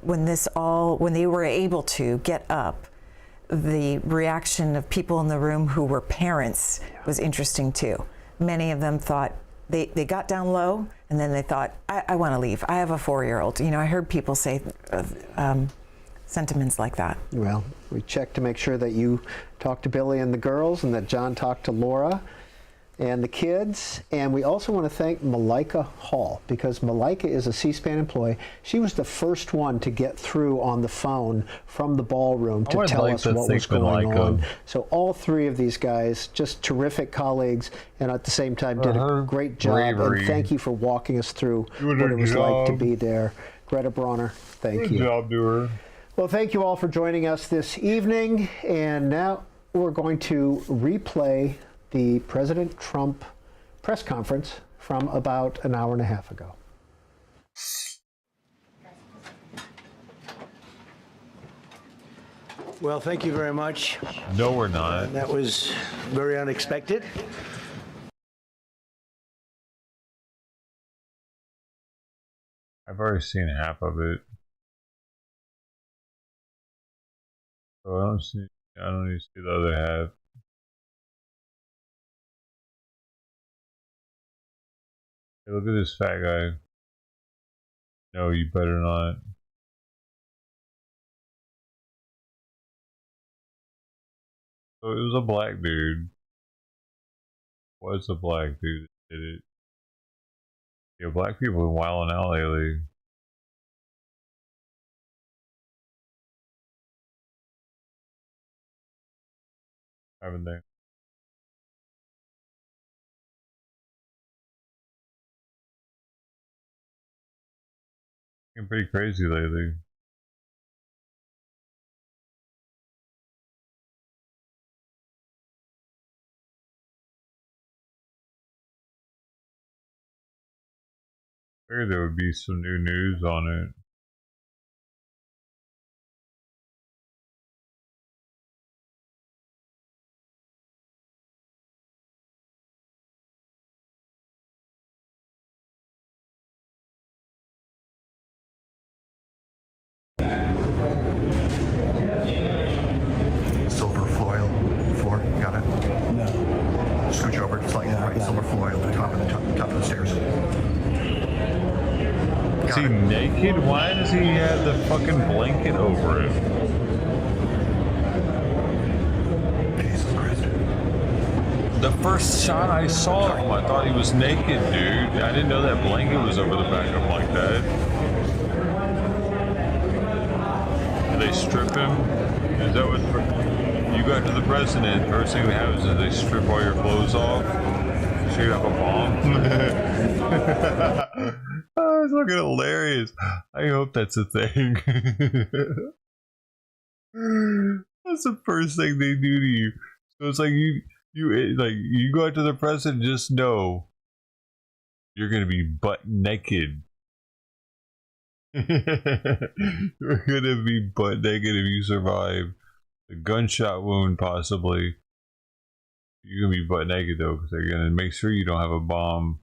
Speaker 2: when they were able to get up, the reaction of people in the room who were parents was interesting too. Many of them thought, they got down low and then they thought, I want to leave. I have a 4-year-old. You know, I heard people say sentiments like that.
Speaker 21: Well, we checked to make sure that you talked to Billy and the girls and that John talked to Laura and the kids. And we also want to thank Malika Hall because Malika is a C-SPAN employee. She was the first one to get through on the phone from the ballroom to tell us what was going on. So all three of these guys, just terrific colleagues, and at the same time did a great job. And thank you for walking us through what it was like to be there. Greta Bronner, thank you.
Speaker 3: Good job, doer.
Speaker 21: Well, thank you all for joining us this evening. And now we're going to replay the President Trump press conference from about an hour and a half ago.
Speaker 12: Well, thank you very much.
Speaker 3: No, we're not.
Speaker 12: That was very unexpected.
Speaker 3: I've already seen half of it. So I don't need to see the other half. Hey, look at this fat guy. No, you better not. So it was a black dude. Was a black dude that did it. Yeah, black people are wilding out lately. Haven't they? Getting pretty crazy lately. Figured there would be some new news on it.
Speaker 8: Silver foil floor, got it? No. Scooch over, it's like right, silver foil, the top of the stairs.
Speaker 3: Is he naked? Why does he have the fucking blanket over him?
Speaker 8: Jesus Christ.
Speaker 3: The first shot I saw of him, I thought he was naked, dude. I didn't know that blanket was over the back of him like that. Did they strip him? Is that what you got to the president? First thing that happens is they strip all your clothes off. Shoot up a bomb. Oh, it's fucking hilarious. I hope that's a thing. That's the first thing they do to you. So it's like you go out to the president, just know you're gonna be butt naked. You're gonna be butt naked if you survive a gunshot wound, possibly. You're gonna be butt naked though, because they're gonna make sure you don't have a bomb.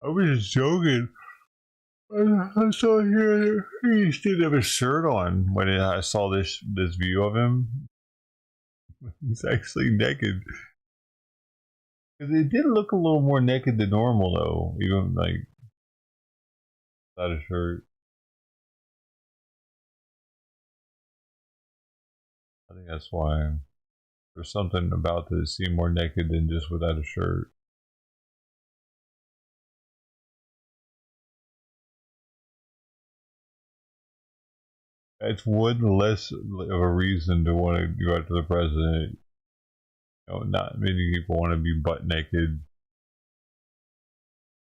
Speaker 3: I was just joking. I saw here he didn't have a shirt on when I saw this view of him. He's actually naked. It did look a little more naked than normal though, even like without a shirt. I think that's why there's something about this seem more naked than just without a shirt. It's one less of a reason to want to go out to the president. You know, not many people want to be butt naked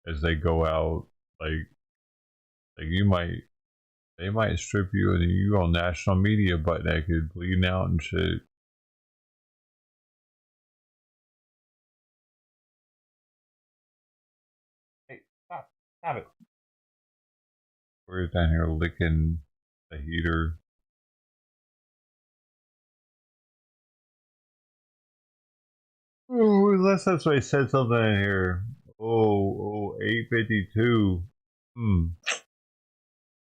Speaker 3: as they go out. Like they might strip you and you on national media butt naked, bleeding out and shit. Hey, stop it. We're down here licking the heater. Oh, unless that's why I said something in here. Oh, 8:52.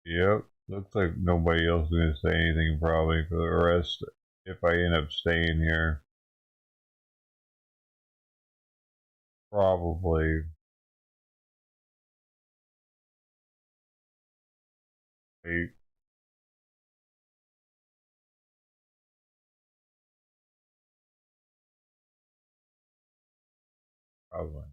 Speaker 3: Yep. Looks like nobody else is going to say anything probably for the rest if I end up staying here. Probably. Wait. Probably.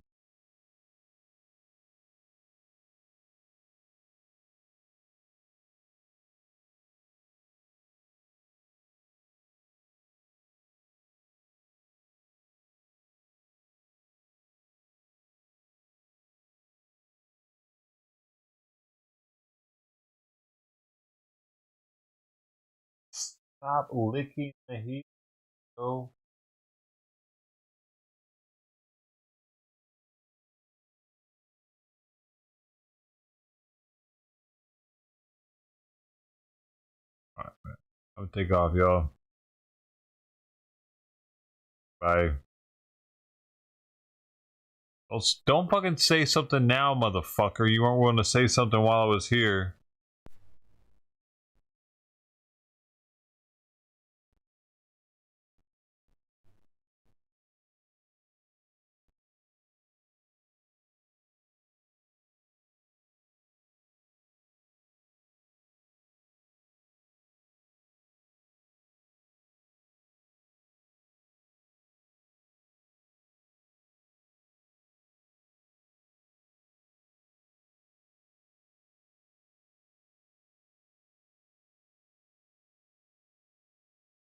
Speaker 3: Stop licking the heat, though. Alright, I'm gonna take off, y'all. Bye. Don't fucking say something now, motherfucker. You weren't willing to say something while I was here.